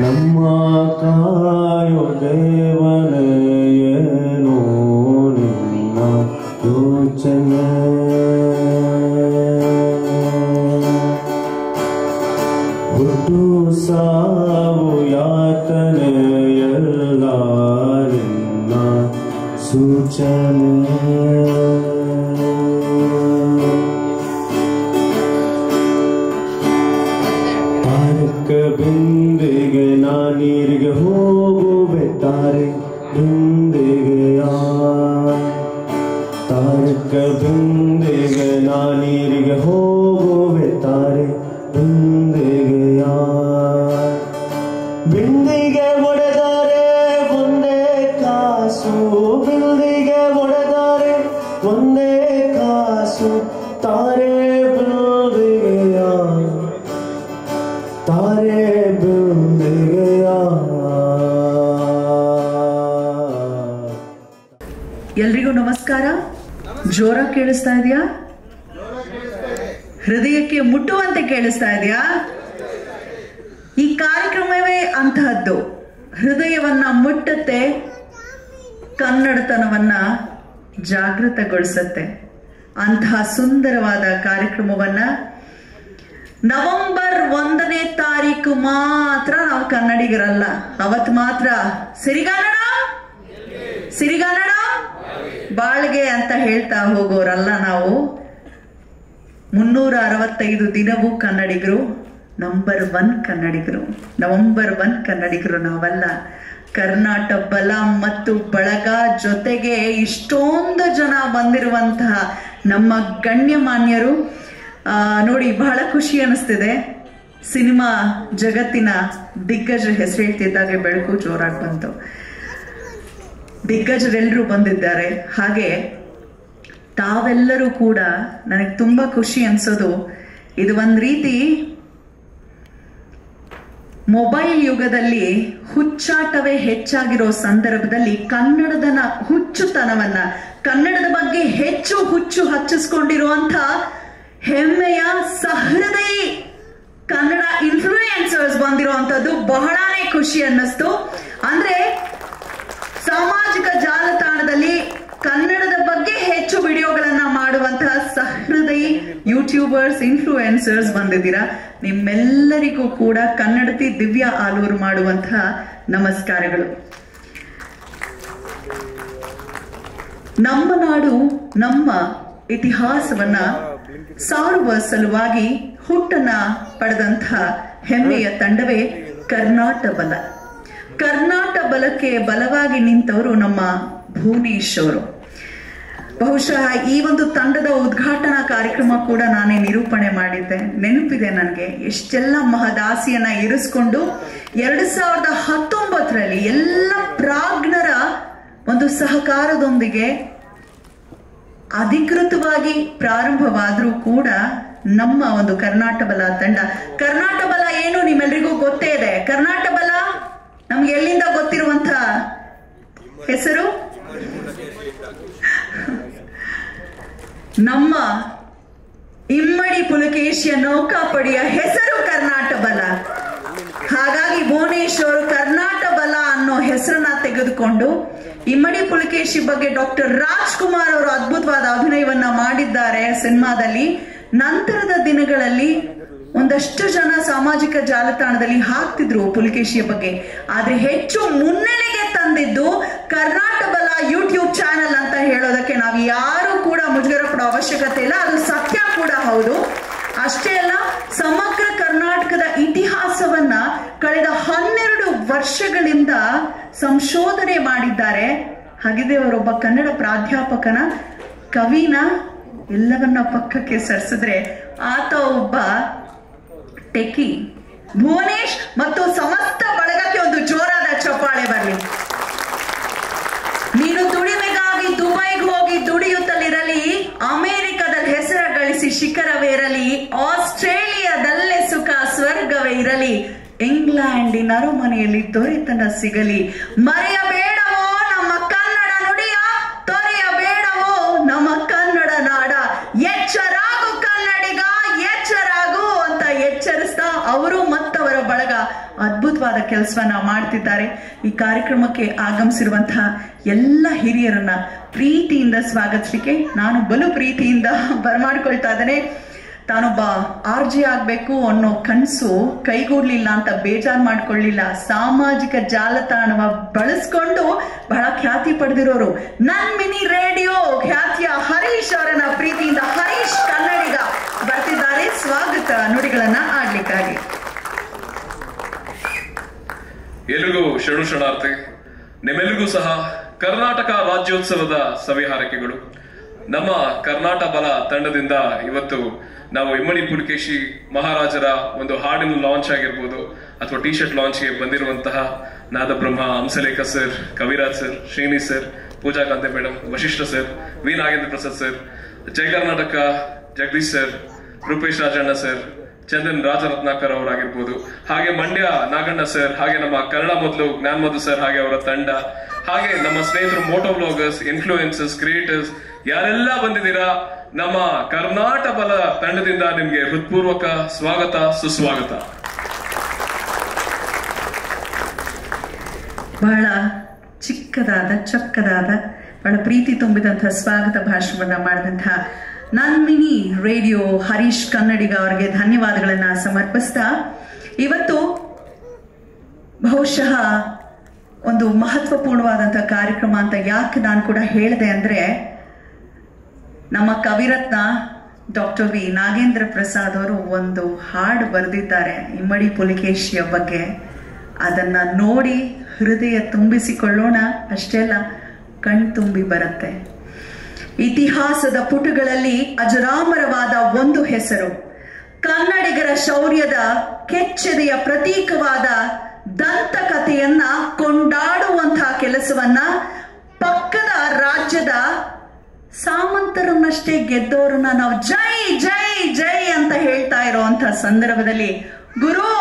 ನಮ್ಮ ಕಾಯೋ ದೇವನೇ ಏನೋ ನಿನ್ನ ಯೋಚನೆ ಹುಟ್ಟು ಸಾವು ಯಾತನೆ ಎಲ್ಲ ನಿನ್ನ ಸೂಚನೆ ಬಿಂದಿಗೆ ನಾನೀರಿಗೆ ಹೋಗುವೆ ತಾರೆ ಬಿಂದಿಗೆಯ ತಾರಕ ಬಿಂದಿಗೆ ನಾನೀರಿಗೆ ಹೋಗುವೆ ತಾರೆ ಬಿಂದಿಗೆಯ ಬಿಂದಿಗೆ ಒಡೆದರೆ ಒಂದೇ ಕಾಸು ಬಿಂದಿಗೆ ಒಡೆದರೆ ಒಂದೇ ಕಾಸು ತಾರೆ ಬಿಂದಿಗೆಯ ತಾರೆ ಬಿಂದಿಗೆಯ. ಎಲ್ರಿಗೂ ನಮಸ್ಕಾರ. ಜೋರ ಕೇಳಿಸ್ತಾ ಇದೆಯಾ? ಹೃದಯಕ್ಕೆ ಮುಟ್ಟುವಂತೆ ಕೇಳಿಸ್ತಾ ಇದೆಯಾ? ಈ ಕಾರ್ಯಕ್ರಮವೇ ಅಂತಹದ್ದು, ಹೃದಯವನ್ನ ಮುಟ್ಟುತ್ತೆ, ಕನ್ನಡತನವನ್ನ ಜಾಗೃತಗೊಳಿಸುತ್ತೆ. ಅಂತಹ ಸುಂದರವಾದ ಕಾರ್ಯಕ್ರಮವನ್ನ ನವೆಂಬರ್ 1ನೇ ತಾರೀಕು ಮಾತ್ರ ನಾವು ಕನ್ನಡಿಗರಲ್ಲ, ಅವತ್ತು ಮಾತ್ರ ಸಿರಿಗನ್ನಡ ಸಿರಿಗನ್ನಡ ಬಾಳ್ಗೆ ಅಂತ ಹೇಳ್ತಾ ಹೋಗೋರಲ್ಲ ನಾವು. 365 ದಿನವೂ ಕನ್ನಡಿಗರು, ನಂಬರ್ 1 ಕನ್ನಡಿಗರು, ನವೆಂಬರ್ 1 ಕನ್ನಡಿಗರು ನಾವಲ್ಲ. ಕರ್ನಾಟಕ ಬಲ ಮತ್ತು ಬಳಗ ಜೊತೆಗೆ ಇಷ್ಟೊಂದು ಜನ ಬಂದಿರುವಂತಹ ನಮ್ಮ ಗಣ್ಯಮಾನ್ಯರು ನೋಡಿ ಬಹಳ ಖುಷಿ ಅನಿಸ್ತಿದೆ. ಸಿನಿಮಾ ಜಗತ್ತಿನ ದಿಗ್ಗಜ ಹೆಸರು ಹೇಳ್ತಿದ್ದಾಗೆ ಬೆಳಕು ಜೋರಾಗಿ ಬಂತು. ದಿಗ್ಗಜರೆಲ್ಲರೂ ಬಂದಿದ್ದಾರೆ. ಹಾಗೆ ತಾವೆಲ್ಲರೂ ಕೂಡ ನನಗೆ ತುಂಬಾ ಖುಷಿ ಅನ್ಸೋದು, ಇದು ಒಂದ್ ರೀತಿ ಮೊಬೈಲ್ ಯುಗದಲ್ಲಿ ಹುಚ್ಚಾಟವೇ ಹೆಚ್ಚಾಗಿರೋ ಸಂದರ್ಭದಲ್ಲಿ ಕನ್ನಡದ ಹುಚ್ಚುತನವನ್ನ, ಕನ್ನಡದ ಬಗ್ಗೆ ಹೆಚ್ಚು ಹುಚ್ಚು ಹಚ್ಚಿಸ್ಕೊಂಡಿರುವಂತ ಹೆಮ್ಮೆಯ ಸಹೃದಯಿ ಕನ್ನಡ ಇನ್ಫ್ಲೂಯೆನ್ಸರ್ಸ್ ಬಂದಿರುವಂತದ್ದು ಬಹಳನೇ ಖುಷಿ ಅನ್ನಿಸ್ತು. ಅಂದ್ರೆ ಸಾಮಾಜಿಕ ಜಾಲತಾಣದಲ್ಲಿ ಕನ್ನಡದ ಬಗ್ಗೆ ಹೆಚ್ಚು ವಿಡಿಯೋಗಳನ್ನ ಮಾಡುವಂತಹ ಸಹೃದಯಿ ಯೂಟ್ಯೂಬರ್ಸ್, ಇನ್ಫ್ಲೂಯೆನ್ಸರ್ಸ್ ಬಂದಿದ್ದೀರಾ. ನಿಮ್ಮೆಲ್ಲರಿಗೂ ಕೂಡ ಕನ್ನಡತಿ ದಿವ್ಯಾ ಆಲೂರು ಮಾಡುವಂತಹ ನಮಸ್ಕಾರಗಳು. ನಮ್ಮ ನಾಡು, ನಮ್ಮ ಇತಿಹಾಸವನ್ನ ಸಾರುವ ಸಲುವಾಗಿ ಹುಟ್ಟನ್ನ ಪಡೆದಂತಹ ಹೆಮ್ಮೆಯ ತಂಡವೇ ಕರ್ನಾಟಕ ಬಲ. ಕರ್ನಾಟಕ ಬಲಕ್ಕೆ ಬಲವಾಗಿ ನಿಂತವರು ನಮ್ಮ ಭುವನೇಶ್ ಅವರು. ಬಹುಶಃ ಈ ಒಂದು ತಂಡದ ಉದ್ಘಾಟನಾ ಕಾರ್ಯಕ್ರಮ ಕೂಡ ನಾನೇ ನಿರೂಪಣೆ ಮಾಡಿದ್ದೆ, ನೆನಪಿದೆ ನನಗೆ. ಎಷ್ಟೆಲ್ಲ ಮಹದಾಸಿಯನ್ನ ಇರಿಸ್ಕೊಂಡು 2019ರಲ್ಲಿ ಎಲ್ಲ ಪ್ರಾಜ್ಞರ ಒಂದು ಸಹಕಾರದೊಂದಿಗೆ ಅಧಿಕೃತವಾಗಿ ಪ್ರಾರಂಭವಾದ್ರೂ ಕೂಡ ನಮ್ಮ ಒಂದು ಕರ್ನಾಟಕ ಬಲ ತಂಡ. ಕರ್ನಾಟಕ ಬಲ ಏನು ನಿಮ್ಮೆಲ್ರಿಗೂ ಗೊತ್ತೇ ಇದೆ. ಕರ್ನಾಟಕ ಬಲ ನಮ್ಗೆ ಎಲ್ಲಿಂದ ಗೊತ್ತಿರುವಂತ ಹೆಸರು, ನಮ್ಮ ಇಮ್ಮಡಿ ಪುಲಕೇಶಿಯ ನೌಕಾಪಡೆಯ ಹೆಸರು ಕರ್ನಾಟಕ ಬಲ. ಹಾಗಾಗಿ ಭುವನೇಶ್ ಅವರು ಕರ್ನಾಟಕ ಬಲ ಅನ್ನೋ ಹೆಸರನ್ನ ತೆಗೆದುಕೊಂಡು ಇಮ್ಮಡಿ ಪುಲಕೇಶಿ ಬಗ್ಗೆ ಡಾಕ್ಟರ್ ರಾಜ್ಕುಮಾರ್ ಅವರು ಅದ್ಭುತವಾದ ಅಭಿನಯವನ್ನ ಮಾಡಿದ್ದಾರೆ ಸಿನಿಮಾದಲ್ಲಿ. ನಂತರದ ದಿನಗಳಲ್ಲಿ ಒಂದಷ್ಟು ಜನ ಸಾಮಾಜಿಕ ಜಾಲತಾಣದಲ್ಲಿ ಹಾಕ್ತಿದ್ರು ಪುಲಕೇಶಿಯ ಬಗ್ಗೆ. ಆದ್ರೆ ಹೆಚ್ಚು ಮುನ್ನೆಲೆಗೆ ತಂದಿದ್ದು ಕರ್ನಾಟಕ ಬಲ ಯೂಟ್ಯೂಬ್ ಚಾನೆಲ್ ಅಂತ ಹೇಳೋದಕ್ಕೆ ನಾವು ಯಾರು ಕೂಡ ಮುಜುಗರ ಪಡೋ ಅವಶ್ಯಕತೆ ಇಲ್ಲ. ಅದು ಸತ್ಯ ಕೂಡ ಹೌದು. ಅಷ್ಟೇ ಅಲ್ಲ, ಸಮಗ್ರ ಕರ್ನಾಟಕದ ಇತಿಹಾಸವನ್ನ ಕಳೆದ 12 ವರ್ಷಗಳಿಂದ ಸಂಶೋಧನೆ ಮಾಡಿದ್ದಾರೆ. ಹಾಗಿದೆ ಅವರೊಬ್ಬ ಕನ್ನಡ ಪ್ರಾಧ್ಯಾಪಕನ, ಕವಿನ ಎಲ್ಲವನ್ನ ಪಕ್ಕಕ್ಕೆ ಸರಿಸಿದ್ರೆ ಆತ ಒಬ್ಬ ಟೆಕಿ. ಭುವನೇಶ್ ಮತ್ತು ಸಮಸ್ತ ಬಳಗಕ್ಕೆ ಒಂದು ಜೋರಾದ ಚಪ್ಪಾಳೆ ಬರಲಿ. ನೀನು ದುಡಿಮೆಗಾಗಿ ದುಬೈಗೆ ಹೋಗಿ ದುಡಿಯುತ್ತಲಿರಲಿ, ಅಮೆರಿಕದಲ್ಲಿ ಹೆಸರು ಗಳಿಸಿ ಶಿಖರವೇರಲಿ, ಆಸ್ಟ್ರೇಲಿಯಾದಲ್ಲೇ ಸುಖ ಸ್ವರ್ಗವೇ ಇರಲಿ, ಇಂಗ್ಲೆಂಡಿನ ಅರಮನೆಯಲ್ಲಿ ದೊರೆತನ ಸಿಗಲಿ, ಮರೆಯಬೇಡವೋ ನಮ್ಮ ಕನ್ನಡ ನುಡಿಯ, ತೊರೆಯಬೇಡವೋ ನಮ್ಮ ಕನ್ನಡ ನಾಡ, ಎಚ್ಚರಾಗು ಕನ್ನಡಿಗ ಎಚ್ಚರಾಗು ಅಂತ ಎಚ್ಚರಿಸ್ತಾ ಅವರು ಮತ್ತವರ ಬಳಗ ಅದ್ಭುತವಾದ ಕೆಲಸವನ್ನ ಮಾಡ್ತಿದ್ದಾರೆ. ಈ ಕಾರ್ಯಕ್ರಮಕ್ಕೆ ಆಗಮಿಸಿರುವಂತಹ ಎಲ್ಲ ಹಿರಿಯರನ್ನ ಪ್ರೀತಿಯಿಂದ ಸ್ವಾಗತಿಸಲಿಕ್ಕೆ ನಾನು ಬಲು ಪ್ರೀತಿಯಿಂದ ಬರಮಾಡ್ಕೊಳ್ತಾ ಇದ್ದೇನೆ. ತಾನೊಬ್ಬ RJ ಆಗ್ಬೇಕು ಅನ್ನೋ ಕನಸು ಕೈಗೂಡ್ಲಿಲ್ಲ ಅಂತ ಬೇಜಾರು ಮಾಡ್ಕೊಳ್ಳಿಲ್ಲ. ಸಾಮಾಜಿಕ ಜಾಲತಾಣವ ಬಳಸ್ಕೊಂಡು ಬಹಳ ಖ್ಯಾತಿ ಪಡೆದಿರೋರು ನನ್ ಮಿನಿ ರೇಡಿಯೋ ಖ್ಯಾತಿಯ ಹರೀಶ್ ಅವರನ್ನ ಪ್ರೀತಿಯಿಂದ ಹರೀಶ್ ಕನ್ನಡಿಗ ಬರ್ತಿದ್ದಾರೆ ಸ್ವಾಗತ ನುಡಿಗಳನ್ನ ಆಡ್ಲಿಕ್ಕಾಗಿ. ಎಲ್ರಿಗೂ ಶರಣು ಶರಣಾರ್ಥಿ. ನಿಮ್ಮೆಲ್ಲರಿಗೂ ಸಹ ಕರ್ನಾಟಕ ರಾಜ್ಯೋತ್ಸವದ ಸವಿ ಹಾರೈಕೆಗಳು. ನಮ್ಮ ಕರ್ನಾಟಕ ಬಲ ತಂಡದಿಂದ ಇವತ್ತು ನಾವು ಇಮ್ಮಡಿ ಪುಲಕೇಶಿ ಮಹಾರಾಜರ ಒಂದು ಹಾಡಿನ ಲಾಂಚ್ ಆಗಿರ್ಬೋದು ಅಥವಾ ಟಿ ಶರ್ಟ್ ಲಾಂಚ್ಗೆ ಬಂದಿರುವಂತಹ ನಾದಬ್ರಹ್ಮ, Hamsalekha sir, Kaviraj sir, Srini sir, Pooja Kanthe madam, Vasishta sir, V Nagendra Prasad sir, Jaya Karnataka Jagadish sir, Rupesh Rajanna sir, Chandan Rajaratnakar ಅವರಾಗಿರ್ಬೋದು, ಹಾಗೆ ಮಂಡ್ಯ ನಾಗಣ್ಣ ಸರ್, ಹಾಗೆ ನಮ್ಮ ಕನ್ನಡ ಮೊದಲು ಜ್ಞಾನ ಮಧು ಸರ್, ಹಾಗೆ ಅವರ ತಂಡ, ಹಾಗೆ ನಮ್ಮ ಸ್ನೇಹಿತರು ಮೋಟೋ ಬ್ಲಾಗರ್ಸ್, ಇನ್ಫ್ಲೂಯೆನ್ಸರ್ಸ್, ಕ್ರಿಯೇಟರ್ಸ್ ಯಾರೆಲ್ಲ ಬಂದಿದ್ದೀರಾ, ನಮ್ಮ ಕರ್ನಾಟಕ ಬಲ ತಂಡದಿಂದ ನಿಮ್ಗೆ ಹೃತ್ಪೂರ್ವಕ ಸ್ವಾಗತ ಸುಸ್ವಾಗತ. ಬಹಳ ಚಿಕ್ಕದಾದ ಚೊಕ್ಕದಾದ ಬಹಳ ಪ್ರೀತಿ ತುಂಬಿದಂತಹ ಸ್ವಾಗತ ಭಾಷಣವನ್ನ ಮಾಡಿದಂತಹ ನನ್ ಮಿನಿ ರೇಡಿಯೋ ಹರೀಶ್ ಕನ್ನಡಿಗ ಅವರಿಗೆ ಧನ್ಯವಾದಗಳನ್ನ ಸಮರ್ಪಿಸ್ತಾ, ಇವತ್ತು ಬಹುಶಃ ಒಂದು ಮಹತ್ವಪೂರ್ಣವಾದಂತಹ ಕಾರ್ಯಕ್ರಮ ಅಂತ ಯಾಕೆ ನಾನು ಕೂಡ ಹೇಳಿದೆ ಅಂದ್ರೆ, ನಮ್ಮ ಕವಿರತ್ನ ಡಾಕ್ಟರ್ ವಿ ನಾಗೇಂದ್ರ ಪ್ರಸಾದ್ ಅವರು ಒಂದು ಹಾಡು ಬರೆದಿದ್ದಾರೆ ಇಮ್ಮಡಿ ಪುಲಕೇಶಿಯ ಬಗ್ಗೆ. ಅದನ್ನ ನೋಡಿ ಹೃದಯ ತುಂಬಿಸಿಕೊಳ್ಳೋಣ, ಅಷ್ಟೇ ಅಲ್ಲ ಕಣ್ ತುಂಬಿ ಬರುತ್ತೆ. ಇತಿಹಾಸದ ಪುಟಗಳಲ್ಲಿ ಅಜರಾಮರವಾದ ಒಂದು ಹೆಸರು, ಕನ್ನಡಿಗರ ಶೌರ್ಯದ ಕೆಚ್ಚೆದೆಯ ಪ್ರತೀಕವಾದ ದಂತಕಥೆಯನ್ನ ಕೊಂಡಾಡುವಂತಹ ಕೆಲಸವನ್ನ ಪಕ್ಕದ ರಾಜ್ಯದ ಸಾಮಂತರನ್ನಷ್ಟೇ ಗೆದ್ದವರನ್ನ ನಾವು ಜೈ ಜೈ ಜೈ ಅಂತ ಹೇಳ್ತಾ ಇರೋಂಥ ಸಂದರ್ಭದಲ್ಲಿ, ಗುರು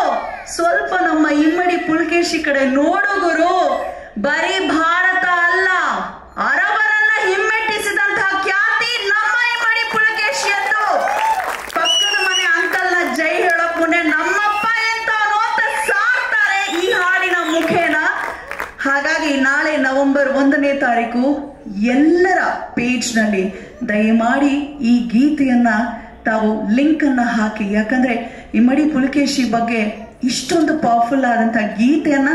ಸ್ವಲ್ಪ ನಮ್ಮ ಇಮ್ಮಡಿ ಪುಲಕೇಶಿ ಕಡೆ ನೋಡು ಗುರು, ಬರೀ ಭಾರತ ಅಲ್ಲ ಅರಬರನ್ನ ಹಿಮ್ಮೆಟ್ಟಿಸಿದಂತಹ ಖ್ಯಾತಿ ನಮ್ಮ ಇಮ್ಮಡಿ ಪುಲಕೇಶಿಯದ್ದು. ಪಕ್ಕದ ಮನೆ ಅಂಕಲ್ನ ಜೈ ಹೇಳೋಕ್ ಮುನ್ನೆ ನಮ್ಮಪ್ಪ ಎಂತವನು ಅಂತ ಸಾರ್ತಾರೆ ಈ ಹಾಡಿನ ಮುಖೇನ. ಹಾಗಾಗಿ ನಾಳೆ ನವೆಂಬರ್ 1ನೇ ತಾರೀಕು ಎಲ್ಲರ ಪೇಜ್ ನಲ್ಲಿ ದಯಮಾಡಿ ಈ ಗೀತೆಯನ್ನ ತಾವು ಲಿಂಕ್ ಅನ್ನ ಹಾಕಿ. ಯಾಕಂದ್ರೆ ಇಮ್ಮಡಿ ಪುಲಕೇಶಿ ಬಗ್ಗೆ ಇಷ್ಟೊಂದು ಪವರ್ಫುಲ್ ಆದಂತಹ ಗೀತೆಯನ್ನ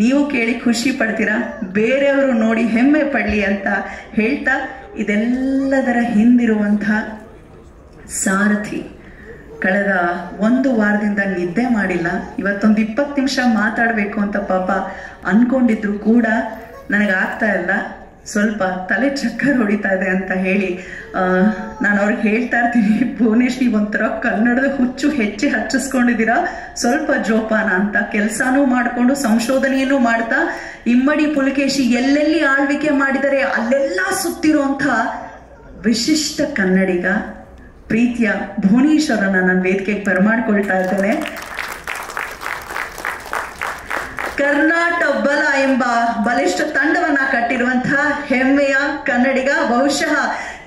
ನೀವು ಕೇಳಿ ಖುಷಿ ಪಡ್ತೀರಾ, ಬೇರೆಯವರು ನೋಡಿ ಹೆಮ್ಮೆ ಪಡ್ಲಿ ಅಂತ ಹೇಳ್ತಾ, ಇದೆಲ್ಲದರ ಹಿಂದಿರುವಂತಹ ಸಾರಥಿ ಕಳೆದ 1 ವಾರದಿಂದ ನಿದ್ದೆ ಮಾಡಿಲ್ಲ. ಇವತ್ತೊಂದು 20 ನಿಮಿಷ ಮಾತಾಡಬೇಕು ಅಂತ ಪಾಪ ಅನ್ಕೊಂಡಿದ್ರು ಕೂಡ ನನಗಾಗ್ತಾ ಇಲ್ಲ, ಸ್ವಲ್ಪ ತಲೆ ಚಕ್ಕರ್ ಹೊಡಿತಾ ಇದೆ ಅಂತ ಹೇಳಿ ನಾನು ಅವ್ರಿಗೆ ಹೇಳ್ತಾ ಇರ್ತೀನಿ, ಭುವನೇಶ್ ನೀವು ಒಂಥರ ಕನ್ನಡದ ಹುಚ್ಚು ಹೆಚ್ಚೆ ಹಚ್ಚಿಸ್ಕೊಂಡಿದ್ದೀರಾ, ಸ್ವಲ್ಪ ಜೋಪಾನ ಅಂತ. ಕೆಲಸನೂ ಮಾಡಿಕೊಂಡು ಸಂಶೋಧನೆಯನ್ನು ಮಾಡ್ತಾ ಇಮ್ಮಡಿ ಪುಲಕೇಶಿ ಎಲ್ಲೆಲ್ಲಿ ಆಳ್ವಿಕೆ ಮಾಡಿದರೆ ಅಲ್ಲೆಲ್ಲ ಸುತ್ತಿರುವಂಥ ವಿಶಿಷ್ಟ ಕನ್ನಡಿಗ ಪ್ರೀತಿಯ ಭುವನೇಶ್ ಅವರನ್ನ ನಾನು ವೇದಿಕೆಗೆ ಬರಮಾಡ್ಕೊಳ್ತಾ ಇದ್ದೇನೆ. ಕರ್ನಾಟಕ ಬಲ ಎಂಬ ಬಲಿಷ್ಠ ತಂಡವನ್ನ ಕಟ್ಟಿರುವಂತಹ ಹೆಮ್ಮೆಯ ಕನ್ನಡಿಗ. ಬಹುಶಃ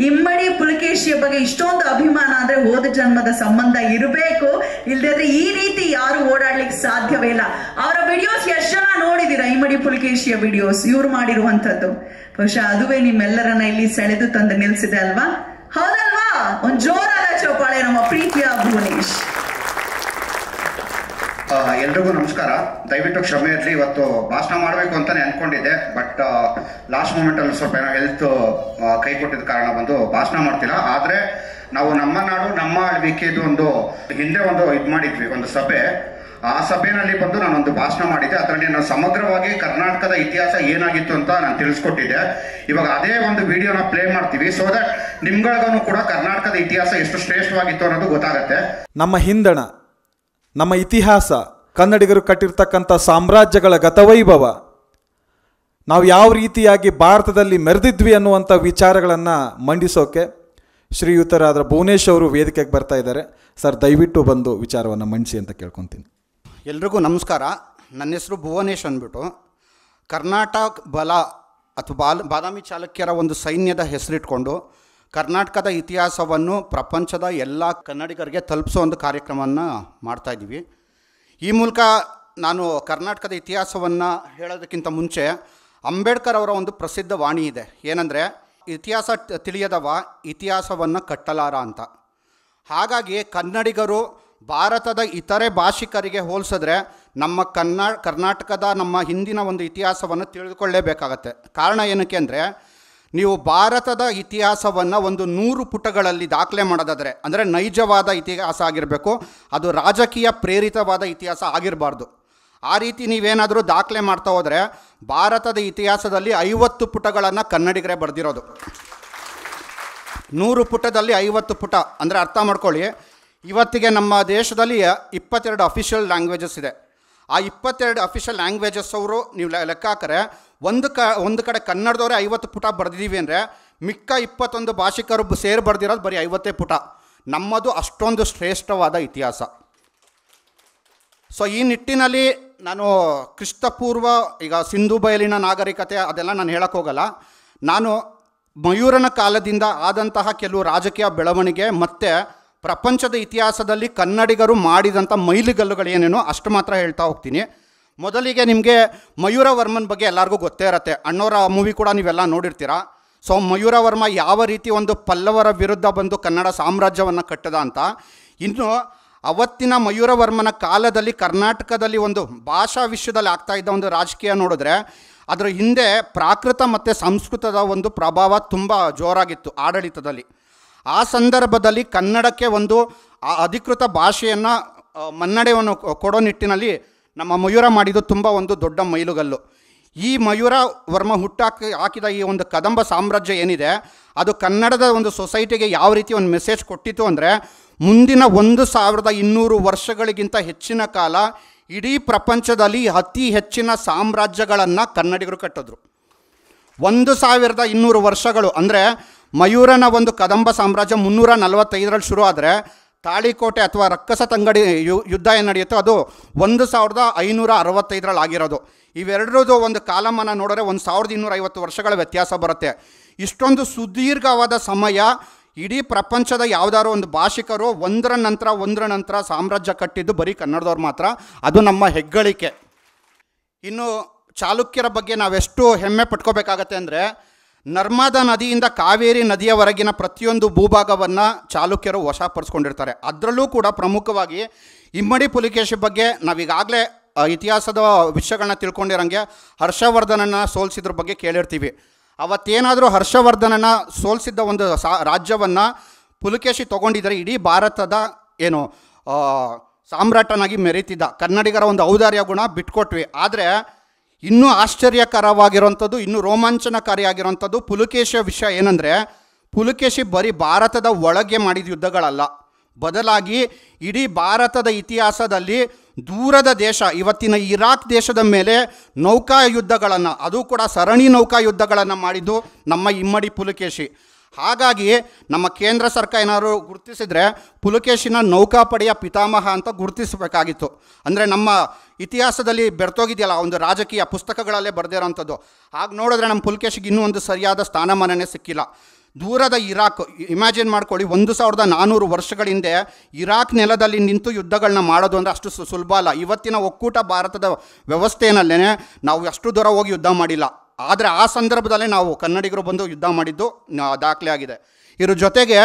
ಇಮ್ಮಡಿ ಪುಲಕೇಶಿಯ ಬಗ್ಗೆ ಇಷ್ಟೊಂದು ಅಭಿಮಾನ ಅಂದ್ರೆ ಹೋದ ಜನ್ಮದ ಸಂಬಂಧ ಇರಬೇಕು, ಇಲ್ಲದ್ರೆ ಈ ರೀತಿ ಯಾರು ಓಡಾಡ್ಲಿಕ್ಕೆ ಸಾಧ್ಯವೇ ಇಲ್ಲ. ಅವರ ವಿಡಿಯೋಸ್ ಎಷ್ಟು ಜನ ನೋಡಿದೀರಾ? ಇಮ್ಮಡಿ ಪುಲಕೇಶಿಯ ವಿಡಿಯೋಸ್ ಇವ್ರು ಮಾಡಿರುವಂತದ್ದು ಬಹುಶಃ ಅದುವೇ ನಿಮ್ಮೆಲ್ಲರನ್ನ ಇಲ್ಲಿ ಸೆಳೆದು ತಂದು ನಿಲ್ಸಿದೆ ಅಲ್ವಾ? ಹೌದಲ್ವಾ? ಒಂದ್ ಜೋರಾದ ಚೌಪಾಳೆ ನಮ್ಮ ಪ್ರೀತಿಯ ಭುವನೇಶ್. ಎಲ್ರಿಗೂ ನಮಸ್ಕಾರ. ದಯವಿಟ್ಟು ಕ್ಷಮೆ ಇರಲಿ, ಇವತ್ತು ಭಾಷಣ ಮಾಡಬೇಕು ಅಂತಾನೆ ಅನ್ಕೊಂಡಿದ್ದೆ, ಬಟ್ ಲಾಸ್ಟ್ ಮೂಮೆಂಟ್ ಅಲ್ಲಿ ಸ್ವಲ್ಪ ಏನೋ ಹೆಲ್ತ್ ಕೈ ಕೊಟ್ಟಿದ್ದ ಕಾರಣ ಬಂದು ಭಾಷಣ ಮಾಡ್ತಿಲ್ಲ. ಆದ್ರೆ ನಾವು ನಮ್ಮ ನಾಡು ನಮ್ಮ ಆಳ್ವಿಕೆದು ಒಂದು ಹಿಂದೆ ಒಂದು ಇದು ಮಾಡಿದ್ವಿ, ಒಂದು ಸಭೆ. ಆ ಸಭೆಯಲ್ಲಿ ಬಂದು ನಾನೊಂದು ಭಾಷಣ ಮಾಡಿದ್ದೆ. ಅದರಲ್ಲಿ ನಾನು ಸಮಗ್ರವಾಗಿ ಕರ್ನಾಟಕದ ಇತಿಹಾಸ ಏನಾಗಿತ್ತು ಅಂತ ನಾನು ತಿಳಿಸ್ಕೊಟ್ಟಿದ್ದೆ. ಇವಾಗ ಅದೇ ಒಂದು ವಿಡಿಯೋನ ಪ್ಲೇ ಮಾಡ್ತೀವಿ, ಸೊ ದಟ್ ನಿಮ್ಗಳಿಗೂ ಕೂಡ ಕರ್ನಾಟಕದ ಇತಿಹಾಸ ಎಷ್ಟು ಶ್ರೇಷ್ಠವಾಗಿತ್ತು ಅನ್ನೋದು ಗೊತ್ತಾಗತ್ತೆ. ನಮ್ಮ ಹಿಂದಣ, ನಮ್ಮ ಇತಿಹಾಸ, ಕನ್ನಡಿಗರು ಕಟ್ಟಿರ್ತಕ್ಕಂಥ ಸಾಮ್ರಾಜ್ಯಗಳ ಗತವೈಭವ, ನಾವು ಯಾವ ರೀತಿಯಾಗಿ ಭಾರತದಲ್ಲಿ ಮೆರೆದಿದ್ವಿ ಅನ್ನುವಂಥ ವಿಚಾರಗಳನ್ನು ಮಂಡಿಸೋಕೆ ಶ್ರೀಯುತರಾದ ಭುವನೇಶ್ ಅವರು ವೇದಿಕೆಗೆ ಬರ್ತಾ ಇದ್ದಾರೆ. ಸರ್, ದಯವಿಟ್ಟು ಬಂದು ವಿಚಾರವನ್ನು ಮಂಡಿಸಿ ಅಂತ ಕೇಳ್ಕೊತೀನಿ. ಎಲ್ರಿಗೂ ನಮಸ್ಕಾರ. ನನ್ನ ಹೆಸರು ಭುವನೇಶ್ ಅಂದ್ಬಿಟ್ಟು. ಕರ್ನಾಟಕ ಬಲ ಅಥವಾ ಬಾದಾಮಿ ಚಾಲುಕ್ಯರ ಒಂದು ಸೈನ್ಯದ ಹೆಸರಿಟ್ಕೊಂಡು ಕರ್ನಾಟಕದ ಇತಿಹಾಸವನ್ನು ಪ್ರಪಂಚದ ಎಲ್ಲ ಕನ್ನಡಿಗರಿಗೆ ತಲುಪಿಸೋ ಒಂದು ಕಾರ್ಯಕ್ರಮವನ್ನು ಮಾಡ್ತಾಯಿದ್ದೀವಿ. ಈ ಮೂಲಕ ನಾನು ಕರ್ನಾಟಕದ ಇತಿಹಾಸವನ್ನು ಹೇಳೋದಕ್ಕಿಂತ ಮುಂಚೆ ಅಂಬೇಡ್ಕರ್ ಅವರ ಒಂದು ಪ್ರಸಿದ್ಧ ವಾಣಿ ಇದೆ. ಏನಂದರೆ, ಇತಿಹಾಸ ತಿಳಿಯದವ ಇತಿಹಾಸವನ್ನು ಕಟ್ಟಲಾರ ಅಂತ. ಹಾಗಾಗಿ ಕನ್ನಡಿಗರು ಭಾರತದ ಇತರೆ ಭಾಷಿಕರಿಗೆ ಹೋಲಿಸಿದ್ರೆ ನಮ್ಮ ಕರ್ನಾಟಕದ ನಮ್ಮ ಹಿಂದಿನ ಒಂದು ಇತಿಹಾಸವನ್ನು ತಿಳಿದುಕೊಳ್ಳೇಬೇಕಾಗತ್ತೆ. ಕಾರಣ ಏನಕ್ಕೆ ಅಂದರೆ, ನೀವು ಭಾರತದ ಇತಿಹಾಸವನ್ನು ಒಂದು 100 ಪುಟಗಳಲ್ಲಿ ದಾಖಲೆ ಮಾಡೋದಾದರೆ, ಅಂದರೆ ನೈಜವಾದ ಇತಿಹಾಸ ಆಗಿರಬೇಕು, ಅದು ರಾಜಕೀಯ ಪ್ರೇರಿತವಾದ ಇತಿಹಾಸ ಆಗಿರಬಾರ್ದು. ಆ ರೀತಿ ನೀವೇನಾದರೂ ದಾಖಲೆ ಮಾಡ್ತಾ ಹೋದರೆ ಭಾರತದ ಇತಿಹಾಸದಲ್ಲಿ 50 ಪುಟಗಳನ್ನು ಕನ್ನಡಿಗರೇ ಬರೆದಿರೋದು. 100 ಪುಟದಲ್ಲಿ 50 ಪುಟ ಅಂದರೆ ಅರ್ಥ ಮಾಡ್ಕೊಳ್ಳಿ. ಇವತ್ತಿಗೆ ನಮ್ಮ ದೇಶದಲ್ಲಿ 22 ಅಫಿಷಿಯಲ್ ಲ್ಯಾಂಗ್ವೇಜಸ್ ಇದೆ. ಆ 22 ಅಫಿಷಿಯಲ್ ಲ್ಯಾಂಗ್ವೇಜಸ್ ಅವರು ನೀವು ಲೆಕ್ಕ ಹಾಕರೆ ಒಂದು ಕಡೆ ಕನ್ನಡದವರೇ 50 ಪುಟ ಬರೆದಿದ್ದೀವಿ ಅಂದರೆ ಮಿಕ್ಕ 21 ಭಾಷಿಕರು ಸೇರಿ ಬರೆದಿರೋದು ಬರೀ 50 ಪುಟ. ನಮ್ಮದು ಅಷ್ಟೊಂದು ಶ್ರೇಷ್ಠವಾದ ಇತಿಹಾಸ. ಸೊ ಈ ನಿಟ್ಟಿನಲ್ಲಿ ನಾನು ಕ್ರಿಸ್ತಪೂರ್ವ ಈಗ ಸಿಂಧು ಬಯಲಿನ ನಾಗರಿಕತೆ ಅದೆಲ್ಲ ನಾನು ಹೇಳಕ್ಕೆ ಹೋಗಲ್ಲ. ನಾನು ಮಯೂರನ ಕಾಲದಿಂದ ಆದಂತಹ ಕೆಲವು ರಾಜಕೀಯ ಬೆಳವಣಿಗೆ ಮತ್ತು ಪ್ರಪಂಚದ ಇತಿಹಾಸದಲ್ಲಿ ಕನ್ನಡಿಗರು ಮಾಡಿದಂಥ ಮೈಲಿಗಲ್ಲುಗಳೇನೇನೋ ಅಷ್ಟು ಮಾತ್ರ ಹೇಳ್ತಾ ಹೋಗ್ತೀನಿ. ಮೊದಲಿಗೆ ನಿಮಗೆ ಮಯೂರವರ್ಮನ ಬಗ್ಗೆ ಎಲ್ಲರಿಗೂ ಗೊತ್ತೇ ಇರುತ್ತೆ. ಅಣ್ಣವರ ಮೂವಿ ಕೂಡ ನೀವೆಲ್ಲ ನೋಡಿರ್ತೀರ. ಸೊ ಮಯೂರವರ್ಮ ಯಾವ ರೀತಿ ಒಂದು ಪಲ್ಲವರ ವಿರುದ್ಧ ಬಂದು ಕನ್ನಡ ಸಾಮ್ರಾಜ್ಯವನ್ನು ಕಟ್ಟದ ಅಂತ. ಇನ್ನು ಅವತ್ತಿನ ಮಯೂರವರ್ಮನ ಕಾಲದಲ್ಲಿ ಕರ್ನಾಟಕದಲ್ಲಿ ಒಂದು ಭಾಷಾ ವಿಷಯದಲ್ಲಿ ಆಗ್ತಾ ಇದ್ದ ಒಂದು ರಾಜಕೀಯ ನೋಡಿದ್ರೆ ಅದರ ಹಿಂದೆ ಪ್ರಾಕೃತ ಮತ್ತು ಸಂಸ್ಕೃತದ ಒಂದು ಪ್ರಭಾವ ತುಂಬ ಜೋರಾಗಿತ್ತು ಆಡಳಿತದಲ್ಲಿ. ಆ ಸಂದರ್ಭದಲ್ಲಿ ಕನ್ನಡಕ್ಕೆ ಒಂದು ಅಧಿಕೃತ ಭಾಷೆಯನ್ನು ಮನ್ನಣೆಯನ್ನು ಕೊಡೋ ನಿಟ್ಟಿನಲ್ಲಿ ನಮ್ಮ ಮಯೂರ ಮಾಡಿದ್ದು ತುಂಬ ಒಂದು ದೊಡ್ಡ ಮೈಲುಗಲ್ಲು. ಈ ಮಯೂರ ವರ್ಮ ಹಾಕಿದ ಈ ಒಂದು ಕದಂಬ ಸಾಮ್ರಾಜ್ಯ ಏನಿದೆ ಅದು ಕನ್ನಡದ ಒಂದು ಸೊಸೈಟಿಗೆ ಯಾವ ರೀತಿ ಒಂದು ಮೆಸೇಜ್ ಕೊಟ್ಟಿತ್ತು ಅಂದರೆ, ಮುಂದಿನ 1200 ವರ್ಷಗಳಿಗಿಂತ ಹೆಚ್ಚಿನ ಕಾಲ ಇಡೀ ಪ್ರಪಂಚದಲ್ಲಿ ಅತಿ ಹೆಚ್ಚಿನ ಸಾಮ್ರಾಜ್ಯಗಳನ್ನು ಕನ್ನಡಿಗರು ಕಟ್ಟಿದ್ರು. 1200 ವರ್ಷಗಳು ಅಂದರೆ ಮಯೂರನ ಒಂದು ಕದಂಬ ಸಾಮ್ರಾಜ್ಯ 345ರಲ್ಲಿ ಶುರು ಆದರೆ ತಾಳಿಕೋಟೆ ಅಥವಾ ರಕ್ಕಸ ತಂಗಡಿ ಯುದ್ಧ ಏನು ನಡೆಯುತ್ತೋ ಅದು 1565ರಲ್ಲಿ ಆಗಿರೋದು. ಇವೆರಡರದ್ದು ಒಂದು ಕಾಲಮಾನ ನೋಡಿದ್ರೆ 1250 ವರ್ಷಗಳ ವ್ಯತ್ಯಾಸ ಬರುತ್ತೆ. ಇಷ್ಟೊಂದು ಸುದೀರ್ಘವಾದ ಸಮಯ ಇಡೀ ಪ್ರಪಂಚದ ಯಾವುದಾದ್ರು ಒಂದು ಭಾಷಿಕರು ಒಂದರ ನಂತರ ಸಾಮ್ರಾಜ್ಯ ಕಟ್ಟಿದ್ದು ಬರೀ ಕನ್ನಡದವ್ರು ಮಾತ್ರ. ಅದು ನಮ್ಮ ಹೆಗ್ಗಳಿಕೆ. ಇನ್ನು ಚಾಲುಕ್ಯರ ಬಗ್ಗೆ ನಾವೆಷ್ಟು ಹೆಮ್ಮೆ ಪಟ್ಕೋಬೇಕಾಗತ್ತೆ ಅಂದರೆ, ನರ್ಮದಾ ನದಿಯಿಂದ ಕಾವೇರಿ ನದಿಯವರೆಗಿನ ಪ್ರತಿಯೊಂದು ಭೂಭಾಗವನ್ನು ಚಾಲುಕ್ಯರು ವಶಪಡಿಸ್ಕೊಂಡಿರ್ತಾರೆ. ಅದರಲ್ಲೂ ಕೂಡ ಪ್ರಮುಖವಾಗಿ ಇಮ್ಮಡಿ ಪುಲಿಕೇಶಿ ಬಗ್ಗೆ ನಾವೀಗಾಗಲೇ ಇತಿಹಾಸದ ವಿಷಯಗಳನ್ನ ತಿಳ್ಕೊಂಡಿರೋಂಗೆ ಹರ್ಷವರ್ಧನನ ಸೋಲಿಸಿದ್ರ ಬಗ್ಗೆ ಕೇಳಿರ್ತೀವಿ. ಅವತ್ತೇನಾದರೂ ಹರ್ಷವರ್ಧನನ ಸೋಲಿಸಿದ್ದ ಒಂದು ರಾಜ್ಯವನ್ನು ಪುಲಿಕೇಶಿ ತೊಗೊಂಡಿದ್ದರೆ ಇಡೀ ಭಾರತದ ಏನು ಸಾಮ್ರಾಟನಾಗಿ ಮೆರೀತಿದ್ದ. ಕನ್ನಡಿಗರ ಒಂದು ಔದಾರ್ಯ ಗುಣ ಬಿಟ್ಕೊಟ್ವಿ. ಆದರೆ ಇನ್ನೂ ಆಶ್ಚರ್ಯಕರವಾಗಿರೋಂಥದ್ದು, ಇನ್ನೂ ರೋಮಾಂಚನಕಾರಿಯಾಗಿರೋಂಥದ್ದು ಪುಲಿಕೇಶಿಯ ವಿಷಯ ಏನಂದರೆ, ಪುಲಿಕೇಶಿ ಬರೀ ಭಾರತದ ಒಳಗೆ ಮಾಡಿದ ಯುದ್ಧಗಳಲ್ಲ, ಬದಲಾಗಿ ಇಡೀ ಭಾರತದ ಇತಿಹಾಸದಲ್ಲಿ ದೂರದ ದೇಶ ಇವತ್ತಿನ ಇರಾಕ್ ದೇಶದ ಮೇಲೆ ನೌಕಾ ಯುದ್ಧಗಳನ್ನು, ಅದು ಕೂಡ ಸರಣಿ ನೌಕಾ ಯುದ್ಧಗಳನ್ನು ಮಾಡಿದ್ದು ನಮ್ಮ ಇಮ್ಮಡಿ ಪುಲಿಕೇಶಿ. ಹಾಗಾಗಿ ನಮ್ಮ ಕೇಂದ್ರ ಸರ್ಕಾರ ಏನಾದ್ರು ಗುರುತಿಸಿದರೆ ಪುಲಿಕೇಶಿನ ನೌಕಾಪಡೆಯ ಪಿತಾಮಹ ಅಂತ ಗುರುತಿಸಬೇಕಾಗಿತ್ತು. ಅಂದರೆ ನಮ್ಮ ಇತಿಹಾಸದಲ್ಲಿ ಬೆರ್ತೋಗಿದೆಯಲ್ಲ ಒಂದು ರಾಜಕೀಯ ಪುಸ್ತಕಗಳಲ್ಲೇ ಬರೆದಿರೋಂಥದ್ದು. ಹಾಗೆ ನೋಡಿದ್ರೆ ನಮ್ಮ ಪುಲಿಕೇಶಿಗೆ ಇನ್ನೂ ಒಂದು ಸರಿಯಾದ ಸ್ಥಾನಮಾನನೇ ಸಿಕ್ಕಿಲ್ಲ. ದೂರದ ಇರಾಕ್ ಇಮ್ಯಾಜಿನ್ ಮಾಡ್ಕೊಳ್ಳಿ, 1400 ವರ್ಷಗಳ ಹಿಂದೆ ಇರಾಕ್ ನೆಲದಲ್ಲಿ ನಿಂತು ಯುದ್ಧಗಳನ್ನ ಮಾಡೋದು ಅಂದರೆ ಅಷ್ಟು ಸುಲಭ ಅಲ್ಲ. ಇವತ್ತಿನ ಒಕ್ಕೂಟ ಭಾರತದ ವ್ಯವಸ್ಥೆಯಲ್ಲೇ ನಾವು ಅಷ್ಟು ದೂರ ಹೋಗಿ ಯುದ್ಧ ಮಾಡಿಲ್ಲ. ಆದರೆ ಆ ಸಂದರ್ಭದಲ್ಲೇ ನಾವು ಕನ್ನಡಿಗರು ಬಂದು ಯುದ್ಧ ಮಾಡಿದ್ದು ದಾಖಲೆ ಆಗಿದೆ. ಇದ್ರ ಜೊತೆಗೆ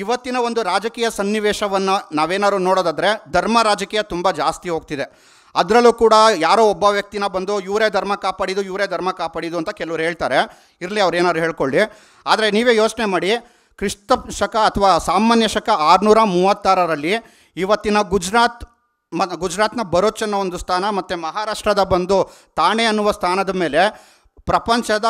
ಇವತ್ತಿನ ಒಂದು ರಾಜಕೀಯ ಸನ್ನಿವೇಶವನ್ನು ನಾವೇನಾದ್ರು ನೋಡೋದಾದರೆ ಧರ್ಮ ರಾಜಕೀಯ ತುಂಬ ಜಾಸ್ತಿ ಹೋಗ್ತಿದೆ. ಅದರಲ್ಲೂ ಕೂಡ ಯಾರೋ ಒಬ್ಬ ವ್ಯಕ್ತಿನ ಬಂದು ಇವರೇ ಧರ್ಮ ಕಾಪಾಡಿದ್ದು ಅಂತ ಕೆಲವರು ಹೇಳ್ತಾರೆ. ಇರಲಿ, ಅವ್ರು ಏನಾದ್ರು ಹೇಳ್ಕೊಳ್ಳಿ. ಆದರೆ ನೀವೇ ಯೋಚನೆ ಮಾಡಿ, ಕ್ರಿಸ್ತ ಶಕ ಅಥವಾ ಸಾಮಾನ್ಯ ಶಕ 636ರಲ್ಲಿ ಇವತ್ತಿನ ಗುಜರಾತ್ನ ಭರೂಚ್ ಅನ್ನೋ ಒಂದು ಸ್ಥಾನ ಮತ್ತು ಮಹಾರಾಷ್ಟ್ರದ ಬಂದು ಥಾಣೆ ಅನ್ನುವ ಸ್ಥಾನದ ಮೇಲೆ ಪ್ರಪಂಚದ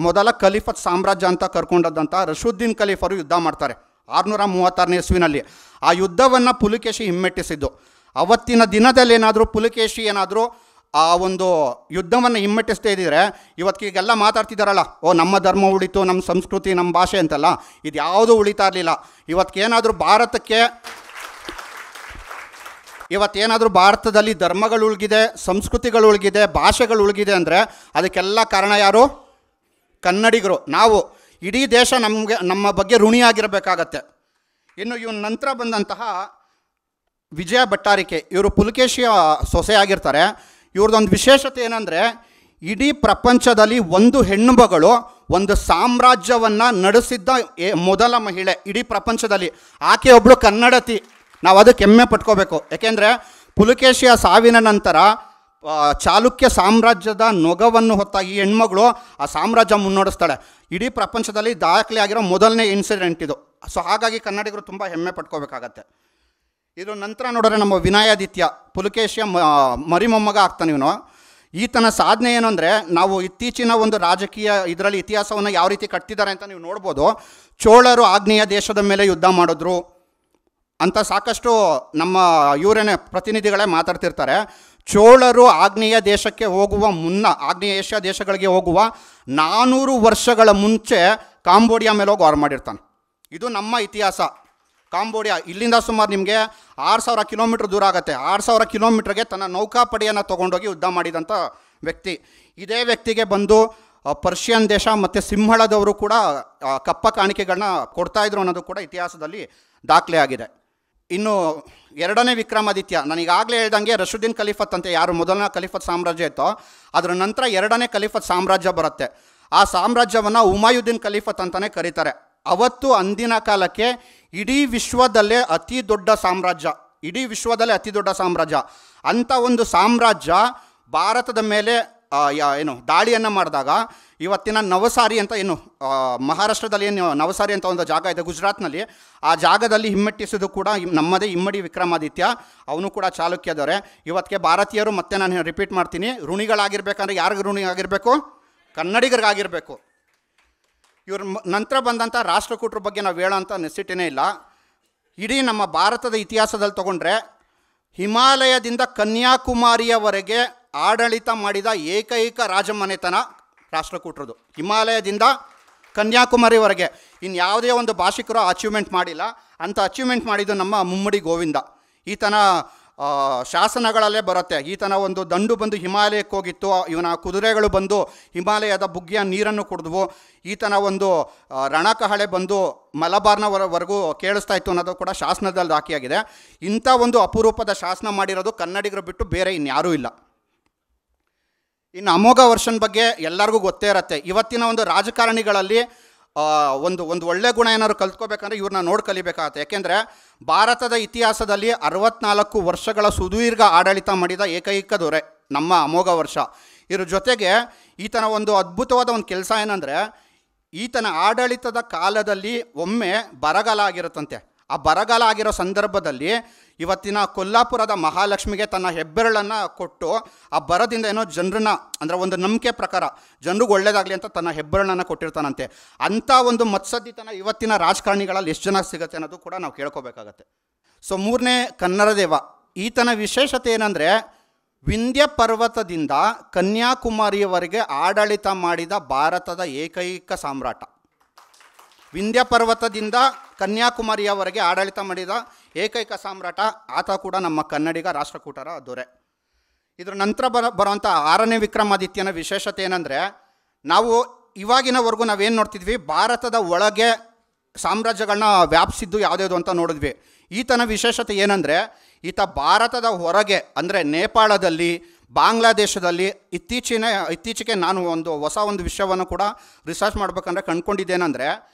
ಮೊದಲ ಖಲೀಫತ್ ಸಾಮ್ರಾಜ್ಯ ಅಂತ ಕರ್ಕೊಂಡಂಥ ರಶುದ್ದೀನ್ ಖಲೀಫರು ಯುದ್ಧ ಮಾಡ್ತಾರೆ 636ನೇ ಇಸ್ವಿನಲ್ಲಿ. ಆ ಯುದ್ಧವನ್ನು ಪುಲಿಕೇಶಿ ಹಿಮ್ಮೆಟ್ಟಿಸಿದ್ದು. ಅವತ್ತಿನ ದಿನದಲ್ಲಿ ಏನಾದರೂ ಪುಲಿಕೇಶಿ ಏನಾದರೂ ಆ ಒಂದು ಯುದ್ಧವನ್ನು ಹಿಮ್ಮೆಟ್ಟಿಸ್ತಾ ಇದ್ದಿದ್ರೆ ಇವತ್ತಿಗೆಲ್ಲ ಮಾತಾಡ್ತಿದ್ದಾರಲ್ಲ, ನಮ್ಮ ಧರ್ಮ ಉಳಿತು, ನಮ್ಮ ಸಂಸ್ಕೃತಿ, ನಮ್ಮ ಭಾಷೆ ಅಂತಲ್ಲ, ಇದು ಯಾವುದೂ ಉಳಿತಾ ಇರಲಿಲ್ಲ. ಇವತ್ತೇನಾದರೂ ಭಾರತದಲ್ಲಿ ಧರ್ಮಗಳು ಉಳ್ಗಿದೆ, ಸಂಸ್ಕೃತಿಗಳು ಉಳ್ಗಿದೆ, ಭಾಷೆಗಳು ಉಳ್ಗಿದೆ ಅಂದರೆ ಅದಕ್ಕೆಲ್ಲ ಕಾರಣ ಯಾರು? ಕನ್ನಡಿಗರು. ನಾವು ಇಡೀ ದೇಶ ನಮ್ಮ ಬಗ್ಗೆ ಋಣಿಯಾಗಿರಬೇಕಾಗತ್ತೆ. ಇನ್ನು ಇವನ ನಂತರ ಬಂದಂತಹ ವಿಜಯ ಭಟ್ಟಾರಿಕೆ, ಇವರು ಪುಲಕೇಶಿಯ ಸೊಸೆಯಾಗಿರ್ತಾರೆ. ಇವ್ರದ್ದೊಂದು ವಿಶೇಷತೆ ಏನಂದರೆ, ಇಡೀ ಪ್ರಪಂಚದಲ್ಲಿ ಒಂದು ಹೆಣ್ಣು ಮಗಳು ಒಂದು ಸಾಮ್ರಾಜ್ಯವನ್ನು ನಡೆಸಿದ್ದ ಮೊದಲ ಮಹಿಳೆ ಇಡೀ ಪ್ರಪಂಚದಲ್ಲಿ. ಆಕೆ ಒಬ್ಬಳು ಕನ್ನಡತಿ. ನಾವು ಅದಕ್ಕೆ ಹೆಮ್ಮೆ ಪಟ್ಕೋಬೇಕು. ಯಾಕೆಂದರೆ ಪುಲಕೇಶಿಯ ಸಾವಿನ ನಂತರ ಚಾಲುಕ್ಯ ಸಾಮ್ರಾಜ್ಯದ ನೊಗವನ್ನು ಹೊತ್ತ ಈ ಹೆಣ್ಮಗಳು ಆ ಸಾಮ್ರಾಜ್ಯ ಮುನ್ನಡೆಸ್ತಾಳೆ. ಇಡೀ ಪ್ರಪಂಚದಲ್ಲಿ ದಾಖಲೆ ಆಗಿರೋ ಮೊದಲನೇ ಇನ್ಸಿಡೆಂಟ್ ಇದು. ಸೊ ಹಾಗಾಗಿ ಕನ್ನಡಿಗರು ತುಂಬ ಹೆಮ್ಮೆ ಪಟ್ಕೋಬೇಕಾಗತ್ತೆ. ಇದು ನಂತರ ನೋಡಿದ್ರೆ ನಮ್ಮ ವಿನಯಾದಿತ್ಯ ಪುಲಕೇಶಿಯ ಮರಿಮೊಮ್ಮಗ ಆಗ್ತಾನೆ ಇವನು. ಈತನ ಸಾಧನೆ ಏನು ಅಂದರೆ, ನಾವು ಇತ್ತೀಚಿನ ಒಂದು ರಾಜಕೀಯ ಇದರಲ್ಲಿ ಇತಿಹಾಸವನ್ನು ಯಾವ ರೀತಿ ಕಟ್ತಿದ್ದಾರೆ ಅಂತ ನೀವು ನೋಡ್ಬೋದು. ಚೋಳರು ಆಗ್ನೇಯ ದೇಶದ ಮೇಲೆ ಯುದ್ಧ ಮಾಡಿದ್ರು ಅಂತ ಸಾಕಷ್ಟು ನಮ್ಮ ಇವರೇನೇ ಪ್ರತಿನಿಧಿಗಳೇ ಮಾತಾಡ್ತಿರ್ತಾರೆ. ಚೋಳರು ಆಗ್ನೇಯ ದೇಶಕ್ಕೆ ಹೋಗುವ ಮುನ್ನ, ಆಗ್ನೇಯ ಏಷ್ಯಾ ದೇಶಗಳಿಗೆ ಹೋಗುವ 400 ವರ್ಷಗಳ ಮುಂಚೆ ಕಾಂಬೋಡಿಯಾ ಮೇಲೆ ಹೋಗಿ ವಾರ್ ಮಾಡಿರ್ತಾನೆ. ಇದು ನಮ್ಮ ಇತಿಹಾಸ. ಕಾಂಬೋಡಿಯಾ ಇಲ್ಲಿಂದ ಸುಮಾರು ನಿಮಗೆ 6000 ಕಿಲೋಮೀಟ್ರ್ ದೂರ ಆಗುತ್ತೆ. 6000 ಕಿಲೋಮೀಟ್ರಿಗೆ ತನ್ನ ನೌಕಾಪಡೆಯನ್ನು ತೊಗೊಂಡೋಗಿ ಯುದ್ಧ ಮಾಡಿದಂಥ ವ್ಯಕ್ತಿ. ಇದೇ ವ್ಯಕ್ತಿಗೆ ಬಂದು ಪರ್ಷಿಯನ್ ದೇಶ ಮತ್ತು ಸಿಂಹಳದವರು ಕೂಡ ಕಪ್ಪ ಕಾಣಿಕೆಗಳನ್ನ ಕೊಡ್ತಾಯಿದ್ರು ಅನ್ನೋದು ಕೂಡ ಇತಿಹಾಸದಲ್ಲಿ ದಾಖಲೆ ಆಗಿದೆ. ಇನ್ನು ಎರಡನೇ ವಿಕ್ರಮಾದಿತ್ಯ, ನಾನು ಈಗಾಗಲೇ ಹೇಳ್ದಂಗೆ ರಶುದ್ದೀನ್ ಖಲೀಫತ್ ಅಂತ ಯಾರು ಮೊದಲನೇ ಖಲೀಫತ್ ಸಾಮ್ರಾಜ್ಯ ಇತ್ತೋ, ಅದರ ನಂತರ ಎರಡನೇ ಖಲೀಫತ್ ಸಾಮ್ರಾಜ್ಯ ಬರುತ್ತೆ. ಆ ಸಾಮ್ರಾಜ್ಯವನ್ನು ಹುಮಾಯುದ್ದೀನ್ ಖಲೀಫತ್ ಅಂತಲೇ ಕರೀತಾರೆ. ಅವತ್ತು ಅಂದಿನ ಕಾಲಕ್ಕೆ ಇಡೀ ವಿಶ್ವದಲ್ಲೇ ಅತಿ ದೊಡ್ಡ ಸಾಮ್ರಾಜ್ಯ, ಇಡೀ ವಿಶ್ವದಲ್ಲೇ ಅತಿ ದೊಡ್ಡ ಸಾಮ್ರಾಜ್ಯ ಅಂಥ ಒಂದು ಸಾಮ್ರಾಜ್ಯ ಭಾರತದ ಮೇಲೆ ದಾಳಿಯನ್ನು ಮಾಡಿದಾಗ ಇವತ್ತಿನ ನವಸಾರಿ ಅಂತ ಮಹಾರಾಷ್ಟ್ರದಲ್ಲಿ ನವಸಾರಿ ಅಂತ ಒಂದು ಜಾಗ ಇದೆ ಗುಜರಾತ್ನಲ್ಲಿ, ಆ ಜಾಗದಲ್ಲಿ ಹಿಮ್ಮೆಟ್ಟಿಸಿದ್ದು ಕೂಡ ನಮ್ಮದೇ ಇಮ್ಮಡಿ ವಿಕ್ರಮಾದಿತ್ಯ. ಅವನು ಕೂಡ ಚಾಲುಕ್ಯದವರೇ. ಇವತ್ತಿಗೆ ಭಾರತೀಯರು, ಮತ್ತೆ ನಾನು ರಿಪೀಟ್ ಮಾಡ್ತೀನಿ, ಋಣಿಗಳಾಗಿರ್ಬೇಕಂದ್ರೆ ಯಾರಿಗೆ ಋಣಿ ಆಗಿರಬೇಕು? ಕನ್ನಡಿಗರಿಗಾಗಿರಬೇಕು. ಇವ್ರ ನಂತರ ಬಂದಂಥ ರಾಷ್ಟ್ರಕೂಟರ ಬಗ್ಗೆ ನಾವು ಹೇಳೋಂಥ ನೆಸಿಟಿನೇ ಇಲ್ಲ. ಇಡೀ ನಮ್ಮ ಭಾರತದ ಇತಿಹಾಸದಲ್ಲಿ ತೊಗೊಂಡ್ರೆ ಹಿಮಾಲಯದಿಂದ ಕನ್ಯಾಕುಮಾರಿಯವರೆಗೆ ಆಡಳಿತ ಮಾಡಿದ ಏಕೈಕ ರಾಜಮನೆತನ ರಾಷ್ಟ್ರಕೂಟರದು. ಹಿಮಾಲಯದಿಂದ ಕನ್ಯಾಕುಮಾರಿವರೆಗೆ ಇನ್ಯಾವುದೇ ಒಂದು ಭಾಷಿಕರು ಅಚೀವ್ಮೆಂಟ್ ಮಾಡಿಲ್ಲ. ಅಂಥ ಅಚೀವ್ಮೆಂಟ್ ಮಾಡಿದ್ದು ನಮ್ಮ ಮುಮ್ಮಡಿ ಗೋವಿಂದ. ಈತನ ಶಾಸನಗಳಲ್ಲೇ ಬರುತ್ತೆ. ಈತನ ಒಂದು ದಂಡು ಬಂದು ಹಿಮಾಲಯಕ್ಕೆ ಹೋಗಿತ್ತು, ಇವನ ಕುದುರೆಗಳು ಬಂದು ಹಿಮಾಲಯದ ಬುಗ್ಗಿಯ ನೀರನ್ನು ಕುಡಿದ್ವು, ಈತನ ಒಂದು ರಣಕಹಳೆ ಬಂದು ಮಲಬಾರ್ನವರೆಗೂ ಕೇಳಿಸ್ತಾ ಇತ್ತು ಅನ್ನೋದು ಕೂಡ ಶಾಸನದಲ್ಲಿ ದಾಖಲಾಗಿದೆ. ಇಂಥ ಒಂದು ಅಪರೂಪದ ಶಾಸನ ಮಾಡಿರೋದು ಕನ್ನಡಿಗರು ಬಿಟ್ಟು ಬೇರೆ ಇನ್ಯಾರೂ ಇಲ್ಲ. ಇನ್ನು ಅಮೋಘ ವರ್ಷನ್ ಬಗ್ಗೆ ಎಲ್ಲರಿಗೂ ಗೊತ್ತೇ ಇರುತ್ತೆ. ಇವತ್ತಿನ ಒಂದು ರಾಜಕಾರಣಿಗಳಲ್ಲಿ ಒಂದು ಒಳ್ಳೆ ಗುಣ ಏನಾದ್ರು ಕಲ್ತ್ಕೋಬೇಕಂದ್ರೆ ಇವ್ರನ್ನ ನೋಡಿ ಕಲಿಬೇಕಾಗತ್ತೆ. ಯಾಕೆಂದರೆ ಭಾರತದ ಇತಿಹಾಸದಲ್ಲಿ 64 ವರ್ಷಗಳ ಸುದೀರ್ಘ ಆಡಳಿತ ಮಾಡಿದ ಏಕೈಕ ದೊರೆ ನಮ್ಮ ಅಮೋಘ ವರ್ಷ. ಇದ್ರ ಜೊತೆಗೆ ಈತನ ಒಂದು ಅದ್ಭುತವಾದ ಒಂದು ಕೆಲಸ ಏನಂದರೆ, ಈತನ ಆಡಳಿತದ ಕಾಲದಲ್ಲಿ ಒಮ್ಮೆ ಬರಗಾಲ ಆಗಿರುತ್ತಂತೆ. ಆ ಬರಗಾಲ ಆಗಿರೋ ಸಂದರ್ಭದಲ್ಲಿ ಇವತ್ತಿನ ಕೊಲ್ಲಾಪುರದ ಮಹಾಲಕ್ಷ್ಮಿಗೆ ತನ್ನ ಹೆಬ್ಬೆರಳನ್ನು ಕೊಟ್ಟು ಆ ಬರದಿಂದ ಏನೋ ಜನರನ್ನ, ಅಂದರೆ ಒಂದು ನಂಬಿಕೆ ಪ್ರಕಾರ ಜನರಿಗೆ ಒಳ್ಳೇದಾಗಲಿ ಅಂತ ತನ್ನ ಹೆಬ್ಬೆರಳನ್ನು ಕೊಟ್ಟಿರ್ತಾನಂತೆ. ಅಂಥ ಒಂದು ಮತ್ಸದ್ದಿತನ ಇವತ್ತಿನ ರಾಜಕಾರಣಿಗಳಲ್ಲಿ ಎಷ್ಟು ಜನ ಸಿಗುತ್ತೆ ಅನ್ನೋದು ಕೂಡ ನಾವು ಕೇಳ್ಕೋಬೇಕಾಗತ್ತೆ. ಸೊ ಮೂರನೇ ಕನ್ನಡ ದೇವ, ಈತನ ವಿಶೇಷತೆ ಏನಂದರೆ, ವಿಂಧ್ಯ ಪರ್ವತದಿಂದ ಕನ್ಯಾಕುಮಾರಿಯವರೆಗೆ ಆಡಳಿತ ಮಾಡಿದ ಭಾರತದ ಏಕೈಕ ಸಾಮ್ರಾಟ. ವಿಂಧ್ಯ ಪರ್ವತದಿಂದ ಕನ್ಯಾಕುಮಾರಿಯವರೆಗೆ ಆಡಳಿತ ಮಾಡಿದ ಏಕೈಕ ಸಾಮ್ರಾಟ ಆತ ಕೂಡ ನಮ್ಮ ಕನ್ನಡಿಗ ರಾಷ್ಟ್ರಕೂಟರ ದೊರೆ. ಇದರ ನಂತರ ಬರುವಂಥ 6ನೇ ವಿಕ್ರಮಾದಿತ್ಯನ ವಿಶೇಷತೆ ಏನಂದರೆ, ನಾವು ಇವಾಗಿನವರೆಗೂ ನಾವೇನು ನೋಡ್ತಿದ್ವಿ, ಭಾರತದ ಒಳಗೆ ಸಾಮ್ರಾಜ್ಯಗಳನ್ನ ವ್ಯಾಪಿಸಿದ್ದು ಯಾವುದ್ಯಾವುದು ಅಂತ ನೋಡಿದ್ವಿ. ಈತನ ವಿಶೇಷತೆ ಏನಂದರೆ, ಈತ ಭಾರತದ ಹೊರಗೆ ಅಂದರೆ ನೇಪಾಳದಲ್ಲಿ, ಬಾಂಗ್ಲಾದೇಶದಲ್ಲಿ ಇತ್ತೀಚೆಗೆ ನಾನು ಹೊಸ ವಿಷಯವನ್ನು ಕೂಡ ರಿಸರ್ಚ್ ಮಾಡ್ಬೇಕಂದ್ರೆ ಕಂಡುಕೊಂಡಿದ್ದೇನೆಂದರೆ,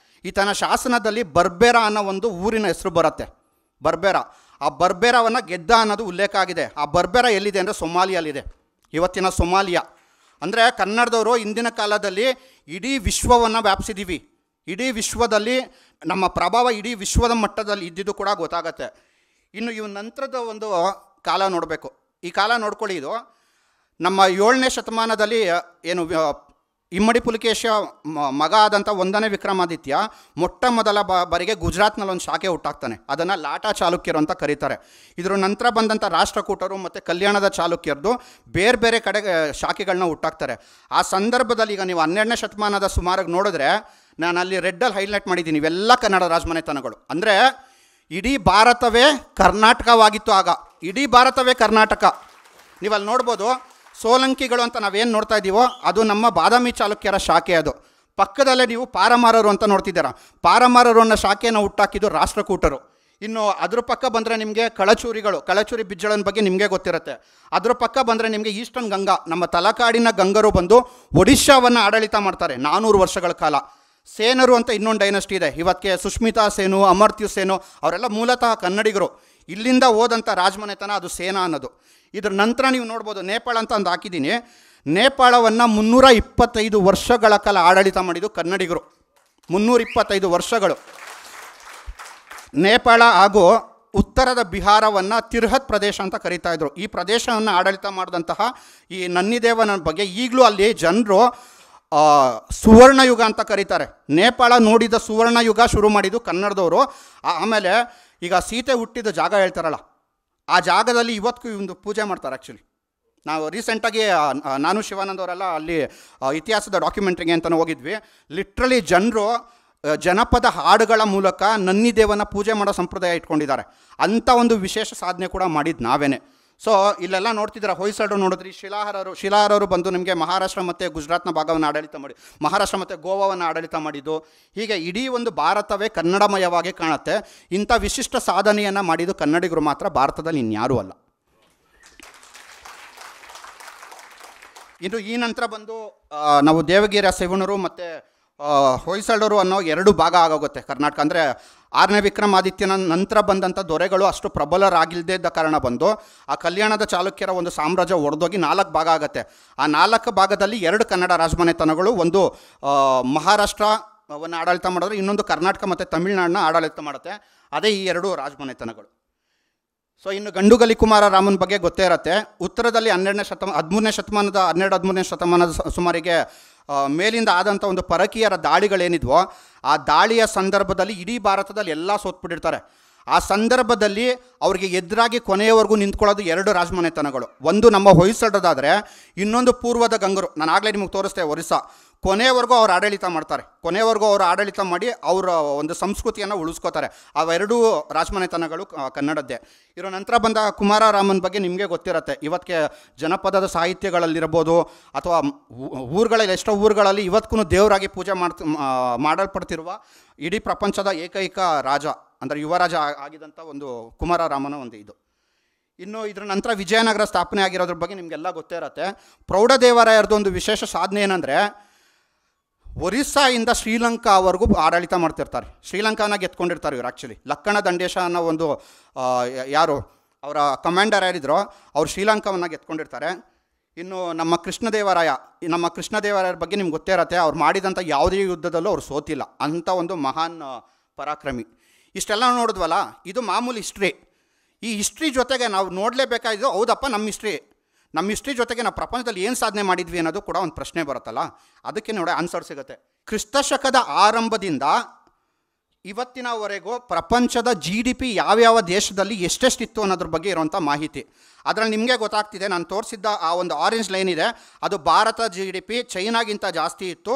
ಈತನ ಶಾಸನದಲ್ಲಿ ಬರ್ಬೇರ ಅನ್ನೋ ಒಂದು ಊರಿನ ಹೆಸರು ಬರುತ್ತೆ. ಬರ್ಬೇರ, ಆ ಬರ್ಬೇರವನ್ನು ಗೆದ್ದ ಅನ್ನೋದು ಉಲ್ಲೇಖ ಆಗಿದೆ. ಆ ಬರ್ಬೇರ ಎಲ್ಲಿದೆ ಅಂದರೆ ಸೊಮಾಲಿಯಲ್ಲಿದೆ, ಇವತ್ತಿನ ಸೊಮಾಲಿಯಾ. ಅಂದರೆ ಕನ್ನಡದವರು ಇಂದಿನ ಕಾಲದಲ್ಲಿ ಇಡೀ ವಿಶ್ವವನ್ನು ವ್ಯಾಪಿಸಿದ್ದೀವಿ. ಇಡೀ ವಿಶ್ವದಲ್ಲಿ ನಮ್ಮ ಪ್ರಭಾವ ಇಡೀ ವಿಶ್ವದ ಮಟ್ಟದಲ್ಲಿ ಇದ್ದಿದ್ದು ಕೂಡ ಗೊತ್ತಾಗತ್ತೆ. ಇನ್ನು ಇವ ನಂತರದ ಒಂದು ಕಾಲ ನೋಡಬೇಕು. ಈ ಕಾಲ ನೋಡ್ಕೊಳ್ಳಿ, ಇದು ನಮ್ಮ 7ನೇ ಶತಮಾನದಲ್ಲಿ ಇಮ್ಮಡಿ ಪುಲಕೇಶಿಯ ಮಗ ಆದಂಥ 1ನೇ ವಿಕ್ರಮಾದಿತ್ಯ ಮೊಟ್ಟ ಮೊದಲ ಬಾರಿಗೆ ಗುಜರಾತ್ನಲ್ಲಿ ಒಂದು ಶಾಖೆ ಹುಟ್ಟಾಕ್ತಾನೆ. ಅದನ್ನು ಲಾಟಾ ಚಾಲುಕ್ಯರು ಅಂತ ಕರೀತಾರೆ. ಇದರ ನಂತರ ಬಂದಂಥ ರಾಷ್ಟ್ರಕೂಟರು ಮತ್ತು ಕಲ್ಯಾಣದ ಚಾಲುಕ್ಯರದು ಬೇರೆ ಬೇರೆ ಕಡೆ ಶಾಖೆಗಳನ್ನ ಹುಟ್ಟಾಕ್ತಾರೆ. ಆ ಸಂದರ್ಭದಲ್ಲಿ ಈಗ ನೀವು 12ನೇ ಶತಮಾನದ ಸುಮಾರಾಗಿ ನೋಡಿದ್ರೆ, ನಾನು ಅಲ್ಲಿ ರೆಡ್ಡಲ್ಲಿ ಹೈಲೈಟ್ ಮಾಡಿದ್ದೀನಿ, ಇವೆಲ್ಲ ಕನ್ನಡ ರಾಜಮನೆತನಗಳು. ಅಂದರೆ ಇಡೀ ಭಾರತವೇ ಕರ್ನಾಟಕವಾಗಿತ್ತು ಆಗ. ಇಡೀ ಭಾರತವೇ ಕರ್ನಾಟಕ. ನೀವು ಅಲ್ಲಿ ನೋಡ್ಬೋದು, ಸೋಲಂಕಿಗಳು ಅಂತ ನಾವೇನು ನೋಡ್ತಾ ಇದ್ದೀವೋ ಅದು ನಮ್ಮ ಬಾದಾಮಿ ಚಾಲುಕ್ಯರ ಶಾಖೆ. ಅದು ಪಕ್ಕದಲ್ಲೇ ನೀವು ಪಾರಮಾರರು ಅಂತ ನೋಡ್ತಿದ್ದೀರಾ. ಪಾರಮಾರರು ಅನ್ನೋ ಶಾಖೆಯನ್ನು ಹುಟ್ಟಾಕಿದ್ದು ರಾಷ್ಟ್ರಕೂಟರು. ಇನ್ನು ಅದ್ರ ಪಕ್ಕ ಬಂದರೆ ನಿಮಗೆ ಕಳಚೂರಿ ಬಿಜ್ಜಳನ ಬಗ್ಗೆ ನಿಮಗೆ ಗೊತ್ತಿರುತ್ತೆ. ಅದ್ರ ಪಕ್ಕ ಬಂದರೆ ನಿಮಗೆ ಈಸ್ಟರ್ನ್ ಗಂಗಾ, ನಮ್ಮ ತಲಕಾಡಿನ ಗಂಗರು ಬಂದು ಒಡಿಶಾವನ್ನು ಆಡಳಿತ ಮಾಡ್ತಾರೆ 400 ವರ್ಷಗಳ ಕಾಲ. ಸೇನರು ಅಂತ ಇನ್ನೊಂದು ಡೈನಸ್ಟಿ ಇದೆ. ಇವತ್ತಿಗೆ ಸುಷ್ಮಿತಾ ಸೇನು, ಅಮರ್ತ್ಯು ಸೇನು ಅವರೆಲ್ಲ ಮೂಲತಃ ಕನ್ನಡಿಗರು. ಇಲ್ಲಿಂದ ಹೋದಂಥ ರಾಜಮನೆತನ ಅದು ಸೇನಾ ಅನ್ನೋದು. ಇದ್ರ ನಂತರ ನೀವು ನೋಡ್ಬೋದು ನೇಪಾಳ ಅಂತ ಒಂದು ಹಾಕಿದ್ದೀನಿ. ನೇಪಾಳವನ್ನು 325 ವರ್ಷಗಳ ಕಾಲ ಆಡಳಿತ ಮಾಡಿದ್ದು ಕನ್ನಡಿಗರು. 325 ವರ್ಷಗಳು. ನೇಪಾಳ ಹಾಗೂ ಉತ್ತರದ ಬಿಹಾರವನ್ನು ತಿರ್ಹತ್ ಪ್ರದೇಶ ಅಂತ ಕರೀತಾ ಇದ್ರು. ಈ ಪ್ರದೇಶವನ್ನು ಆಡಳಿತ ಮಾಡಿದಂತಹ ಈ ನನ್ನಿದೇವನ ಬಗ್ಗೆ ಈಗಲೂ ಅಲ್ಲಿ ಜನರು ಸುವರ್ಣಯುಗ ಅಂತ ಕರೀತಾರೆ. ನೇಪಾಳ ನೋಡಿದ ಸುವರ್ಣಯುಗ ಶುರು ಮಾಡಿದ್ದು ಕನ್ನಡದವರು. ಆಮೇಲೆ ಈಗ ಸೀತೆ ಹುಟ್ಟಿದ ಜಾಗ ಹೇಳ್ತಾರಲ್ಲ, ಆ ಜಾಗದಲ್ಲಿ ಇವತ್ತಿಗೂ ಒಂದು ಪೂಜೆ ಮಾಡ್ತಾರೆ. ಆ್ಯಕ್ಚುಲಿ ನಾವು ರೀಸೆಂಟಾಗಿ ನಾನು ಶಿವಾನಂದ್ ಅವರೆಲ್ಲ ಅಲ್ಲಿ ಇತಿಹಾಸದ ಡಾಕ್ಯುಮೆಂಟ್ರಿಗೆ ಅಂತಲೂ ಹೋಗಿದ್ವಿ. ಲಿಟ್ರಲಿ ಜನರು ಜನಪದ ಹಾಡುಗಳ ಮೂಲಕ ನನ್ನಿದೇವನ ಪೂಜೆ ಮಾಡೋ ಸಂಪ್ರದಾಯ ಇಟ್ಕೊಂಡಿದ್ದಾರೆ. ಅಂಥ ಒಂದು ವಿಶೇಷ ಸಾಧನೆ ಕೂಡ ಮಾಡಿದ್ದು ನಾವೇನೆ. ಸೊ ಇಲ್ಲೆಲ್ಲ ನೋಡ್ತಿದ್ದೀರಾ, ಹೊಯ್ಸಳರು ನೋಡಿದ್ರಿ, ಶಿಲಾಹರರು ಬಂದು ನಿಮಗೆ ಮಹಾರಾಷ್ಟ್ರ ಮತ್ತು ಗುಜರಾತ್ನ ಭಾಗವನ್ನು ಆಡಳಿತ ಮಾಡಿ, ಮಹಾರಾಷ್ಟ್ರ ಮತ್ತು ಗೋವಾವನ್ನು ಆಡಳಿತ ಮಾಡಿದ್ದು. ಹೀಗೆ ಇಡೀ ಒಂದು ಭಾರತವೇ ಕನ್ನಡಮಯವಾಗಿ ಕಾಣುತ್ತೆ. ಇಂಥ ವಿಶಿಷ್ಟ ಸಾಧನೆಯನ್ನು ಮಾಡಿದ್ದು ಕನ್ನಡಿಗರು ಮಾತ್ರ, ಭಾರತದಲ್ಲಿ ಇನ್ಯಾರೂ ಅಲ್ಲ. ಇದು ಈ ನಂತರ ಬಂದು ನಾವು ದೇವಗಿರಿಯ ಸೇವಣರು ಮತ್ತು ಹೊಯ್ಸಳರು ಅನ್ನೋ 2 ಭಾಗ ಆಗೋಗುತ್ತೆ ಕರ್ನಾಟಕ. ಅಂದರೆ 6ನೇ ವಿಕ್ರಮಾದಿತ್ಯನ ನಂತರ ಬಂದಂಥ ದೊರೆಗಳು ಅಷ್ಟು ಪ್ರಬಲರಾಗಿಲ್ಲದೇ ಇದ್ದ ಕಾರಣ ಬಂದು ಆ ಕಲ್ಯಾಣದ ಚಾಲುಕ್ಯರ ಒಂದು ಸಾಮ್ರಾಜ್ಯ ಒಡೆದೋಗಿ 4 ಭಾಗ ಆಗುತ್ತೆ. ಆ 4 ಭಾಗದಲ್ಲಿ 2 ಕನ್ನಡ ರಾಜಮನೆತನಗಳು, ಒಂದು ಮಹಾರಾಷ್ಟ್ರವನ್ನು ಆಡಳಿತ ಮಾಡಿದ್ರೆ ಇನ್ನೊಂದು ಕರ್ನಾಟಕ ಮತ್ತು ತಮಿಳುನಾಡನ್ನ ಆಡಳಿತ ಮಾಡುತ್ತೆ. ಅದೇ ಈ 2 ರಾಜಮನೆತನಗಳು. ಸೊ ಇನ್ನು ಗಂಡುಗಲಿ ಕುಮಾರ ರಾಮನ ಬಗ್ಗೆ ಗೊತ್ತೇ ಇರುತ್ತೆ. ಉತ್ತರದಲ್ಲಿ 12ನೇ ಶತಮಾನದ ಸುಮಾರಿಗೆ ಮೇಲಿಂದ ಆದಂಥ ಒಂದು ಪರಕೀಯರ ದಾಳಿಗಳೇನಿದ್ವೋ ಆ ದಾಳಿಯ ಸಂದರ್ಭದಲ್ಲಿ ಇಡೀ ಭಾರತದಲ್ಲಿ ಎಲ್ಲ ಸೋತ್ಬಿಟ್ಟಿರ್ತಾರೆ. ಆ ಸಂದರ್ಭದಲ್ಲಿ ಅವರಿಗೆ ಎದುರಾಗಿ ಕೊನೆಯವರೆಗೂ ನಿಂತ್ಕೊಳ್ಳೋದು 2 ರಾಜಮನೆತನಗಳು. ಒಂದು ನಮ್ಮ ಹೊಯ್ಸಳದಾದರೆ ಇನ್ನೊಂದು ಪೂರ್ವದ ಗಂಗರು. ನಾನು ಆಗಲೇ ನಿಮಗೆ ತೋರಿಸ್ತೇವೆ, ಒರಿಸ್ಸಾ. ಕೊನೆಯವರೆಗೂ ಅವ್ರು ಆಡಳಿತ ಮಾಡ್ತಾರೆ. ಕೊನೆಯವರೆಗೂ ಅವರು ಆಡಳಿತ ಮಾಡಿ ಅವರ ಒಂದು ಸಂಸ್ಕೃತಿಯನ್ನು ಉಳಿಸ್ಕೋತಾರೆ. ಅವೆರಡೂ ರಾಜಮನೆತನಗಳು ಕನ್ನಡದ್ದೇ. ಇರೋ ನಂತರ ಬಂದ ಕುಮಾರರಾಮನ ಬಗ್ಗೆ ನಿಮಗೆ ಗೊತ್ತಿರುತ್ತೆ. ಇವತ್ತಿಗೆ ಜನಪದದ ಸಾಹಿತ್ಯಗಳಲ್ಲಿರ್ಬೋದು ಅಥವಾ ಊರುಗಳಲ್ಲಿ, ಎಷ್ಟೋ ಊರುಗಳಲ್ಲಿ ಇವತ್ತಿಗೂ ದೇವರಾಗಿ ಪೂಜೆ ಮಾಡಲ್ಪಡ್ತಿರುವ ಇಡೀ ಪ್ರಪಂಚದ ಏಕೈಕ ರಾಜ ಅಂದರೆ ಯುವರಾಜ ಆಗಿದಂಥ ಒಂದು ಕುಮಾರರಾಮನ ಒಂದು ಇದು. ಇನ್ನು ಇದರ ನಂತರ ವಿಜಯನಗರ ಸ್ಥಾಪನೆ ಆಗಿರೋದ್ರ ಬಗ್ಗೆ ನಿಮಗೆಲ್ಲ ಗೊತ್ತೇ ಇರುತ್ತೆ. ಪ್ರೌಢದೇವರಾಯರದು ಒಂದು ವಿಶೇಷ ಸಾಧನೆ ಏನಂದರೆ ಒರಿಸ್ಸಾಯಿಂದ ಶ್ರೀಲಂಕಾವರೆಗೂ ಆಡಳಿತ ಮಾಡ್ತಿರ್ತಾರೆ. ಶ್ರೀಲಂಕಾನ ಗೆತ್ಕೊಂಡಿರ್ತಾರೆ ಇವರು. ಆ್ಯಕ್ಚುಲಿ ಲಕ್ಕಣ ದಂಡೇಶ ಅನ್ನೋ ಒಂದು ಯಾರು ಅವರ ಕಮಾಂಡರ್ ಯಾರಿದ್ರೋ ಅವರು ಶ್ರೀಲಂಕಾವನ್ನು ಗೆತ್ಕೊಂಡಿರ್ತಾರೆ. ಇನ್ನು ನಮ್ಮ ಕೃಷ್ಣದೇವರಾಯರ ಬಗ್ಗೆ ನಿಮ್ಗೆ ಗೊತ್ತೇ ಇರುತ್ತೆ. ಅವ್ರು ಮಾಡಿದಂಥ ಯಾವುದೇ ಯುದ್ಧದಲ್ಲೂ ಅವ್ರು ಸೋತಿಲ್ಲ. ಅಂಥ ಒಂದು ಮಹಾನ್ ಪರಾಕ್ರಮಿ. ಇಷ್ಟೆಲ್ಲ ನೋಡಿದ್ವಲ್ಲ, ಇದು ಮಾಮೂಲಿ ಹಿಸ್ಟ್ರಿ. ಈ ಹಿಸ್ಟ್ರಿ ಜೊತೆಗೆ ನಾವು ನೋಡಲೇಬೇಕಾಗಿದ್ದು, ಹೌದಪ್ಪ ನಮ್ಮ ಹಿಸ್ಟ್ರಿ ಜೊತೆಗೆ ನಾವು ಪ್ರಪಂಚದಲ್ಲಿ ಏನು ಸಾಧನೆ ಮಾಡಿದ್ವಿ ಅನ್ನೋದು ಕೂಡ ಒಂದು ಪ್ರಶ್ನೆ ಬರುತ್ತಲ್ಲ, ಅದಕ್ಕೆ ನೋಡಿ ಆನ್ಸರ್ ಸಿಗುತ್ತೆ. ಕ್ರಿಸ್ತಶಕದ ಆರಂಭದಿಂದ ಇವತ್ತಿನವರೆಗೂ ಪ್ರಪಂಚದ GDP ಯಾವ್ಯಾವ ದೇಶದಲ್ಲಿ ಎಷ್ಟೆಷ್ಟಿತ್ತು ಅನ್ನೋದ್ರ ಬಗ್ಗೆ ಇರುವಂಥ ಮಾಹಿತಿ ಅದರಲ್ಲಿ ನಿಮಗೆ ಗೊತ್ತಾಗ್ತಿದೆ. ನಾನು ತೋರಿಸಿದ್ದ ಆ ಒಂದು ಆರೆಂಜ್ ಲೈನ್ ಇದೆ, ಅದು ಭಾರತ GDP ಚೈನಾಗಿಂತ ಜಾಸ್ತಿ ಇತ್ತು.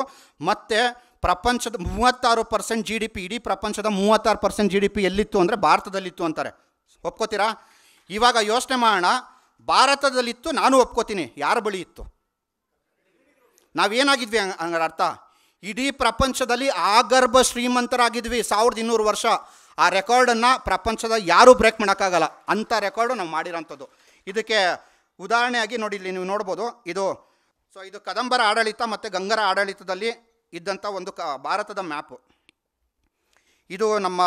ಮತ್ತು ಪ್ರಪಂಚದ 36% GDP, ಇಡೀ ಪ್ರಪಂಚದ 36% GDP ಎಲ್ಲಿತ್ತು ಅಂದರೆ ಭಾರತದಲ್ಲಿತ್ತು ಅಂತಾರೆ. ಒಪ್ಕೋತೀರಾ? ಇವಾಗ ಯೋಚನೆ ಮಾಡೋಣ, ಭಾರತದಲ್ಲಿತ್ತು, ನಾನು ಒಪ್ಕೋತೀನಿ. ಯಾರ ಬಳಿ ಇತ್ತು? ನಾವೇನಾಗಿದ್ವಿ ಹಂಗಾರೆ ಅರ್ಥ? ಇಡೀ ಪ್ರಪಂಚದಲ್ಲಿ ಆಗರ್ಭ ಶ್ರೀಮಂತರಾಗಿದ್ವಿ 1200 ವರ್ಷ. ಆ ರೆಕಾರ್ಡನ್ನು ಪ್ರಪಂಚದ ಯಾರೂ ಬ್ರೇಕ್ ಮಾಡೋಕ್ಕಾಗಲ್ಲ. ಅಂಥ ರೆಕಾರ್ಡು ನಾವು ಮಾಡಿರೋಂಥದ್ದು. ಇದಕ್ಕೆ ಉದಾಹರಣೆಯಾಗಿ ನೋಡಿ, ಇಲ್ಲಿ ನೀವು ನೋಡ್ಬೋದು. ಇದು ಕದಂಬರ ಆಡಳಿತ ಮತ್ತು ಗಂಗರ ಆಡಳಿತದಲ್ಲಿ ಇದ್ದಂಥ ಒಂದು ಭಾರತದ ಮ್ಯಾಪು. ಇದು ನಮ್ಮ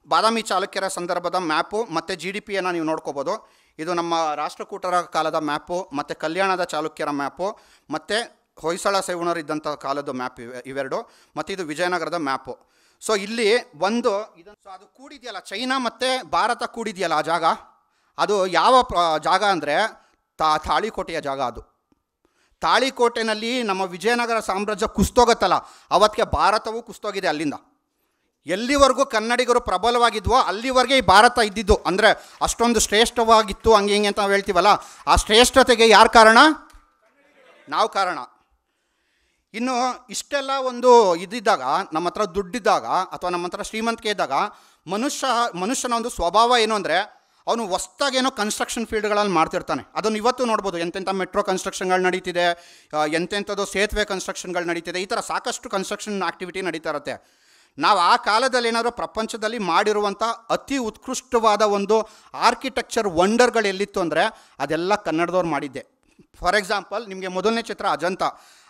ಬಾದಾಮಿ ಚಾಲುಕ್ಯರ ಸಂದರ್ಭದ ಮ್ಯಾಪು ಮತ್ತು GDPಯನ್ನು ನೀವು ನೋಡ್ಕೋಬೋದು. ಇದು ನಮ್ಮ ರಾಷ್ಟ್ರಕೂಟರ ಕಾಲದ ಮ್ಯಾಪು ಮತ್ತು ಕಲ್ಯಾಣದ ಚಾಲುಕ್ಯರ ಮ್ಯಾಪು ಮತ್ತು ಹೊಯ್ಸಳ ಸೇವಣರು ಇದ್ದಂಥ ಕಾಲದ ಮ್ಯಾಪ್ ಇವೆರಡು. ಮತ್ತು ಇದು ವಿಜಯನಗರದ ಮ್ಯಾಪು. ಸೊ ಇಲ್ಲಿ ಒಂದು ಅದು ಕೂಡಿದೆಯಲ್ಲ, ಚೈನಾ ಮತ್ತು ಭಾರತ ಕೂಡಿದೆಯಲ್ಲ ಆ ಜಾಗ, ಅದು ಯಾವ ಜಾಗ ಅಂದರೆ ತಾಳಿಕೋಟೆಯ ಜಾಗ. ಅದು ತಾಳಿಕೋಟೆನಲ್ಲಿ ನಮ್ಮ ವಿಜಯನಗರ ಸಾಮ್ರಾಜ್ಯ ಕುಸ್ತೋಗತ್ತಲ್ಲ, ಅವತ್ತಿಗೆ ಭಾರತವು ಕುಸ್ತೋಗಿದೆ. ಅಲ್ಲಿಂದ ಎಲ್ಲಿವರೆಗೂ ಕನ್ನಡಿಗರು ಪ್ರಬಲವಾಗಿದ್ವೋ ಅಲ್ಲಿವರೆಗೆ ಈ ಭಾರತ ಇದ್ದಿದ್ದು. ಅಂದರೆ ಅಷ್ಟೊಂದು ಶ್ರೇಷ್ಠವಾಗಿತ್ತು, ಹಂಗೆ ಹಿಂಗೆ ಅಂತ ನಾವು ಹೇಳ್ತೀವಲ್ಲ, ಆ ಶ್ರೇಷ್ಠತೆಗೆ ಯಾರು ಕಾರಣ? ನಾವು ಕಾರಣ. ಇನ್ನು ಇಷ್ಟೆಲ್ಲ ಒಂದು ಇದ್ದಿದ್ದಾಗ, ನಮ್ಮ ಹತ್ರ ದುಡ್ಡಿದ್ದಾಗ ಅಥವಾ ನಮ್ಮ ಹತ್ರ ಶ್ರೀಮಂತಿಕೆ ಇದ್ದಾಗ ಮನುಷ್ಯನ ಒಂದು ಸ್ವಭಾವ ಏನು ಅಂದರೆ, ಅವನು ಹೊಸ್ದಾಗೇನೋ ಕನ್ಸ್ಟ್ರಕ್ಷನ್ ಫೀಲ್ಡ್ಗಳಲ್ಲಿ ಮಾಡ್ತಿರ್ತಾನೆ. ಅದನ್ನು ಇವತ್ತು ನೋಡ್ಬೋದು. ಎಂತೆಂಥ ಮೆಟ್ರೋ ಕನ್ಸ್ಟ್ರಕ್ಷನ್ಗಳು ನಡೀತಿದೆ, ಎಂತೆಂಥದ್ದು ಸೇತುವೆ ಕನ್ಸ್ಟ್ರಕ್ಷನ್ಗಳು ನಡೀತಿದೆ. ಈ ಥರ ಸಾಕಷ್ಟು ಕನ್ಸ್ಟ್ರಕ್ಷನ್ ಆ್ಯಕ್ಟಿವಿಟಿ ನಡೀತಾ ಇರುತ್ತೆ. ನಾವು ಆ ಕಾಲದಲ್ಲಿ ಏನಾದರೂ ಪ್ರಪಂಚದಲ್ಲಿ ಮಾಡಿರುವಂಥ ಅತಿ ಉತ್ಕೃಷ್ಟವಾದ ಒಂದು ಆರ್ಕಿಟೆಕ್ಚರ್ ವಂಡರ್ಗಳು ಎಲ್ಲಿತ್ತು ಅಂದರೆ ಅದೆಲ್ಲ ಕನ್ನಡದವ್ರು ಮಾಡಿದ್ದೆ. ಫಾರ್ ಎಕ್ಸಾಂಪಲ್, ನಿಮಗೆ ಮೊದಲನೇ ಚಿತ್ರ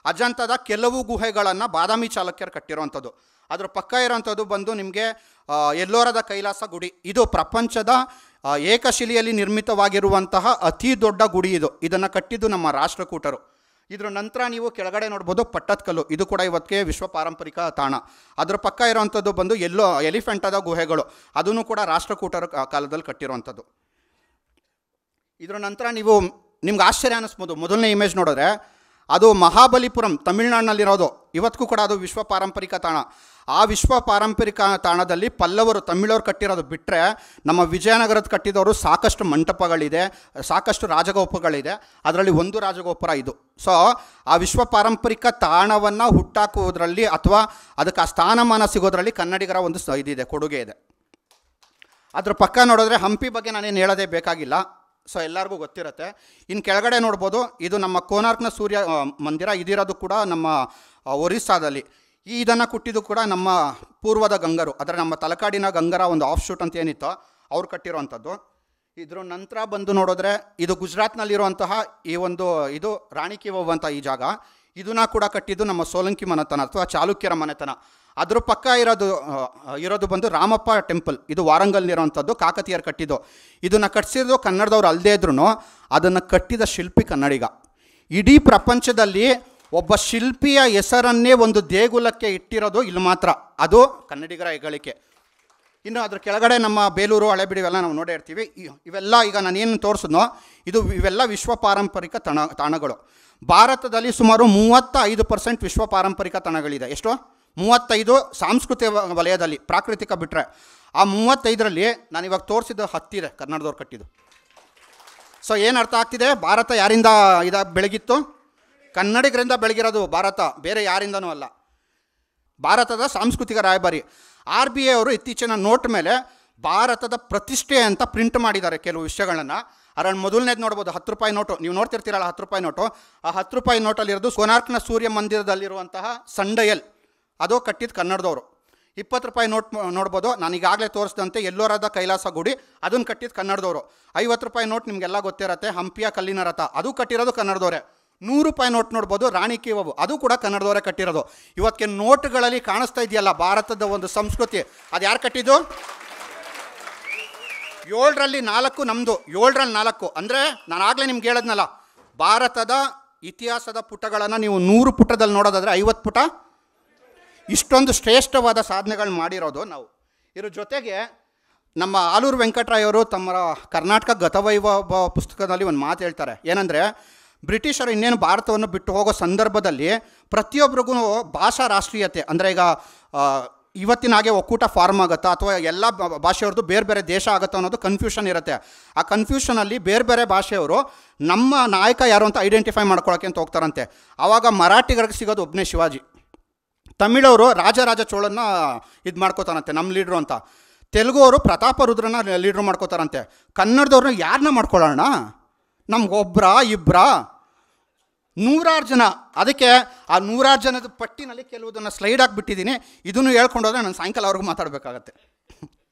ಅಜಂತದ ಕೆಲವು ಗುಹೆಗಳನ್ನು ಬಾದಾಮಿ ಚಾಲುಕ್ಯರು ಕಟ್ಟಿರುವಂಥದ್ದು. ಅದರ ಪಕ್ಕ ಇರೋವಂಥದ್ದು ಬಂದು ನಿಮಗೆ ಎಲ್ಲೋರದ ಕೈಲಾಸ ಗುಡಿ. ಇದು ಪ್ರಪಂಚದ ಏಕಶಿಲೆಯಲ್ಲಿ ನಿರ್ಮಿತವಾಗಿರುವಂತಹ ಅತಿ ದೊಡ್ಡ ಗುಡಿ ಇದು. ಇದನ್ನು ಕಟ್ಟಿದ್ದು ನಮ್ಮ ರಾಷ್ಟ್ರಕೂಟರು. ಇದರ ನಂತರ ನೀವು ಕೆಳಗಡೆ ನೋಡ್ಬೋದು ಪಟ್ಟದಕಲ್ಲು, ಇದು ಕೂಡ ಇವತ್ತಿಗೆ ವಿಶ್ವ ಪಾರಂಪರಿಕ ತಾಣ. ಅದರ ಪಕ್ಕ ಇರೋವಂಥದ್ದು ಬಂದು ಎಲಿಫೆಂಟದ ಗುಹೆಗಳು, ಅದನ್ನು ಕೂಡ ರಾಷ್ಟ್ರಕೂಟರ ಕಾಲದಲ್ಲಿ ಕಟ್ಟಿರುವಂಥದ್ದು. ಇದರ ನಂತರ ನಿಮ್ಗೆ ಆಶ್ಚರ್ಯ ಅನ್ನಿಸ್ಬೋದು, ಮೊದಲನೇ ಇಮೇಜ್ ನೋಡಿದ್ರೆ ಅದು ಮಹಾಬಲಿಪುರಂ ತಮಿಳ್ನಾಡಿನಲ್ಲಿರೋದು. ಇವತ್ತಿಗೂ ಕೂಡ ಅದು ವಿಶ್ವ ಪಾರಂಪರಿಕ ತಾಣ. ಆ ವಿಶ್ವ ಪಾರಂಪರಿಕ ತಾಣದಲ್ಲಿ ಪಲ್ಲವರು ತಮಿಳವ್ರು ಕಟ್ಟಿರೋದು ಬಿಟ್ಟರೆ ನಮ್ಮ ವಿಜಯನಗರದ ಕಟ್ಟಿದವರು ಸಾಕಷ್ಟು ಮಂಟಪಗಳಿದೆ, ಸಾಕಷ್ಟು ರಾಜಗೋಪುರಗಳಿದೆ. ಅದರಲ್ಲಿ ಒಂದು ರಾಜಗೋಪುರ ಇದು. ಸೊ ಆ ವಿಶ್ವ ಪಾರಂಪರಿಕ ತಾಣವನ್ನು ಹುಟ್ಟಾಕುವುದರಲ್ಲಿ ಅಥವಾ ಅದಕ್ಕೆ ಆ ಸ್ಥಾನಮಾನ ಸಿಗೋದ್ರಲ್ಲಿ ಕನ್ನಡಿಗರ ಒಂದು ಇದಿದೆ, ಕೊಡುಗೆ ಇದೆ. ಅದ್ರ ಪಕ್ಕ ನೋಡಿದ್ರೆ ಹಂಪಿ ಬಗ್ಗೆ ನಾನೇನು ಹೇಳೋದೇ ಬೇಕಾಗಿಲ್ಲ, ಸೊ ಎಲ್ಲರಿಗೂ ಗೊತ್ತಿರುತ್ತೆ. ಇನ್ನು ಕೆಳಗಡೆ ನೋಡ್ಬೋದು, ಇದು ನಮ್ಮ ಕೋನಾರ್ಕ್ನ ಸೂರ್ಯ ಮಂದಿರ. ಇದಿರೋದು ಕೂಡ ನಮ್ಮ ಒರಿಸ್ಸಾದಲ್ಲಿ. ಇದನ್ನು ಕೊಟ್ಟಿದ್ದು ಕೂಡ ನಮ್ಮ ಪೂರ್ವದ ಗಂಗರು, ಅಂದರೆ ನಮ್ಮ ತಲಕಾಡಿನ ಗಂಗರ ಒಂದು ಆಫ್ ಶೂಟ್ ಅಂತ ಏನಿತ್ತೋ ಅವ್ರು ಕಟ್ಟಿರೋವಂಥದ್ದು. ಇದ್ರ ನಂತರ ಬಂದು ನೋಡಿದ್ರೆ ಇದು ಗುಜರಾತ್ನಲ್ಲಿರುವಂತಹ ಇದು ರಾಣಿ ಕಿ ವಾವ್ ಅಂತ ಈ ಜಾಗ. ಇದನ್ನ ಕೂಡ ಕಟ್ಟಿದ್ದು ನಮ್ಮ ಸೋಲಂಕಿ ಮನೆತನ ಅಥವಾ ಚಾಲುಕ್ಯರ ಮನೆತನ. ಅದ್ರ ಪಕ್ಕ ಇರೋದು ಬಂದು ರಾಮಪ್ಪ ಟೆಂಪಲ್. ಇದು ವಾರಂಗಲ್ನಿರೋವಂಥದ್ದು, ಕಾಕತೀಯರು ಕಟ್ಟಿದ್ದು. ಇದನ್ನು ಕಟ್ಟಿಸಿದ್ದು ಕನ್ನಡದವ್ರು ಅಲ್ಲದೇ ಇದ್ರೂ ಅದನ್ನು ಕಟ್ಟಿದ ಶಿಲ್ಪಿ ಕನ್ನಡಿಗ. ಇಡೀ ಪ್ರಪಂಚದಲ್ಲಿ ಒಬ್ಬ ಶಿಲ್ಪಿಯ ಹೆಸರನ್ನೇ ಒಂದು ದೇಗುಲಕ್ಕೆ ಇಟ್ಟಿರೋದು ಇಲ್ಲಿ ಮಾತ್ರ, ಅದು ಕನ್ನಡಿಗರ ಹೆಗ್ಗಳಿಕೆ. ಇನ್ನು ಅದ್ರ ಕೆಳಗಡೆ ನಮ್ಮ ಬೇಲೂರು, ಹಳೆಬೀಡು ಇವೆಲ್ಲ ನಾವು ನೋಡೇ ಇರ್ತೀವಿ. ಇವೆಲ್ಲ ಈಗ ನಾನೇನು ತೋರಿಸಿದ್ನೋ ಇವೆಲ್ಲ ವಿಶ್ವ ಪಾರಂಪರಿಕ ತಾಣಗಳು. ಭಾರತದಲ್ಲಿ ಸುಮಾರು 35% ವಿಶ್ವ ಪಾರಂಪರಿಕ ತಾಣಗಳಿದೆ. ಎಷ್ಟು? 35 ಸಾಂಸ್ಕೃತಿಕ ವಲಯದಲ್ಲಿ, ಪ್ರಾಕೃತಿಕ ಬಿಟ್ಟರೆ. ಆ 35ರಲ್ಲಿ ನಾನು ಇವಾಗ ತೋರಿಸಿದ್ದು 10 ಇದೆ ಕನ್ನಡದವ್ರು ಕಟ್ಟಿದ್ದು. ಸೊ ಏನು ಅರ್ಥ ಆಗ್ತಿದೆ? ಭಾರತ ಯಾರಿಂದ ಬೆಳಗಿತ್ತು? ಕನ್ನಡಿಗರಿಂದ ಬೆಳಗಿರೋದು ಭಾರತ, ಬೇರೆ ಯಾರಿಂದನೂ ಅಲ್ಲ. ಭಾರತದ ಸಾಂಸ್ಕೃತಿಕ ರಾಯಭಾರಿ. RBI ಅವರು ಇತ್ತೀಚಿನ ನೋಟ್ ಮೇಲೆ ಭಾರತದ ಪ್ರತಿಷ್ಠೆ ಅಂತ ಪ್ರಿಂಟ್ ಮಾಡಿದ್ದಾರೆ ಕೆಲವು ವಿಷಯಗಳನ್ನು. ಅದರಲ್ಲಿ ಮೊದಲನೇದು ನೋಡ್ಬೋದು, 10 ರೂಪಾಯಿ ನೋಟು. ನೀವು ನೋಡ್ತಿರ್ತೀರಲ್ಲ 10 ರೂಪಾಯಿ ನೋಟು. ಆ 10 ರೂಪಾಯಿ ನೋಟಲ್ಲಿರೋದು ಕೋನಾರ್ಕ್ನ ಸೂರ್ಯ ಮಂದಿರದಲ್ಲಿರುವಂತಹ ಸಂಡಯಲ್, ಅದು ಕಟ್ಟಿದ್ದು ಕನ್ನಡದವರು. 20 ರೂಪಾಯಿ ನೋಟ್ ನೋಡ್ಬೋದು, ನಾನು ಈಗಾಗಲೇ ತೋರಿಸಿದಂತೆ ಎಲ್ಲೋರದ ಕೈಲಾಸ ಗುಡಿ, ಅದನ್ನು ಕಟ್ಟಿದ್ದು ಕನ್ನಡದವರು. 50 ರೂಪಾಯಿ ನೋಟ್ ನಿಮಗೆಲ್ಲ ಗೊತ್ತಿರುತ್ತೆ, ಹಂಪಿಯ ಕಲ್ಲಿನ ರಥ, ಅದು ಕಟ್ಟಿರೋದು ಕನ್ನಡದವರೇ. 100 ರೂಪಾಯಿ ನೋಟ್ ನೋಡ್ಬೋದು, ರಾಣಿ ಕಿ ವಾವ್, ಅದು ಕೂಡ ಕನ್ನಡದವರೇ ಕಟ್ಟಿರೋದು. ಇವತ್ತಿಗೆ ನೋಟ್ಗಳಲ್ಲಿ ಕಾಣಿಸ್ತಾ ಇದೆಯಲ್ಲ ಭಾರತದ ಒಂದು ಸಂಸ್ಕೃತಿ, ಅದು ಯಾರು ಕಟ್ಟಿದ್ದು? 7ರಲ್ಲಿ 4 ನಮ್ಮದು, 7ರಲ್ಲಿ 4. ಅಂದರೆ ನಾನು ಆಗಲೇ ನಿಮ್ಗೆ ಹೇಳಿದ್ನಲ್ಲ, ಭಾರತದ ಇತಿಹಾಸದ ಪುಟಗಳನ್ನು ನೀವು 100 ಪುಟದಲ್ಲಿ ನೋಡೋದಾದರೆ 50 ಪುಟ ಇಷ್ಟೊಂದು ಶ್ರೇಷ್ಠವಾದ ಸಾಧನೆಗಳು ಮಾಡಿರೋದು ನಾವು. ಇದ್ರ ಜೊತೆಗೆ ನಮ್ಮ ಆಲೂರು ವೆಂಕಟರಾಯ್ ಅವರು ತಮ್ಮ ಕರ್ನಾಟಕ ಗತವೈಭವ ಪುಸ್ತಕದಲ್ಲಿ ಒಂದು ಮಾತು ಹೇಳ್ತಾರೆ. ಏನಂದರೆ, ಬ್ರಿಟಿಷರು ಇನ್ನೇನು ಭಾರತವನ್ನು ಬಿಟ್ಟು ಹೋಗೋ ಸಂದರ್ಭದಲ್ಲಿ ಪ್ರತಿಯೊಬ್ಬರಿಗೂ ಭಾಷಾ ರಾಷ್ಟ್ರೀಯತೆ, ಅಂದರೆ ಈಗ ಇವತ್ತಿನ ಹಾಗೆ ಒಕ್ಕೂಟ ಫಾರ್ಮ್ ಆಗುತ್ತಾ ಅಥವಾ ಎಲ್ಲ ಭಾಷೆಯವ್ರದ್ದು ಬೇರೆ ಬೇರೆ ದೇಶ ಆಗುತ್ತಾ ಅನ್ನೋದು ಕನ್ಫ್ಯೂಷನ್ ಇರುತ್ತೆ. ಆ ಕನ್ಫ್ಯೂಷನಲ್ಲಿ ಬೇರೆ ಬೇರೆ ಭಾಷೆಯವರು ನಮ್ಮ ನಾಯಕ ಯಾರು ಅಂತ ಐಡೆಂಟಿಫೈ ಮಾಡ್ಕೊಳ್ಳೋಕೆ ಅಂತ ಹೋಗ್ತಾರಂತೆ. ಆವಾಗ ಮರಾಠಿಗರಿಗೆ ಸಿಗೋದು ಒಬ್ಬನೇ ಶಿವಾಜಿ. ತಮಿಳವರು ರಾಜರಾಜ ಚೋಳನ್ನ ಇದು ಮಾಡ್ಕೋತಾರಂತೆ ನಮ್ಮ ಲೀಡ್ರು ಅಂತ. ತೆಲುಗು ಅವರು ಪ್ರತಾಪ ರುದ್ರನ ಲೀಡ್ರು ಮಾಡ್ಕೋತಾರಂತೆ. ಕನ್ನಡದವ್ರನ್ನ ಯಾರನ್ನ ಮಾಡ್ಕೊಳ್ಳೋಣ? ನಮ್ಗೊಬ್ಬರ ಇಬ್ಬರ 100 ಜನ. ಅದಕ್ಕೆ ಆ 100 ಜನದ ಪಟ್ಟಿನಲ್ಲಿ ಕೆಲವುದನ್ನು ಸ್ಲೈಡ್ ಆಗಿಬಿಟ್ಟಿದ್ದೀನಿ. ಇದನ್ನು ಹೇಳ್ಕೊಂಡೋದ್ರೆ ನಾನು ಸಾಯಂಕಾಲವರೆಗೂ ಮಾತಾಡಬೇಕಾಗತ್ತೆ.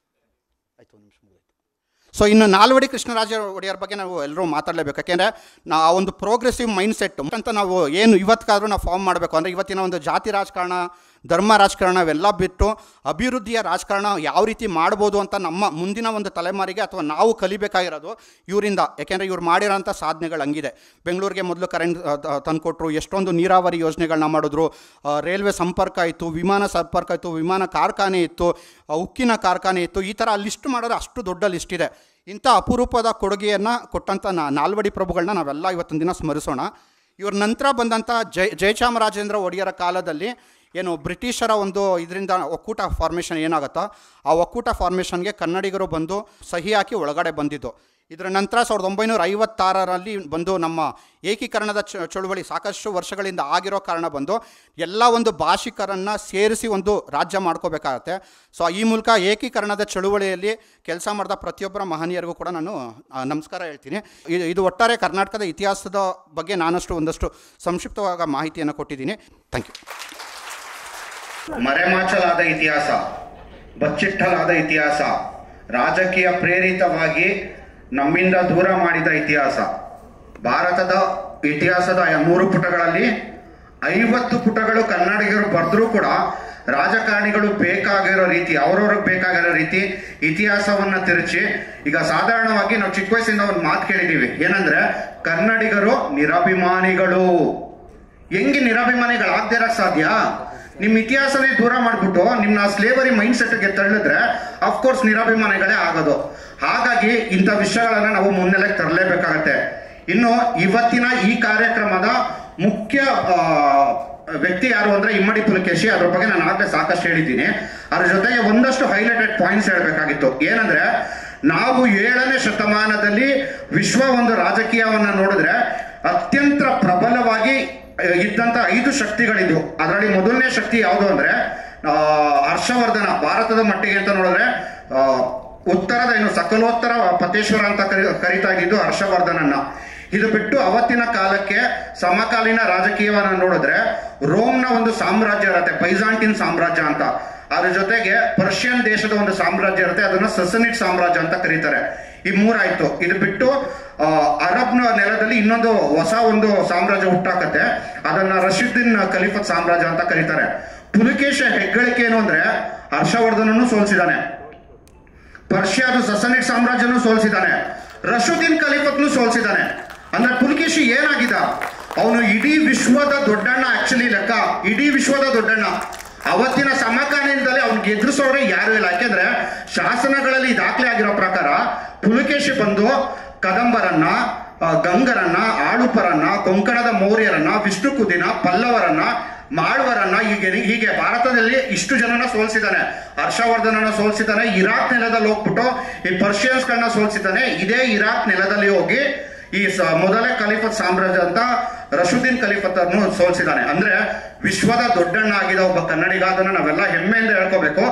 ಆಯಿತು, ಒಂದು ನಿಮಿಷ ಮುಗಿಯಿತು. ಸೊ ಇನ್ನು ನಾಲ್ವಡಿ ಕೃಷ್ಣರಾಜ ಒಡೆಯರ್ ಬಗ್ಗೆ ನಾವು ಎಲ್ಲರೂ ಮಾತಾಡಲೇಬೇಕು. ಯಾಕೆಂದರೆ ಆ ಒಂದು ಪ್ರೋಗ್ರೆಸಿವ್ ಮೈಂಡ್ಸೆಟ್ ಅಂತ ನಾವು ಏನು ಇವತ್ತಿಗಾದರೂ ನಾವು ಫಾರ್ಮ್ ಮಾಡಬೇಕು. ಅಂದರೆ ಇವತ್ತಿನ ಒಂದು ಜಾತಿ ರಾಜಕಾರಣ, ಧರ್ಮ ರಾಜಕಾರಣ ಇವೆಲ್ಲ ಬಿಟ್ಟು ಅಭಿವೃದ್ಧಿಯ ರಾಜಕಾರಣ ಯಾವ ರೀತಿ ಮಾಡ್ಬೋದು ಅಂತ ನಮ್ಮ ಮುಂದಿನ ಒಂದು ತಲೆಮಾರಿಗೆ ಅಥವಾ ನಾವು ಕಲಿಬೇಕಾಗಿರೋದು ಇವರಿಂದ. ಯಾಕೆಂದರೆ ಇವ್ರು ಮಾಡಿರೋಂಥ ಸಾಧನೆಗಳು ಹಂಗಿದೆ. ಬೆಂಗಳೂರಿಗೆ ಮೊದಲು ಕರೆಂಟ್ ತಂದುಕೊಟ್ರು, ಎಷ್ಟೊಂದು ನೀರಾವರಿ ಯೋಜನೆಗಳನ್ನ ಮಾಡಿದ್ರು, ರೈಲ್ವೆ ಸಂಪರ್ಕ ಇತ್ತು, ವಿಮಾನ ಸಂಪರ್ಕ ಇತ್ತು, ವಿಮಾನ ಕಾರ್ಖಾನೆ ಇತ್ತು, ಉಕ್ಕಿನ ಕಾರ್ಖಾನೆ ಇತ್ತು. ಈ ಥರ ಲಿಸ್ಟ್ ಮಾಡಿದ್ರೆ ಅಷ್ಟು ದೊಡ್ಡ ಲಿಸ್ಟ್ ಇದೆ. ಇಂಥ ಅಪರೂಪದ ಕೊಡುಗೆಯನ್ನು ಕೊಟ್ಟಂಥ ನಾಲ್ವಡಿ ಪ್ರಭುಗಳನ್ನ ನಾವೆಲ್ಲ ಇವತ್ತಿನ ದಿನ ಸ್ಮರಿಸೋಣ. ಇವ್ರ ನಂತರ ಬಂದಂಥ ಜಯಚಾಮರಾಜೇಂದ್ರ ಒಡೆಯರ ಕಾಲದಲ್ಲಿ ಏನು ಬ್ರಿಟಿಷರ ಒಂದು ಇದರಿಂದ ಒಕ್ಕೂಟ ಫಾರ್ಮೇಷನ್ ಏನಾಗುತ್ತೋ ಆ ಒಕ್ಕೂಟ ಫಾರ್ಮೇಷನ್ಗೆ ಕನ್ನಡಿಗರು ಬಂದು ಸಹಿ ಹಾಕಿ ಒಳಗಡೆ ಬಂದಿದ್ದು. ಇದರ ನಂತರ 1956ರಲ್ಲಿ ಬಂದು ನಮ್ಮ ಏಕೀಕರಣದ ಚಳುವಳಿ ಸಾಕಷ್ಟು ವರ್ಷಗಳಿಂದ ಆಗಿರೋ ಕಾರಣ ಬಂದು ಎಲ್ಲ ಒಂದು ಭಾಷಿಕರನ್ನು ಸೇರಿಸಿ ಒಂದು ರಾಜ್ಯ ಮಾಡ್ಕೋಬೇಕಾಗತ್ತೆ. ಸೊ ಈ ಮೂಲಕ ಏಕೀಕರಣದ ಚಳುವಳಿಯಲ್ಲಿ ಕೆಲಸ ಮಾಡಿದ ಪ್ರತಿಯೊಬ್ಬರ ಮಹನೀಯರಿಗೂ ಕೂಡ ನಾನು ನಮಸ್ಕಾರ ಹೇಳ್ತೀನಿ. ಇದು ಒಟ್ಟಾರೆ ಕರ್ನಾಟಕದ ಇತಿಹಾಸದ ಬಗ್ಗೆ ನಾನಷ್ಟು ಒಂದಷ್ಟು ಸಂಕ್ಷಿಪ್ತವಾದ ಮಾಹಿತಿಯನ್ನು ಕೊಟ್ಟಿದ್ದೀನಿ. Thank you. ಮರೆಮಾಚಲಾದ ಇತಿಹಾಸ, ಬಚ್ಚಿಟ್ಟಲಾದ ಇತಿಹಾಸ, ರಾಜಕೀಯ ಪ್ರೇರಿತವಾಗಿ ನಮ್ಮಿಂದ ದೂರ ಮಾಡಿದ ಇತಿಹಾಸ. ಭಾರತದ ಇತಿಹಾಸದ 3 ಪುಟಗಳಲ್ಲಿ 50 ಪುಟಗಳು ಕನ್ನಡಿಗರು ಬರೆದ್ರೂ ಕೂಡ ರಾಜಕಾರಣಿಗಳು ಬೇಕಾಗಿರೋ ರೀತಿ, ಅವ್ರವ್ರಿಗೆ ಬೇಕಾಗಿರೋ ರೀತಿ ಇತಿಹಾಸವನ್ನ ತಿರುಚಿ, ಈಗ ಸಾಧಾರಣವಾಗಿ ನಾವು ಚಿಕ್ಕ ವಯಸ್ಸಿಂದ ಒಂದು ಮಾತು ಕೇಳಿದೀವಿ, ಏನಂದ್ರೆ ಕನ್ನಡಿಗರು ನಿರಭಿಮಾನಿಗಳು. ಹೆಂಗೆ ನಿರಭಿಮಾನಿಗಳಾಗದೇ ಇರಕ್ ಸಾಧ್ಯ? ನಿಮ್ ಇತಿಹಾಸನೇ ದೂರ ಮಾಡ್ಬಿಟ್ಟು ನಿಮ್ನ ಸ್ಲೇವರಿ ಮೈಂಡ್ ಸೆಟ್ಗೆ ತಳ್ಳಿದ್ರೆ ಅಫ್ಕೋರ್ಸ್ ನಿರಭಿಮಾನಿಗಳೇ ಆಗೋದು. ಹಾಗಾಗಿ ಇಂಥ ವಿಷಯಗಳನ್ನ ನಾವು ಮುನ್ನೆಲೆಗೆ ತರಲೇಬೇಕಾಗತ್ತೆ. ಇನ್ನು ಇವತ್ತಿನ ಈ ಕಾರ್ಯಕ್ರಮದ ಮುಖ್ಯ ವ್ಯಕ್ತಿ ಯಾರು ಅಂದ್ರೆ ಇಮ್ಮಡಿ ಪುಲಕೇಶಿ. ಅದ್ರ ಬಗ್ಗೆ ನಾನು ಆಗಲೇ ಸಾಕಷ್ಟು ಹೇಳಿದ್ದೀನಿ. ಅದ್ರ ಜೊತೆಗೆ ಒಂದಷ್ಟು ಹೈಲೈಟೆಡ್ ಪಾಯಿಂಟ್ಸ್ ಹೇಳಬೇಕಾಗಿತ್ತು. ಏನಂದ್ರೆ, ನಾವು 7ನೇ ಶತಮಾನದಲ್ಲಿ ವಿಶ್ವ ಒಂದು ರಾಜಕೀಯವನ್ನ ನೋಡಿದ್ರೆ ಅತ್ಯಂತ ಪ್ರಬಲವಾಗಿ ಇದ್ದಂತ 5 ಶಕ್ತಿಗಳಿದ್ವು. ಅದರಲ್ಲಿ ಮೊದಲನೇ ಶಕ್ತಿ ಯಾವುದು ಅಂದ್ರೆ ಹರ್ಷವರ್ಧನ. ಭಾರತದ ಮಟ್ಟಿಗೆ ಅಂತ ನೋಡಿದ್ರೆ ಉತ್ತರದ ಸಕಲೋತ್ತರ ಪತೇಶ್ವರ ಅಂತ ಕರೀತಾ ಇದ್ದಿದ್ದು ಹರ್ಷವರ್ಧನನ್ನ. ಇದು ಬಿಟ್ಟು ಅವತ್ತಿನ ಕಾಲಕ್ಕೆ ಸಮಕಾಲೀನ ರಾಜಕೀಯವನ್ನ ನೋಡಿದ್ರೆ ರೋಮ್ನ ಒಂದು ಸಾಮ್ರಾಜ್ಯ ಇರುತ್ತೆ, ಬೈಜಾಂಟಿನ್ ಸಾಮ್ರಾಜ್ಯ ಅಂತ. ಅದ್ರ ಜೊತೆಗೆ ಪರ್ಷಿಯನ್ ದೇಶದ ಒಂದು ಸಾಮ್ರಾಜ್ಯ ಇರುತ್ತೆ, ಅದನ್ನ ಸಸನಿಡ್ ಸಾಮ್ರಾಜ್ಯ ಅಂತ ಕರೀತಾರೆ. ಈ 3 ಆಯ್ತು. ಇದು ಬಿಟ್ಟು ಅರಬ್ನ ನೆಲದಲ್ಲಿ ಇನ್ನೊಂದು ಹೊಸ ಒಂದು ಸಾಮ್ರಾಜ್ಯ ಹುಟ್ಟಾಕತ್ತೆ, ಅದನ್ನ ರಶೀದುದ್ದೀನ್ ಖಲೀಫತ್ ಸಾಮ್ರಾಜ್ಯ ಅಂತ ಕರೀತಾರೆ. ಪುಲಕೇಶಿ ಹೆಗ್ಗಳಿಕೆ ಏನು ಅಂದ್ರೆ ಹರ್ಷವರ್ಧನನ್ನು ಸೋಲಿಸಿದಾನೆ, ಪರ್ಷಿಯಾದ ಸಸನಿಡ್ ಸಾಮ್ರಾಜ್ಯನೂ ಸೋಲಿಸಿದಾನೆ, ರಶೀದುದ್ದೀನ್ ಖಲೀಫತ್ನು ಸೋಲಿಸಿದಾನೆ. ಅಂದ್ರೆ ಪುಲಕೇಶಿ ಏನಾಗಿದ್ದ? ಅವನು ಇಡೀ ವಿಶ್ವದ ದೊಡ್ಡಣ್ಣ. ಆಕ್ಚುಲಿ ಲೆಕ್ಕ ಇಡೀ ವಿಶ್ವದ ದೊಡ್ಡಣ್ಣ. ಅವತ್ತಿನ ಸಮಕಾಲೀನದಲ್ಲಿ ಅವ್ನಿಗೆ ಎದುರಿಸೋರೆ ಯಾರು ಇಲ್ಲ. ಯಾಕೆಂದ್ರೆ ಶಾಸನಗಳಲ್ಲಿ ದಾಖಲೆ ಆಗಿರೋ ಪ್ರಕಾರ ಪುಲಕೇಶಿ ಬಂದು ಕದಂಬರನ್ನ, ಗಂಗರನ್ನ, ಆಳುಪರನ್ನ, ಕೊಂಕಣದ ಮೌರ್ಯರನ್ನ, ವಿಷ್ಣುಕುದಿನ, ಪಲ್ಲವರನ್ನ, ಮಾಳ್ವರನ್ನ, ಹೀಗೆ ಭಾರತದಲ್ಲಿ ಇಷ್ಟು ಜನನ ಸೋಲಿಸಿದ್ದಾನೆ. ಹರ್ಷವರ್ಧನನ ಸೋಲಿಸಿದ್ದಾನೆ. ಇರಾಕ್ ನೆಲದಲ್ಲಿ ಹೋಗ್ಬಿಟ್ಟು ಈ ಪರ್ಷಿಯನ್ಸ್ಗಳನ್ನ ಸೋಲಿಸಿದ್ದಾನೆ. ಇದೇ ಇರಾಕ್ ನೆಲದಲ್ಲಿ ಹೋಗಿ ಈ ಮೊದಲೇ ಖಲೀಫತ್ ಸಾಮ್ರಾಜ್ಯ ಅಂತ ರಶೀದುದ್ದೀನ್ ಖಲೀಫತ್ ಅನ್ನು ಸೋಲಿಸಿದ್ದಾನೆ. ಅಂದ್ರೆ ವಿಶ್ವದ ದೊಡ್ಡಣ್ಣ ಆಗಿದ ಒಬ್ಬ ಕನ್ನಡಿಗ. ಅದನ್ನ ನಾವೆಲ್ಲ ಹೆಮ್ಮೆಯಿಂದ ಹೇಳ್ಕೋಬೇಕು.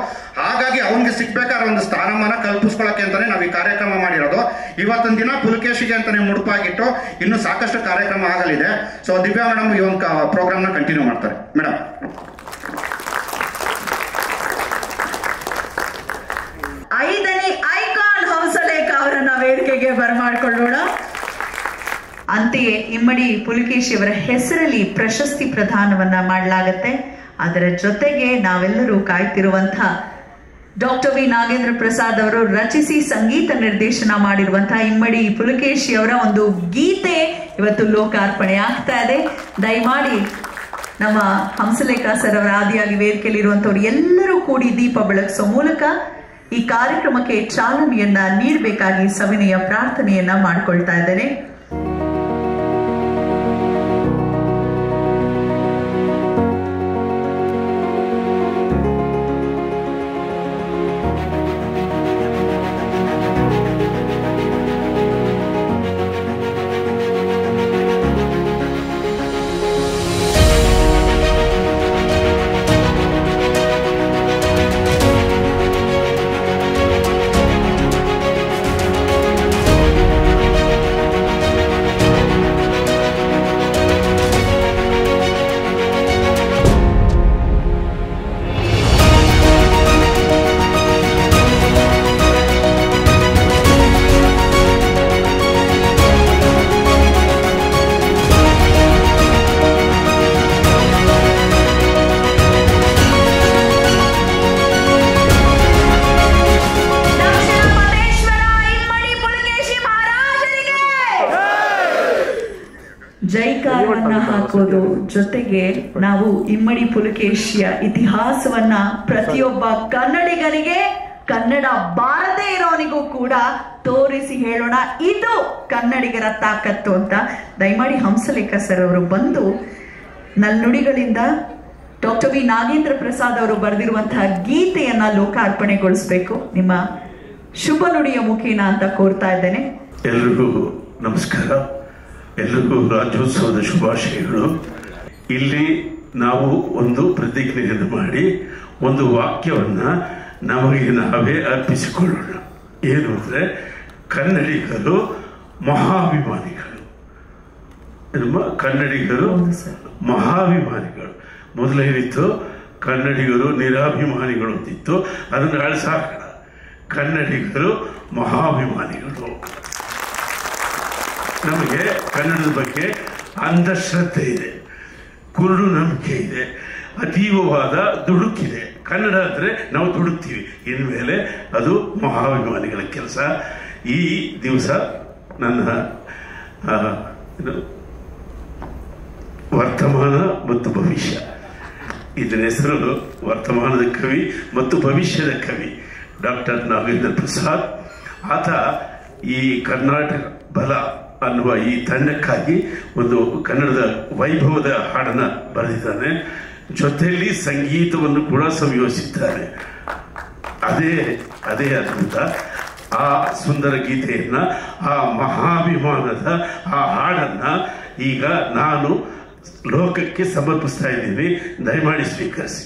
ಹಾಗಾಗಿ ಅವನಿಗೆ ಸಿಗ್ಬೇಕಾದ್ರೆ ಒಂದು ಸ್ಥಾನಮಾನ ಕಲ್ಪಿಸ್ಕೊಳಕ್ಕೆ ಅಂತಾನೆ ನಾವು ಈ ಕಾರ್ಯಕ್ರಮ ಮಾಡಿರೋದು. ಇವತ್ತಿನ ದಿನ ಪುಲಕೇಶಿಗೆ ಅಂತಾನೆ ಮುಡುಪಾಗಿಟ್ಟು ಇನ್ನು ಸಾಕಷ್ಟು ಕಾರ್ಯಕ್ರಮ ಆಗಲಿದೆ. ಸೊ ದಿವ್ಯಾ ಮೇಡಮ್ ಈ ಒಂದು ಪ್ರೋಗ್ರಾಮ್ ನ ಕಂಟಿನ್ಯೂ ಮಾಡ್ತಾರೆ. ಮೇಡಮ್, ಐದನೇ ಐಕಾನ್ ಹಂಸಲೇಖ ಅವರನ್ನ ವೇದಿಕೆಗೆ ಬರಮಾಡಿಕೊಳ್ಳೋಣ. ಅಂತೆಯೇ ಇಮ್ಮಡಿ ಪುಲಕೇಶಿ ಅವರ ಹೆಸರಲ್ಲಿ ಪ್ರಶಸ್ತಿ ಪ್ರದಾನವನ್ನ ಮಾಡಲಾಗತ್ತೆ. ಅದರ ಜೊತೆಗೆ ನಾವೆಲ್ಲರೂ ಕಾಯ್ತಿರುವಂತಹ ಡಾಕ್ಟರ್ ವಿ ನಾಗೇಂದ್ರ ಪ್ರಸಾದ್ ಅವರು ರಚಿಸಿ ಸಂಗೀತ ನಿರ್ದೇಶನ ಮಾಡಿರುವಂತಹ ಇಮ್ಮಡಿ ಪುಲಕೇಶಿ ಅವರ ಒಂದು ಗೀತೆ ಇವತ್ತು ಲೋಕಾರ್ಪಣೆ ಆಗ್ತಾ ಇದೆ. ದಯಮಾಡಿ ನಮ್ಮ ಹಂಸಲೇಖ ಸರ್ ಅವರ ಆದಿಯಾಗಿ ವೇದಿಕೆಯಲ್ಲಿ ಇರುವಂತವ್ರು ಎಲ್ಲರೂ ಕೂಡಿ ದೀಪ ಬೆಳಗಿಸೋ ಮೂಲಕ ಈ ಕಾರ್ಯಕ್ರಮಕ್ಕೆ ಚಾಲನೆಯನ್ನ ನೀಡಬೇಕಾಗಿ ಸವಿನಯ ಪ್ರಾರ್ಥನೆಯನ್ನ ಮಾಡಿಕೊಳ್ತಾ ಇದ್ದೇನೆ. ಜೈಕಾರವನ್ನ ಹಾಕೋದು ಜೊತೆಗೆ ನಾವು ಇಮ್ಮಡಿ ಪುಲಕೇಶಿಯ ಇತಿಹಾಸವನ್ನ ಪ್ರತಿಯೊಬ್ಬ ಕನ್ನಡಿಗನಿಗೆ, ಕನ್ನಡ ಬಾರದೇ ಇರೋನಿಗೂ ಕೂಡ ತೋರಿಸಿ ಹೇಳೋಣ, ಇದು ಕನ್ನಡಿಗರ ತಾಕತ್ತು ಅಂತ. ದಯಮಾಡಿ ಹಂಸಲೇಖ ಸರ್ ಅವರು ಬಂದು ನಲ್ನುಡಿಗಳಿಂದ ಡಾಕ್ಟರ್ ವಿ ನಾಗೇಂದ್ರ ಪ್ರಸಾದ್ ಅವರು ಬರೆದಿರುವಂತಹ ಗೀತೆಯನ್ನ ಲೋಕಾರ್ಪಣೆಗೊಳಿಸಬೇಕು ನಿಮ್ಮ ಶುಭ ನುಡಿಯ ಮುಖೇನ ಅಂತ ಕೋರ್ತಾ ಇದ್ದೇನೆ. ಎಲ್ರಿಗೂ ನಮಸ್ಕಾರ. ಎಲ್ಲರಿಗೂ ರಾಜ್ಯೋತ್ಸವದ ಶುಭಾಶಯಗಳು. ಇಲ್ಲಿ ನಾವು ಒಂದು ಪ್ರತಿಜ್ಞೆಯನ್ನು ಮಾಡಿ ಒಂದು ವಾಕ್ಯವನ್ನ ನಮಗೆ ನಾವೇ ಅರ್ಪಿಸಿಕೊಳ್ಳೋಣ. ಏನು ಅಂದ್ರೆ, ಕನ್ನಡಿಗರು ಮಹಾಭಿಮಾನಿಗಳು. ಕನ್ನಡಿಗರು ಮಹಾಭಿಮಾನಿಗಳು. ಮೊದಲು ಹೇಳಿತ್ತು ಕನ್ನಡಿಗರು ನಿರಾಭಿಮಾನಿಗಳು ಅಂತಿತ್ತು, ಅದನ್ನು ಅಳಿಸಾಕೋಣ. ಕನ್ನಡಿಗರು ಮಹಾಭಿಮಾನಿಗಳು. ನಮಗೆ ಕನ್ನಡದ ಬಗ್ಗೆ ಅಂಧಶ್ರದ್ಧೆ ಇದೆ, ಕುರುಡು ನಂಬಿಕೆ ಇದೆ, ಅತೀವವಾದ ದುಡುಕಿದೆ. ಕನ್ನಡ ಅಂದರೆ ನಾವು ದುಡುಕ್ತೀವಿ, ಇನ್ಮೇಲೆ ಅದು ಮಹಾಭಿಮಾನಿಗಳ ಕೆಲಸ. ಈ ದಿವಸ ನನ್ನ ವರ್ತಮಾನ ಮತ್ತು ಭವಿಷ್ಯ, ಇದರ ಹೆಸರು ವರ್ತಮಾನದ ಕವಿ ಮತ್ತು ಭವಿಷ್ಯದ ಕವಿ ಡಾಕ್ಟರ್ ನಾಗೇಂದ್ರ ಪ್ರಸಾದ್. ಆತ ಈ ಕರ್ನಾಟಕ ಬಲ ಅನ್ನುವ ಈ ತಂಡಕ್ಕಾಗಿ ಒಂದು ಕನ್ನಡದ ವೈಭವದ ಹಾಡನ್ನು ಬರೆದಿದ್ದಾನೆ. ಜೊತೆಯಲ್ಲಿ ಸಂಗೀತವನ್ನು ಕೂಡ ಸಂಯೋಜಿಸಿದ್ದಾನೆ. ಅದೇ ಅದ್ಭುತ. ಆ ಸುಂದರ ಗೀತೆಯನ್ನ, ಆ ಮಹಾಭಿಮಾನದ ಆ ಹಾಡನ್ನ ಈಗ ನಾನು ಲೋಕಕ್ಕೆ ಸಮರ್ಪಿಸ್ತಾ ಇದ್ದೀನಿ. ದಯಮಾಡಿ ಸ್ವೀಕರಿಸಿ.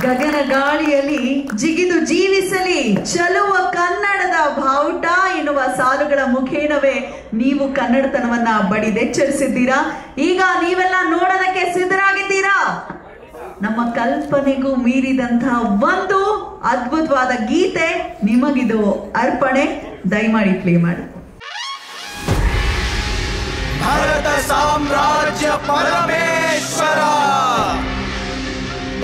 ಗಗನ ಗಾಳಿಯಲ್ಲಿ ಜಿಗಿದು ಜೀವಿಸಲಿ ಚಲುವ ಕನ್ನಡದ ಬಾವುಟ ಎನ್ನುವ ಸಾಲುಗಳ ಮುಖೇನವೇ ನೀವು ಕನ್ನಡತನವನ್ನ ಬಡಿದೆಚ್ಚರಿಸಿದ್ದೀರಾ. ಈಗ ನೀವೆಲ್ಲ ನೋಡೋದಕ್ಕೆ ಸಿದ್ಧರಾಗಿದ್ದೀರಾ? ನಮ್ಮ ಕಲ್ಪನೆಗೂ ಮೀರಿದಂತಹ ಒಂದು ಅದ್ಭುತವಾದ ಗೀತೆ ನಿಮಗಿದು ಅರ್ಪಣೆ. ದಯಮಾಡಿ ಪ್ಲೇ ಮಾಡಿ. ಭಾರತ ಸಾಮ್ರಾಜ್ಯ ಪರಮೇಶ್ವರ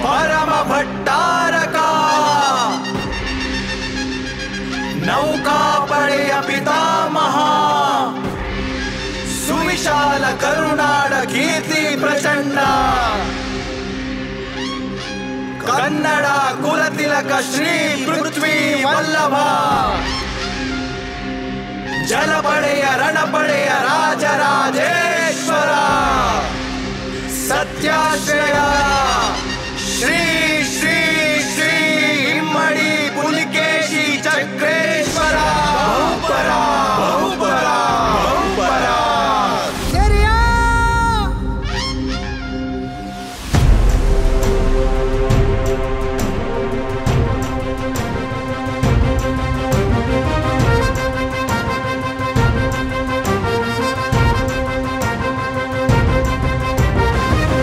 ಪರಮ ಭಟ್ಟಾರಕ, ನೌಕಾಪಡೆಯ ಪಿತಾಮಹ, ಸುವಿಶಾಲ ಕರುನಾಡ ಕೀರ್ತಿ ಪ್ರಚಂಡ, ಕನ್ನಡ ಕುಲತಿಲಕ ಶ್ರೀ ಪೃಥ್ವಿ ವಲ್ಲಭ, ಜಲಪಡೆಯ ರಣಪಡೆಯ ರಾಜರಾಜೇಶ್ವರ, ಸತ್ಯಾಶ್ರಯ ಶ್ರೀ ಶ್ರೀ ಶ್ರೀ ಇಮ್ಮಡಿ ಪುಲಿಕೇಶಿ ಚಕ್ರೇಶ್ವರ ಬಹುಪರ ಬಹುಪರ ಬಹುಪರ.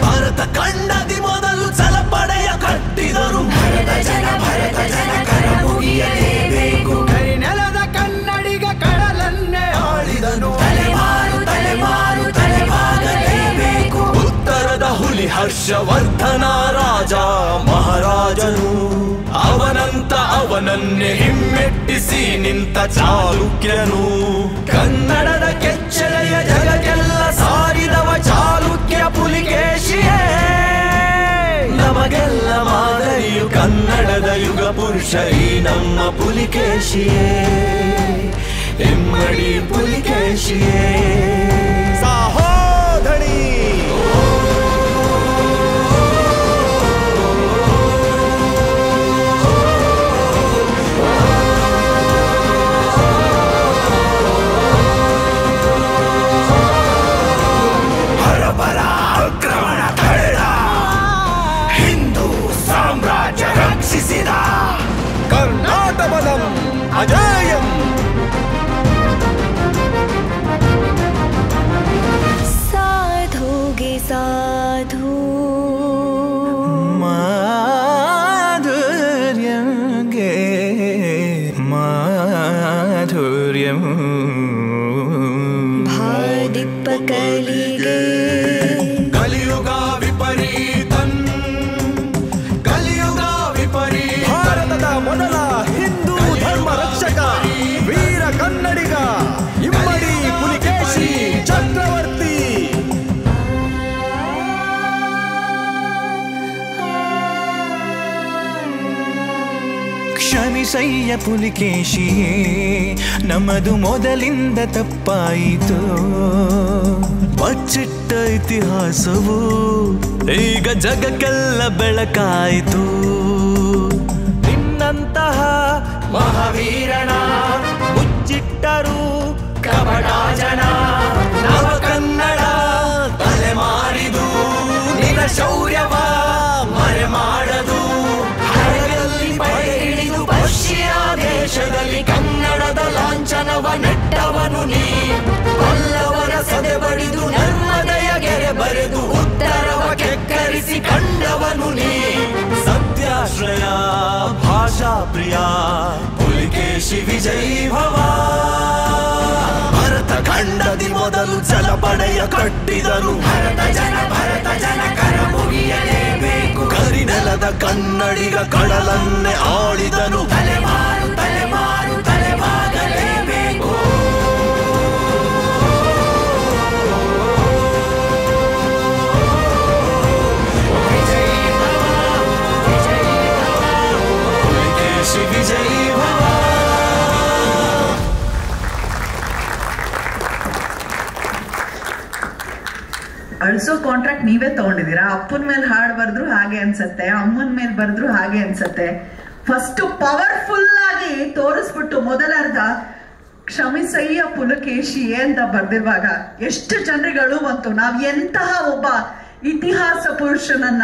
ಭಾರತ ಕಂಡದಿ ಮೊದಲು ಜಲಪಡೆಯ ಕಟ್ಟಿದರು. ಭರತ ಜನ ಕರ ಮುಗಿಯಲೇಬೇಕು. ಕರಿನೆಲದ ಕನ್ನಡಿಗ ಕಡಲನ್ನೇ ಆಳಿದನು. ತಲೆಬಾಗಲೇಬೇಕು. ಉತ್ತರದ ಹುಲಿ ಹರ್ಷವರ್ಧನ ರಾಜ ಮಹಾರಾಜನು, ಅವನನ್ನೇ ಹಿಮ್ಮೆಟ್ಟಿಸಿ ನಿಂತ ಚಾಲುಕ್ಯನು. ಕನ್ನಡದ ಕೆಚ್ಚೆಲೆಯ ಜಗಕ್ಕೆಲ್ಲ ಸಾರಿದವ ಚಾಲುಕ್ಯ ಪುಲಿಕೇಶಿಯೇ. ನಮಗೆಲ್ಲ ಮಾದರಿಯು ಕನ್ನಡದ ಯುಗ ಪುರುಷ ಈ ನಮ್ಮ ಪುಲಿಕೇಶಿಯೇ, ಇಮ್ಮಡಿ ಪುಲಿಕೇಶಿಯೇ. ಸಹೋದರಿ ಹರಬರ ಆಕ್ರಮಣ ತಡೆದ, ಹಿಂದೂ ಸಾಮ್ರಾಜ್ಯ ರಕ್ಷಿಸಿದ, ಕರ್ನಾಟಕ ಬಲಂ ಅಜೇಯಂ. ಸಾಧುಗೆ ಸಾಧು ಮಾಧುರ್ಯಂಗೆ ಮಾಧುರ್ಯಂ. ಭಾದಿಪ್ಪ ಕಲಿಗೆ ಕಲಿಯುಗ ವಿಪರೀತನ್, ಕಲಿಯುಗ ವಿಪರೀತ. ಭಾರತದ ಮೊದಲ ಹಿಂದೂ ಧರ್ಮ ರಕ್ಷಕ ವೀರ ಕನ್ನಡಿಗ ಇಮ್ಮಡಿ ಪುಲಿಕೇಶಿ ಚಕ್ರವರ್ತಿ. ಕ್ಷಮಿಸಯ್ಯ ಪುಲಿಕೇಶಿಯೇ, ನಮ್ಮದು ಮೊದಲಿಂದ ತಪ್ಪಾಯಿತು. ಬಚ್ಚಿಟ್ಟ ಇತಿಹಾಸವು ಈಗ ಜಗಕ್ಕೆಲ್ಲ ಬೆಳಕಾಯಿತು. ನಿನ್ನಂತಹ ಮಹಾವೀರನ ಮುಚ್ಚಿಟ್ಟರು ಕಪಟ ಜನ. ನವ ಕನ್ನಡ ತಲೆಮಾರಿದು ನಿನ್ನ ಶೌರ್ಯವ ಮರೆ ಮಾಡದು. ಹರಗಲ್ಲಿ ಪಡೆ ಹಿಡಿದು ಪಶ್ಚಿಮ ದೇಶದಲ್ಲಿ ಕನ್ನಡದ ಲಾಂಛನವ ನೆಟ್ಟವನು ನೀ. ಪಲ್ಲವರ ಸದೆ ಬಡಿದು ನರ್ಮದೆಯ ಗೆರೆ ಬರೆದು ಉತ್ತರವ ಕೆಕ್ಕ ಪ್ರಿಯ ಪುಲಿಕೇಶಿ ವಿಜಯೀ ಭವ. ಭರತ ಖಂಡದಿ ಮೊದಲು ಜಲಪಡೆಯ ಕಟ್ಟಿದನು ಭರತ ಜನ ಕರ ಮುಗಿಯಲೇಬೇಕು. ಕರಿನೆಲದ ಕನ್ನಡಿಗ ಕಡಲನ್ನೇ ಆಳಿದನು ತಲೆಮಾರು ತಲೆಮಾಗಲೇಬೇಕು. ಪುಲಿಕೇಶಿ ವಿಜಯೀ ಭವ. ಅಳ್ಸೋ ಕಾಂಟ್ರಾಕ್ಟ್ ನೀವೇ ತಗೊಂಡಿದ್ದೀರಾ. ಅಪ್ಪನ ಮೇಲೆ ಹಾಡ್ ಬರ್ದ್ರು ಹಾಗೆ ಅನ್ಸತ್ತೆ, ಅಮ್ಮನ ಮೇಲೆ ಬರ್ದ್ರು ಹಾಗೆ ಅನ್ಸತ್ತೆ. ಫಸ್ಟ್ ಪವರ್ಫುಲ್ ಆಗಿ ತೋರಿಸ್ಬಿಟ್ಟು ಮೊದಲರ್ಧ ಕ್ಷಮಿಸಯ್ಯ ಪುಲಕೇಶಿಯೇ ಅಂತ ಬರ್ದಿರುವಾಗ ಎಷ್ಟು ಜನರುಗಳು ಬಂತು. ನಾವ್ ಎಂತಹ ಒಬ್ಬ ಇತಿಹಾಸ ಪುರುಷನನ್ನ,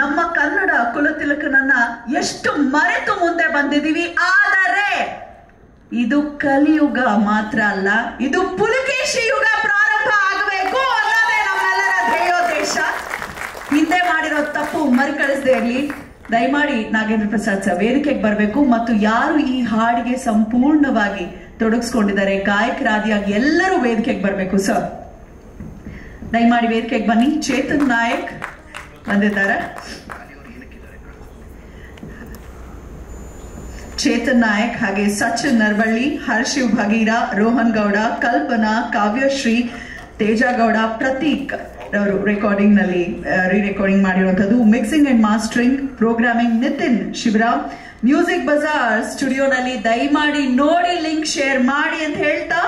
ನಮ್ಮ ಕನ್ನಡ ಕುಲತಿಲಕನನ್ನ ಎಷ್ಟು ಮರೆತು ಮುಂದೆ ಬಂದಿದೀವಿ. ಆದರೆ ಇದು ಕಲಿಯುಗ ಮಾತ್ರ ಅಲ್ಲ, ಇದು ಪುಲಕೇಶಿ ಯುಗ ಪ್ರಾರಂಭ ಆಗಬೇಕು ಅನ್ನೋದೇ ನಮ್ಮೆಲ್ಲರ ಧ್ಯೇಯೋದ್ದೇಶ. ಹಿಂದೆ ಮಾಡಿರೋ ತಪ್ಪು ಮರುಕಳಿಸದೇ ಇರಲಿ. ದಯಮಾಡಿ ನಾಗೇಂದ್ರ ಪ್ರಸಾದ್ ಸರ್ ವೇದಿಕೆಗೆ ಬರಬೇಕು. ಮತ್ತು ಯಾರು ಈ ಹಾಡಿಗೆ ಸಂಪೂರ್ಣವಾಗಿ ತೊಡಗಿಸ್ಕೊಂಡಿದ್ದಾರೆ, ಗಾಯಕರಾದಿಯಾಗಿ ಎಲ್ಲರೂ ವೇದಿಕೆಗೆ ಬರಬೇಕು. ಸರ್ ದಯಮಾಡಿ ವೇದಿಕೆಗೆ ಬನ್ನಿ. ಚೇತನ್ ನಾಯಕ್ ಬಂದಿದ್ದಾರೆ. ಚೇತನ್ ನಾಯಕ್, ಹಾಗೆ ಸಚಿನ್ ನರ್ವಳ್ಳಿ, ಹರ್ಷಿವ್ ಭಗೀರ, ರೋಹನ್ ಗೌಡ, ಕಲ್ಪನಾ, ಕಾವ್ಯಶ್ರೀ, ತೇಜಗೌಡ, ಪ್ರತೀಕ್ ಅವರು ರೆಕಾರ್ಡಿಂಗ್ ನಲ್ಲಿ ರೆಕಾರ್ಡಿಂಗ್ ಮಾಡಿರುವಂತದ್ದು. Mixing and mastering, programming Nitin Shivaram. Music bazaar ಸ್ಟುಡಿಯೋನಲ್ಲಿ ದಯಮಾಡಿ ನೋಡಿ, ಲಿಂಕ್ ಶೇರ್ ಮಾಡಿ ಅಂತ ಹೇಳ್ತಾ,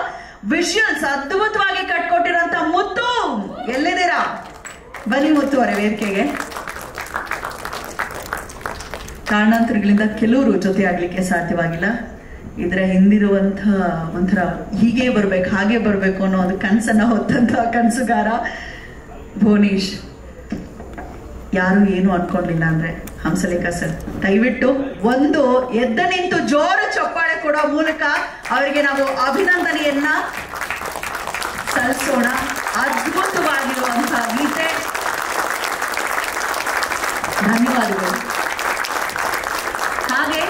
ವಿಷುವಲ್ಸ್ ಅದ್ಭುತವಾಗಿ ಕಟ್ಕೊಟ್ಟಿರೋಂತ ಮುತ್ತು ಎಲ್ಲಿದ್ದೀರಾ? ಬನ್ನಿ ಮುತ್ತು ಅವರೇ ವೇದಿಕೆಗೆ. ಕಾರಣಾಂತರಗಳಿಂದ ಕೆಲವರು ಜೊತೆ ಆಗ್ಲಿಕ್ಕೆ ಸಾಧ್ಯವಾಗಿಲ್ಲ. ಇದರ ಹಿಂದಿರುವಂತ ಒಂಥರ ಹೀಗೆ ಬರ್ಬೇಕು ಹಾಗೆ ಬರ್ಬೇಕು ಅನ್ನೋ ಒಂದು ಕನಸನ್ನ ಹೊತ್ತಂತ ಕನಸುಗಾರ ಭುವನೇಶ್. ಯಾರು ಏನು ಅನ್ಕೊಂಡಿಲ್ಲ ಅಂದ್ರೆ ಹಂಸಲೇಖ ಸರ್, ದಯವಿಟ್ಟು ಒಂದು ಎದ್ದ ನಿಂತು ಜೋರು ಚಪ್ಪಾಳೆ ಕೊಡೋ ಮೂಲಕ ಅವರಿಗೆ ನಾವು ಅಭಿನಂದನೆಯನ್ನ ಸಲ್ಲಿಸೋಣ. ಅದ್ಭುತವಾಗಿರುವಂತಹ ಗೀತೆ. ಧನ್ಯವಾದಗಳು. ಹಾಗೆ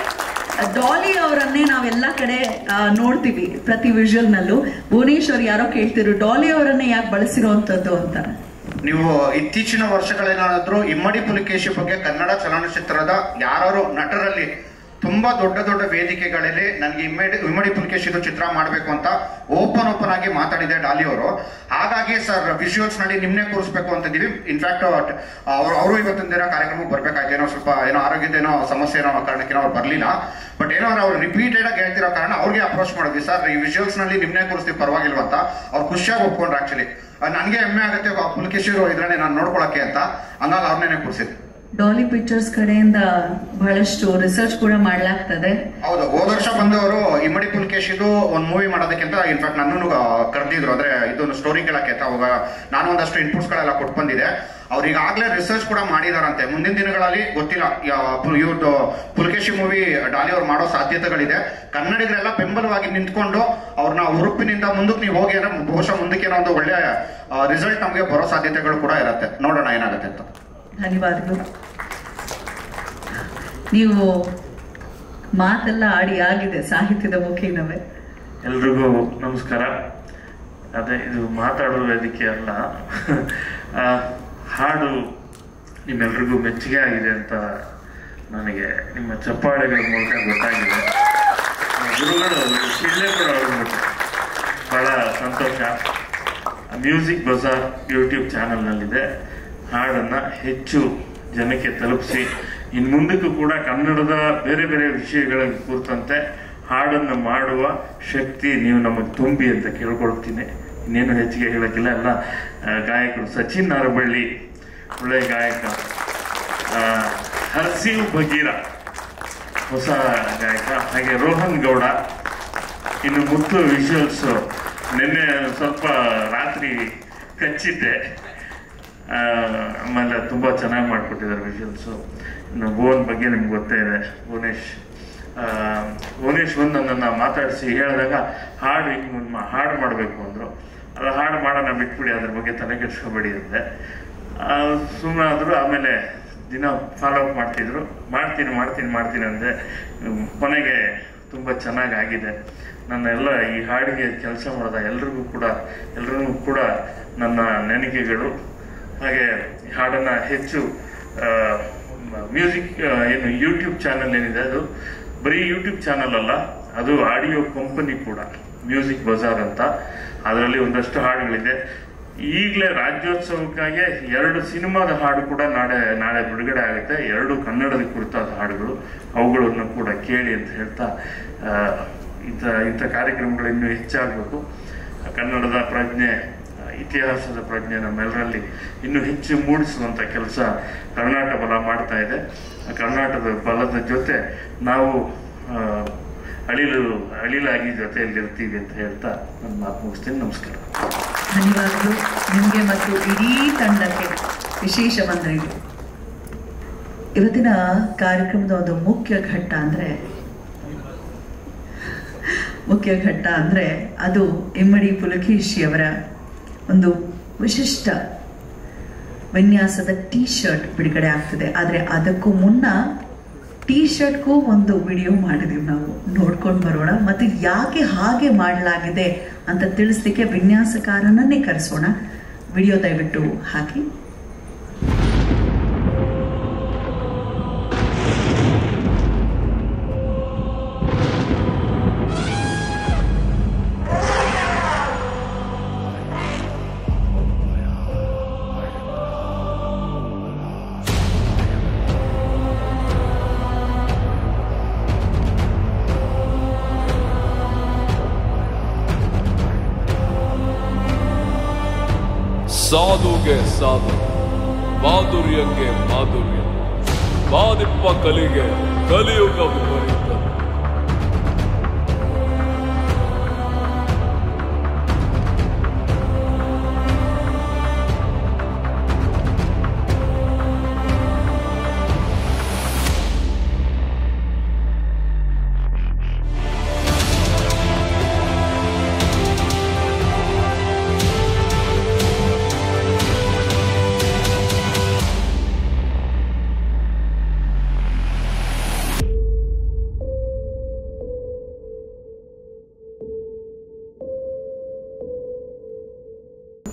ಡಾಲಿ ಅವರನ್ನೇ ನಾವೆಲ್ಲ ಕಡೆ ನೋಡ್ತೀವಿ ಪ್ರತಿ ವಿಜುವಲ್ ನಲ್ಲೂ. ಭುವನೇಶ್ ಅವ್ರು ಯಾರೋ ಕೇಳ್ತಿರು ಡಾಲಿ ಅವರನ್ನೇ ಯಾಕೆ ಬಳಸಿರುವಂತದ್ದು ಅಂತ. ನೀವು ಇತ್ತೀಚಿನ ವರ್ಷಗಳೇನಾದ್ರೂ ಇಮ್ಮಡಿ ಪುಲಿಕೇಶಿ ಬಗ್ಗೆ ಕನ್ನಡ ಚಲನಚಿತ್ರದ ಯಾರು ನಟರಲ್ಲಿ ತುಂಬಾ ದೊಡ್ಡ ದೊಡ್ಡ ವೇದಿಕೆಗಳಲ್ಲಿ ನನಗೆ ಇಮ್ಮಡಿ ಪುಲಿಕೇಶಿದು ಚಿತ್ರ ಮಾಡಬೇಕು ಅಂತ ಓಪನ್ ಆಗಿ ಮಾತಾಡಿದೆ ಡಾಲಿ ಅವರು. ಹಾಗಾಗಿ ಸರ್ ವಿಜುವಲ್ಸ್ ನಲ್ಲಿ ನಿಮ್ನೆ ಕೂರಿಸ್ಬೇಕು ಅಂತಿದ್ದೀವಿ. ಇನ್ಫ್ಯಾಕ್ಟ್ ಅವರು ಇವತ್ತಿನ ದಿನ ಕಾರ್ಯಕ್ರಮಕ್ಕೆ ಬರ್ಬೇಕಾಯ್ತು. ಏನೋ ಸ್ವಲ್ಪ ಏನೋ ಆರೋಗ್ಯದ ಏನೋ ಸಮಸ್ಯೆ ಏನೋ ಕಾರಣಕ್ಕೆ ಅವ್ರು ಬರ್ಲಿಲ್ಲ. ಬಟ್ ಏನೋ ಅವ್ರು ರಿಪೀಟೆಡ್ ಆಗಿ ಹೇಳ್ತಿರೋ ಕಾರಣ ಅವ್ರಿಗೆ ಅಪ್ರೋಚ್ ಮಾಡಿದ್ವಿ. ಸರ್ ಈ ವಿಜುವಲ್ಸ್ ನಲ್ಲಿ ನಿಮ್ನೆ ಕೂರಿಸ್ತೀವಿ ಪರವಾಗಿಲ್ವ ಅಂತ. ಅವ್ರು ಖುಷಿಯಾಗಿ ಒಪ್ಕೊಂಡ್ರು. ಆಕ್ಚುಲಿ ನನಗೆ ಹೆಮ್ಮೆ ಆಗುತ್ತೆ ಪುಲಿಕೇಶಿ ಇದ್ರಲ್ಲಿ ನಾನು ನೋಡ್ಕೊಳಕ್ಕೆ ಅಂತ. ಹಂಗಾಗಿ ಅವ್ರನ್ನೇ ಕೂರಿಸಿದ್ವಿ. ಡಾಲಿ ಪಿಕ್ಚರ್ಸ್ ಕಡೆಯಿಂದ ಬಹಳಷ್ಟು ರಿಸರ್ಚ್ ಕೂಡ ಮಾಡ್ಲಾಗ್ತದೆ. ಹೌದು, ಹೋದ ವರ್ಷ ಬಂದವರು ಇಮ್ಮಡಿ ಪುಲಿಕೇಶಿದು ಒಂದು ಮೂವಿ ಮಾಡೋದಕ್ಕಿಂತ ಇನ್ಫ್ಯಾಕ್ಟ್ ನನ್ನನ್ನು ಕರೆದಿದ್ರು. ಅಂದ್ರೆ ಇದೊಂದು ಸ್ಟೋರಿ ಕೇಳಕ್ಕೆ ಅಂತ. ಅವಾಗ ನಾನು ಒಂದಷ್ಟು ಇನ್ಪುಟ್ಸ್ ಗಳೆಲ್ಲ ಕೊಟ್ಟು ಬಂದಿದೆ. ಅವ್ರು ಈಗಾಗಲೇ ರಿಸರ್ಚ್ ಕೂಡ ಮಾಡಿದಾರಂತೆ. ಮುಂದಿನ ದಿನಗಳಲ್ಲಿ ಗೊತ್ತಿಲ್ಲ ಇವ್ರದ್ದು ಪುಲಿಕೇಶಿ ಮೂವಿ ಡಾಲಿ ಅವ್ರು ಮಾಡೋ ಸಾಧ್ಯತೆಗಳಿದೆ. ಕನ್ನಡಿಗರೆಲ್ಲ ಬೆಂಬಲವಾಗಿ ನಿಂತ್ಕೊಂಡು ಅವ್ರನ್ನ ಉರುಪಿನಿಂದ ಮುಂದಕ್ಕೆ ನೀವು ಹೋಗಿ ಅಂದ್ರೆ ಬಹುಶಃ ಮುಂದಕ್ಕೆ ಏನೋ ಒಂದು ಒಳ್ಳೆ ರಿಸಲ್ಟ್ ನಮಗೆ ಬರೋ ಸಾಧ್ಯತೆಗಳು ಕೂಡ ಇರುತ್ತೆ. ನೋಡೋಣ ಏನಾಗುತ್ತೆ ಅಂತ. ಧನ್ಯವಾದಗಳು. ನೀವು ಮಾತೆಲ್ಲ ಆಡಿ ಆಗಿದೆ ಸಾಹಿತ್ಯದ ಮುಖೇನವೇ. ಎಲ್ರಿಗೂ ನಮಸ್ಕಾರ. ಅದೇ ಇದು ಮಾತಾಡೋ ವೇದಿಕೆ ಅಲ್ಲ, ಹಾಡು ನಿಮ್ಮೆಲ್ರಿಗೂ ಮೆಚ್ಚುಗೆ ಆಗಿದೆ ಅಂತ ನನಗೆ ನಿಮ್ಮ ಚಪ್ಪಾಳೆಗಳ ಮೂಲಕ ಗೊತ್ತಾಗಿದೆ. ಗುರುಗಳು ಶಿಳ್ಳೆ ಕೂಡ ಅವ್ರಿಗೆ ಬಹಳ ಸಂತೋಷ. ಮ್ಯೂಸಿಕ್ ಬಜಾರ್ ಯೂಟ್ಯೂಬ್ ಚಾನಲ್ನಲ್ಲಿದೆ. ಹಾಡನ್ನು ಹೆಚ್ಚು ಜನಕ್ಕೆ ತಲುಪಿಸಿ ಇನ್ನು ಮುಂದಕ್ಕೂ ಕೂಡ ಕನ್ನಡದ ಬೇರೆ ಬೇರೆ ವಿಷಯಗಳ ಕುರಿತಂತೆ ಹಾಡನ್ನು ಮಾಡುವ ಶಕ್ತಿ ನೀವು ನಮಗೆ ತುಂಬಿ ಅಂತ ಕೇಳ್ಕೊಳ್ತೀನಿ. ಇನ್ನೇನು ಹೆಚ್ಚಿಗೆ ಹೇಳೋಕ್ಕಿಲ್ಲ. ಎಲ್ಲ ಗಾಯಕರು ಸಚಿನ್ ನರಬಳ್ಳಿ ಒಳ್ಳೆಯ ಗಾಯಕ, ಹರ್ಷಿವ್ ಭಗೀರ ಹೊಸ ಗಾಯಕ, ಹಾಗೆ ರೋಹನ್ ಗೌಡ, ಇನ್ನು ಮುತ್ತು ವಿಜುವಲ್ಸ್ ನಿನ್ನೆ ಸ್ವಲ್ಪ ರಾತ್ರಿ ಕಚ್ಚಿದ್ದೆ. ಆಮೇಲೆ ತುಂಬ ಚೆನ್ನಾಗಿ ಮಾಡಿಕೊಟ್ಟಿದ್ದಾರೆ ವಿಜುವಲ್ಸು. ಇನ್ನು ಭುವನ್ ಬಗ್ಗೆ ನಿಮ್ಗೆ ಗೊತ್ತೇ ಇದೆ. ಭುವನೇಶ್ ಬಂದು ನನ್ನನ್ನು ಮಾತಾಡಿಸಿ ಹೇಳಿದಾಗ ಹಾಡು ಹಿಂಗೆ ಒಂದು ಹಾಡು ಮಾಡಬೇಕು ಅಂದರು. ಅದು ಹಾಡು ಮಾಡೋಣ ಬಿಟ್ಬಿಡಿ, ಅದ್ರ ಬಗ್ಗೆ ತಲೆ ಕೆಡಿಸ್ಕೋಬೇಡಿ ಅಂದೆ. ಸುಮ್ಮನೆ ಆದರೂ ಆಮೇಲೆ ದಿನ ಫಾಲೋ ಅಪ್ ಮಾಡ್ತಿದ್ರು. ಮಾಡ್ತೀನಿ ಅಂದೆ. ಕೊನೆಗೆ ತುಂಬ ಚೆನ್ನಾಗಾಗಿದೆ. ನನ್ನ ಎಲ್ಲ ಈ ಹಾಡಿಗೆ ಕೆಲಸ ಮಾಡಿದ ಎಲ್ರಿಗೂ ಕೂಡ ನನ್ನ ನೆನಪಿಗಳು. ಹಾಗೆ ಈ ಹಾಡನ್ನು ಹೆಚ್ಚು ಮ್ಯೂಸಿಕ್ ಏನು ಯೂಟ್ಯೂಬ್ ಚಾನಲ್ ಏನಿದೆ, ಅದು ಬರೀ ಯೂಟ್ಯೂಬ್ ಚಾನಲ್ ಅಲ್ಲ, ಅದು ಆಡಿಯೋ ಕಂಪನಿ ಕೂಡ, ಮ್ಯೂಸಿಕ್ ಬಜಾರ್ ಅಂತ. ಅದರಲ್ಲಿ ಒಂದಷ್ಟು ಹಾಡುಗಳಿದೆ. ಈಗಲೇ ರಾಜ್ಯೋತ್ಸವಕ್ಕಾಗಿ 2 ಸಿನಿಮಾದ ಹಾಡು ಕೂಡ ನಾಳೆ ಬಿಡುಗಡೆ ಆಗುತ್ತೆ. 2 ಕನ್ನಡದ ಕುರಿತಾದ ಹಾಡುಗಳು, ಅವುಗಳನ್ನು ಕೂಡ ಕೇಳಿ ಅಂತ ಹೇಳ್ತಾ, ಇಂಥ ಕಾರ್ಯಕ್ರಮಗಳು ಇನ್ನೂ ಹೆಚ್ಚಾಗಬೇಕು. ಕನ್ನಡದ ಪ್ರಜ್ಞೆ, ಇತಿಹಾಸದ ಪ್ರಜ್ಞೆ ನಮ್ಮೆಲ್ಲರಲ್ಲಿ ಇನ್ನೂ ಹೆಚ್ಚು ಮೂಡಿಸುವಂಥ ಕೆಲಸ ಕರ್ನಾಟಕ ಬಲ ಮಾಡ್ತಾ ಇದೆ. ಕರ್ನಾಟಕದ ಬಲದ ಜೊತೆ ನಾವು ಅಳಿಲಾಗಿ ಜೊತೆಯಲ್ಲಿರ್ತೀವಿ ಅಂತ ಹೇಳ್ತಾ ನನ್ನ ಮಾತು ಮುಗಿಸ್ತೀನಿ. ನಮಸ್ಕಾರ. ಧನ್ಯವಾದಗಳು ನಿಮಗೆ ಮತ್ತು ಇಡೀ ತಂಡಕ್ಕೆ. ವಿಶೇಷ ವಂದನೆಗಳು. ಇವತ್ತಿನ ಕಾರ್ಯಕ್ರಮದ ಒಂದು ಮುಖ್ಯ ಘಟ್ಟ ಅಂದ್ರೆ ಅದು ಇಮ್ಮಡಿ ಪುಲಕೇಶಿಯವರ ಒಂದು ವಿಶಿಷ್ಟ ವಿನ್ಯಾಸದ ಟೀ ಶರ್ಟ್ ಬಿಡುಗಡೆ ಆಗ್ತದೆ. ಆದರೆ ಅದಕ್ಕೂ ಮುನ್ನ ಟೀ ಶರ್ಟ್ಗೂ ಒಂದು ವಿಡಿಯೋ ಮಾಡಿದೀವಿ, ನಾವು ನೋಡ್ಕೊಂಡು ಬರೋಣ. ಮತ್ತು ಯಾಕೆ ಹಾಗೆ ಮಾಡಲಾಗಿದೆ ಅಂತ ತಿಳಿಸ್ಲಿಕ್ಕೆ ವಿನ್ಯಾಸಕಾರನನ್ನೇ ಕರೆಸೋಣ. ವಿಡಿಯೋ ದಯವಿಟ್ಟು ಹಾಕಿ. ಸಾಧುಗೆ ಸಾಧು, ಮಾಧುರ್ಯಕ್ಕೆ ಮಾಧುರ್ಯ, ಬಾದಿಪ್ಪ ಕಲಿಗೆ ಕಲಿಯುಗ ವಿಪರೀತ.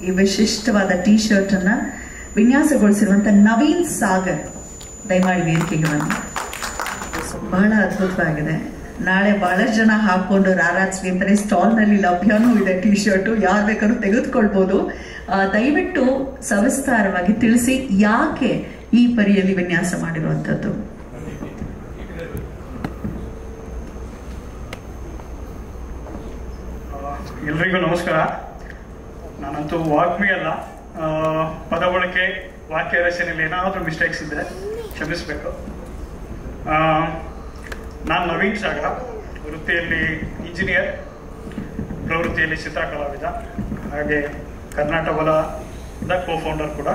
ಈ ವಿಶಿಷ್ಟವಾದ ಟೀ ಶರ್ಟ್ ಅನ್ನ ವಿನ್ಯಾಸಗೊಳಿಸಿರುವಂತ ನವೀನ್ ಸಾಗರ್ ದಯಮಾಡಿ ವೇದಿಕೆಗೆ ಬಂದು. ಬಹಳ ಅದ್ಭುತವಾಗಿದೆ. ನಾಳೆ ಬಹಳಷ್ಟು ಜನ ಹಾಕೊಂಡು ರಾರಾಜ್ವಿ ಅಂತಾರೆ. ಸ್ಟಾಲ್ ನಲ್ಲಿ ಲಭ್ಯನೂ ಇದೆ ಟೀ ಶರ್ಟ್, ಯಾರು ಬೇಕಾದ್ರೂ ತೆಗೆದುಕೊಳ್ಬಹುದು. ದಯವಿಟ್ಟು ಸವಿಸ್ತಾರವಾಗಿ ತಿಳಿಸಿ, ಯಾಕೆ ಈ ಪರಿಯಲ್ಲಿ ವಿನ್ಯಾಸ ಮಾಡಿರುವಂತದ್ದು? ಎಲ್ರಿಗೂ ನಮಸ್ಕಾರ. ನಾನಂತೂ ವಾಗ್ಮಿ ಅಲ್ಲ, ಪದ ಬಳಕೆ, ವಾಕ್ಯ ರಚನೆಯಲ್ಲಿ ಏನಾದರೂ ಮಿಸ್ಟೇಕ್ಸ್ ಇದ್ದರೆ ಕ್ಷಮಿಸಬೇಕು. ನಾನು ನವೀನ್ ಸಾಗರ, ವೃತ್ತಿಯಲ್ಲಿ ಇಂಜಿನಿಯರ್, ಪ್ರವೃತ್ತಿಯಲ್ಲಿ ಚಿತ್ರಕಲಾವಿದ, ಹಾಗೆ ಕರ್ನಾಟಕ ಬಲದ ಕೋ-ಫೌಂಡರ್ ಕೂಡ.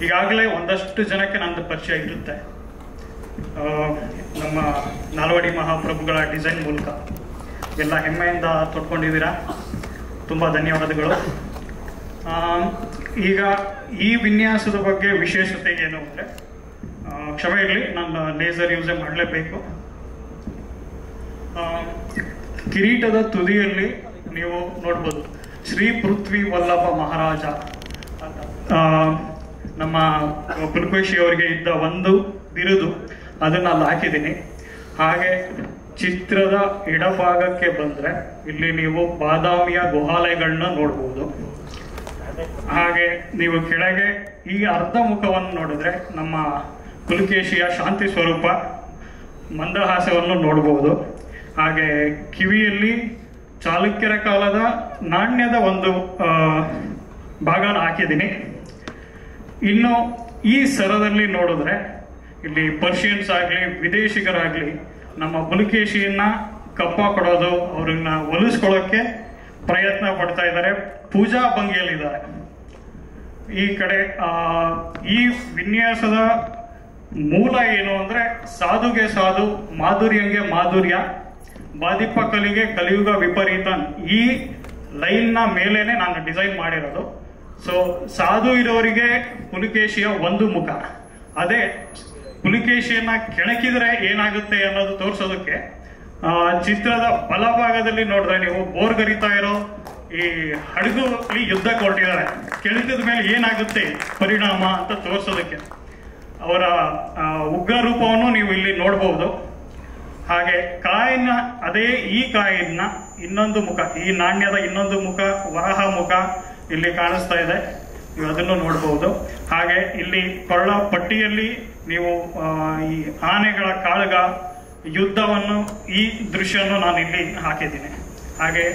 ಈಗಾಗಲೇ ಒಂದಷ್ಟು ಜನಕ್ಕೆ ನಂದು ಪರಿಚಯ ಇರುತ್ತೆ. ನಮ್ಮ ನಾಲ್ವಡಿ ಮಹಾಪ್ರಭುಗಳ ಡಿಸೈನ್ ಮೂಲಕ ಎಲ್ಲ ಹೆಮ್ಮೆಯಿಂದ ತೊಡ್ಕೊಂಡಿದ್ದೀರಾ. ತುಂಬ ಧನ್ಯವಾದಗಳು. ಈಗ ಈ ವಿನ್ಯಾಸದ ಬಗ್ಗೆ ವಿಶೇಷತೆ ಏನು ಅಂದರೆ, ಕ್ಷಮೆ ಇರಲಿ, ನಾನು ಲೇಸರ್ ಯೂಸೇ ಮಾಡಲೇಬೇಕು. ಕಿರೀಟದ ತುದಿಯಲ್ಲಿ ನೀವು ನೋಡ್ಬೋದು ಶ್ರೀ ಪೃಥ್ವಿ ವಲ್ಲಭ ಮಹಾರಾಜ ಅಂತ ನಮ್ಮ ಪುಲಕೇಶಿ ಅವರಿಗೆ ಇದ್ದ ಒಂದು ಬಿರುದು, ಅದನ್ನು ಅಲ್ಲಿ ಹಾಕಿದ್ದೀನಿ. ಹಾಗೆ ಚಿತ್ರದ ಎಡಭಾಗಕ್ಕೆ ಬಂದರೆ ಇಲ್ಲಿ ನೀವು ಬಾದಾಮಿಯ ಗುಹಾಲಯಗಳನ್ನ ನೋಡ್ಬೋದು. ಹಾಗೆ ನೀವು ಕೆಳಗೆ ಈ ಅರ್ಧ ಮುಖವನ್ನು ನೋಡಿದ್ರೆ ನಮ್ಮ ಪುಲಕೇಶಿಯ ಶಾಂತಿ ಸ್ವರೂಪ ಮಂದಹಾಸವನ್ನು ನೋಡ್ಬೋದು. ಹಾಗೆ ಕಿವಿಯಲ್ಲಿ ಚಾಲುಕ್ಯರ ಕಾಲದ ನಾಣ್ಯದ ಒಂದು ಭಾಗನ ಹಾಕಿದ್ದೀನಿ. ಇನ್ನು ಈ ಸರದಲ್ಲಿ ನೋಡಿದ್ರೆ ಇಲ್ಲಿ ಪರ್ಷಿಯನ್ಸ್ ಆಗಲಿ ವಿದೇಶಿಗರಾಗಲಿ ನಮ್ಮ ಪುಲಕೇಶಿಯನ್ನ ಕಪ್ಪ ಕೊಡೋದು, ಅವ್ರನ್ನ ಒಲಿಸ್ಕೊಳ್ಳೋಕ್ಕೆ ಪ್ರಯತ್ನ ಪಡ್ತಾ ಇದ್ದಾರೆ, ಪೂಜಾ ಭಂಗಿಯಲ್ಲಿದ್ದಾರೆ. ಈ ಕಡೆ ಈ ವಿನ್ಯಾಸದ ಮೂಲ ಏನು ಅಂದ್ರೆ, ಸಾಧುಗೆ ಸಾಧು, ಮಾಧುರ್ಯಂಗೆ ಮಾಧುರ್ಯ, ಬಾದಿಪ್ಪ ಕಲಿಗೆ ಕಲಿಯುಗ ವಿಪರೀತ. ಈ ಲೈನ್ನ ಮೇಲೇನೆ ನಾನು ಡಿಸೈನ್ ಮಾಡಿರೋದು. ಸೊ ಸಾಧು ಇರೋರಿಗೆ ಪುಲಿಕೇಶಿಯ ಒಂದು ಮುಖ, ಅದೇ ಪುಲಿಕೇಶಿಯನ್ನ ಕೆಣಕಿದ್ರೆ ಏನಾಗುತ್ತೆ ಅನ್ನೋದು ತೋರಿಸೋದಕ್ಕೆ ಚಿತ್ರದ ಬಲಭಾಗದಲ್ಲಿ ನೋಡಿದ್ರೆ ನೀವು ಬೋರ್ಗರಿತಾ ಇರೋ ಈ ಹಡಗಲ್ಲಿ ಯುದ್ಧಕ್ಕೆ ಹೊರಟಿದ್ದಾರೆ, ಕೆಣಕಿದ ಮೇಲೆ ಏನಾಗುತ್ತೆ ಪರಿಣಾಮ ಅಂತ ತೋರಿಸೋದಕ್ಕೆ ಅವರ ಉಗ್ರ ರೂಪವನ್ನು ನೀವು ಇಲ್ಲಿ ನೋಡಬಹುದು. ಹಾಗೆ ಕಾಯಿನ ಅದೇ ಈ ಕಾಯಿನ ಇನ್ನೊಂದು ಮುಖ, ಈ ನಾಣ್ಯದ ಇನ್ನೊಂದು ಮುಖ ವರಹ ಮುಖ ಇಲ್ಲಿ ಕಾಣಿಸ್ತಾ ಇದೆ, ನೀವು ಅದನ್ನು ನೋಡಬಹುದು. ಹಾಗೆ ಇಲ್ಲಿ ಕೊಳ್ಳ ಪಟ್ಟಿಯಲ್ಲಿ ನೀವು ಈ ಆನೆಗಳ ಕಾಳಗ ಯುದ್ಧವನ್ನು ಈ ದೃಶ್ಯವನ್ನು ನಾನು ಇಲ್ಲಿ ಹಾಕಿದ್ದೀನಿ. ಹಾಗೆ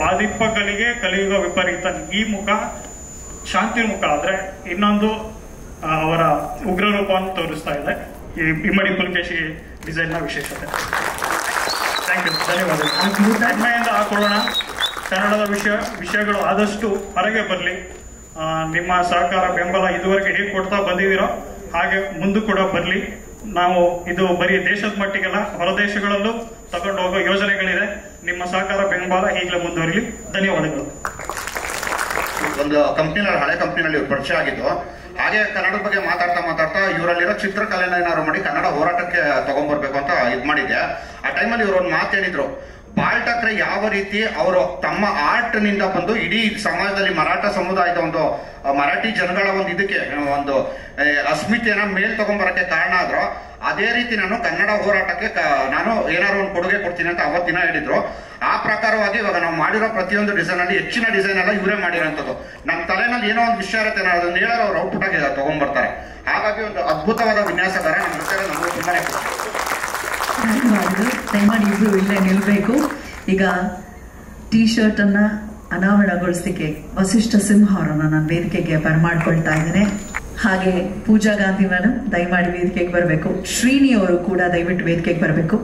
ಬಾದಿಪ್ಪ ಕಲಿಗೆ ಕಲಿಯುಗ ವಿಪರೀತ ಈ ಮುಖ ಶಾಂತಿ ಮುಖ ಆದ್ರೆ ಇನ್ನೊಂದು ಅವರ ಉಗ್ರ ರೂಪವನ್ನು ತೋರಿಸ್ತಾ ಇದೆ. ಈ ಇಮ್ಮಡಿ ಪುಲಿಕೇಶಿ ಡಿಸೈನ್ ನ ವಿಶೇಷತೆ. ಥ್ಯಾಂಕ್ ಯು, ಧನ್ಯವಾದಗಳು. ಹೆಮ್ಮೆಯಿಂದ ಹಾಕೊಳ್ಳೋಣ. ಕನ್ನಡದ ವಿಷಯಗಳು ಆದಷ್ಟು ಹೊರಗೆ ಬರಲಿ. ನಿಮ್ಮ ಸಹಕಾರ ಬೆಂಬಲ ಇದುವರೆಗೆ ಹೇಗೆ ಕೊಡ್ತಾ ಬಂದಿದ್ದೀರೋ ಹಾಗೆ ಮುಂದೆ ಕೂಡ ಬರಲಿ. ನಾವು ಇದು ಬರೀ ದೇಶದ ಮಟ್ಟಿಗೆಲ್ಲ ಹೊರದೇಶಗಳಲ್ಲೂ ತಗೊಂಡು ಹೋಗೋ ಯೋಜನೆಗಳಿದೆ. ನಿಮ್ಮ ಸಹಕಾರ ಬೆಂಬಲ ಈಗಲೇ ಮುಂದುವರಿಲಿ. ಧನ್ಯವಾದಗಳು. ಒಂದು ಕಂಪ್ನಿನಲ್ಲಿ, ಹಳೆ ಕಂಪ್ನಿನಲ್ಲಿ ಪರಿಚಯ ಆಗಿದ್ದು. ಹಾಗೆ ಕನ್ನಡದ ಬಗ್ಗೆ ಮಾತಾಡ್ತಾ ಇವರಲ್ಲಿರೋ ಚಿತ್ರಕಲೆನ ಏನಾದ್ರು ಮಾಡಿ ಕನ್ನಡ ಹೋರಾಟಕ್ಕೆ ತಗೊಂಡ್ಬರ್ಬೇಕು ಅಂತ ಇದು ಮಾಡಿದ್ದೆ. ಆ ಟೈಮಲ್ಲಿ ಇವರು ಒಂದು ಮಾತು ಹೇಳಿದ್ರು, ಬಾಳ್ ಠಾಕ್ರೆ ಯಾವ ರೀತಿ ಅವರು ತಮ್ಮ ಆರ್ಟ್ ನಿಂದ ಬಂದು ಇಡೀ ಸಮಾಜದಲ್ಲಿ ಮರಾಠ ಸಮುದಾಯದ ಒಂದು ಮರಾಠಿ ಜನಗಳ ಒಂದು ಇದಕ್ಕೆ ಒಂದು ಅಸ್ಮಿತೆಯನ್ನ ಮೇಲ್ ತಗೊಂಡ್ಬರಕ್ಕೆ ಕಾರಣ ಆದ್ರು, ಅದೇ ರೀತಿ ನಾನು ಕನ್ನಡ ಹೋರಾಟಕ್ಕೆ ನಾನು ಏನಾದ್ರು ಒಂದು ಕೊಡುಗೆ ಕೊಡ್ತೀನಿ ಅಂತ ಅವತ್ತಿನ ಹೇಳಿದ್ರು. ಆ ಪ್ರಕಾರವಾಗಿ ಇವಾಗ ನಾವು ಮಾಡಿರೋ ಪ್ರತಿಯೊಂದು ಡಿಸೈನ್ ಅಲ್ಲಿ ಹೆಚ್ಚಿನ ಡಿಸೈನ್ ಎಲ್ಲ ಇವರೇ ಮಾಡಿರೋಂಥದ್ದು. ನಮ್ಮ ತಲೆನಲ್ಲಿ ಏನೋ ಒಂದು ವಿಷಯ ಇರುತ್ತೆ, ಅದನ್ನ ಹೇಳೋರು ಅವ್ರು ಔಟ್ಪುಟ್ ಆಗಿ ತಗೊಂಡ್ಬರ್ತಾರೆ. ಹಾಗಾಗಿ ಒಂದು ಅದ್ಭುತವಾದ ವಿನ್ಯಾಸಗಾರ ನಮ್ಮ ಜೊತೆ ನಮಗೂ ತುಂಬಾನೇ ಧನ್ಯವಾದಗಳು. ದಯಮಾಡಿ ಇಬ್ರು ಇಲ್ಲೇ ನಿಲ್ಬೇಕು. ಈಗ ಟೀ ಶರ್ಟ್ ಅನ್ನ ಅನಾವರಣಗೊಳಿಸಲಿಕ್ಕೆ ವಸಿಷ್ಠ ಸಿಂಹ ಅವರನ್ನ ನಾನು ವೇದಿಕೆಗೆ ಬರಮಾಡ್ಕೊಳ್ತಾ ಇದ್ದೇನೆ. ಹಾಗೆ ಪೂಜಾ ಗಾಂಧಿ ಮೇಡಮ್ ದಯಮಾಡಿ ವೇದಿಕೆಗೆ ಬರಬೇಕು. ಶ್ರೀನಿ ಅವರು ಕೂಡ ದಯವಿಟ್ಟು ವೇದಿಕೆಗೆ ಬರಬೇಕು.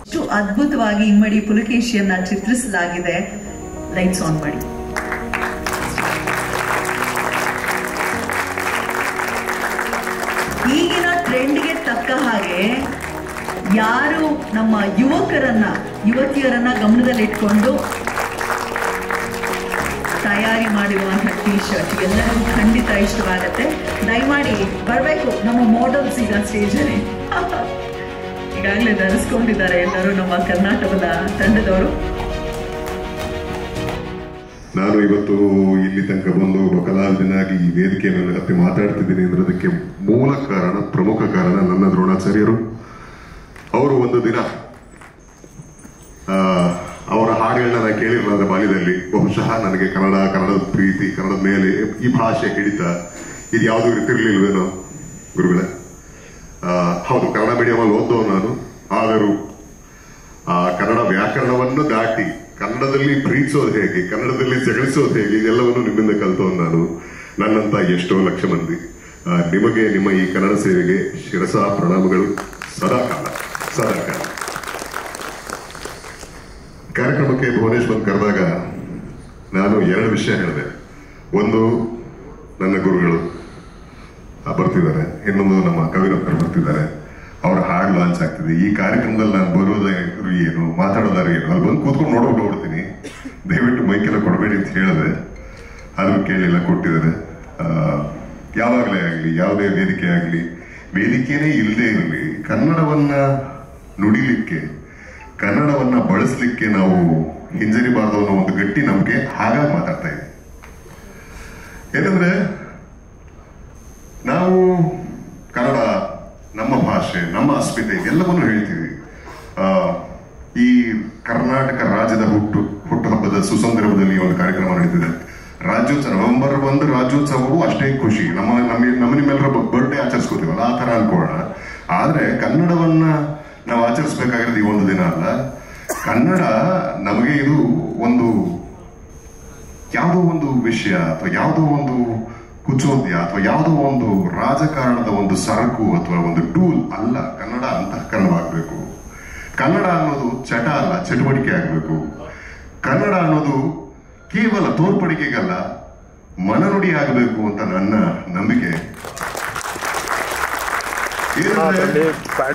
ಇಷ್ಟು ಅದ್ಭುತವಾಗಿ ಇಮ್ಮಡಿ ಪುಲಿಕೇಶಿಯನ್ನ ಚಿತ್ರಿಸಲಾಗಿದೆ. ಲೈಟ್ಸ್ ಆನ್ ಮಾಡಿ. ಈಗಿನ ಟ್ರೆಂಡ್ಗೆ ತಕ್ಕ ಹಾಗೆ ಯಾರು ನಮ್ಮ ಯುವತಿಯರನ್ನ ಗಮನದಲ್ಲಿಟ್ಕೊಂಡು ತಯಾರಿ ಮಾಡಿರುವಂತಹ ಟೀ ಶರ್ಟ್ ಎಲ್ಲರಿಗೂ ಖಂಡಿತ ಇಷ್ಟವಾಗತ್ತೆ. ದಯಮಾಡಿ ಬರಬೇಕು ನಮ್ಮ ಮಾಡೆಲ್ಸ್ ಈಗ ಸ್ಟೇಜಲ್ಲಿ ಈಗಾಗಲೇ ಧರಿಸ್ಕೊಂಡಿದ್ದಾರೆ ಎಲ್ಲರೂ ನಮ್ಮ ಕರ್ನಾಟಕದ ತಂಡದವರು. ನಾನು ಇವತ್ತು ಇಲ್ಲಿ ತನಕ ಬಂದು ಒಬ್ಬ ಕಲಾವಿದನಾಗಿ ಈ ವೇದಿಕೆ ಮೇಲೆ ಹತ್ತಿ ಮಾತಾಡ್ತಿದ್ದೀನಿ ಅನ್ನೋದಕ್ಕೆ ಮೂಲ ಕಾರಣ, ಪ್ರಮುಖ ಕಾರಣ ನನ್ನ ದ್ರೋಣಾಚಾರ್ಯರು. ಅವರು ಒಂದು ದಿನ ಅವರ ಹಾಡುಗಳನ್ನ ನಾನು ಕೇಳಿರಲಾದ ಬಾಲ್ಯದಲ್ಲಿ ಬಹುಶಃ ನನಗೆ ಕನ್ನಡದ ಪ್ರೀತಿ, ಕನ್ನಡದ ಮೇಲೆ ಈ ಭಾಷೆ ಹಿಡಿತ ಇದು ಯಾವುದೂ ಇರ್ತಿರ್ಲಿಲ್ವೇನೋ ಗುರುಗಳೇ. ಹೌದು, ಕನ್ನಡ ಮೀಡಿಯಮಲ್ಲಿ ಓದೋನು ನಾನು. ಆದರೂ ಕನ್ನಡ ವ್ಯಾಕರಣವನ್ನು ದಾಟಿ ಕನ್ನಡದಲ್ಲಿ ಪ್ರೀತಿಸೋದು ಹೇಗೆ, ಕನ್ನಡದಲ್ಲಿ ಜಗಳಿಸೋದು ಹೇಗೆ, ಇದೆಲ್ಲವನ್ನು ನಿಮ್ಮಿಂದ ಕಲಿತವನು ನಾನು. ನನ್ನಂತ ಎಷ್ಟೋ ಲಕ್ಷ ಮಂದಿ. ನಿಮಗೆ ನಿಮ್ಮ ಈ ಕನ್ನಡ ಸೇವೆಗೆ ಶಿರಸ ಪ್ರಣಾಮಗಳು. ಸದಾಕಾಲ ಸದಾಕಾಲ. ಕಾರ್ಯಕ್ರಮಕ್ಕೆ ಭುವನೇಶ್ ಬಂದು ಕರೆದಾಗ ನಾನು ಎರಡು ವಿಷಯ ಹೇಳಿದೆ. ಒಂದು, ನನ್ನ ಗುರುಗಳು ಬರ್ತಿದ್ದಾರೆ, ಇನ್ನೊಂದು ನಮ್ಮ ಕವಿರತ್ನ ಬರ್ತಿದ್ದಾರೆ, ಅವ್ರ ಹಾಡು ಲಾಂಚ್ ಆಗ್ತಿದೆ. ಈ ಕಾರ್ಯಕ್ರಮದಲ್ಲಿ ನಾನು ಬರೋದಾದ್ರು ಏನು, ಮಾತಾಡೋದಾದ್ರು ಏನು, ಅಲ್ಲಿ ಬಂದು ಕೂತ್ಕೊಂಡು ನೋಡ್ಬಿಟ್ಟು ಹೋಗ್ಬಿಡ್ತೀನಿ, ದಯವಿಟ್ಟು ಮೈಕೆಲ್ಲ ಕೊಡಬೇಡಿ ಅಂತ ಹೇಳಿದೆ. ಆದ್ರೂ ಕೇಳಿಲ್ಲ, ಕೊಟ್ಟಿದ್ದಾರೆ. ಯಾವಾಗಲೇ ಆಗಲಿ, ಯಾವುದೇ ವೇದಿಕೆ ಆಗಲಿ, ವೇದಿಕೆನೇ ಇಲ್ಲದೆ ಇರಲಿ, ಕನ್ನಡವನ್ನ ನುಡಿಲಿಕ್ಕೆ, ಕನ್ನಡವನ್ನ ಬಳಸಲಿಕ್ಕೆ ನಾವು ಹಿಂಜರಿಬಾರ್ದು ಅನ್ನೋ ಒಂದು ಗಟ್ಟಿ ನಂಬಿಕೆ ಹಾಗಾಗಿ ಮಾತಾಡ್ತಾ ಇದ್ದೀವಿ. ಯಾಕಂದ್ರೆ ನಾವು ಕನ್ನಡ ನಮ್ಮ ಭಾಷೆ, ನಮ್ಮ ಅಸ್ಮಿತೆ ಎಲ್ಲವನ್ನೂ ಹೇಳ್ತೀವಿ. ಈ ಕರ್ನಾಟಕ ರಾಜ್ಯದ ಹುಟ್ಟುಹಬ್ಬದ ಸುಸಂದರ್ಭದಲ್ಲಿ ಒಂದು ಕಾರ್ಯಕ್ರಮ ನಡೀತಿದೆ. ರಾಜ್ಯೋತ್ಸವ, November 1 ರಾಜ್ಯೋತ್ಸವವು ಅಷ್ಟೇ ಖುಷಿ. ನಮ್ಮ ನಿಮ್ಮೆಲ್ಲರ ಬರ್ಡೇ ಆಚರಿಸ್ಕೋತೀವಲ್ಲ, ಆ ತರ ಅನ್ಕೋಣ. ಆದ್ರೆ ಕನ್ನಡವನ್ನ ನಾವು ಆಚರಿಸ್ಬೇಕಾಗಿರೋದು ಈ ಒಂದು ದಿನ ಅಲ್ಲ. ಕನ್ನಡ ನಮಗೆ ಇದು ಒಂದು ಯಾವುದೋ ಒಂದು ವಿಷಯ ಅಥವಾ ಯಾವುದೋ ಒಂದು ಕುಚೋದ್ಯ ಅಥವಾ ಯಾವುದೋ ಒಂದು ರಾಜಕಾರಣದ ಒಂದು ಸರಕು ಅಥವಾ ಒಂದು ಟೂಲ್ ಅಲ್ಲ. ಕನ್ನಡ ಅಂತಃಕರಣವಾಗಬೇಕು. ಕನ್ನಡ ಅನ್ನೋದು ಚಟ ಅಲ್ಲ, ಚಟುವಟಿಕೆ ಆಗಬೇಕು. ಕನ್ನಡ ಅನ್ನೋದು ಕೇವಲ ತೋರ್ಪಡಿಕೆಗಲ್ಲ, ಮನನುಡಿ ಆಗಬೇಕು ಅಂತ ನನ್ನ ನಂಬಿಕೆ.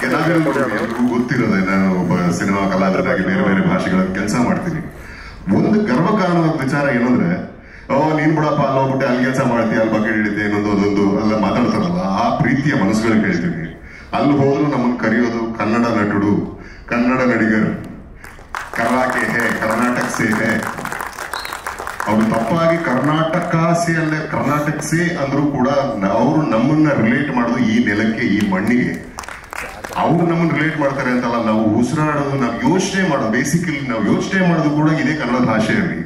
ಎಲ್ಲರಿಗೂ ಗೊತ್ತಿರೋದೆ, ನಾನು ಒಬ್ಬ ಸಿನಿಮಾ ಕಲಾವಿದರಾಗಿ ಬೇರೆ ಬೇರೆ ಭಾಷೆಗಳಲ್ಲಿ ಕೆಲಸ ಮಾಡ್ತೀನಿ. ಒಂದು ಗರ್ವಕಾರಣವಾದ ವಿಚಾರ ಏನಂದ್ರೆ, ನೀನ್ ಬಿಡಪ್ಪ ಅಲ್ಲಿ ಹೋಗ್ಬಿಟ್ಟು ಅಲ್ಲಿ ಕೆಲಸ ಮಾಡ್ತೀಯ, ಅಲ್ಲಿ ಬಕೆಟ್ ಹಿಡಿತೆ ಇನ್ನೊಂದು ಅದೊಂದು ಎಲ್ಲ ಮಾತಾಡ್ತಾರಲ್ಲ, ಆ ಪ್ರೀತಿಯ ಮನಸ್ಸುಗಳು ಕೇಳ್ತೀವಿ. ಅಲ್ಲಿ ಹೋದ್ರು ನಮ್ಮನ್ನು ಕರೆಯೋದು ಕನ್ನಡ ನಟುಡು, ಕನ್ನಡ ನಡಿಗರು, ಕರ್ನಾಟಕ ಹೇ, ಕರ್ನಾಟಕ ಸೇ ಹೇ. ಅವ್ರು ತಪ್ಪಾಗಿ ಕರ್ನಾಟಕ ಸೇ ಅಲ್ಲೇ ಕರ್ನಾಟಕ ಸೇ ಅಂದ್ರೂ ಕೂಡ ಅವರು ನಮ್ಮನ್ನ ರಿಲೇಟ್ ಮಾಡೋದು ಈ ನೆಲಕ್ಕೆ, ಈ ಮಣ್ಣಿಗೆ. ಅವ್ರು ನಮ್ಮನ್ನ ರಿಲೇಟ್ ಮಾಡ್ತಾರೆ ಅಂತಲ್ಲ, ನಾವು ಉಸಿರಾಡೋದು, ನಾವು ಯೋಚನೆ ಮಾಡೋದು, ಬೇಸಿಕಲಿ ನಾವು ಯೋಚನೆ ಮಾಡೋದು ಕೂಡ ಇದೇ ಕನ್ನಡ ಭಾಷೆಯಲ್ಲಿ.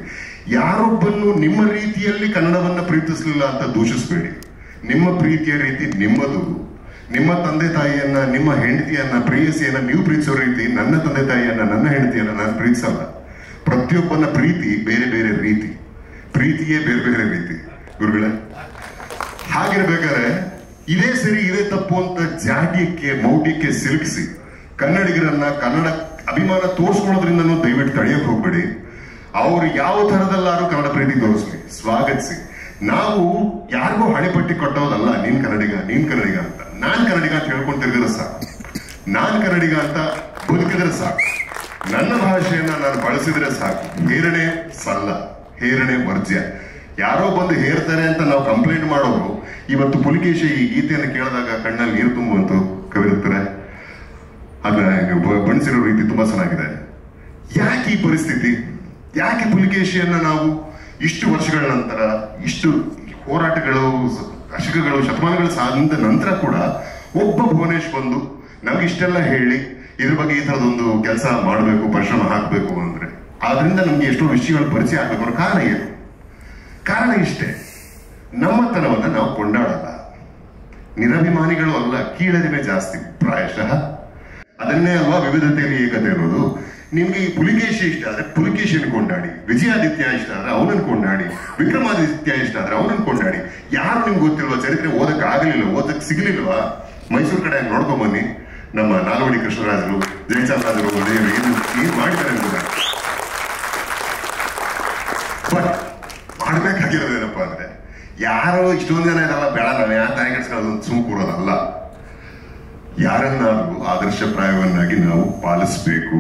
ಯಾರೊಬ್ಬನ್ನು ನಿಮ್ಮ ರೀತಿಯಲ್ಲಿ ಕನ್ನಡವನ್ನ ಪ್ರೀತಿಸಲಿಲ್ಲ ಅಂತ ದೂಷಿಸಬೇಡಿ. ನಿಮ್ಮ ಪ್ರೀತಿಯ ರೀತಿ ನಿಮ್ಮದು. ನಿಮ್ಮ ತಂದೆ ತಾಯಿಯನ್ನ, ನಿಮ್ಮ ಹೆಂಡತಿಯನ್ನ, ಪ್ರೇಯಸಿಯನ್ನ ನೀವು ಪ್ರೀತಿಸೋ ರೀತಿ ನನ್ನ ತಂದೆ ತಾಯಿಯನ್ನ, ನನ್ನ ಹೆಂಡತಿಯನ್ನ ನಾನು ಪ್ರೀತಿಸಲ್ಲ. ಪ್ರತಿಯೊಬ್ಬನ ಪ್ರೀತಿ ಬೇರೆ ಬೇರೆ ರೀತಿ, ಪ್ರೀತಿಯೇ ಬೇರೆ ಬೇರೆ ರೀತಿ ಗುರುಗಳೇ. ಹಾಗಿರ್ಬೇಕಾದ್ರೆ ಇದೇ ಸರಿ ಇದೇ ತಪ್ಪು ಅಂತ ಜಾಡ್ಯಕ್ಕೆ ಮೌಢ್ಯಕ್ಕೆ ಸಿಲುಕಿಸಿ ಕನ್ನಡಿಗರನ್ನ, ಕನ್ನಡ ಅಭಿಮಾನ ತೋರಿಸ್ಕೊಳ್ಳೋದ್ರಿಂದನೂ ದಯವಿಟ್ಟು ತಡೆಯಕ್ಕೆ ಹೋಗ್ಬೇಡಿ. ಅವ್ರು ಯಾವ ಥರದಲ್ಲಾರು ಕನ್ನಡ ಪ್ರೀತಿ ತೋರಿಸ್ಲಿ, ಸ್ವಾಗತಿಸಿ. ನಾವು ಯಾರಿಗೂ ಹಣೆಪಟ್ಟಿ ಕೊಟ್ಟೋದಲ್ಲ, ನೀನ್ ಕನ್ನಡಿಗ ಅಂತ. ನಾನ್ ಕನ್ನಡಿಗ ಅಂತ ಹೇಳ್ಕೊಂಡು ತಿರುಗಿದ್ರೆ ಸಾಕು, ನಾನ್ ಕನ್ನಡಿಗ ಅಂತ ಬದುಕಿದ್ರೆ ಸಾಕು, ನನ್ನ ಭಾಷೆಯನ್ನ ನಾನು ಬಳಸಿದ್ರೆ ಸಾಕು. ಹೇರಣೆ ಸಲ್ಲ, ಹೇರಣೆ ವರ್ಜ್ಯ. ಯಾರೋ ಬಂದು ಹೇರ್ತಾರೆ ಅಂತ ನಾವು ಕಂಪ್ಲೇಂಟ್ ಮಾಡೋರು ಇವತ್ತು ಪುಲಿಕೇಶಿ ಈ ಗೀತೆಯನ್ನು ಕೇಳಿದಾಗ ಕಣ್ಣಲ್ಲಿ ನೀರು ತುಂಬುವಂತ ಕವಿರುತ್ತಾರೆ. ಅದನ್ನ ಬಣಿಸಿರೋ ರೀತಿ ತುಂಬಾ ಚೆನ್ನಾಗಿದೆ. ಯಾಕೆ ಈ ಪರಿಸ್ಥಿತಿ? ಯಾಕೆ ಪುಲಿಕೇಶಿಯನ್ನ ನಾವು ಇಷ್ಟು ವರ್ಷಗಳ ನಂತರ, ಇಷ್ಟು ಹೋರಾಟಗಳು, ದಶಕಗಳು, ಶತಮಾನಗಳು ಸಾಧಿದ ನಂತರ ಕೂಡ ಒಬ್ಬ ಭುವನೇಶ್ ಬಂದು ನಮ್ಗೆ ಇಷ್ಟೆಲ್ಲ ಹೇಳಿ ಇದ್ರ ಬಗ್ಗೆ ಈ ತರದೊಂದು ಕೆಲಸ ಮಾಡಬೇಕು, ಪರಿಶ್ರಮ ಹಾಕಬೇಕು ಅಂದ್ರೆ, ಆದ್ರಿಂದ ನಮ್ಗೆ ಎಷ್ಟೋ ವಿಷಯಗಳು ಪರಿಚಯ ಆಗ್ಬೇಕು ಅನ್ನೋ ಕಾರಣ ಏನು? ಕಾರಣ ಇಷ್ಟೇ, ನಮ್ಮತನವನ್ನ ನಾವು ಕೊಂಡಾಡಲ್ಲ, ನಿರಭಿಮಾನಿಗಳು ಅಲ್ಲ, ಕೀಳರಿಮೆ ಜಾಸ್ತಿ ಪ್ರಾಯಶಃ. ಅದನ್ನೇ ಅಲ್ವಾ ವಿವಿಧತೆಯಲ್ಲಿ ಏಕತೆ ಇರೋದು. ನಿಮ್ಗೆ ಈ ಪುಲಿಕೇಶಿ ಇಷ್ಟ ಆದ್ರೆ ಪುಲಿಕೇಶಿಯನ್ನು ಕೊಂಡಾಡಿ, ವಿಜಯಾದಿತ್ಯ ಇಷ್ಟ ಆದ್ರೆ ಅವನನ್ನು ಕೊಂಡಾಡಿ, ವಿಕ್ರಮಾದಿತ್ಯ ಇಷ್ಟ ಆದ್ರೆ ಅವನನ್ನು ಕೊಂಡಾಡಿ. ಯಾರು ನಿಮ್ಗೆ ಗೊತ್ತಿಲ್ವಾ? ಚರಿತ್ರೆ ಓದಕ್ ಆಗಲಿಲ್ಲ, ಓದಕ್ ಸಿಗ್ಲಿಲ್ವಾ? ಮೈಸೂರು ಕಡೆ ನೋಡ್ಕೊಂಡ್ ಬನ್ನಿ. ನಮ್ಮ ನಾಲ್ವಡಿ ಕೃಷ್ಣರಾಜರು, ಜಯಚಾಮರಾಜರು ಏನ್ ಮಾಡಿದ್ದಾರೆ ಅಂತ. ಬಟ್ ಮಾಡ್ಬೇಕಾಗಿರೋದೇನಪ್ಪ ಅಂದ್ರೆ, ಯಾರೋ ಇಷ್ಟೊಂದು ಜನ ಇದಲ್ಲ, ಬೇಡ ನಾವು ಯಾರು ತಾಯಿ ಕೆಡ್ಸ್ಕೊಳ್ಳೋದು ಸುಮ್ ಕೂರೋದಲ್ಲ. ಯಾರನ್ನಾದ್ರೂ ಆದರ್ಶಪ್ರಾಯವನ್ನಾಗಿ ನಾವು ಪಾಲಿಸ್ಬೇಕು.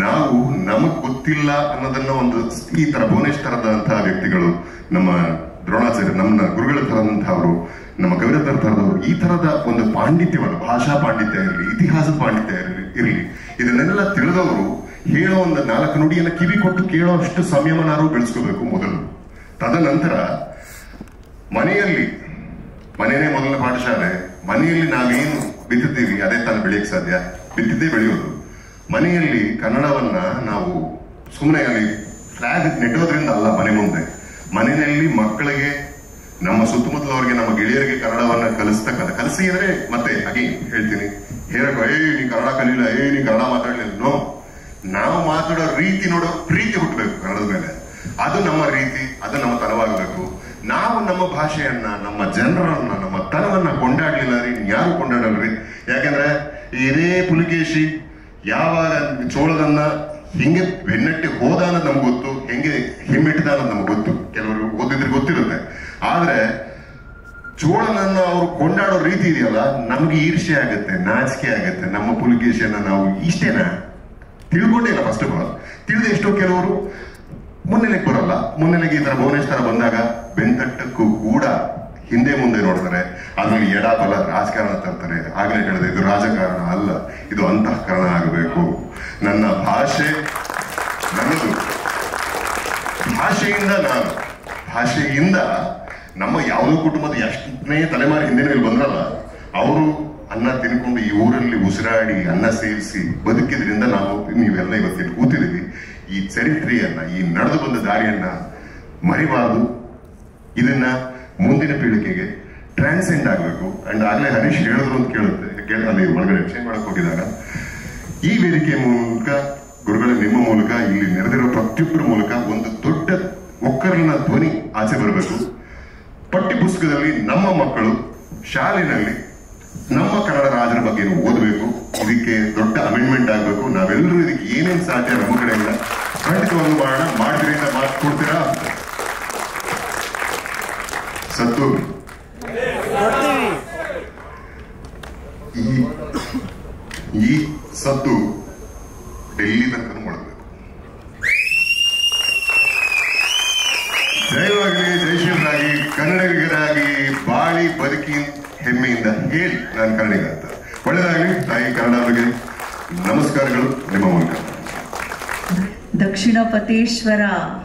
ನಾವು ನಮಗ್ ಗೊತ್ತಿಲ್ಲ ಅನ್ನೋದನ್ನ ಒಂದು ಈ ತರ ಭುವನೇಶ್ ತರದಂತಹ ವ್ಯಕ್ತಿಗಳು, ನಮ್ಮ ದ್ರೋಣಾಚಾರ್ಯ, ನಮ್ಮ ಗುರುಗಳ ತರದಂತಹವರು, ನಮ್ಮ ಕವಿರತ್ತರ ತರದವರು, ಈ ತರದ ಒಂದು ಪಾಂಡಿತ್ಯವನ್ನು, ಭಾಷಾ ಪಾಂಡಿತ್ಯ ಇರಲಿ, ಇತಿಹಾಸದ ಪಾಂಡಿತ್ಯ ಇರಲಿ, ಇದನ್ನೆಲ್ಲ ತಿಳಿದವರು ಹೇಳೋ ಒಂದು 4 ನುಡಿಯನ್ನ ಕಿವಿ ಕೊಟ್ಟು ಕೇಳೋ ಅಷ್ಟು ಸಂಯಮನಾರು ಬೆಳೆಸ್ಕೋಬೇಕು ಮೊದಲು. ತದನಂತರ ಮನೆಯೇ ಮೊದಲ ಪಾಠಶಾಲೆ. ಮನೆಯಲ್ಲಿ ನಾವೇನು ಬಿತ್ತುತ್ತೀವಿ ಅದೇ ತಾನು ಬೆಳೆಯಕ್ಕೆ ಸಾಧ್ಯ, ಬಿತ್ತಿದ್ದೇ ಬೆಳೆಯೋದು. ಮನೆಯಲ್ಲಿ ಕನ್ನಡವನ್ನ ನಾವು ಸುಮ್ಮನೆ ಅಲ್ಲಿ ಫ್ಲಾಗ್ ನೆಟ್ಟೋದ್ರಿಂದ ಅಲ್ಲ, ಮನೆ ಮುಂದೆ ಮನೆಯಲ್ಲಿ ಮಕ್ಕಳಿಗೆ, ನಮ್ಮ ಸುತ್ತಮುತ್ತಲವರಿಗೆ, ನಮ್ಮ ಗೆಳೆಯರಿಗೆ ಕನ್ನಡವನ್ನ ಕಲಿಸಿ ಅಂದ್ರೆ, ಮತ್ತೆ ಹಾಗೆ ಹೇಳ್ತೀನಿ, ಹೇಳಕ್ ನೀ ಕನ್ನಡ ಕಲಿಲ್ಲ, ನೀ ಕನ್ನಡ ಮಾತಾಡ್ಲಿಲ್ಲ. ನೋ, ನಾವು ಮಾತಾಡೋ ರೀತಿ ನೋಡೋ ಪ್ರೀತಿ ಹುಟ್ಟಬೇಕು ಕನ್ನಡದ ಮೇಲೆ. ಅದು ನಮ್ಮ ರೀತಿ, ಅದು ನಮ್ಮ ತನವಾಗಬೇಕು. ನಾವು ನಮ್ಮ ಭಾಷೆಯನ್ನ, ನಮ್ಮ ಜನರನ್ನ, ನಮ್ಮ ತನವನ್ನ ಕೊಂಡಾಡ್ಲಿಲ್ಲ ರೀ, ಯಾರು ಕೊಂಡಾಡಲ್ರಿ? ಯಾಕಂದ್ರೆ ಇದೇ ಪುಲಿಕೇಶಿ ಯಾವಾಗ ಚೋಳದನ್ನ ಹಿಂಗೆ ಬೆನ್ನಟ್ಟಿ ಹೋದ ಅನ್ನೋದು ನಮ್ಗೆ ಗೊತ್ತು, ಹೆಂಗೆ ಹಿಮ್ಮೆಟ್ಟಿದ ಅನ್ನೋದು ನಮ್ಗೆ ಗೊತ್ತು. ಕೆಲವರು ಓದಿದ್ರೆ ಗೊತ್ತಿರುತ್ತೆ. ಆದ್ರೆ ಚೋಳನನ್ನ ಅವರು ಕೊಂಡಾಡೋ ರೀತಿ ಇದೆಯಲ್ಲ, ನಮ್ಗೆ ಈರ್ಷೆ ಆಗುತ್ತೆ, ನಾಚಿಕೆ ಆಗುತ್ತೆ. ನಮ್ಮ ಪುಲಿಕೇಶಿಯನ್ನ ನಾವು ಇಷ್ಟೇನಾ ತಿಳ್ಕೊಂಡೇ ಇಲ್ಲ. ಫಸ್ಟ್ ಆಫ್ ಆಲ್ ತಿಳಿದ ಎಷ್ಟೋ ಕೆಲವರು ಮುನ್ನೆಲೆಗೆ ಬರಲ್ಲ. ಮುನ್ನೆಲೆಗೆ ಈ ತರ ಭುವನೇಶ್ ತರ ಬಂದಾಗ ಬೆಂತಟ್ಟಕ್ಕೂ ಕೂಡ ಹಿಂದೆ ಮುಂದೆ ನೋಡ್ತಾರೆ. ಅದ್ರಲ್ಲಿ ಎಡ ಬಲ ರಾಜಕಾರಣ ತರ್ತಾರೆ. ಆಗ್ಲೇ ಹೇಳಿದೆ, ಇದು ರಾಜಕಾರಣ ಅಲ್ಲ, ಇದು ಅಂತಃಕರಣ ಆಗಬೇಕು. ನನ್ನ ಭಾಷೆ ನನ್ನದು, ಭಾಷೆಯಿಂದ ನಾನು, ಭಾಷೆಯಿಂದ ನಮ್ಮ ಯಾವುದೋ ಕುಟುಂಬದ ಎಷ್ಟನೇ ತಲೆಮಾರಿ ಹಿಂದಿನ ಬಂದ್ರಲ್ಲ, ಅವರು ಅನ್ನ ತಿನ್ಕೊಂಡು ಈ ಊರಲ್ಲಿ ಉಸಿರಾಡಿ ಅನ್ನ ಸೇವಿಸಿ ಬದುಕಿದ್ರಿಂದ ನಾವು ನೀವೆಲ್ಲ ಇವತ್ತಿನ ಕೂತಿದ್ದೀವಿ. ಈ ಚರಿತ್ರೆಯನ್ನ, ಈ ನಡೆದು ಬಂದ ದಾರಿಯನ್ನ ಮರಿಬಾರದು. ಇದನ್ನ ಮುಂದಿನ ಪೀಳಿಗೆಗೆ ಟ್ರಾನ್ಸೆಂಡ್ ಆಗಬೇಕು. ಅಂಡ್ ಆಗ್ಲೇ ಹರೀಶ್ ಹೇಳಿದ್ರು ಅಂತ ಕೇಳುತ್ತೆ, ಅಲ್ಲಿ ಒಳಗಡೆ ಎಕ್ಸ್ಚೇಂಜ್ ಮಾಡಕ್ ಹೋಗಿದಾಗ ಈ ವೇದಿಕೆ ಮೂಲಕ, ಗುರುಗಳ ನಿಮ್ಮ ಮೂಲಕ, ಇಲ್ಲಿ ನೆರೆದಿರೋ ಪ್ರತಿಯೊಬ್ಬರ ಮೂಲಕ ಒಂದು ದೊಡ್ಡ ಒಕ್ಕರನ ಧ್ವನಿ ಆಚೆ ಬರಬೇಕು. ಪಠ್ಯ ಪುಸ್ತಕದಲ್ಲಿ ನಮ್ಮ ಮಕ್ಕಳು ಶಾಲೆಯಲ್ಲಿ ನಮ್ಮ ಕನ್ನಡ ರಾಜರ ಬಗ್ಗೆ ಓದಬೇಕು. ಇದಕ್ಕೆ ದೊಡ್ಡ ಅಮೆಂಡ್ಮೆಂಟ್ ಆಗಬೇಕು. ನಾವೆಲ್ಲರೂ ಇದಕ್ಕೆ ಏನೇನು ಸಾಧ್ಯ ನಮ್ಮ ಕಡೆಯಿಂದ ಖಂಡಿತವಾಗಿ ಮಾಡೋಣ. ಮಾಡ್ತೀರಿ ಅಂತ ಮಾತು ಕೊಡ್ತೀರಾ? ಸತ್ತು ಈ ಸತ್ತು ಡೆಲ್ಲಿ ತನಕ ಮಾಡಬೇಕು. ಜೈ ಹೆಮ್ಮೆಯಿಂದ ಹೇಳಿ ನಾನು ಕನ್ನಡಿಗ ಅಂತ. ಒಳ್ಳೆಯದಾಗಲಿ. ತಾಯಿ ಕನ್ನಡವರಿಗೆ ನಮಸ್ಕಾರಗಳು ನಿಮ್ಮ ಮೂಲಕ. ದಕ್ಷಿಣ ಪತೇಶ್ವರ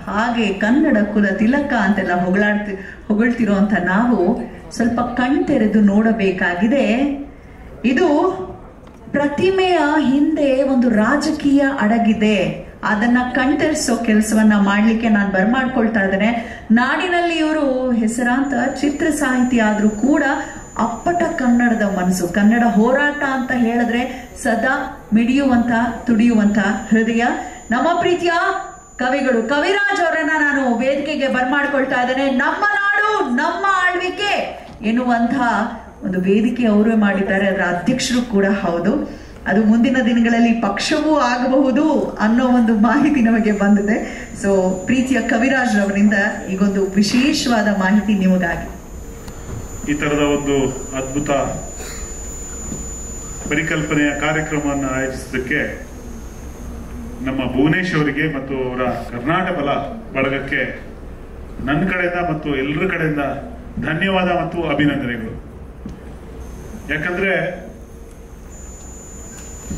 ಹಾಗೆ ಕನ್ನಡ ಕುಲ ತಿಲಕ ಅಂತೆಲ್ಲ ಹೊಗಳ್ತಿರೋಂಥ ನಾವು ಸ್ವಲ್ಪ ಕಣ್ತೆರೆದು ನೋಡಬೇಕಾಗಿದೆ. ಇದು ಪ್ರತಿಮೆಯ ಹಿಂದೆ ಒಂದು ರಾಜಕೀಯ ಅಡಗಿದೆ. ಅದನ್ನ ಕಣ್ತೆರೆಸೋ ಕೆಲಸವನ್ನ ಮಾಡ್ಲಿಕ್ಕೆ ನಾನು ಬರ್ಮಾಡ್ಕೊಳ್ತಾ ಇದ್ದೇನೆ. ನಾಡಿನಲ್ಲಿ ಇವರು ಹೆಸರಾಂತ ಚಿತ್ರ ಸಾಹಿತಿ ಆದ್ರೂ ಕೂಡ ಅಪ್ಪಟ ಕನ್ನಡದ ಮನಸ್ಸು, ಕನ್ನಡ ಹೋರಾಟ ಅಂತ ಹೇಳಿದ್ರೆ ಸದಾ ಮಿಡಿಯುವಂತ ತುಡಿಯುವಂತ ಹೃದಯ. ನಮ್ಮ ಪ್ರೀತಿಯ ಕವಿಗಳು ಕವಿರಾಜ್ ಅವರನ್ನ ನಾನು ವೇದಿಕೆಗೆ ಬರ್ಮಾಡ್ಕೊಳ್ತಾ ಇದ್ದೇನೆ. ನಮ್ಮ ನಾಡು ನಮ್ಮ ಆಳ್ವಿಕೆ ಎನ್ನುವಂತ ಒಂದು ವೇದಿಕೆ ಅವರೇ ಮಾಡಿದ್ದಾರೆ, ಅದರ ಅಧ್ಯಕ್ಷರು ಕೂಡ ಹೌದು. ಅದು ಮುಂದಿನ ದಿನಗಳಲ್ಲಿ ಪಕ್ಷವೂ ಆಗಬಹುದು ಅನ್ನೋ ಒಂದು ಮಾಹಿತಿ ನಮಗೆ ಬಂದಿದೆ. ಸೊ ಪ್ರೀತಿಯ ಕವಿರಾಜ್ ಅವರಿಂದ ಈಗೊಂದು ವಿಶೇಷವಾದ ಮಾಹಿತಿ ನಿಮಗಾಗಿ. ಈ ತರದ ಒಂದು ಅದ್ಭುತ ಪರಿಕಲ್ಪನೆಯ ಕಾರ್ಯಕ್ರಮವನ್ನು ಆಯೋಜಿಸಿದ್ದಕ್ಕೆ ನಮ್ಮ ಭುವನೇಶ್ ಅವರಿಗೆ ಮತ್ತು ಅವರ ಕರ್ನಾಟಕ ಬಲ ಬಳಗಕ್ಕೆ ನನ್ನ ಕಡೆಯಿಂದ ಮತ್ತು ಎಲ್ಲರ ಕಡೆಯಿಂದ ಧನ್ಯವಾದ ಮತ್ತು ಅಭಿನಂದನೆಗಳು. ಯಾಕಂದ್ರೆ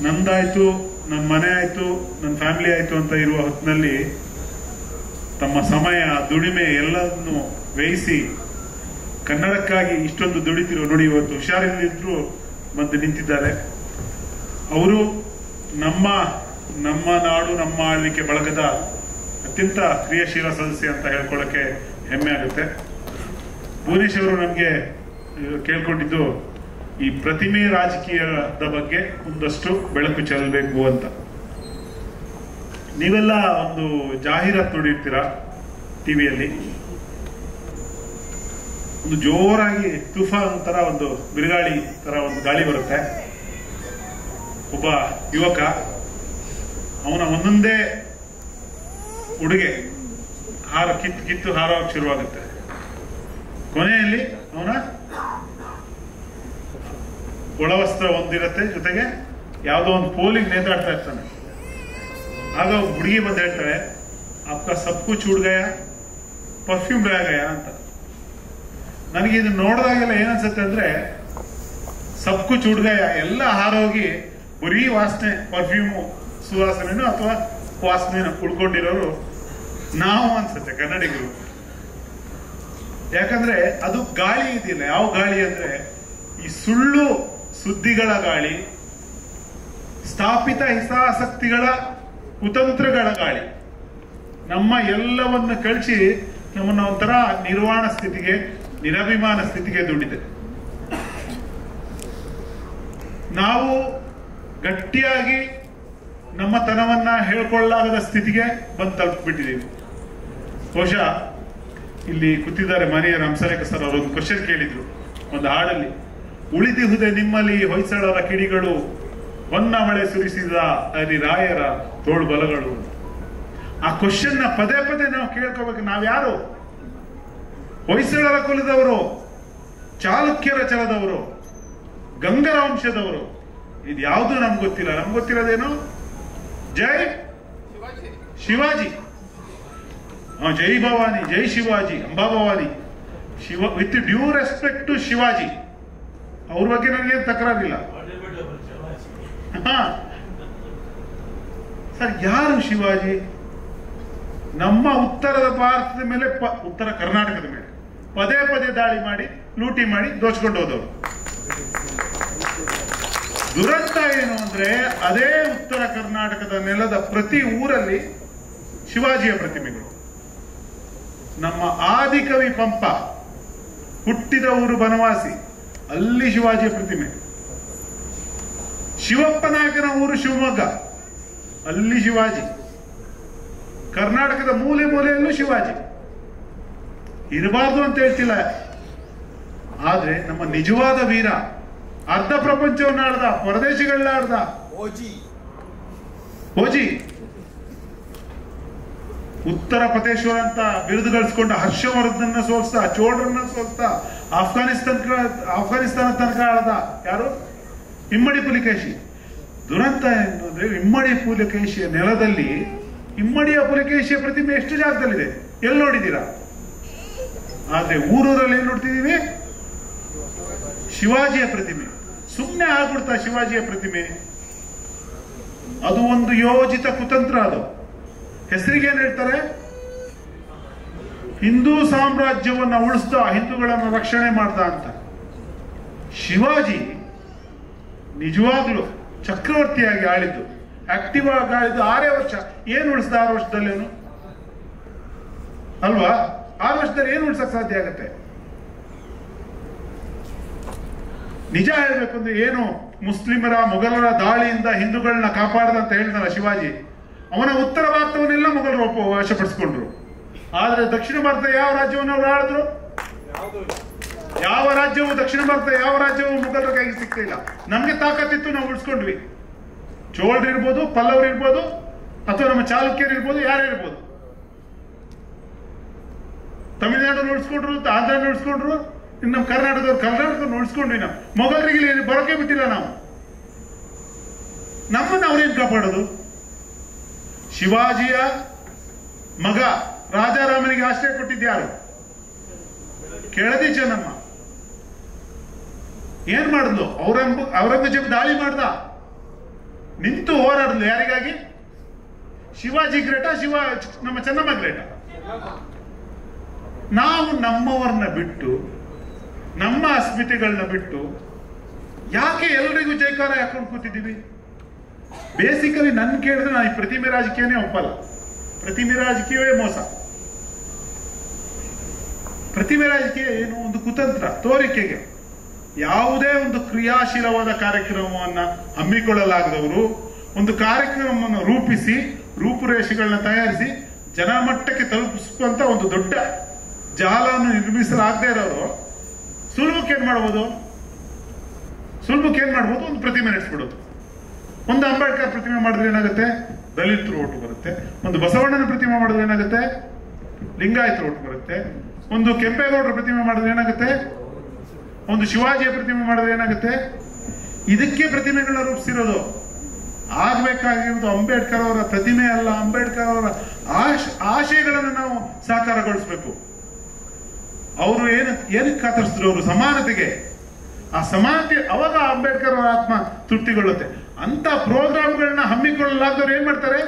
ನಂದಾಯ್ತು, ನನ್ನ ಮನೆ ಆಯ್ತು, ನನ್ನ ಫ್ಯಾಮಿಲಿ ಆಯ್ತು ಅಂತ ಇರುವ ಹೊತ್ತಿನಲ್ಲಿ ತಮ್ಮ ಸಮಯ ದುಡಿಮೆ ಎಲ್ಲವನ್ನು ವ್ಯಯಿಸಿ ಕನ್ನಡಕ್ಕಾಗಿ ಇಷ್ಟೊಂದು ದುಡಿತಿರೋ ನೋಡಿ. ಇವತ್ತು ಹುಷಾರಿಲ್ಲದಿದ್ರು ಬಂದು ನಿಂತಿದ್ದಾರೆ. ಅವರು ನಮ್ಮ ನಾಡು ನಮ್ಮ ಆಳ್ವಿಕೆ ಬಳಗದ ಅತ್ಯಂತ ಕ್ರಿಯಾಶೀಲ ಸದಸ್ಯ ಅಂತ ಹೇಳ್ಕೊಳ್ಳಕ್ಕೆ ಹೆಮ್ಮೆ ಆಗುತ್ತೆ. ಭುವನೇಶ್ ಅವರು ನಮಗೆ ಕೇಳ್ಕೊಂಡಿದ್ದು ಈ ಪ್ರತಿಮೆ ರಾಜಕೀಯದ ಬಗ್ಗೆ ಒಂದಷ್ಟು ಬೆಳಕು ಚೆಲ್ಲಬೇಕು ಅಂತ. ನೀವೆಲ್ಲ ಒಂದು ಜಾಹೀರಾತು ನೋಡಿರ್ತೀರಾ ಟಿವಿಯಲ್ಲಿ, ಒಂದು ಜೋರಾಗಿ ತುಫಾನ್ ತರ ಒಂದು ಬಿರುಗಾಳಿ ತರ ಒಂದು ಗಾಳಿ ಬರುತ್ತೆ. ಒಬ್ಬ ಯುವಕ ಅವನ ಒಂದೊಂದೇ ಉಡುಗೆ ಕಿತ್ತು ಹಾರೋಕ್ ಶುರುವಾಗುತ್ತೆ. ಕೊನೆಯಲ್ಲಿ ಅವನ ಒಳವಸ್ತ್ರ ಒಂದಿರತ್ತೆ, ಜೊತೆಗೆ ಯಾವುದೋ ಒಂದು ಪೋಲಿಗೆ ನೇತಾಡ್ತಾ ಇರ್ತಾನೆ. ಆಗ ಹುಡುಗಿ ಬಂದು ಹೇಳ್ತಾಳೆ, ಅಪ್ಪ ಸಬ್ಕು ಚೂಡ್ ಗಯ ಪರ್ಫ್ಯೂಮ್ ರಹ ಗಯ ಅಂತ. ನನಗೆ ಇದನ್ನ ನೋಡಿದಾಗೆಲ್ಲ ಏನನ್ಸುತ್ತೆ ಅಂದ್ರೆ, ಸಬ್ಕು ಚೂಡ್ ಗಯ ಎಲ್ಲ ಹಾರೋಗಿ ಬರೀ ವಾಸನೆ, ಪರ್ಫ್ಯೂಮು ಸುವಾಸನೆನೋ ಅಥವಾ ವಾಸನೆನ ಉಳ್ಕೊಂಡಿರೋರು ನಾವು ಅನ್ಸುತ್ತೆ ಕನ್ನಡಿಗರು. ಯಾಕಂದ್ರೆ ಅದು ಗಾಳಿ ಇದೆಯಲ್ಲ, ಯಾವ ಗಾಳಿ ಅಂದ್ರೆ ಈ ಸುಳ್ಳು ಸುದ್ದಿಗಳ ಗಾಳಿ, ಸ್ಥಾಪಿತ ಹಿತಾಸಕ್ತಿಗಳ ಕುತಂತ್ರಗಳ ಗಾಳಿ ನಮ್ಮ ಎಲ್ಲವನ್ನ ಕಳಿಸಿ ನಮ್ಮನ್ನ ಒಂಥರ ನಿರ್ವಾಣ ಸ್ಥಿತಿಗೆ, ನಿರಭಿಮಾನ ಸ್ಥಿತಿಗೆ ದುಡಿದೆ. ನಾವು ಗಟ್ಟಿಯಾಗಿ ನಮ್ಮ ತನವನ್ನ ಹೇಳ್ಕೊಳ್ಳಾಗದ ಸ್ಥಿತಿಗೆ ಬಂದು ತಲುಪಿಬಿಟ್ಟಿದ್ದೀವಿ. ಬಹುಶಃ ಇಲ್ಲಿ ಕೂತಿದ್ದಾರೆ ಮನೆಯ ಹಂಸಲೇಖ ಸರ್ ಅವರೊಂದು ಕ್ವಶನ್ ಕೇಳಿದ್ರು ಒಂದು ಹಾಡಲ್ಲಿ, ಉಳಿದಿಹುದೆ ನಿಮ್ಮಲ್ಲಿ ಹೊಯ್ಸಳರ ಕಿಡಿಗಳು, ಹೊನ್ನ ಮಳೆ ಸುರಿಸಿದ ಹರಿರಾಯರ ತೋಳು ಬಲಗಳು. ಆ ಕ್ವಶನ್ ನ ಪದೇ ಪದೇ ನಾವು ಕೇಳ್ಕೋಬೇಕು. ನಾವ್ಯಾರು? ಹೊಯ್ಸಳರ ಕುಲದವರು, ಚಾಲುಕ್ಯರ ಛಲದವರು, ಗಂಗರ ವಂಶದವರು. ಇದು ಯಾವುದು ನಮ್ಗೆ ಗೊತ್ತಿಲ್ಲ. ನಮ್ಗೆ ಗೊತ್ತಿರೋದೇನು? ಜೈ ಶಿವಾಜಿ, ಜೈ ಭವಾನಿ, ಜೈ Shivaji, Amba Bhavani, Shiva with due respect to Shivaji. ಅವ್ರ ಬಗ್ಗೆ ನನಗೇನು ತಕರಾರಿಲ್ಲ. ಸರ್, ಯಾರು ಶಿವಾಜಿ? ನಮ್ಮ ಉತ್ತರದ ಭಾರತದ ಮೇಲೆ, ಉತ್ತರ ಕರ್ನಾಟಕದ ಮೇಲೆ ಪದೇ ಪದೇ ದಾಳಿ ಮಾಡಿ, ಲೂಟಿ ಮಾಡಿ, ದೋಚ್ಕೊಂಡು ಹೋದವರು. ದುರಂತ ಏನು ಅಂದ್ರೆ, ಅದೇ ಉತ್ತರ ಕರ್ನಾಟಕದ ನೆಲದ ಪ್ರತಿ ಊರಲ್ಲಿ ಶಿವಾಜಿಯ ಪ್ರತಿಮೆಗಳು. ನಮ್ಮ ಆದಿಕವಿ ಪಂಪ ಹುಟ್ಟಿದ ಊರು ಬನವಾಸಿ, ಅಲ್ಲಿ ಶಿವಾಜಿಯ ಪ್ರತಿಮೆ. ಶಿವಪ್ಪ ನಾಯಕನ ಊರು ಶಿವಮೊಗ್ಗ, ಅಲ್ಲಿ ಶಿವಾಜಿ. ಕರ್ನಾಟಕದ ಮೂಲೆ ಮೂಲೆಯಲ್ಲೂ ಶಿವಾಜಿ ಇರಬಾರ್ದು ಅಂತ ಹೇಳ್ತಿಲ್ಲ. ಆದ್ರೆ ನಮ್ಮ ನಿಜವಾದ ವೀರ, ಅರ್ಧ ಪ್ರಪಂಚವನ್ನ ಆಡ್ದ, ಪರದೇಶಗಳನ್ನ ಆಡ್ದ ಓಜಿ, ಉತ್ತರ ಪತೇಶ್ವರ ಅಂತ ಬಿರುದು ಗಳಿಸ್ಕೊಂಡ ಹರ್ಷವರ್ಧನ್ನ ಸೋಲ್ಸ್ತಾ, ಚೋಳರನ್ನ ಸೋಲ್ಸ್ತಾ, ಆಫ್ಘಾನಿಸ್ತಾನ ತನಕ ಆಳ್ದ ಯಾರು? ಇಮ್ಮಡಿ ಪುಲಿಕೇಶಿ. ದುರಂತ ಏನು ಅಂದ್ರೆ, ಇಮ್ಮಡಿ ಪುಲಿಕೇಶಿಯ ನೆಲದಲ್ಲಿ ಇಮ್ಮಡಿಯ ಪುಲಿಕೇಶಿಯ ಪ್ರತಿಮೆ ಎಷ್ಟು ಜಾಗದಲ್ಲಿದೆ? ಎಲ್ಲಿ ನೋಡಿದ್ದೀರಾ? ಆದ್ರೆ ಊರೂರಲ್ಲಿ ಏನ್ ನೋಡ್ತಿದೀವಿ? ಶಿವಾಜಿಯ ಪ್ರತಿಮೆ ಸುಮ್ಮನೆ ಆಗ್ಬಿಡ್ತಾ ಶಿವಾಜಿಯ ಪ್ರತಿಮೆ? ಅದು ಒಂದು ಯೋಜಿತ ಕುತಂತ್ರ. ಅದು ಹೆಸರಿಗೆ ಏನ್ ಹೇಳ್ತಾರೆ? ಹಿಂದೂ ಸಾಮ್ರಾಜ್ಯವನ್ನ ಉಳಿಸ್ದ, ಹಿಂದೂಗಳನ್ನು ರಕ್ಷಣೆ ಮಾಡ್ದ ಅಂತ. ಶಿವಾಜಿ ನಿಜವಾಗ್ಲೂ ಚಕ್ರವರ್ತಿಯಾಗಿ ಆಳಿದ್ದು, ಆಕ್ಟಿವ್ ಆಗಿ ಆಳಿದ್ದು 6 ವರ್ಷ. ಏನು ಉಳಿಸ್ದ 6 ವರ್ಷದಲ್ಲೇನು ಅಲ್ವಾ? 6 ವರ್ಷದಲ್ಲಿ ಏನು ಉಳಿಸಕ್ ಸಾಧ್ಯ ಆಗತ್ತೆ? ನಿಜ ಹೇಳ್ಬೇಕು ಅಂದ್ರೆ ಏನು ಮುಸ್ಲಿಮರ ಮೊಘಲರ ದಾಳಿಯಿಂದ ಹಿಂದೂಗಳನ್ನ ಕಾಪಾಡದ ಅಂತ ಹೇಳ್ತಾರ ಶಿವಾಜಿ. ಅವನ ಉತ್ತರ ಭಾರತವನ್ನೆಲ್ಲ ಮೊಘಲರು ವಶಪಡಿಸಿಕೊಂಡ್ರು. ಆದ್ರೆ ದಕ್ಷಿಣ ಭಾರತ ಯಾವ ರಾಜ್ಯವನ್ನು ಅವರು ಆಳಿದ್ರು? ಯಾವ ರಾಜ್ಯವು ದಕ್ಷಿಣ ಭಾರತ ಯಾವ ರಾಜ್ಯವು ಮೊಘಲರ ಕೈಗೆ ಸಿಗ್ತಿಲ್ಲ. ನಮ್ಗೆ ತಾಕತ್ತಿತ್ತು, ನಾವು ಉಳಿಸ್ಕೊಂಡ್ವಿ. ಚೋಳರು ಇರ್ಬೋದು, ಪಲ್ಲವರು ಇರ್ಬೋದು, ಅಥವಾ ನಮ್ಮ ಚಾಲುಕ್ಯರು ಇರ್ಬೋದು, ಯಾರೇ ಇರ್ಬೋದು. ತಮಿಳುನಾಡು ಉಳಿಸ್ಕೊಂಡ್ರು, ಆಂಧ್ರ ಉಳಿಸ್ಕೊಂಡ್ರು, ಇನ್ನು ನಮ್ಮ ಕರ್ನಾಟಕದವ್ರು ಉಳಿಸ್ಕೊಂಡ್ವಿ. ನಾವು ಮೊಘಲರಿಗೆ ಬರೋಕೆ ಬಿಟ್ಟಿಲ್ಲ. ನಾವು ನಮ್ಮನ್ನು ಅವ್ರೇನ್ ಕಾಪಾಡೋದು? ಶಿವಾಜಿಯ ಮಗ ರಾಜಾರಾಮನಿಗೆ ಆಶ್ರಯ ಕೊಟ್ಟಿದ್ಯಾರು? ಕೆಳದಿ ಚೆನ್ನಮ್ಮ. ಏನ್ ಮಾಡಿದ್ಲು? ಔರಂಗಜೇಬ್ ದಾಳಿ ಮಾಡ್ದ, ನಿಂತು ಹೋರಾಡಿದ್ಲು. ಯಾರಿಗಾಗಿ? ಶಿವಾಜಿ ಗ್ರೇಟ, ನಮ್ಮ ಚೆನ್ನಮ್ಮ ಗ್ರೇಟ? ನಾವು ನಮ್ಮವರನ್ನ ಬಿಟ್ಟು, ನಮ್ಮ ಅಸ್ಮಿತೆಗಳನ್ನ ಬಿಟ್ಟು ಯಾಕೆ ಎಲ್ರಿಗೂ ಜೈಕಾರ ಹಾಕೊಂಡು ಕೂತಿದ್ದೀವಿ? ಬೇಸಿಕಲಿ ನನ್ ಕೇಳಿದ್ರೆ ನಾನು ಈ ಪ್ರತಿಮೆ ರಾಜಕೀಯನೇ ಒಪ್ಪಲ್ಲ. ಪ್ರತಿಮೆ ರಾಜಕೀಯವೇ ಮೋಸ. ಪ್ರತಿಮೆ ರಾಜಕೀಯ ಏನು? ಒಂದು ಕುತಂತ್ರ, ತೋರಿಕೆಗೆ. ಯಾವುದೇ ಒಂದು ಕ್ರಿಯಾಶೀಲವಾದ ಕಾರ್ಯಕ್ರಮವನ್ನ ಹಮ್ಮಿಕೊಳ್ಳಲಾಗದವರು ಒಂದು ಕಾರ್ಯಕ್ರಮವನ್ನು ರೂಪಿಸಿ, ರೂಪುರೇಷೆಗಳನ್ನ ತಯಾರಿಸಿ ಜನಮಟ್ಟಕ್ಕೆ ತಲುಪಿಸುವಂತ ಒಂದು ದೊಡ್ಡ ಜಾಲವನ್ನು ನಿರ್ಮಿಸಲಾಗದೇ ಇರೋರು ಸುಲಭಕ್ಕೆ ಏನ್ ಮಾಡ್ಬೋದು? ಒಂದು ಪ್ರತಿಮೆ ನಡೆಸ್ಬಿಡೋದು. ಒಂದು ಅಂಬೇಡ್ಕರ್ ಪ್ರತಿಮೆ ಮಾಡಿದ್ರೆ ಏನಾಗುತ್ತೆ? ದಲಿತರು ಓಟು ಬರುತ್ತೆ. ಒಂದು ಬಸವಣ್ಣನ ಪ್ರತಿಮೆ ಮಾಡಿದ್ರೆ ಏನಾಗುತ್ತೆ? ಲಿಂಗಾಯತರು ಓಟು ಬರುತ್ತೆ. ಒಂದು ಕೆಂಪೇಗೌಡರ ಪ್ರತಿಮೆ ಮಾಡಿದ್ರೆ ಏನಾಗುತ್ತೆ? ಒಂದು ಶಿವಾಜಿಯ ಪ್ರತಿಮೆ ಮಾಡಿದ್ರೆ ಏನಾಗುತ್ತೆ? ಇದಕ್ಕೆ ಪ್ರತಿಮೆಗಳನ್ನ ರೂಪಿಸಿರೋದು. ಆಗ್ಬೇಕಾಗಿರೋದು ಅಂಬೇಡ್ಕರ್ ಅವರ ಪ್ರತಿಮೆ ಅಲ್ಲ, ಅಂಬೇಡ್ಕರ್ ಅವರ ಆಶಯಗಳನ್ನು ನಾವು ಸಾಕಾರಗೊಳಿಸ್ಬೇಕು. ಅವರು ಏನಕ್ಕೆ ಕಾತರಿಸಿದ್ರು? ಅವರು ಸಮಾನತೆಗೆ. ಆ ಸಮಾನತೆ ಅವಾಗ ಅಂಬೇಡ್ಕರ್ ಅವರ ಆತ್ಮ ತೃಪ್ತಿಗೊಳ್ಳುತ್ತೆ. ಅಂತ ಪ್ರೋಗ್ರಾಮ್ಗಳನ್ನ ಹಮ್ಮಿಕೊಳ್ಳಲಾದವ್ರು ಏನ್ ಮಾಡ್ತಾರೆ?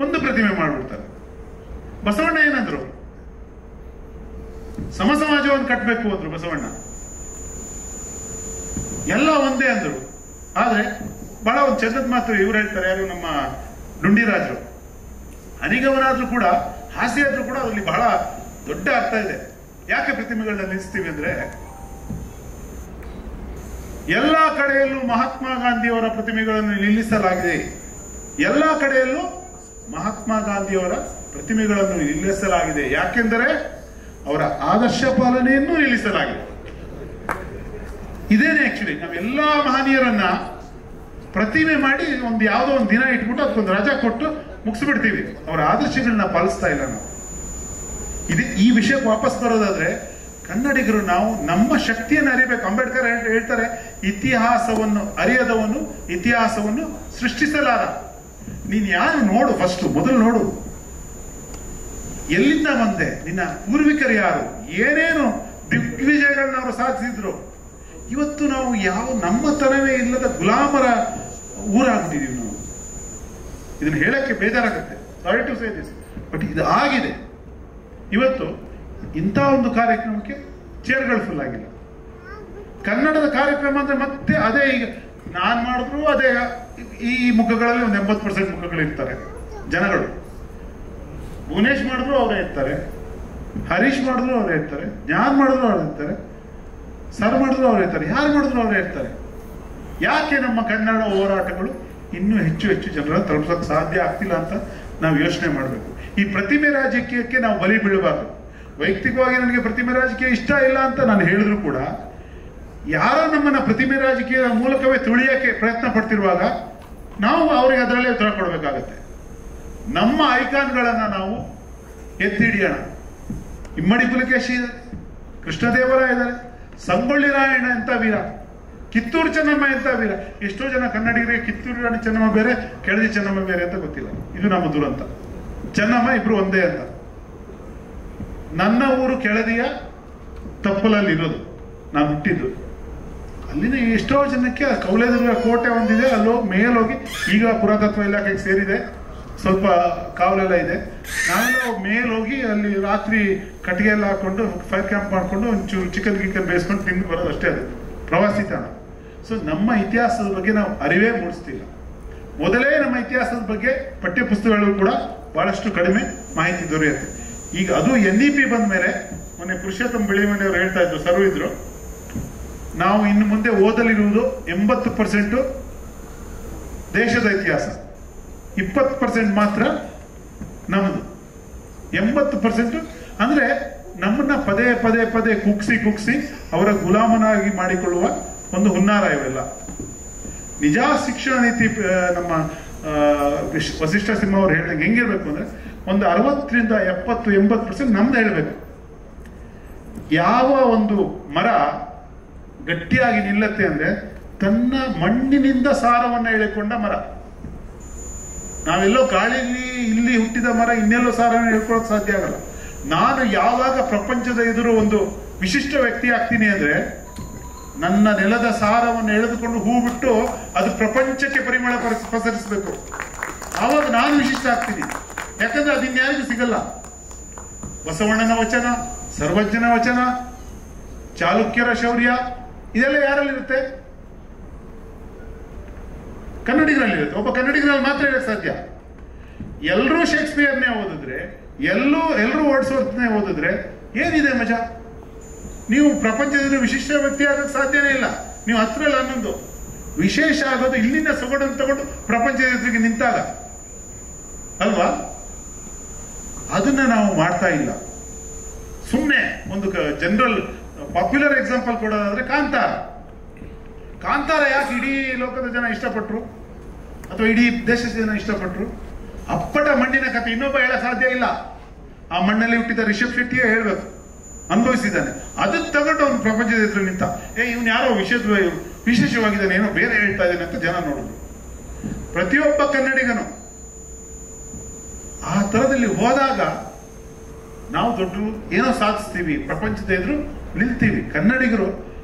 ಒಂದು ಪ್ರತಿಮೆ ಮಾಡ್ಬಿಡ್ತಾರೆ. ಬಸವಣ್ಣ ಏನಂದ್ರು? ಸಮ ಸಮಾಜವನ್ನು ಕಟ್ಟಬೇಕು ಅಂದ್ರು ಬಸವಣ್ಣ. ಎಲ್ಲ ಒಂದೇ ಅಂದ್ರು. ಆದ್ರೆ ಬಹಳ ಒಂದು ಚಂದದ ಮಾತು ಇವ್ರು ಹೇಳ್ತಾರೆ. ಯಾರು? ನಮ್ಮ ಡುಂಡಿರಾಜರು. ಅನಿಗವನಾದ್ರೂ ಕೂಡ, ಹಾಸ್ಯ ಆದ್ರೂ ಕೂಡ ಅದರಲ್ಲಿ ಬಹಳ ದೊಡ್ಡ ಅರ್ಥ ಇದೆ. ಯಾಕೆ ಪ್ರತಿಮೆಗಳನ್ನ ನಿಲ್ಲಿಸ್ತೀವಿ ಅಂದ್ರೆ, ಎಲ್ಲಾ ಕಡೆಯಲ್ಲೂ ಮಹಾತ್ಮ ಗಾಂಧಿಯವರ ಪ್ರತಿಮೆಗಳನ್ನು ನಿಲ್ಲಿಸಲಾಗಿದೆ. ಎಲ್ಲಾ ಕಡೆಯಲ್ಲೂ ಮಹಾತ್ಮ ಗಾಂಧಿಯವರ ಪ್ರತಿಮೆಗಳನ್ನು ನಿಲ್ಲಿಸಲಾಗಿದೆ. ಯಾಕೆಂದರೆ ಅವರ ಆದರ್ಶ ಪಾಲನೆಯನ್ನು ನಿಲ್ಲಿಸಲಾಗಿದೆ. ಇದೇನೆ ಆಕ್ಚುಲಿ ನಾವೆಲ್ಲಾ ಮಹನೀಯರನ್ನ ಪ್ರತಿಮೆ ಮಾಡಿ ಒಂದು ಯಾವುದೋ ಒಂದು ದಿನ ಇಟ್ಬಿಟ್ಟು ಅದಕ್ಕೊಂದು ರಜಾ ಕೊಟ್ಟು ಮುಗಿಸ್ಬಿಡ್ತೀವಿ. ಅವರ ಆದರ್ಶಗಳನ್ನ ಪಾಲಿಸ್ತಾ ಇಲ್ಲ ನಾವು. ಈ ವಿಷಯಕ್ಕೆ ವಾಪಸ್ ಬರೋದಾದ್ರೆ, ಕನ್ನಡಿಗರು ನಾವು ನಮ್ಮ ಶಕ್ತಿಯನ್ನು ಅರಿಬೇಕು. ಅಂಬೇಡ್ಕರ್ ಹೇಳ್ತಾರೆ, ಇತಿಹಾಸವನ್ನು ಅರಿಯದವನು ಇತಿಹಾಸವನ್ನು ಸೃಷ್ಟಿಸಲಾರ. ನೀನ್ ಯಾರು ನೋಡು, ಫಸ್ಟ್ ಮೊದಲು ನೋಡು, ಎಲ್ಲಿಂದ ಬಂದೆ, ನಿನ್ನ ಪೂರ್ವಿಕರು ಯಾರು, ಏನೇನು ದಿಗ್ವಿಜಯಗಳನ್ನ ಅವರು ಸಾಧಿಸಿದ್ರು. ಇವತ್ತು ನಾವು ನಮ್ಮ ತನವೇ ಇಲ್ಲದ ಗುಲಾಮರ ಊರಾಗ್ಬಿಟ್ಟಿದೀವಿ ನಾವು. ಇದನ್ನ ಹೇಳಕ್ಕೆ ಬೇಜಾರಾಗುತ್ತೆ, sorry to say this, but ಇದು ಆಗಿದೆ. ಇವತ್ತು ಇಂಥ ಒಂದು ಕಾರ್ಯಕ್ರಮಕ್ಕೆ ಚೇರ್ಗಳು ಫುಲ್ ಆಗಿಲ್ಲ. ಕನ್ನಡದ ಕಾರ್ಯಕ್ರಮ ಅಂದ್ರೆ ಮತ್ತೆ ಅದೇ. ಈಗ ನಾನ್ ಮಾಡಿದ್ರು ಅದೇ. ಈ ಮುಖಗಳಲ್ಲಿ ಒಂದು 80% ಮುಖಗಳು ಇರ್ತಾರೆ ಜನಗಳು. ಭುವನೇಶ್ ಮಾಡಿದ್ರು ಅವರೇ ಇರ್ತಾರೆ, ಹರೀಶ್ ಮಾಡಿದ್ರು ಅವರೇ ಇರ್ತಾರೆ, ಜ್ಞಾನ್ ಮಾಡಿದ್ರು ಅವ್ರು ಇರ್ತಾರೆ, ಸರ್ ಮಾಡಿದ್ರು ಅವ್ರು ಇರ್ತಾರೆ, ಯಾರು ಮಾಡಿದ್ರು ಅವರೇ ಇರ್ತಾರೆ. ಯಾಕೆ ನಮ್ಮ ಕನ್ನಡ ಹೋರಾಟಗಳು ಇನ್ನೂ ಹೆಚ್ಚು ಹೆಚ್ಚು ಜನರ ತಲುಪಕ್ಕೆ ಸಾಧ್ಯ ಆಗ್ತಿಲ್ಲ ಅಂತ ನಾವು ಯೋಚನೆ ಮಾಡಬೇಕು. ಈ ಪ್ರತಿಮೆ ರಾಜಕೀಯಕ್ಕೆ ನಾವು ಬಲಿ ಬೀಳಬಾರ್ದು. ವೈಯಕ್ತಿಕವಾಗಿ ನನಗೆ ಪ್ರತಿಮೆ ರಾಜಕೀಯ ಇಷ್ಟ ಇಲ್ಲ ಅಂತ ನಾನು ಹೇಳಿದ್ರು ಕೂಡ, ಯಾರೋ ನಮ್ಮನ್ನ ಪ್ರತಿಮೆ ರಾಜಕೀಯದ ಮೂಲಕವೇ ತುಳಿಯಕ್ಕೆ ಪ್ರಯತ್ನ ಪಡ್ತಿರುವಾಗ ನಾವು ಅವರಿಗೆ ಅದರಲ್ಲೇ ಉತ್ತರ ಕೊಡಬೇಕಾಗತ್ತೆ. ನಮ್ಮ ಐಕಾನ್ಗಳನ್ನ ನಾವು ಎತ್ತಿ ಹಿಡಿಯೋಣ. ಇಮ್ಮಡಿ ಪುಲಕೇಶಿ ಇದ್ದಾರೆ, ಕೃಷ್ಣದೇವರಾಯ ಇದ್ದಾರೆ, ಸಂಗೊಳ್ಳಿ ರಾಯಣ್ಣ ಎಂತ ವೀರ, ಕಿತ್ತೂರು ಚೆನ್ನಮ್ಮ ಎಂತ ವೀರ. ಎಷ್ಟೋ ಜನ ಕನ್ನಡಿಗರಿಗೆ ಕಿತ್ತೂರು ರಾಣಿ ಚೆನ್ನಮ್ಮ ಬೇರೆ, ಕೆಳದಿ ಚೆನ್ನಮ್ಮ ಬೇರೆ ಅಂತ ಗೊತ್ತಿಲ್ಲ. ಇದು ನಮ್ಮ ದುರಂತ. ಚೆನ್ನಮ್ಮ ಇಬ್ರು ಒಂದೇ ಅಂತ. ನನ್ನ ಊರು ಕೆಳದಿಯ ತಪ್ಪಲಲ್ಲಿ ಇರೋದು, ನಾನು ಹುಟ್ಟಿದ್ದು. ಅಲ್ಲಿನ ಎಷ್ಟೋ ಜನಕ್ಕೆ ಕೌಲೇದುರ್ಗ ಕೋಟೆ ಒಂದಿದೆ, ಅಲ್ಲೋಗಿ ಮೇಲೋಗಿ, ಈಗ ಪುರಾತತ್ವ ಇಲಾಖೆಗೆ ಸೇರಿದೆ, ಸ್ವಲ್ಪ ಕಾವಲೆಲ್ಲ ಇದೆ. ನಾವೆಲ್ಲ ಮೇಲೋಗಿ ಅಲ್ಲಿ ರಾತ್ರಿ ಕಟ್ಟಿಗೆ ಎಲ್ಲ ಹಾಕೊಂಡು ಫೈರ್ ಕ್ಯಾಂಪ್ ಮಾಡಿಕೊಂಡು ಒಂಚೂರು ಚಿಕನ್ ಗಿಕನ್ ಬೇಯಿಸ್ಕೊಂಡು ತಿಂದು ಬರೋದು ಅಷ್ಟೇ. ಅದು ಪ್ರವಾಸಿ ತಾಣ. ಸೊ ನಮ್ಮ ಇತಿಹಾಸದ ಬಗ್ಗೆ ನಾವು ಅರಿವೇ ಮೂಡಿಸ್ತಿಲ್ಲ. ಮೊದಲೇ ನಮ್ಮ ಇತಿಹಾಸದ ಬಗ್ಗೆ ಪಠ್ಯ ಪುಸ್ತಕಗಳು ಕೂಡ ಬಹಳಷ್ಟು ಕಡಿಮೆ ಮಾಹಿತಿ ದೊರೆಯುತ್ತೆ. ಈಗ ಅದು NEP ಬಂದ ಮೇಲೆ, ಮೊನ್ನೆ ಪುರುಷೋತ್ತಮ ಬೆಳಿಮನೆಯವರು ಹೇಳ್ತಾ ಇದ್ರು, ಸರ್ ಇದ್ರು, ನಾವು ಇನ್ನು ಮುಂದೆ ಓದಲಿರುವುದು 80% ದೇಶದ ಇತಿಹಾಸ, 20% ಮಾತ್ರ ನಮ್ಮದು. 80% ಅಂದ್ರೆ ನಮ್ಮನ್ನ ಪದೇ ಪದೇ ಪದೇ ಕುಗ್ಸಿ ಅವರ ಗುಲಾಮನಾಗಿ ಮಾಡಿಕೊಳ್ಳುವ ಒಂದು ಹುನ್ನಾರ ಇವೆಲ್ಲ. ನಿಜ ಶಿಕ್ಷಣ ನೀತಿ ನಮ್ಮ ವಸಿಷ್ಠ ಸಿಂಹ ಅವ್ರು ಹೇಳಿದಂಗೆ ಹೆಂಗಿರ್ಬೇಕು ಅಂದ್ರೆ, ಒಂದು 60ರಿಂದ 70-80% ನಮ್ದು ಹೇಳ್ಬೇಕು. ಯಾವ ಒಂದು ಮರ ಗಟ್ಟಿಯಾಗಿ ನಿಲ್ಲತ್ತೆ ಅಂದ್ರೆ ತನ್ನ ಮಣ್ಣಿನಿಂದ ಸಾರವನ್ನ ಎಳೆಕೊಂಡ ಮರ. ನಾವೆಲ್ಲೋ ಗಾಳಿಲಿ ಇಲ್ಲಿ ಹುಟ್ಟಿದ ಮರ ಇನ್ನೆಲ್ಲೋ ಸಾರವನ್ನು ಹೇಳ್ಕೊಳ್ಳೋಕೆ ಸಾಧ್ಯ ಆಗಲ್ಲ. ನಾನು ಯಾವಾಗ ಪ್ರಪಂಚದ ಎದುರು ಒಂದು ವಿಶಿಷ್ಟ ವ್ಯಕ್ತಿ ಆಗ್ತೀನಿ ಅಂದ್ರೆ, ನನ್ನ ನೆಲದ ಸಾರವನ್ನು ಎಳೆದುಕೊಂಡು ಹೂ ಬಿಟ್ಟು ಅದು ಪ್ರಪಂಚಕ್ಕೆ ಪರಿಮಳ ಪಸರಿಸಬೇಕು. ಆವಾಗ ನಾನು ವಿಶಿಷ್ಟ ಆಗ್ತೀನಿ. ಯಾಕಂದ್ರೆ ಅದು ಇನ್ಯಾರಿಗೂ ಸಿಗಲ್ಲ. ಬಸವಣ್ಣನ ವಚನ, ಸರ್ವಜ್ಞನ ವಚನ, ಚಾಲುಕ್ಯರ ಶೌರ್ಯ, ಇದೆಲ್ಲ ಯಾರಲ್ಲಿರುತ್ತೆ? ಕನ್ನಡಿಗರಲ್ಲಿರುತ್ತೆ. ಒಬ್ಬ ಕನ್ನಡಿಗರಲ್ಲಿ ಮಾತ್ರ ಇರಕ್ಕೆ ಸಾಧ್ಯ. ಎಲ್ಲರೂ ಶೇಕ್ಸ್ಪಿಯರ್ನೇ ಓದಿದ್ರೆ, ಎಲ್ಲರೂ ವರ್ಡ್ಸ್ವರ್ತನೇ ಓದಿದ್ರೆ ಏನಿದೆ ಮಜಾ? ನೀವು ಪ್ರಪಂಚದಲ್ಲಿ ವಿಶಿಷ್ಟ ವ್ಯಕ್ತಿ ಆಗೋಕ್ಕೆ ಸಾಧ್ಯನೇ ಇಲ್ಲ. ನೀವು ಹತ್ರಲ್ಲ ಅನ್ನೊಂದು ವಿಶೇಷ ಆಗೋದು ಇಲ್ಲಿಂದ ಸೊಗಡನ್ನು ತಗೊಂಡು ಪ್ರಪಂಚದ ಎದುರಿಗೆ ನಿಂತಾಗ ಅಲ್ವಾ? ಅದನ್ನ ನಾವು ಮಾಡ್ತಾ ಇಲ್ಲ. ಸುಮ್ಮನೆ ಒಂದು ಜನರಲ್ ಪಾಪ್ಯುಲರ್ ಎಕ್ಸಾಂಪಲ್ ಕೊಡೋದಾದ್ರೆ ಕಾಂತಾರ ಯಾಕೆ ಇಡೀ ಲೋಕದ ಜನ ಇಷ್ಟಪಟ್ರು ಅಥವಾ ಇಡೀ ದೇಶದ ಜನ ಇಷ್ಟಪಟ್ರು? ಅಪ್ಪಟ ಮಣ್ಣಿನ ಕಥೆ ಇನ್ನೊಬ್ಬ ಹೇಳ ಸಾಧ್ಯ ಇಲ್ಲ. ಆ ಮಣ್ಣಲ್ಲಿ ಹುಟ್ಟಿದ ರಿಷಬ್ ಶೆಟ್ಟಿಯೇ ಹೇಳ್ಬೇಕು, ಅನುಭವಿಸಿದ್ದಾನೆ. ಅದನ್ನ ತಗೊಂಡು ಅವನು ಪ್ರಪಂಚದ ಎದುರು ನಿಂತ, ಇವನು ಯಾರೋ ವಿಶೇಷವಾಗಿದ್ದಾನೆ, ಏನೋ ಬೇರೆ ಹೇಳ್ತಾ ಇದ್ದಾನೆ ಅಂತ ಜನ ನೋಡಿದ್ರು. ಪ್ರತಿಯೊಬ್ಬ ಕನ್ನಡಿಗನು ಆ ತರದಲ್ಲಿ ಹೋದಾಗ ನಾವು ದೊಡ್ಡ ಏನೋ ಸಾಧಿಸ್ತೀವಿ, ಪ್ರಪಂಚದ ಎದುರು ನಿಲ್ತೀವಿ. ಕನ್ನಡಿಗರು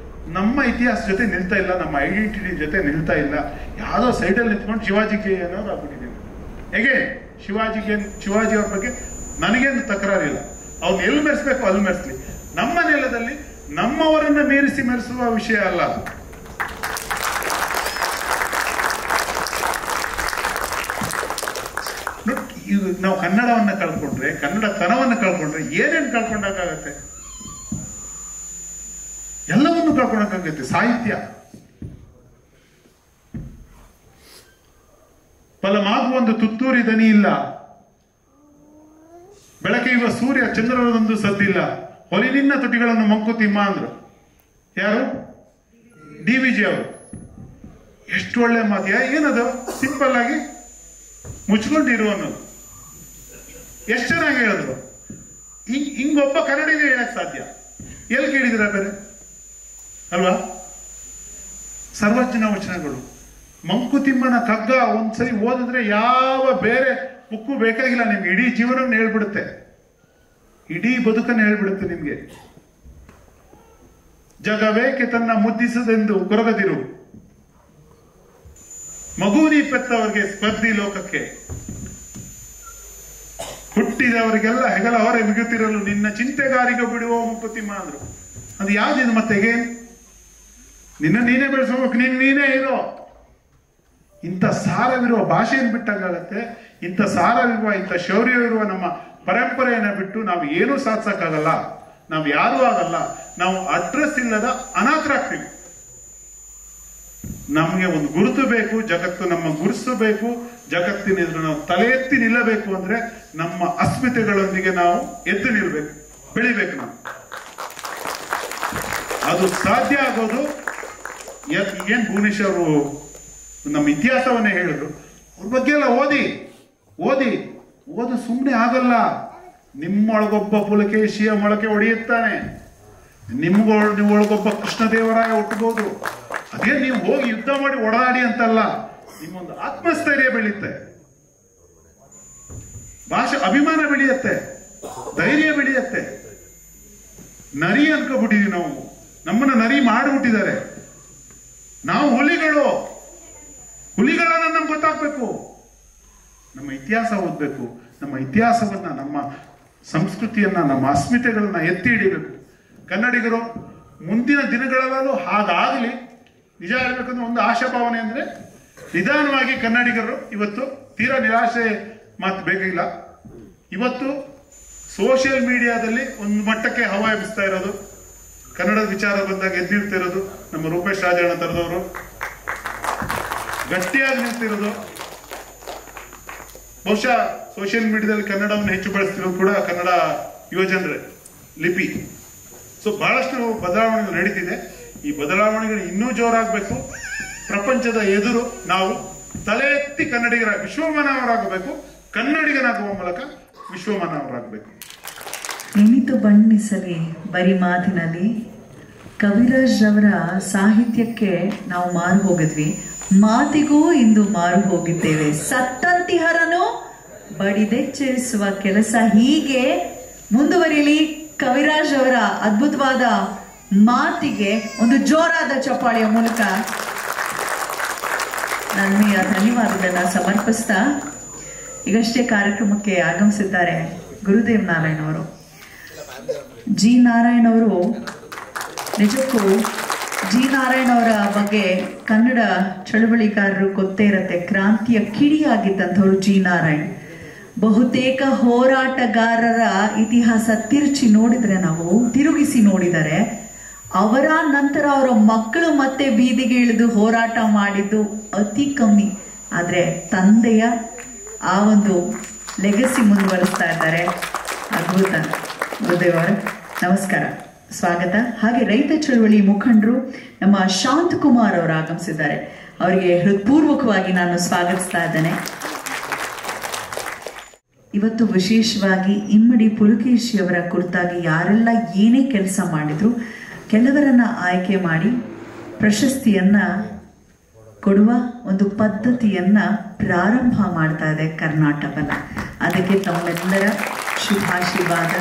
ನಮ್ಮ ಇತಿಹಾಸ ಜೊತೆ ನಿಲ್ತಾ ಇಲ್ಲ, ನಮ್ಮ ಐಡೆಂಟಿಟಿ ಜೊತೆ ನಿಲ್ತಾ ಇಲ್ಲ. ಯಾವುದೋ ಸೈಡಲ್ಲಿ ನಿಂತ್ಕೊಂಡು ಶಿವಾಜಿಗೆ ಅನ್ನೋದು ಆಗ್ಬಿಟ್ಟಿದ್ದೀವಿ. ಹೇಗೆ ಶಿವಾಜಿ ಅವ್ರ ಬಗ್ಗೆ ನನಗೇನು ತಕರಾರಿಲ್ಲ. ಅವ್ನು ಎಲ್ಲಿ ಮೆರೆಸ್ಬೇಕು ಅಲ್ಲಿ ಮೆರೆಸ್ಲಿ. ನಮ್ಮ ನೆಲದಲ್ಲಿ ನಮ್ಮವರನ್ನ ಮೆರೆಸುವ ವಿಷಯ ಅಲ್ಲ ಅದು. ನಾವು ಕನ್ನಡವನ್ನ ಕಳ್ಕೊಂಡ್ರೆ, ಕನ್ನಡತನವನ್ನ ಕಳ್ಕೊಂಡ್ರೆ ಏನೇನು ಕಳ್ಕೊಂಡಾಗತ್ತೆ? ಎಲ್ಲವನ್ನು ಕಳ್ಕೊಂಡಾಗತ್ತೆ. ಸಾಹಿತ್ಯ, ಫಲಮಾಗುವೊಂದು ತುತ್ತೂರಿ ದನಿ ಇಲ್ಲ, ಬೆಳಕೆಯುವ ಸೂರ್ಯ ಚಂದ್ರನದೊಂದು ಸದ್ದಿಲ್ಲ, ಹೊಲಿನಿನ್ನ ತುಟಿಗಳನ್ನು ಮಂಕುತಿಮ್ಮ ಅಂದ್ರು. ಯಾರು? DVG ಅವರು. ಎಷ್ಟು ಒಳ್ಳೆ ಮಾತಿಯ, ಏನದು? ಸಿಂಪಲ್ ಆಗಿ ಮುಚ್ಕೊಂಡಿರು ಅನ್ನೋದು. ಎಷ್ಟು ಚೆನ್ನಾಗಿ ಹೇಳಿದ್ರು. ಹಿಂಗೊಬ್ಬ ಕನ್ನಡಿಗ ಹೇಳಕ್ ಸಾಧ್ಯ? ಎಲ್ಲಿ ಕೇಳಿದಿರ ಬೇರೆ ಅಲ್ವಾ? ಸರ್ವಜ್ಞನ ವಚನಗಳು, ಮಂಕುತಿಮ್ಮನ ಕಗ್ಗ ಒಂದ್ಸರಿ ಓದಿದ್ರೆ ಯಾವ ಬೇರೆ ಬುಕ್ಕು ಬೇಕಾಗಿಲ್ಲ ನಿಮ್ಗೆ. ಇಡೀ ಜೀವನವನ್ನು ಹೇಳ್ಬಿಡುತ್ತೆ, ಇಡೀ ಬದುಕನ್ನು ಹೇಳ್ಬಿಡುತ್ತೆ ನಿಮ್ಗೆ. ಜಗವೇಕೆ ತನ್ನ ಮುದ್ದಿಸದೆಂದು ಕೊರಗದಿರು, ಮಗೂನಿ ಪೆತ್ತವರಿಗೆ ಸ್ಪರ್ಧಿ ಲೋಕಕ್ಕೆ, ಹುಟ್ಟಿದವರಿಗೆಲ್ಲ ಹೆಗಲ ಹೊರೆ ಮಿಗುತ್ತಿರಲು ನಿನ್ನ ಚಿಂತೆಗಾರಿಗೆ ಬಿಡುವ ಮಂಕುತಿಮ್ಮ ಅಂದ್ರು. ಅದು ಯಾವ್ದಿದು ಮತ್ತೆಗೆ? ನಿನ್ನ ನೀನೇ ಬೆಳೆಸಬೇಕು, ನೀನೇ ಇರೋ. ಇಂಥ ಸಾರವಿರುವ ಭಾಷೆಯನ್ನು ಬಿಟ್ಟಂಗಾಗತ್ತೆ. ಇಂಥ ಸಾರವಿರುವ, ಇಂಥ ಶೌರ್ಯವಿರುವ ನಮ್ಮ ಪರಂಪರೆಯನ್ನ ಬಿಟ್ಟು ನಾವು ಏನೂ ಸಾಧಿಸಕ್ಕಾಗಲ್ಲ. ನಾವು ಯಾರೂ ಆಗಲ್ಲ. ನಾವು ಅಡ್ರೆಸ್ ಇಲ್ಲದ ಅನಾಥರಾಗ್ತೀವಿ. ನಮ್ಗೆ ಒಂದು ಗುರುತು ಬೇಕು, ಜಗತ್ತು ನಮ್ಮ ಗುರುತಿಸಬೇಕು. ಜಗತ್ತಿನ ಎದುರು ನಾವು ತಲೆ ಎತ್ತಿ ನಿಲ್ಲಬೇಕು ಅಂದ್ರೆ ನಮ್ಮ ಅಸ್ಮಿತೆಗಳೊಂದಿಗೆ ನಾವು ಎದ್ದು ನಿಲ್ಬೇಕು, ಬೆಳಿಬೇಕು. ನಾವು ಅದು ಸಾಧ್ಯ ಆಗೋದು ಏನ್ ಭುವನೇಶ್ ಅವರು ನಮ್ಮ ಇತಿಹಾಸವನ್ನೇ ಹೇಳಿದ್ರು. ಅವ್ರ ಬಗ್ಗೆ ಎಲ್ಲ ಓದು ಸುಮ್ಮನೆ ಆಗಲ್ಲ. ನಿಮ್ಮೊಳಗೊಬ್ಬ ಪುಲಕೇಶಿಯ ಮೊಳಕೆ ಹೊಡೆಯುತ್ತಾನೆ, ನಿಮ್ಗೊಳಗೊಬ್ಬ ಕೃಷ್ಣದೇವರಾಯ ಹುಟ್ಟಬಹುದು. ಅದೇ ನೀವು ಹೋಗಿ ಯುದ್ಧ ಮಾಡಿ ಒಡಾಡಿ ಅಂತಲ್ಲ, ನಿಮ್ಮೊಂದು ಆತ್ಮಸ್ಥೈರ್ಯ ಬೆಳೆಯುತ್ತೆ, ಭಾಷೆ ಅಭಿಮಾನ ಬೆಳೆಯುತ್ತೆ, ಧೈರ್ಯ ಬೆಳೆಯುತ್ತೆ. ನರಿ ಅನ್ಕೋಬಿಟ್ಟಿದೀವಿ ನಾವು. ನಮ್ಮನ್ನ ನರಿ ಮಾಡಿಬಿಟ್ಟಿದ್ದಾರೆ. ನಾವು ಹುಲಿಗಳನ್ನ ನಮ್ಗೆ ಗೊತ್ತಾಗ್ಬೇಕು. ನಮ್ಮ ಇತಿಹಾಸ ಓದ್ಬೇಕು. ನಮ್ಮ ಇತಿಹಾಸವನ್ನ, ನಮ್ಮ ಸಂಸ್ಕೃತಿಯನ್ನ, ನಮ್ಮ ಅಸ್ಮಿತೆಗಳನ್ನ ಎತ್ತಿ ಹಿಡಿಬೇಕು. ಕನ್ನಡಿಗರು ಮುಂದಿನ ದಿನಗಳಲ್ಲೂ ಹಾಗಾಗಲಿ. ನಿಜ ಹೇಳ್ಬೇಕಂದ್ರೆ ಒಂದು ಆಶಾಭಾವನೆ ಅಂದ್ರೆ ನಿಧಾನವಾಗಿ ಕನ್ನಡಿಗರು ಇವತ್ತು ತೀರಾ ನಿರಾಶೆ ಮಾತು ಬೇಕಾಗಿಲ್ಲ. ಇವತ್ತು ಸೋಷಿಯಲ್ ಮೀಡಿಯಾದಲ್ಲಿ ಒಂದು ಮಟ್ಟಕ್ಕೆ ಹವಾ ಎಬ್ಬಿಸ್ತಾ ಇರೋದು, ಕನ್ನಡದ ವಿಚಾರ ಬಂದಾಗ ಎದ್ದು ನಿಲ್ತಿರೋದು ನಮ್ಮ ರೂಪೇಶ್ ರಾಜಣ್ಣ ತರದವರು, ಗಟ್ಟಿಯಾಗಿ ನಿಲ್ತಿರೋದು. ಬಹುಶಃ ಸೋಷಿಯಲ್ ಮೀಡಿಯಾದಲ್ಲಿ ಕನ್ನಡವನ್ನು ಹೆಚ್ಚು ಬಳಸ್ತಿರೋದು ಕೂಡ ಕನ್ನಡ ಯುವಜನರೇ, ಲಿಪಿ. ಸೊ ಬಹಳಷ್ಟು ಬದಲಾವಣೆಗಳು ನಡೀತಿದೆ. ಈ ಬದಲಾವಣೆಗಳು ಇನ್ನೂ ಜೋರಾಗಬೇಕು. ಪ್ರಪಂಚದ ಎದುರು ನಾವು ತಲೆ ಎತ್ತಿ ವಿಶ್ವಮಾನವರಾಗಬೇಕು. ಕನ್ನಡಿಗನಾಗುವ ಮೂಲಕ ವಿಶ್ವಮಾನವರಾಗಬೇಕು. ಎಣಿತು ಬಣ್ಣಿಸಲಿ ಬರಿ ಮಾತಿನಲ್ಲಿ. ಕವಿರಾಜ್ ರವರ ಸಾಹಿತ್ಯಕ್ಕೆ ನಾವು ಮಾರು ಹೋಗಿದ್ವಿ, ಮಾತಿಗೂ ಇಂದು ಮಾರು ಹೋಗಿದ್ದೇವೆ. ಸತ್ತಂತಿಹರನು ಬಡಿದೆಚ್ಚರಿಸುವ ಕೆಲಸ ಹೀಗೆ ಮುಂದುವರಿಯಲಿ. ಕವಿರಾಜ್ ಅವರ ಅದ್ಭುತವಾದ ಮಾತಿಗೆ ಒಂದು ಜೋರಾದ ಚಪ್ಪಾಳೆಯ ಮೂಲಕ ನನ್ನೆಯ ಧನ್ಯವಾದಗಳನ್ನ ಸಮರ್ಪಿಸ್ತಾ, ಈಗಷ್ಟೇ ಕಾರ್ಯಕ್ರಮಕ್ಕೆ ಆಗಮಿಸಿದ್ದಾರೆ ಗುರುದೇವ್ ನಾರಾಯಣ್ ಅವರು. ಜಿ ನಾರಾಯಣ್ ಅವರು, ನಿಜಕ್ಕೂ ಜಿ ನಾರಾಯಣ್ ಅವರ ಬಗ್ಗೆ ಕನ್ನಡ ಚಳವಳಿಗಾರರು ಗೊತ್ತೇ ಇರತ್ತೆ. ಕ್ರಾಂತಿಯ ಕಿಡಿಯಾಗಿದ್ದಂಥವ್ರು ಜಿ ನಾರಾಯಣ್. ಬಹುತೇಕ ಹೋರಾಟಗಾರರ ಇತಿಹಾಸ ತಿರುಗಿಸಿ ನೋಡಿದರೆ ಅವರ ನಂತರ ಅವರ ಮಕ್ಕಳು ಮತ್ತೆ ಬೀದಿಗೆ ಇಳಿದು ಹೋರಾಟ ಮಾಡಿದ್ದು ಅತಿ ಕಮ್ಮಿ. ಆದರೆ ತಂದೆಯ ಆ ಒಂದು ಲೆಗಸಿ ಮುಂದುವರಿಸ್ತಾ ಇದ್ದಾರೆ. ಅದ್ಭುತ. ಗುರುದೇವ್ ಅವರೇ ನಮಸ್ಕಾರ, ಸ್ವಾಗತ. ಹಾಗೆ ರೈತ ಚಳವಳಿ ಮುಖಂಡರು ನಮ್ಮ ಶಾಂತಕುಮಾರ್ ಅವರು ಆಗಮಿಸಿದ್ದಾರೆ. ಅವರಿಗೆ ಹೃತ್ಪೂರ್ವಕವಾಗಿ ನಾನು ಸ್ವಾಗತಿಸ್ತಾ ಇದ್ದೇನೆ. ಇವತ್ತು ವಿಶೇಷವಾಗಿ ಇಮ್ಮಡಿ ಪುಲಕೇಶಿ ಅವರ ಕುರಿತಾಗಿ ಯಾರೆಲ್ಲ ಏನೇ ಕೆಲಸ ಮಾಡಿದ್ರು ಕೆಲವರನ್ನ ಆಯ್ಕೆ ಮಾಡಿ ಪ್ರಶಸ್ತಿಯನ್ನ ಕೊಡುವ ಒಂದು ಪದ್ಧತಿಯನ್ನ ಪ್ರಾರಂಭ ಮಾಡ್ತಾ ಇದೆ ಕರ್ನಾಟಕ. ಅದಕ್ಕೆ ತಮ್ಮೆಲ್ಲರ ಶುಭಾಶೀರ್ವಾದ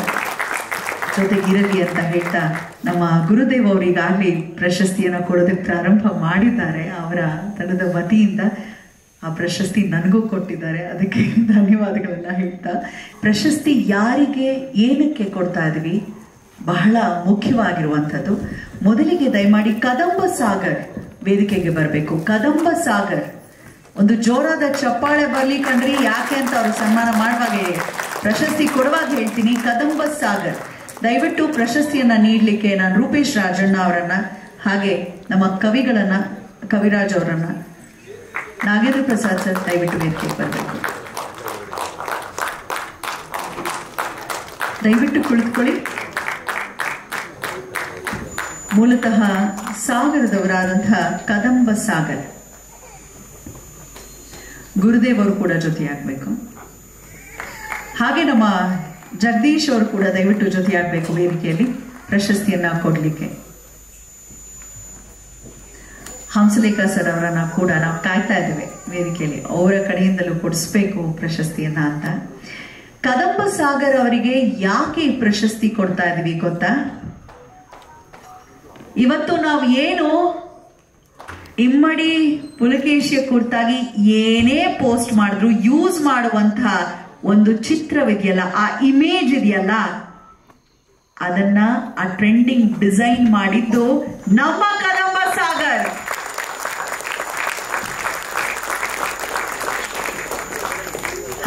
ಜೊತೆಗಿರಲಿ ಅಂತ ಹೇಳ್ತಾ, ನಮ್ಮ ಗುರುದೇವ್ ಅವರಿಗಾಗಲೇ ಪ್ರಶಸ್ತಿಯನ್ನು ಕೊಡೋದಕ್ಕೆ ಪ್ರಾರಂಭ ಮಾಡಿದ್ದಾರೆ. ಅವರ ತಂಡದ ವತಿಯಿಂದ ಆ ಪ್ರಶಸ್ತಿ ನನಗೂ ಕೊಟ್ಟಿದ್ದಾರೆ, ಅದಕ್ಕೆ ಧನ್ಯವಾದಗಳನ್ನ ಹೇಳ್ತಾ, ಪ್ರಶಸ್ತಿ ಯಾರಿಗೆ ಏನಕ್ಕೆ ಕೊಡ್ತಾ ಇದ್ವಿ ಬಹಳ ಮುಖ್ಯವಾಗಿರುವಂಥದ್ದು. ಮೊದಲಿಗೆ ದಯಮಾಡಿ ಕದಂಬ ಸಾಗರ್ ವೇದಿಕೆಗೆ ಬರಬೇಕು. ಕದಂಬ ಸಾಗರ್ ಒಂದು ಜೋರಾದ ಚಪ್ಪಾಳೆ ಬರಲಿ ಕಣ್ರಿ. ಯಾಕೆ ಅಂತ ಅವರು ಸನ್ಮಾನ ಮಾಡುವಾಗ, ಪ್ರಶಸ್ತಿ ಕೊಡುವಾಗ ಹೇಳ್ತೀನಿ. ಕದಂಬ ಸಾಗರ್ ದಯವಿಟ್ಟು ಪ್ರಶಸ್ತಿಯನ್ನ ನೀಡಲಿಕ್ಕೆ ನಾನು ರೂಪೇಶ್ ರಾಜಣ್ಣ ಅವರನ್ನ, ಹಾಗೆ ನಮ್ಮ ಕವಿಗಳನ್ನ, ಕವಿರಾಜ್ ಅವರನ್ನ, ನಾಗೇಂದ್ರ ಪ್ರಸಾದ್ ಸರ್ ದಯವಿಟ್ಟು ವೇದಿಕೆಗೆ ಬರಬೇಕು. ದಯವಿಟ್ಟು ಕುಳಿತುಕೊಳ್ಳಿ. ಮೂಲತಃ ಸಾಗರದವರಾದಂತಹ ಕದಂಬ ಸಾಗರ್ ಗುರುದೇವ್ ಅವರು ಕೂಡ ಜೊತೆಯಾಗಬೇಕು. ಹಾಗೆ ನಮ್ಮ ಜಗದೀಶ್ ಅವರು ಕೂಡ ದಯವಿಟ್ಟು ಜೊತೆಯಾಗಬೇಕು ವೇದಿಕೆಯಲ್ಲಿ ಪ್ರಶಸ್ತಿಯನ್ನ ಕೊಡ್ಲಿಕ್ಕೆ. ಹಂಸಲೇಖ ಸರ್ ಅವರನ್ನ ಕೂಡ ನಾವು ಕಾಯ್ತಾ ಇದ್ದೇವೆ ವೇದಿಕೆಯಲ್ಲಿ, ಅವರ ಕಡೆಯಿಂದಲೂ ಕೊಡಿಸ್ಬೇಕು ಪ್ರಶಸ್ತಿಯನ್ನ ಅಂತ. ಕದಂಬ ಸಾಗರ್ ಅವರಿಗೆ ಯಾಕೆ ಈ ಪ್ರಶಸ್ತಿ ಕೊಡ್ತಾ ಇದೀವಿ ಗೊತ್ತಾ? ಇವತ್ತು ನಾವು ಏನು ಇಮ್ಮಡಿ ಪುಲಕೇಶಿಯ ಕುರಿತಾಗಿ ಏನೇ ಪೋಸ್ಟ್ ಮಾಡಿದ್ರು ಯೂಸ್ ಮಾಡುವಂತಹ ಒಂದು ಚಿತ್ರವಿದೆಯಲ್ಲ, ಆ ಇಮೇಜ್ ಇದೆಯಲ್ಲ, ಅದನ್ನ ಆ ಟ್ರೆಂಡಿಂಗ್ ಡಿಸೈನ್ ಮಾಡಿದ್ದು ನಮ್ಮ ಕದಂಬ ಸಾಗರ್.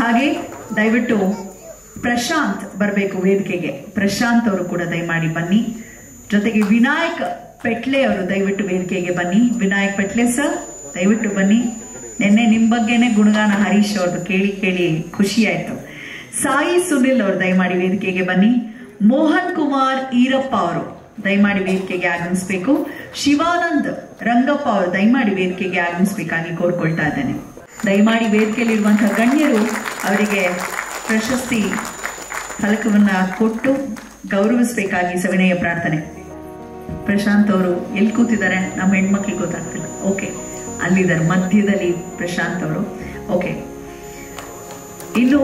ಹಾಗೆ ದಯವಿಟ್ಟು ಪ್ರಶಾಂತ್ ಬರಬೇಕು ವೇದಿಕೆಗೆ. ಪ್ರಶಾಂತ್ ಅವರು ಕೂಡ ದಯಮಾಡಿ ಬನ್ನಿ. ಜೊತೆಗೆ ವಿನಾಯಕ್ ಪೆಟ್ಲೆ ಅವರು ದಯವಿಟ್ಟು ವೇದಿಕೆಗೆ ಬನ್ನಿ. ವಿನಾಯಕ್ ಪೆಟ್ಲೆ ಸರ್ ದಯವಿಟ್ಟು ಬನ್ನಿ. ನಿನ್ನೆ ನಿಮ್ ಬಗ್ಗೆನೆ ಗುಣಗಾನ ಹರೀಶ್ ಅವ್ರದ್ದು ಕೇಳಿ ಕೇಳಿ ಖುಷಿ ಆಯ್ತು. ಸಾಯಿ ಸುನಿಲ್ ಅವರು ದಯಮಾಡಿ ವೇದಿಕೆಗೆ ಬನ್ನಿ. ಮೋಹನ್ ಕುಮಾರ್ ಈರಪ್ಪ ಅವರು ದಯಮಾಡಿ ವೇದಿಕೆಗೆ ಆಗಮಿಸಬೇಕು. ಶಿವಾನಂದ್ ರಂಗಪ್ಪ ಅವರು ದಯಮಾಡಿ ವೇದಿಕೆಗೆ ಆಗಮಿಸಬೇಕಾಗಿ ಕೋರ್ಕೊಳ್ತಾ ಇದ್ದೇನೆ. ದಯಮಾಡಿ ವೇದಿಕೆಯಲ್ಲಿರುವಂತಹ ಗಣ್ಯರು ಅವರಿಗೆ ಪ್ರಶಸ್ತಿ ಫಲಕವನ್ನ ಕೊಟ್ಟು ಗೌರವಿಸಬೇಕಾಗಿ ಸವಿನಯ ಪ್ರಾರ್ಥನೆ. ಪ್ರಶಾಂತ್ ಅವರು ಎಲ್ಲಿ ಕೂತಿದ್ದಾರೆ? ನಮ್ಮ ಹೆಣ್ಮಕ್ಳಿಗೆ ಗೊತ್ತಾಗ್ತಿಲ್ಲ. ಓಕೆ, ಅಲ್ಲಿದ್ದಾರೆ ಮಧ್ಯದಲ್ಲಿ ಪ್ರಶಾಂತ್ ಅವರು. ಓಕೆ, ಇನ್ನು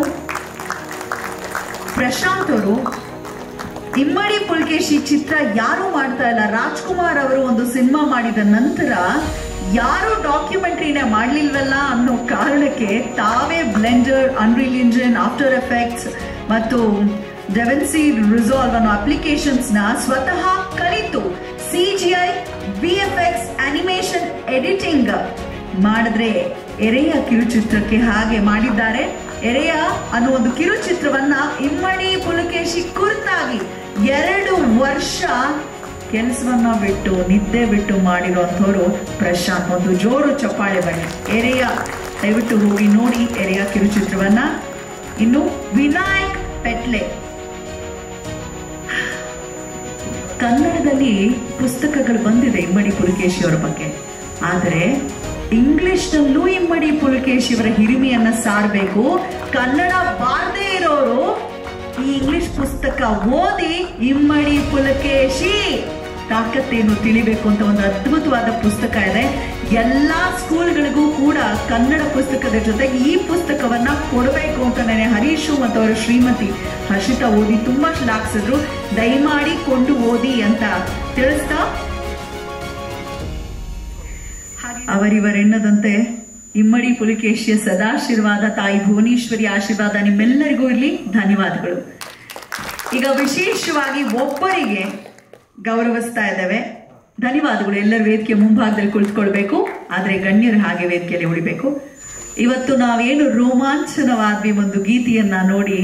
ಪ್ರಶಾಂತ್ ಅವರು ಇಮ್ಮಡಿ ಪುಲಕೇಶಿ ಚಿತ್ರ ಯಾರು ಮಾಡ್ತಾ ಇಲ್ಲ. ರಾಜ್ಕುಮಾರ್ ಅವರು ಒಂದು ಸಿನಿಮಾ ಮಾಡಿದ ನಂತರ ಯಾರು ಡಾಕ್ಯುಮೆಂಟ್ರಿನೇ ಮಾಡ್ಲಿಲ್ವಲ್ಲ ಅನ್ನೋ ಕಾರಣಕ್ಕೆ ತಾವೇ ಬ್ಲೆಂಡರ್, ಅನ್ರಿಲ್ ಇಂಜಿನ್, ಆಫ್ಟರ್ ಎಫೆಕ್ಟ್ಸ್ ಮತ್ತು ಡೆವಿನ್ಸಿ ರಿಸಾಲ್ವ್ ಅನ್ನೋ ಅಪ್ಲಿಕೇಶನ್ಸ್ ನ ಸ್ವತಃ ಕಲಿತು CGI, VFX, ಅನಿಮೇಷನ್, ಎಡಿಟಿಂಗ್ ಮಾಡಿದ್ರೆ ಎರೆಯ ಕಿರುಚಿತ್ರಕ್ಕೆ ಹಾಗೆ ಮಾಡಿದ್ದಾರೆ. ಎರೆಯ ಅನ್ನೋ ಒಂದು ಕಿರುಚಿತ್ರವನ್ನ ಇಮ್ಮಡಿ ಪುಲಕೇಶಿ ಕುರಿತಾಗಿ 2 ವರ್ಷ ಕೆಲಸವನ್ನ ಬಿಟ್ಟು ನಿದ್ದೆ ಬಿಟ್ಟು ಮಾಡಿರುವಂತವ್ರು ಪ್ರಶಾಂತ್. ಒಂದು ಜೋರು ಚಪ್ಪಾಳೆ ಬನ್ನಿ. ಎರೆಯ ದಯವಿಟ್ಟು ಹೋಗಿ ನೋಡಿ ಎರೆಯ ಕಿರುಚಿತ್ರವನ್ನ. ಇನ್ನು ವಿನಾಯಕ್ ಪೆಟ್ಲೆ, ಕನ್ನಡದಲ್ಲಿ ಪುಸ್ತಕಗಳು ಬಂದಿದೆ ಇಮ್ಮಡಿ ಪುಲಕೇಶಿ ಅವರ ಬಗ್ಗೆ, ಆದರೆ ಇಂಗ್ಲಿಷ್ನಲ್ಲೂ ಇಮ್ಮಡಿ ಪುಲಕೇಶಿ ಅವರ ಹಿರಿಮೆಯನ್ನ ಸಾರಬೇಕು. ಕನ್ನಡ ಬಾರದೇ ಇರೋರು ಈ ಇಂಗ್ಲಿಷ್ ಪುಸ್ತಕ ಓದಿ ಇಮ್ಮಡಿ ಪುಲಕೇಶಿ ತಾಕತ್ತೇನು ತಿಳಿಬೇಕು ಅಂತ ಒಂದು ಅದ್ಭುತವಾದ ಪುಸ್ತಕ ಇದೆ. ಎಲ್ಲಾ ಸ್ಕೂಲ್ಗಳಿಗೂ ಕೂಡ ಕನ್ನಡ ಪುಸ್ತಕದ ಜೊತೆಗೆ ಈ ಪುಸ್ತಕವನ್ನ ಕೊಡಬೇಕು ಅಂತ ನನಗೆ ಹರೀಶು ಮತ್ತು ಅವರ ಶ್ರೀಮತಿ ಹರ್ಷಿತಾ ಓದಿ ತುಂಬಾ ಶ್ಲಾಘಿಸಿದ್ರು. ದಯಮಾಡಿ ಕೊಂಡು ಓದಿ ಅಂತ ತಿಳಿಸ್ತಾ, ಅವರಿವರೆನ್ನದಂತೆ ಇಮ್ಮಡಿ ಪುಲಕೇಶಿಯ ಸದಾಶೀರ್ವಾದ, ತಾಯಿ ಭುವನೇಶ್ವರಿ ಆಶೀರ್ವಾದ ನಿಮ್ಮೆಲ್ಲರಿಗೂ ಇರಲಿ. ಧನ್ಯವಾದಗಳು. ಈಗ ವಿಶೇಷವಾಗಿ ಒಬ್ಬರಿಗೆ ಗೌರವಿಸ್ತಾ ಇದ್ದೇವೆ. ಧನ್ಯವಾದಗಳು. ಎಲ್ಲರೂ ವೇದಿಕೆ ಮುಂಭಾಗದಲ್ಲಿ ಕುಳಿತುಕೊಳ್ಬೇಕು, ಆದ್ರೆ ಗಣ್ಯರು ಹಾಗೆ ವೇದಿಕೆಯಲ್ಲಿ ಉಳಿಬೇಕು. ಇವತ್ತು ನಾವೇನು ರೋಮಾಂಚನವಾದ್ವಿ ಒಂದು ಗೀತೆಯನ್ನ ನೋಡಿ,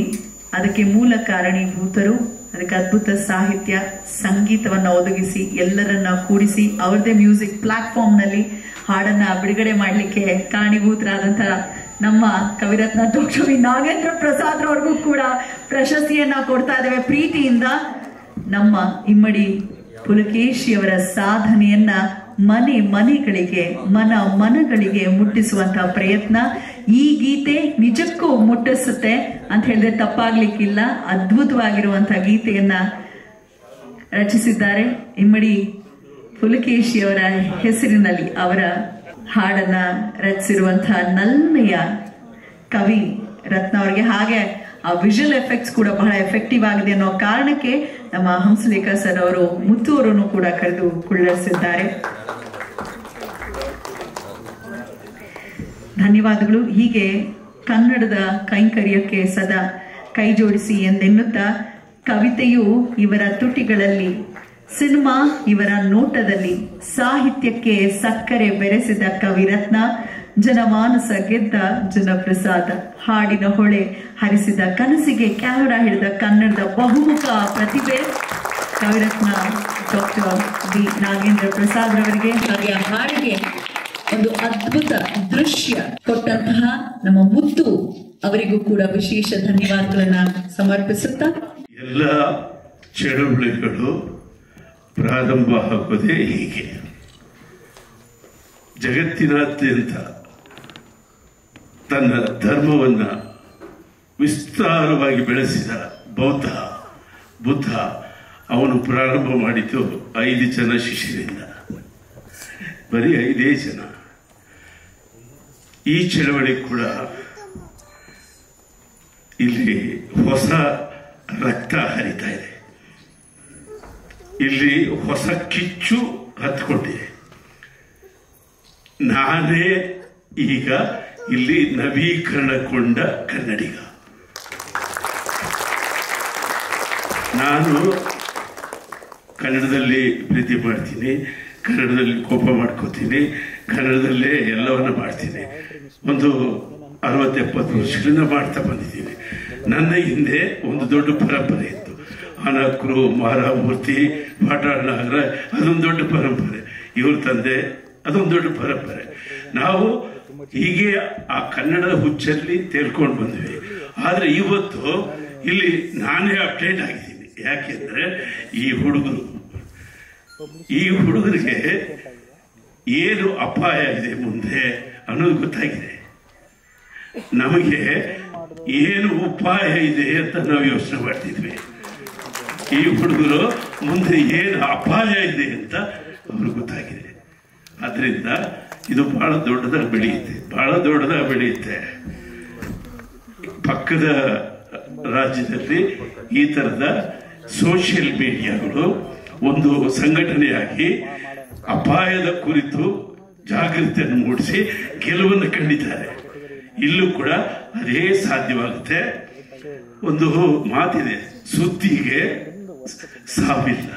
ಅದಕ್ಕೆ ಮೂಲ ಕಾರಣೀಭೂತರು, ಅದಕ್ಕೆ ಅದ್ಭುತ ಸಾಹಿತ್ಯ ಸಂಗೀತವನ್ನ ಒದಗಿಸಿ ಎಲ್ಲರನ್ನ ಕೂಡಿಸಿ ಅವ್ರದೇ ಮ್ಯೂಸಿಕ್ ಪ್ಲಾಟ್ಫಾರ್ಮ್ ನಲ್ಲಿ ಹಾಡನ್ನ ಬಿಡುಗಡೆ ಮಾಡಲಿಕ್ಕೆ ಕಾರಣೀಭೂತರಾದಂತಹ ನಮ್ಮ ಕವಿರತ್ನ ಡಾಕ್ಟರ್ ವಿ ನಾಗೇಂದ್ರ ಪ್ರಸಾದ್ ಅವ್ರಿಗೂ ಕೂಡ ಪ್ರಶಸ್ತಿಯನ್ನ ಕೊಡ್ತಾ ಇದ್ದೇವೆ ಪ್ರೀತಿಯಿಂದ. ನಮ್ಮ ಇಮ್ಮಡಿ ಪುಲಕೇಶಿಯವರ ಸಾಧನೆಯನ್ನ ಮನೆ ಮನೆಗಳಿಗೆ, ಮನಗಳಿಗೆ ಮುಟ್ಟಿಸುವಂತಹ ಪ್ರಯತ್ನ ಈ ಗೀತೆ ನಿಜಕ್ಕೂ ಮುಟ್ಟಿಸುತ್ತೆ ಅಂತ ಹೇಳಿದ್ರೆ ತಪ್ಪಾಗ್ಲಿಕ್ಕಿಲ್ಲ. ಅದ್ಭುತವಾಗಿರುವಂತಹ ಗೀತೆಯನ್ನ ರಚಿಸಿದ್ದಾರೆ. ಇಮ್ಮಡಿ ಪುಲಕೇಶಿಯವರ ಹೆಸರಿನಲ್ಲಿ ಅವರ ಹಾಡನ್ನ ರಚಿಸಿರುವಂತಹ ನಲ್ಮೆಯ ಕವಿ ರತ್ನ ಅವರಿಗೆ, ಹಾಗೆ ಆ ವಿಜುವಲ್ ಎಫೆಕ್ಟ್ಸ್ ಕೂಡ ಬಹಳ ಎಫೆಕ್ಟಿವ್ ಆಗಿದೆ ಅನ್ನೋ ಕಾರಣಕ್ಕೆ ನಮ್ಮ ಹಂಸಲೇಖ ಸರ್ ಅವರು ಮುತ್ತು ಅವರನ್ನು ಕೂಡ ಕರೆದು ಕುಳ್ಳರಿಸಿದ್ದಾರೆ. ಧನ್ಯವಾದಗಳು. ಹೀಗೆ ಕನ್ನಡದ ಕೈಂಕರ್ಯಕ್ಕೆ ಸದಾ ಕೈ ಜೋಡಿಸಿ ಎಂದೆನ್ನುತ್ತಾ, ಕವಿತೆಯು ಇವರ ತುಟಿಗಳಲ್ಲಿ, ಸಿನಿಮಾ ಇವರ ನೋಟದಲ್ಲಿ, ಸಾಹಿತ್ಯಕ್ಕೆ ಸಕ್ಕರೆ ಬೆರೆಸಿದ ಕವಿರತ್ನ, ಜನಮಾನಸ ಗೆದ್ದ ಜನಪ್ರಸಾದ, ಹಾಡಿನ ಹೊಳೆ ಹರಿಸಿದ, ಕನಸಿಗೆ ಕ್ಯಾಮರಾ ಹಿಡಿದ ಕನ್ನಡದ ಬಹುಮುಖ ಪ್ರತಿಭೆ ಕವಿರತ್ನ ಡಾಕ್ಟರ್ ವಿ ನಾಗೇಂದ್ರ ಪ್ರಸಾದ್ ರವರಿಗೆ, ಹಾಗೆ ಹಾಡಿಗೆ ಒಂದು ಅದ್ಭುತ ದೃಶ್ಯ ಕೊಟ್ಟಂತಹ ನಮ್ಮ ಮುತ್ತು ಅವರಿಗೂ ಕೂಡ ವಿಶೇಷ ಧನ್ಯವಾದಗಳನ್ನ ಸಮರ್ಪಿಸುತ್ತಾ, ಎಲ್ಲ ಚಳುವಳಿಗಳು ಪ್ರಾರಂಭ ಆಗೋದೇ ಹೀಗೆ. ಜಗತ್ತಿನಾದ್ಯಂತ ತನ್ನ ಧರ್ಮವನ್ನ ವಿಸ್ತಾರವಾಗಿ ಬೆಳೆಸಿದ ಬುದ್ಧ ಅವನು ಪ್ರಾರಂಭ ಮಾಡಿದ್ದು 5 ಜನ ಶಿಷ್ಯರಿಂದ, ಬರೀ 5 ಜನ. ಈ ಚಳವಳಿ ಕೂಡ ಇಲ್ಲಿ ಹೊಸ ರಕ್ತ ಹರಿತಾ ಇದೆ, ಇಲ್ಲಿ ಹೊಸ ಕಿಚ್ಚು ಹತ್ಕೊಂಡಿದೆ. ನಾನೇ ಈಗ ಇಲ್ಲಿ ನವೀಕರಣಗೊಂಡ ಕನ್ನಡಿಗ. ನಾನು ಕನ್ನಡದಲ್ಲಿ ಪ್ರೀತಿ ಮಾಡ್ತೀನಿ, ಕನ್ನಡದಲ್ಲಿ ಕೋಪ ಮಾಡ್ಕೋತೀನಿ, ಕನ್ನಡದಲ್ಲೇ ಎಲ್ಲವನ್ನ ಮಾಡ್ತೀನಿ. ಒಂದು 60-70 ವರ್ಷಗಳಿಂದ ಮಾಡ್ತಾ ಬಂದಿದ್ದೀನಿ. ನನ್ನ ಹಿಂದೆ ಒಂದು ದೊಡ್ಡ ಪರಂಪರೆ ಇತ್ತು. ಅನಕರು, ಮಾರಾಮೂರ್ತಿ, ಪಾಟಾಳನಾಗರ, ಅದೊಂದು ದೊಡ್ಡ ಪರಂಪರೆ. ಇವ್ರ ತಂದೆ, ಅದೊಂದು ದೊಡ್ಡ ಪರಂಪರೆ. ನಾವು ಹೀಗೆ ಆ ಕನ್ನಡದ ಹುಚ್ಚಲ್ಲಿ ತೇಲ್ಕೊಂಡು ಬಂದ್ವಿ. ಆದ್ರೆ ಇವತ್ತು ಇಲ್ಲಿ ನಾನೇ ಅಪ್ಡೇಟ್ ಆಗಿದ್ದೀನಿ. ಯಾಕೆಂದ್ರೆ ಈ ಹುಡುಗರಿಗೆ ಏನು ಅಪಾಯ ಇದೆ ಮುಂದೆ ಅನ್ನೋದು ಗೊತ್ತಾಗಿದೆ. ನಮಗೆ ಏನು ಉಪಾಯ ಇದೆ ಅಂತ ನಾವು ಯೋಚನೆ ಮಾಡ್ತಿದ್ವಿ. ಈ ಹುಡುಗರು ಮುಂದೆ ಏನು ಅಪಾಯ ಇದೆ ಅಂತ ಅವ್ರಿಗೆ ಗೊತ್ತಾಗಿದೆ. ಆದ್ರಿಂದ ಇದು ಬಹಳ ದೊಡ್ಡದಾಗಿ ಬೆಳೆಯುತ್ತೆ. ಪಕ್ಕದ ರಾಜ್ಯದಲ್ಲಿ ಈ ತರದ ಸೋಷಿಯಲ್ ಮೀಡಿಯಾಗಳು ಒಂದು ಸಂಘಟನೆಯಾಗಿ ಅಪಾಯದ ಕುರಿತು ಜಾಗೃತಿಯನ್ನು ಮೂಡಿಸಿ ಗೆಲುವನ್ನು ಕಂಡಿದ್ದಾರೆ. ಇಲ್ಲೂ ಕೂಡ ಅದೇ ಸಾಧ್ಯವಾಗುತ್ತೆ. ಒಂದು ಮಾತಿದೆ, ಸುದ್ದಿಗೆ ಸಾವಿಲ್ಲ,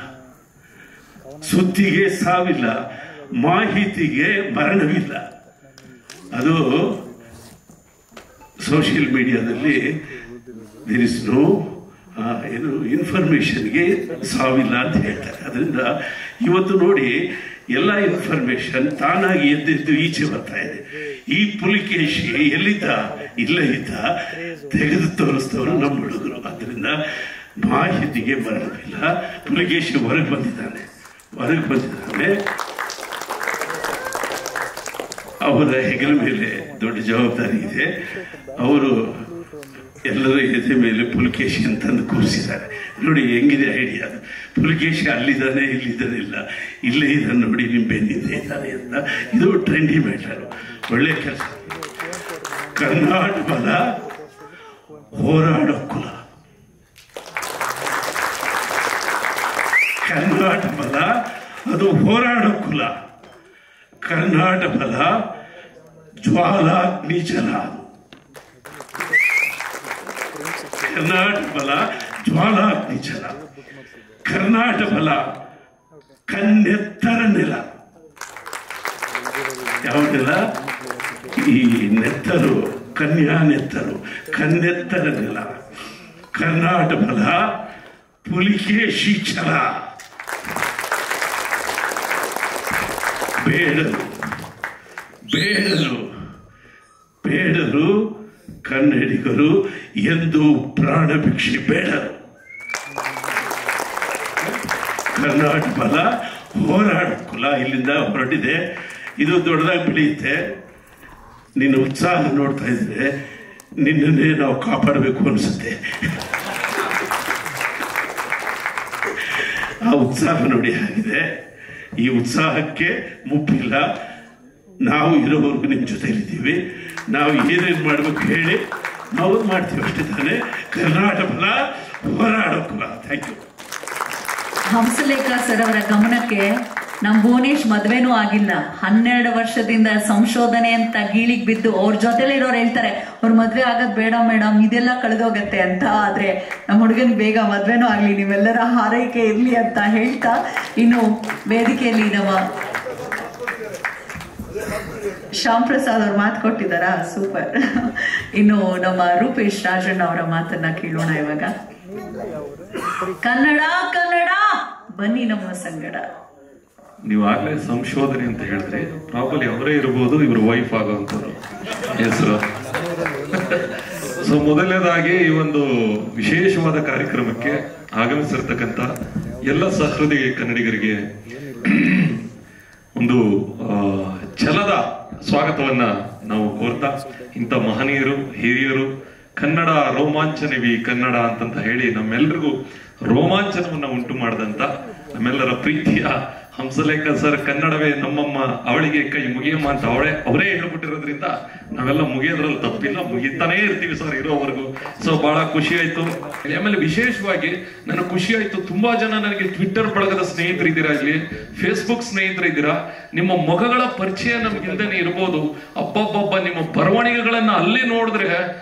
ಸುದ್ದಿಗೆ ಸಾವಿಲ್ಲ, ಮಾಹಿತಿಗೆ ಮರಣವಿಲ್ಲ. ಅದು ಸೋಷಿಯಲ್ ಮೀಡಿಯಾದಲ್ಲಿ ದೇರ್ ಇಸ್ ನೋ ಏನು ಇನ್ಫಾರ್ಮೇಶನ್ಗೆ ಸಾವಿಲ್ಲ ಅಂತ ಹೇಳ್ತಾರೆ. ಅದರಿಂದ ಇವತ್ತು ನೋಡಿ ಎಲ್ಲ ಇನ್ಫಾರ್ಮೇಶನ್ ತಾನಾಗಿ ಎದ್ದೆದ್ದು ಈಚೆ ಬರ್ತಾ ಇದೆ. ಈ ಪುಲಿಕೇಶಿ ಎಲ್ಲಿದ್ದ, ಇಲ್ಲ ಇದ್ದ, ತೆಗೆದು ತೋರಿಸ್ತವರು ನಮ್ಮ ಹುಡುಗರು. ಅದರಿಂದ ಮಾಹಿತಿಗೆ ಮರಣವಿಲ್ಲ. ಪುಲಿಕೇಶಿ ಹೊರಗೆ ಬಂದಿದ್ದಾನೆ. ಅವರ ಹೆಗಲ ಮೇಲೆ ದೊಡ್ಡ ಜವಾಬ್ದಾರಿ ಇದೆ. ಅವರು ಎಲ್ಲರ ಎದೆ ಮೇಲೆ ಪುಲಿಕೇಶಿ ಅಂತಂದು ಕೂರಿಸಿದ್ದಾರೆ. ನೋಡಿ ಹೆಂಗಿದೆ ಐಡಿಯಾ. ಪುಲಿಕೇಶಿ ಅಲ್ಲಿದ್ದಾನೆ, ಇಲ್ಲಿದ್ದಾನೆ, ಇಲ್ಲ ಇಲ್ಲೇ ಇದ್ದಾನೆ ನೋಡಿ, ನಿಮ್ಮ ಬೆನ್ನಿಂದ ಇದ್ದಾನೆ ಅಂತ. ಇದು ಟ್ರೆಂಡಿ ಮ್ಯಾಟರ್, ಒಳ್ಳೆ ಕೆಲಸ. ಕರ್ನಾಟಕ ಬಲ ಹೋರಾಡೋ ಕುಲ, ಕರ್ನಾಟಕ ಬಲ ಅದು ಹೋರಾಡೋ ಕುಲ. ಕರ್ನಾಟಕ ಬಲ ಜ್ವಾಲಾಗ್ನಿ ಜಲ, ಕರ್ನಾಟಕ ಬಲ ಜ್ವಾಲಾಗ್ನಿ ಜಲ. ಕರ್ನಾಟಕ ಬಲ ಕನ್ನೆತ್ತರ ನೆಲ. ಯಾವ ನೆಲ? ಈ ನೆತ್ತರು, ಕನ್ಯಾ ನೆತ್ತರು, ಕನ್ನೆತ್ತರ ನೆಲ. ಕರ್ನಾಟಕ ಬಲ ಪುಲಿಕೇಶಿ ಛಲ. ಬೇಡರು ಬೇಡರು ಬೇಡರು ಕನ್ನಡಿಗರು ಎಂದು ಪ್ರಾಣ ಭಿಕ್ಷೆ ಬೇಡರು. ಕರ್ನಾಟಕ ಬಲ ಹೋರಾಡ ಕುಲ ಇಲ್ಲಿಂದ ಹೊರಟಿದೆ. ಇದು ದೊಡ್ಡದಾಗಿ ಬೆಳೆಯುತ್ತೆ. ನಿನ್ನ ಉತ್ಸಾಹ ನೋಡ್ತಾ ಇದ್ರೆ ನಿನ್ನನ್ನೇ ನಾವು ಕಾಪಾಡಬೇಕು ಅನಿಸುತ್ತೆ. ಆ ಉತ್ಸಾಹ ನೋಡಿ ಆಗಿದೆ. ಈ ಉತ್ಸಾಹಕ್ಕೆ ಮುಪ್ಪಿಲ್ಲ. ನಾವು ಇರೋವರೆಗೂ ನಿಮ್ಮ ಜೊತೆಲಿದ್ದೀವಿ. ನಾವು ಏನೇನು ಮಾಡ್ಬೇಕು ಹೇಳಿ ನಾವು ಮಾಡ್ತೀವಿ, ಅಷ್ಟೇ ತಾನೇ. ಕರ್ನಾಟಕ ಬಲ ಹೋರಾಡೋ ಕುಲ. Thank you. ಹಂಸಲೇಖ ಸರ್ ಅವರ ಗಮನಕ್ಕೆ ನಮ್ ಭುವನೇಶ್ ಮದ್ವೆನೂ ಆಗಿಲ್ಲ. 12 ವರ್ಷದಿಂದ ಸಂಶೋಧನೆ ಅಂತ ಗೀಳಿಗೆ ಬಿದ್ದು ಅವ್ರ ಜೊತೆಲಿರೋರು ಹೇಳ್ತಾರೆ ಅವ್ರ ಮದ್ವೆ ಆಗೋದ್ ಬೇಡ ಮೇಡಮ್, ಇದೆಲ್ಲ ಕಳೆದೋಗತ್ತೆ ಅಂತ. ಆದ್ರೆ ನಮ್ಮ ಹುಡುಗನ್ ಬೇಗ ಮದ್ವೆನೂ ಆಗ್ಲಿ, ನೀವೆಲ್ಲರ ಹಾರೈಕೆ ಇರ್ಲಿ ಅಂತ ಹೇಳ್ತಾ, ಇನ್ನು ವೇದಿಕೆಯಲ್ಲಿ ನಮ್ಮ ಶ್ಯಾಮ್ ಪ್ರಸಾದ್ ಅವ್ರು ಮಾತು ಕೊಟ್ಟಿದಾರ, ಸೂಪರ್. ಇನ್ನು ನಮ್ಮ ರೂಪೇಶ್ ರಾಜಣ್ಣ ಅವರ ಮಾತನ್ನ ಕೇಳೋಣ ಇವಾಗ. ಕನ್ನಡ ಕನ್ನಡ ಬನ್ನಿ ನಮ್ಮ ಸಂಗಡ. ನೀವು ಆಗ್ಲೇ ಸಂಶೋಧನೆ ಅಂತ ಹೇಳಿದ್ರೆ ಪ್ರಾಬಲಿ ಅವರೇ ಇರ್ಬೋದು, ಇವರು ವೈಫ್ ಆಗುವಂಥವ್ರು ಹೆಸರು. ಸೊ ಮೊದಲನೇದಾಗಿ ಈ ಒಂದು ವಿಶೇಷವಾದ ಕಾರ್ಯಕ್ರಮಕ್ಕೆ ಆಗಮಿಸಿರ್ತಕ್ಕಂಥ ಎಲ್ಲ ಸಹೃದಯ ಕನ್ನಡಿಗರಿಗೆ ಒಂದು ಛಲದ ಸ್ವಾಗತವನ್ನ ನಾವು ಕೋರ್ತಾ, ಇಂಥ ಮಹನೀಯರು, ಹಿರಿಯರು, ಕನ್ನಡ ರೋಮಾಂಚನವಿ ಕನ್ನಡ ಅಂತಂತ ಹೇಳಿ ನಮ್ಮೆಲ್ಲರಿಗೂ ರೋಮಾಂಚನವನ್ನ ಉಂಟು ಮಾಡಿದಂತ ನಮ್ಮೆಲ್ಲರ ಪ್ರೀತಿಯ ಹಂಸಲೇಖ ಸರ್, ಕನ್ನಡವೇ ನಮ್ಮಮ್ಮ, ಅವಳಿಗೆ ಕೈ ಮುಗಿಯಮ್ಮ ಅಂತ ಅವರೇ ಹೇಳ್ಬಿಟ್ಟಿರೋದ್ರಿಂದ ನಾವೆಲ್ಲ ಮುಗಿಯೋದ್ರಲ್ಲಿ ತಪ್ಪಿಲ್ಲ, ಮುಗಿತಾನೇ ಇರ್ತೀವಿ ಸರ್ ಇರೋವರೆಗೂ. ಸೊ ಬಹಳ ಖುಷಿ ಆಯ್ತು. ಆಮೇಲೆ ವಿಶೇಷವಾಗಿ ನನಗೆ ಖುಷಿ ಆಯ್ತು, ತುಂಬಾ ಜನ ನನಗೆ ಟ್ವಿಟ್ಟರ್ ಬಳಗದ ಸ್ನೇಹಿತರಿದ್ದೀರಾ, ಇಲ್ಲಿ ಫೇಸ್ಬುಕ್ ಸ್ನೇಹಿತರಿದ್ದೀರಾ. ನಿಮ್ಮ ಮುಖಗಳ ಪರಿಚಯ ನಮ್ಗಿಲ್ದೇನೆ ಇರ್ಬೋದು. ಅಬ್ಬಬ್ಬಬ್ಬ, ನಿಮ್ಮ ಬರವಣಿಗೆಗಳನ್ನ ಅಲ್ಲಿ ನೋಡಿದ್ರೆ,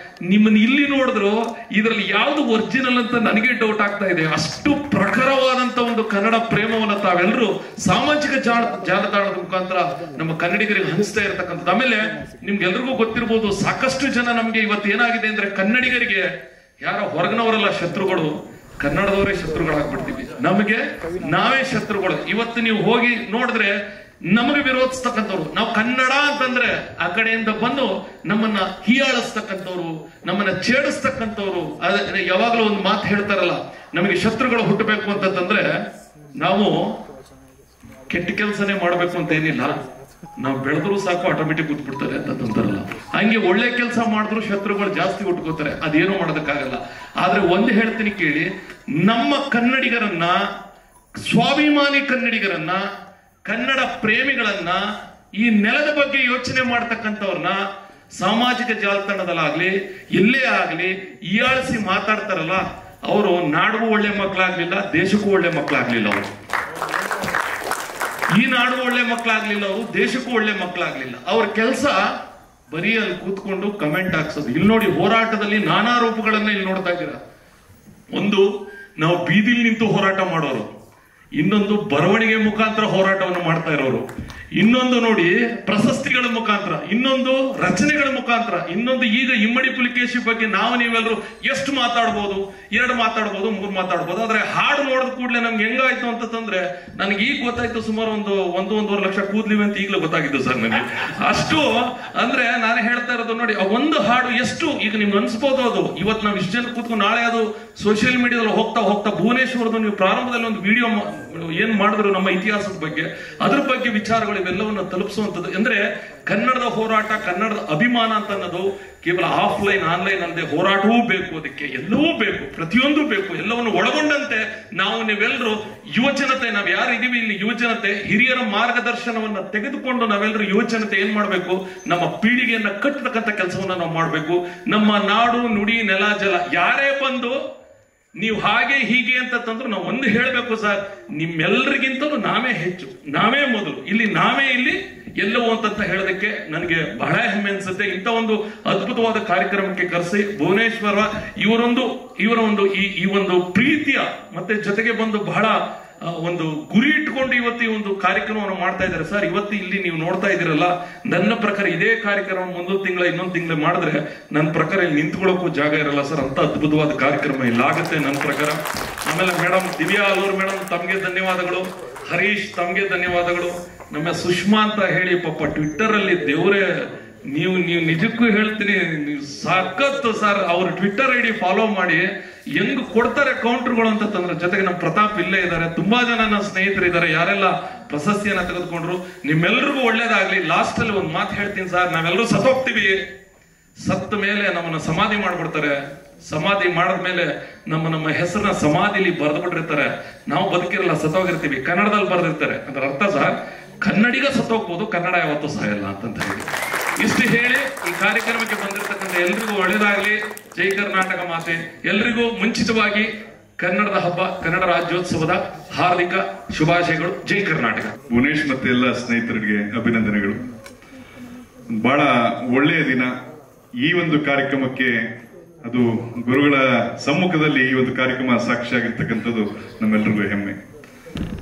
ನಿಮ್ಮನ್ನ ಇಲ್ಲಿ ನೋಡಿದ್ರು ಇದರಲ್ಲಿ ಯಾವ್ದು ಒರಿಜಿನಲ್ ಅಂತ ನನಗೆ ಡೌಟ್ ಆಗ್ತಾ ಇದೆ. ಅಷ್ಟು ಪ್ರಖರವಾದಂತ ಒಂದು ಕನ್ನಡ ಪ್ರೇಮವನ್ನ ತಾವೆಲ್ಲರೂ ಸಾಮಾಜಿಕ ಜಾಲತಾಣದ ಮುಖಾಂತರ ನಮ್ಮ ಕನ್ನಡಿಗರಿಗೆ ಹಂಚ್ತಾ ಇರತಕ್ಕಂಥದ್ದು. ಆಮೇಲೆ ನಿಮ್ಗೆಲ್ರಿಗೂ ಗೊತ್ತಿರ್ಬೋದು, ಸಾಕಷ್ಟು ಜನ ನಮ್ಗೆ ಇವತ್ತು ಏನಾಗಿದೆ ಅಂದ್ರೆ, ಕನ್ನಡಿಗರಿಗೆ ಯಾರೋ ಹೊರಗಿನವರೆಲ್ಲ ಶತ್ರುಗಳು, ಕನ್ನಡದವರೇ ಶತ್ರುಗಳಾಗ್ಬಿಡ್ತೀವಿ. ನಮಗೆ ನಾವೇ ಶತ್ರುಗಳು. ಇವತ್ತು ನೀವು ಹೋಗಿ ನೋಡಿದ್ರೆ ನಮಗೆ ವಿರೋಧಿಸ್ತಕ್ಕಂಥವ್ರು, ನಾವು ಕನ್ನಡ ಅಂತಂದ್ರೆ ಆ ಕಡೆಯಿಂದ ಬಂದು ನಮ್ಮನ್ನ ಹೀಯಾಳಿಸ್ತಕ್ಕಂಥವ್ರು, ನಮ್ಮನ್ನ ಛೇಡಿಸ್ತಕ್ಕಂಥವ್ರು. ಯಾವಾಗಲೂ ಒಂದು ಮಾತು ಹೇಳ್ತಾರಲ್ಲ, ನಮಗೆ ಶತ್ರುಗಳು ಹುಟ್ಟಬೇಕು ಅಂತಂದ್ರೆ ನಾವು ಕೆಟ್ಟ ಕೆಲಸನೇ ಮಾಡ್ಬೇಕು ಅಂತ ಏನಿಲ್ಲ, ನಾವು ಬೆಳೆದ್ರು ಸಾಕು ಆಟೋಮೆಟಿಕ್ ಕೂತ್ಬಿಡ್ತಾರೆ ಅಂತಂತಾರಲ್ಲ, ಹಂಗೆ ಒಳ್ಳೆ ಕೆಲಸ ಮಾಡಿದ್ರು ಶತ್ರುಗಳು ಜಾಸ್ತಿ ಹುಟ್ಕೋತಾರೆ. ಅದೇನು ಮಾಡೋದಕ್ಕಾಗಲ್ಲ. ಆದ್ರೆ ಒಂದು ಹೇಳ್ತೀನಿ ಕೇಳಿ, ನಮ್ಮ ಕನ್ನಡಿಗರನ್ನ, ಸ್ವಾಭಿಮಾನಿ ಕನ್ನಡಿಗರನ್ನ, ಕನ್ನಡ ಪ್ರೇಮಿಗಳನ್ನ, ಈ ನೆಲದ ಬಗ್ಗೆ ಯೋಚನೆ ಮಾಡ್ತಕ್ಕಂಥವ್ರನ್ನ ಸಾಮಾಜಿಕ ಜಾಲತಾಣದಲ್ಲಾಗ್ಲಿ ಎಲ್ಲೇ ಆಗ್ಲಿ ಹೀಯಾಳಿಸಿ ಮಾತಾಡ್ತಾರಲ್ಲ, ಅವರು ನಾಡಿಗೂ ಒಳ್ಳೆ ಮಕ್ಕಳಾಗ್ಲಿಲ್ಲ, ದೇಶಕ್ಕೂ ಒಳ್ಳೆ ಮಕ್ಕಳಾಗ್ಲಿಲ್ಲ. ಅವರು ಈ ನಾಡು ಒಳ್ಳೆ ಮಕ್ಕಳಾಗ್ಲಿಲ್ಲ, ಅವರು ದೇಶಕ್ಕೂ ಒಳ್ಳೆ ಮಕ್ಕಳಾಗ್ಲಿಲ್ಲ. ಅವ್ರ ಕೆಲಸ ಬರೀ ಅಲ್ಲಿ ಕೂತ್ಕೊಂಡು ಕಮೆಂಟ್ ಹಾಕ್ಸೋದು. ಇಲ್ಲಿ ನೋಡಿ, ಹೋರಾಟದಲ್ಲಿ ನಾನಾ ರೂಪಗಳನ್ನ ಇಲ್ಲಿ ನೋಡ್ತಾ ಇದ್ದೀರಾ. ಒಂದು, ನಾವು ಬೀದಿಲಿ ನಿಂತು ಹೋರಾಟ ಮಾಡೋರು, ಇನ್ನೊಂದು ಬರವಣಿಗೆ ಮುಖಾಂತರ ಹೋರಾಟವನ್ನು ಮಾಡ್ತಾ ಇರೋರು, ಇನ್ನೊಂದು ನೋಡಿ ಪ್ರಶಸ್ತಿಗಳ ಮುಖಾಂತರ, ಇನ್ನೊಂದು ರಚನೆಗಳ ಮುಖಾಂತರ, ಇನ್ನೊಂದು ಈಗ ಇಮ್ಮಡಿ ಪುಲಿಕೇಶಿ ಬಗ್ಗೆ ನಾವು ನೀವೆಲ್ಲರೂ ಎಷ್ಟು ಮಾತಾಡ್ಬೋದು, 2 ಮಾತಾಡ್ಬೋದು, 3 ಮಾತಾಡ್ಬೋದು. ಆದ್ರೆ ಹಾಡು ನೋಡಿದ ಕೂಡಲೇ ನಮ್ಗೆ ಹೆಂಗಾಯ್ತು ಅಂತಂದ್ರೆ, ನನಗೆ ಈಗ ಗೊತ್ತಾಯ್ತು, ಸುಮಾರು 1-1.5 ಲಕ್ಷ ಕೂದ್ಲಿವೆ ಅಂತ ಈಗಲೇ ಗೊತ್ತಾಗಿದ್ದು ಸರ್ ನನಗೆ. ಅಷ್ಟು ಅಂದ್ರೆ ನಾನು ಹೇಳ್ತಾ ಇರೋದು ನೋಡಿ, ಒಂದು ಹಾಡು ಎಷ್ಟು ಈಗ ನಿಮ್ಗೆ ಅನ್ಸ್ಬೋದು. ಅದು ಇವತ್ತು ನಾವು ಇಷ್ಟು ಜನ ಕೂತ್ಕೊಂಡು ನಾಳೆ ಅದು ಸೋಷಿಯಲ್ ಮೀಡಿಯಾದಲ್ಲಿ ಹೋಗ್ತಾ ಹೋಗ್ತಾ ಭುವನೇಶ್ವರದ ನೀವು ಪ್ರಾರಂಭದಲ್ಲಿ ಒಂದು ವಿಡಿಯೋ ಏನ್ ಮಾಡಿದ್ರು ನಮ್ಮ ಇತಿಹಾಸದ ಬಗ್ಗೆ, ಅದ್ರ ಬಗ್ಗೆ ವಿಚಾರಗಳು ಇವೆಲ್ಲವನ್ನು ತಲುಪಿಸುವಂಥದ್ದು. ಅಂದ್ರೆ ಕನ್ನಡದ ಹೋರಾಟ, ಕನ್ನಡದ ಅಭಿಮಾನ ಅಂತ ಅನ್ನೋದು ಕೇವಲ ಆಫ್ಲೈನ್ ಆನ್ಲೈನ್ ಅಲ್ಲದೆ ಹೋರಾಟವೂ ಬೇಕು, ಅದಕ್ಕೆ ಎಲ್ಲವೂ ಬೇಕು, ಪ್ರತಿಯೊಂದು ಬೇಕು. ಎಲ್ಲವನ್ನು ಒಳಗೊಂಡಂತೆ ನಾವು ನೀವೆಲ್ಲರೂ ಯುವಜನತೆ, ನಾವ್ ಯಾರು ಇದೀವಿ ಇಲ್ಲಿ ಯುವಜನತೆ, ಹಿರಿಯರ ಮಾರ್ಗದರ್ಶನವನ್ನ ತೆಗೆದುಕೊಂಡು ನಾವೆಲ್ಲರೂ ಯುವಜನತೆ ಏನ್ ಮಾಡ್ಬೇಕು, ನಮ್ಮ ಪೀಳಿಗೆಯನ್ನ ಕಟ್ಟತಕ್ಕಂಥ ಕೆಲಸವನ್ನ ನಾವು ಮಾಡ್ಬೇಕು. ನಮ್ಮ ನಾಡು, ನುಡಿ, ನೆಲ, ಜಲ ಯಾರೇ ಬಂದು ನೀವು ಹಾಗೆ ಹೀಗೆ ಅಂತ ತಂದ್ರು ನಾವು ಒಂದು ಹೇಳ್ಬೇಕು ಸರ್, ನಿಮ್ಮೆಲ್ಲರಿಗಿಂತಲೂ ನಾವೇ ಹೆಚ್ಚು, ನಾವೇ ಮೊದಲು, ಇಲ್ಲಿ ನಾವೇ ಇಲ್ಲಿ ಎಲ್ಲವೂ ಅಂತ ಹೇಳೋದಕ್ಕೆ ನನಗೆ ಬಹಳ ಹೆಮ್ಮೆ ಅನ್ಸುತ್ತೆ. ಇಂಥ ಒಂದು ಅದ್ಭುತವಾದ ಕಾರ್ಯಕ್ರಮಕ್ಕೆ ಕರೆಸಿ ಭುವನೇಶ್ವರ ಇವರ ಒಂದು ಪ್ರೀತಿಯ ಮತ್ತೆ ಜೊತೆಗೆ ಬಂದು ಬಹಳ ಒಂದು ಗುರಿ ಇಟ್ಕೊಂಡು ಇವತ್ತು ಈ ಒಂದು ಕಾರ್ಯಕ್ರಮವನ್ನು ಮಾಡ್ತಾ ಇದ್ದಾರೆ ಸರ್. ಇವತ್ತು ಇಲ್ಲಿ ನೀವು ನೋಡ್ತಾ ಇದ್ದೀರಲ್ಲ, ನನ್ನ ಪ್ರಕಾರ ಇದೇ ಕಾರ್ಯಕ್ರಮ ಇನ್ನೊಂದು ತಿಂಗಳ ಮಾಡಿದ್ರೆ ನನ್ನ ಪ್ರಕಾರ ಇಲ್ಲಿ ನಿಂತ್ಕೊಳ್ಳೋಕ್ಕೂ ಜಾಗ ಇರಲ್ಲ ಸರ್. ಅಂತ ಅದ್ಭುತವಾದ ಕಾರ್ಯಕ್ರಮ ಇಲ್ಲಾಗುತ್ತೆ ನನ್ನ ಪ್ರಕಾರ. ಆಮೇಲೆ ಮೇಡಮ್ ದಿವ್ಯಾ ಅಲೂರ್ ಮೇಡಮ್, ತಮ್ಗೆ ಧನ್ಯವಾದಗಳು. ಹರೀಶ್, ತಮ್ಗೆ ಧನ್ಯವಾದಗಳು. ನಮ್ಮ ಸುಷ್ಮಾ ಅಂತ ಹೇಳಿ ಪಾಪ ಟ್ವಿಟ್ಟರ್ ಅಲ್ಲಿ ದೇವರೇ, ನೀವು ನಿಜಕ್ಕೂ ಹೇಳ್ತೀನಿ, ನೀವು ಸಾಕತ್ತು ಸರ್. ಅವ್ರ ಟ್ವಿಟ್ಟರ್ ಐಡಿ ಫಾಲೋ ಮಾಡಿ ಹೆಂಗ್ ಕೊಡ್ತಾರೆ ಕೌಂಟರ್ಗಳು ಅಂತ ತಂದ್ರೆ. ಜೊತೆಗೆ ನಮ್ಮ ಪ್ರತಾಪ್ ಇಲ್ಲೇ ಇದ್ದಾರೆ, ತುಂಬಾ ಜನ ನನ್ನ ಸ್ನೇಹಿತರಿದ್ದಾರೆ ಯಾರೆಲ್ಲ ಪ್ರಶಸ್ತಿಯನ್ನ ತೆಗೆದುಕೊಂಡ್ರು. ನಿಮ್ಮೆಲ್ರಿಗೂ ಒಳ್ಳೇದಾಗ್ಲಿ. ಲಾಸ್ಟ್ ಅಲ್ಲಿ ಒಂದು ಮಾತು ಹೇಳ್ತೀನಿ ಸರ್, ನಾವೆಲ್ಲರೂ ಸತ್ತೋಗ್ತೀವಿ, ಸತ್ತ ಮೇಲೆ ನಮ್ಮನ್ನ ಸಮಾಧಿ ಮಾಡ್ಬಿಡ್ತಾರೆ. ಸಮಾಧಿ ಮಾಡಿದ್ಮೇಲೆ ನಮ್ಮ ಹೆಸರನ್ನ ಸಮಾಧಿಲಿ ಬರೆದು ಬಿಟ್ಟಿರ್ತಾರೆ. ನಾವು ಬದುಕಿರಲ್ಲ, ಸತ್ತೋಗಿರ್ತೀವಿ. ಕನ್ನಡದಲ್ಲಿ ಬರೆದಿರ್ತಾರೆ. ಅದ್ರ ಅರ್ಥ ಸರ್, ಕನ್ನಡಿಗ ಸತ್ತೋಗ್ಬೋದು, ಕನ್ನಡ ಯಾವತ್ತೂ ಸಾಯಲ್ಲ ಅಂತ ಹೇಳಿ ಇಷ್ಟು ಹೇಳಿ ಈ ಕಾರ್ಯಕ್ರಮಕ್ಕೆ ಬಂದಿರತಕ್ಕಂಥ ಎಲ್ರಿಗೂ ಒಳ್ಳೇದಾಗ್ಲಿ. ಜೈ ಕರ್ನಾಟಕ ಮಾತೆ. ಎಲ್ರಿಗೂ ಮುಂಚಿತವಾಗಿ ಕನ್ನಡದ ಹಬ್ಬ, ಕನ್ನಡ ರಾಜ್ಯೋತ್ಸವದ ಹಾರ್ದಿಕ ಶುಭಾಶಯಗಳು. ಜೈ ಕರ್ನಾಟಕ. ಭುವನೇಶ್ ಮತ್ತೆ ಎಲ್ಲ ಸ್ನೇಹಿತರಿಗೆ ಅಭಿನಂದನೆಗಳು. ಬಹಳ ಒಳ್ಳೆಯ ದಿನ. ಈ ಒಂದು ಕಾರ್ಯಕ್ರಮಕ್ಕೆ ಅದು ಗುರುಗಳ ಸಮ್ಮುಖದಲ್ಲಿ ಈ ಒಂದು ಕಾರ್ಯಕ್ರಮ ಸಾಕ್ಷಿಯಾಗಿರ್ತಕ್ಕಂಥದ್ದು ನಮ್ಮೆಲ್ಲರಿಗೂ ಹೆಮ್ಮೆ.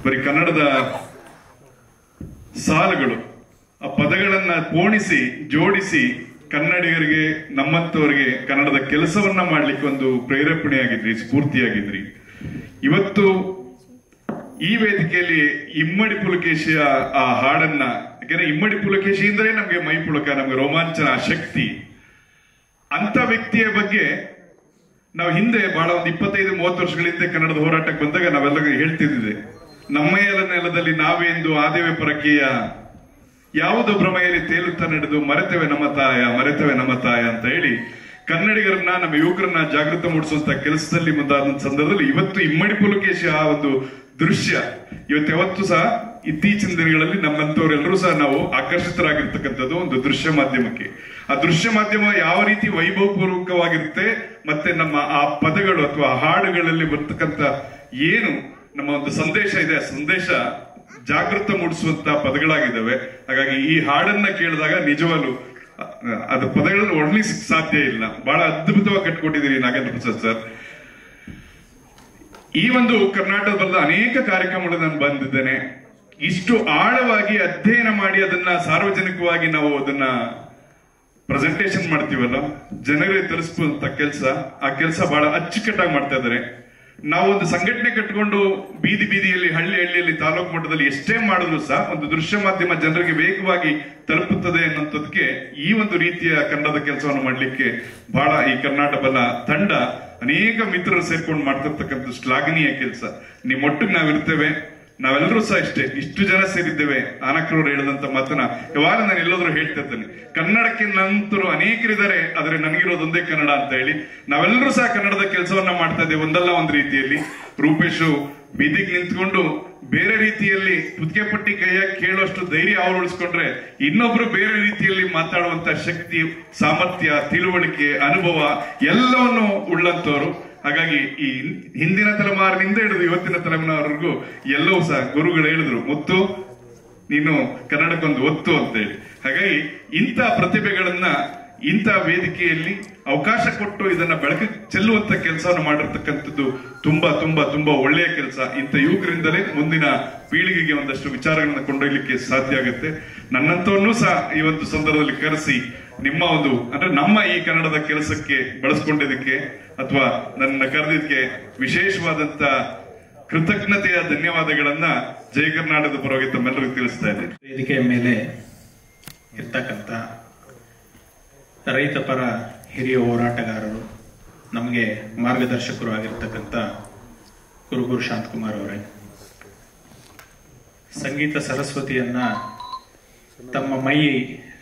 ಬರೀ ಕನ್ನಡದ ಸಾಲುಗಳು, ಆ ಪದಗಳನ್ನ ಪೋಣಿಸಿ ಜೋಡಿಸಿ ಕನ್ನಡಿಗರಿಗೆ, ನಮ್ಮಂತವರಿಗೆ ಕನ್ನಡದ ಕೆಲಸವನ್ನ ಮಾಡ್ಲಿಕ್ಕೆ ಒಂದು ಪ್ರೇರೇಪಣೆಯಾಗಿದ್ರಿ, ಸ್ಫೂರ್ತಿಯಾಗಿದ್ರಿ. ಇವತ್ತು ಈ ವೇದಿಕೆಯಲ್ಲಿ ಇಮ್ಮಡಿ ಪುಲಕೇಶಿಯ ಆ ಹಾಡನ್ನ, ಯಾಕಂದ್ರೆ ಇಮ್ಮಡಿ ಪುಲಕೇಶಿ ಅಂದ್ರೆ ನಮ್ಗೆ ಮೈ ಪುಳಕ, ನಮ್ಗೆ ರೋಮಾಂಚನ, ಶಕ್ತಿ. ಅಂತ ವ್ಯಕ್ತಿಯ ಬಗ್ಗೆ ನಾವು ಹಿಂದೆ ಬಹಳ ಒಂದು 25-30 ವರ್ಷಗಳಿಂದ ಕನ್ನಡದ ಹೋರಾಟಕ್ಕೆ ಬಂದಾಗ ನಾವೆಲ್ಲ ಹೇಳ್ತಿದ್ದೆ, ನಮ್ಮಯ್ಯಲ ನೆಲದಲ್ಲಿ ನಾವೇಂದು ಆದೇವೆ ಪರಕೀಯ, ಯಾವುದೋ ಭ್ರಮೆಯಲ್ಲಿ ತೇಲುತ್ತಾ ನಡೆದು ಮರೆತವೆ ನಮ್ಮ ತಾಯ ಅಂತ ಹೇಳಿ ಕನ್ನಡಿಗರನ್ನ, ನಮ್ಮ ಯುವಕರನ್ನ ಜಾಗೃತ ಮೂಡಿಸುವಂತ ಕೆಲಸದಲ್ಲಿ ಮುಂದಾದಂತ ಸಂದರ್ಭದಲ್ಲಿ ಇವತ್ತು ಇಮ್ಮಡಿ ಪುಲಕೇಶಿ ಆ ಒಂದು ದೃಶ್ಯ ಇವತ್ತು ಯಾವತ್ತೂ ಸಹ ಇತ್ತೀಚಿನ ದಿನಗಳಲ್ಲಿ ನಮ್ಮಂತವರೆಲ್ಲರೂ ಸಹ ನಾವು ಆಕರ್ಷಿತರಾಗಿರ್ತಕ್ಕಂಥದ್ದು ಒಂದು ದೃಶ್ಯ ಮಾಧ್ಯಮಕ್ಕೆ. ಆ ದೃಶ್ಯ ಮಾಧ್ಯಮ ಯಾವ ರೀತಿ ವೈಭವಪೂರ್ವಕವಾಗಿರುತ್ತೆ, ಮತ್ತೆ ನಮ್ಮ ಆ ಪದಗಳು ಅಥವಾ ಹಾಡುಗಳಲ್ಲಿ ಬರ್ತಕ್ಕಂಥ ಏನು ನಮ್ಮ ಒಂದು ಸಂದೇಶ ಇದೆ, ಆ ಸಂದೇಶ ಜಾಗೃತ ಮೂಡಿಸುವಂತ ಪದಗಳಾಗಿದ್ದಾವೆ. ಹಾಗಾಗಿ ಈ ಹಾಡನ್ನ ಕೇಳಿದಾಗ ನಿಜವಾಗ್ಲು ಅದು ಪದಗಳನ್ನು ವರ್ಣಿಸಕ್ಕೆ ಸಾಧ್ಯ ಇಲ್ಲ. ಬಹಳ ಅದ್ಭುತವಾಗಿ ಕಟ್ಕೊಟ್ಟಿದ್ದೀರಿ ನಾಗೇಂದ್ರ ಪ್ರಸಾದ್ ಸರ್. ಈ ಒಂದು ಕರ್ನಾಟಕದ ಅನೇಕ ಕಾರ್ಯಕ್ರಮಗಳು ನಾನು ಬಂದಿದ್ದೇನೆ. ಇಷ್ಟು ಆಳವಾಗಿ ಅಧ್ಯಯನ ಮಾಡಿ ಅದನ್ನ ಸಾರ್ವಜನಿಕವಾಗಿ ನಾವು ಅದನ್ನ ಪ್ರೆಸೆಂಟೇಶನ್ ಮಾಡ್ತೀವಲ್ಲ, ಜನರಿಗೆ ತಲುಪಿಸುವಂತ ಕೆಲಸ, ಆ ಕೆಲಸ ಬಹಳ ಅಚ್ಚುಕಟ್ಟಾಗಿ ಮಾಡ್ತಾ ಇದ್ದಾರೆ. ನಾವೊಂದು ಸಂಘಟನೆ ಕಟ್ಕೊಂಡು ಬೀದಿಯಲ್ಲಿ, ಹಳ್ಳಿಯಲ್ಲಿ, ತಾಲೂಕು ಮಟ್ಟದಲ್ಲಿ ಎಷ್ಟೇ ಮಾಡಿದ್ರು ಸಹ ಒಂದು ದೃಶ್ಯ ಮಾಧ್ಯಮ ಜನರಿಗೆ ವೇಗವಾಗಿ ತಲುಪುತ್ತದೆ ಅನ್ನೋದಕ್ಕೆ ಈ ಒಂದು ರೀತಿಯ ಕನ್ನಡದ ಕೆಲಸವನ್ನು ಮಾಡ್ಲಿಕ್ಕೆ ಬಹಳ ಈ ಕರ್ನಾಟಕ ಬಲ ತಂಡ ಅನೇಕ ಮಿತ್ರರು ಸೇರ್ಕೊಂಡು ಮಾಡ್ತಿರ್ತಕ್ಕಂಥ ಶ್ಲಾಘನೀಯ ಕೆಲಸ. ನಿಮ್ಮೊಟ್ಟಿಗೆ ನಾವಿರ್ತೇವೆ, ನಾವೆಲ್ಲರೂ ಸಹ ಇಷ್ಟು ಜನ ಸೇರಿದ್ದೇವೆ. ಆನಕ್ರವರು ಹೇಳಿದಂತ ಮಾತನ್ನ ಯಾವಾಗ ನಾನು ಎಲ್ಲಾದ್ರೂ ಹೇಳ್ತಾ ಇರ್ತೇನೆ, ಕನ್ನಡಕ್ಕೆ ನಂತರೂ ಅನೇಕರಿದ್ದಾರೆ, ಆದ್ರೆ ನನಗಿರೋದೊಂದೇ ಕನ್ನಡ ಅಂತ ಹೇಳಿ ನಾವೆಲ್ಲರೂ ಸಹ ಕನ್ನಡದ ಕೆಲಸವನ್ನ ಮಾಡ್ತಾ ಇದ್ದೇವೆ ಒಂದಲ್ಲ ಒಂದು ರೀತಿಯಲ್ಲಿ. ರೂಪೇಶು ಬೀದಿಗೆ ನಿಂತ್ಕೊಂಡು ಬೇರೆ ರೀತಿಯಲ್ಲಿ ಕುತ್ತಿಗೆ ಪಟ್ಟಿ ಕೈಯಾಗಿ ಕೇಳುವಷ್ಟು ಧೈರ್ಯ ಅವ್ರು ಉಳಿಸ್ಕೊಂಡ್ರೆ, ಇನ್ನೊಬ್ರು ಬೇರೆ ರೀತಿಯಲ್ಲಿ ಮಾತಾಡುವಂತ ಶಕ್ತಿ, ಸಾಮರ್ಥ್ಯ, ತಿಳುವಳಿಕೆ, ಅನುಭವ ಎಲ್ಲವನ್ನು ಉಳ್ಳಂತವ್ರು. ಹಾಗಾಗಿ ಈ ಹಿಂದಿನ ತಲೆಮಾರಿನಿಂದ ಹಿಡಿದು ಇವತ್ತಿನ ತಲೆಮಾರಿನವರೆಗೂ ಎಲ್ಲವೂ ಸಹ ಗುರುಗಳು ಹೇಳಿದ್ರು, ಮುತ್ತು ನೀನು ಕನ್ನಡಕ್ಕೊಂದು ಒತ್ತು ಅಂತ ಹೇಳಿ. ಹಾಗಾಗಿ ಇಂಥ ಪ್ರತಿಭೆಗಳನ್ನ ಇಂಥ ವೇದಿಕೆಯಲ್ಲಿ ಅವಕಾಶ ಕೊಟ್ಟು ಇದನ್ನ ಬೆಳಕಿಗೆ ಚೆಲ್ಲುವಂತ ಕೆಲಸವನ್ನು ಮಾಡಿರ್ತಕ್ಕಂಥದ್ದು ತುಂಬಾ ತುಂಬಾ ತುಂಬಾ ಒಳ್ಳೆಯ ಕೆಲಸ. ಇಂಥ ಯುವಕರಿಂದಲೇ ಮುಂದಿನ ಪೀಳಿಗೆಗೆ ಒಂದಷ್ಟು ವಿಚಾರಗಳನ್ನ ಕೊಂಡೊಯ್ಯಲಿಕ್ಕೆ ಸಾಧ್ಯ ಆಗುತ್ತೆ. ನನ್ನಂತವನ್ನೂ ಸಹ ಈ ಒಂದು ಸಂದರ್ಭದಲ್ಲಿ ಕರೆಸಿ ನಿಮ್ಮ ಒಂದು ಅಂದ್ರೆ ನಮ್ಮ ಈ ಕನ್ನಡದ ಕೆಲಸಕ್ಕೆ ಬಳಸ್ಕೊಂಡಿದ್ದಕ್ಕೆ ಅಥವಾ ನನ್ನ ಕರೆದಿದ್ದಕ್ಕೆ ವಿಶೇಷವಾದಂತ ಕೃತಜ್ಞತೆಯ ಧನ್ಯವಾದಗಳನ್ನ ಜಯ ಕರ್ನಾಟಕದ ಪರವಾಗಿ ತಮ್ಮೆಲ್ಲರಿಗೂ ತಿಳಿಸ್ತಾ ಇದ್ದೇನೆ. ವೇದಿಕೆಯ ಮೇಲೆ ಇರ್ತಕ್ಕಂಥ ರೈತ ಪರ ಹಿರಿಯ ಹೋರಾಟಗಾರರು, ನಮಗೆ ಮಾರ್ಗದರ್ಶಕರು ಆಗಿರ್ತಕ್ಕಂಥ ಕುರುಬೂರು ಶಾಂತಕುಮಾರ್ ಅವರೇ, ಸಂಗೀತ ಸರಸ್ವತಿಯನ್ನ ತಮ್ಮ ಮೈ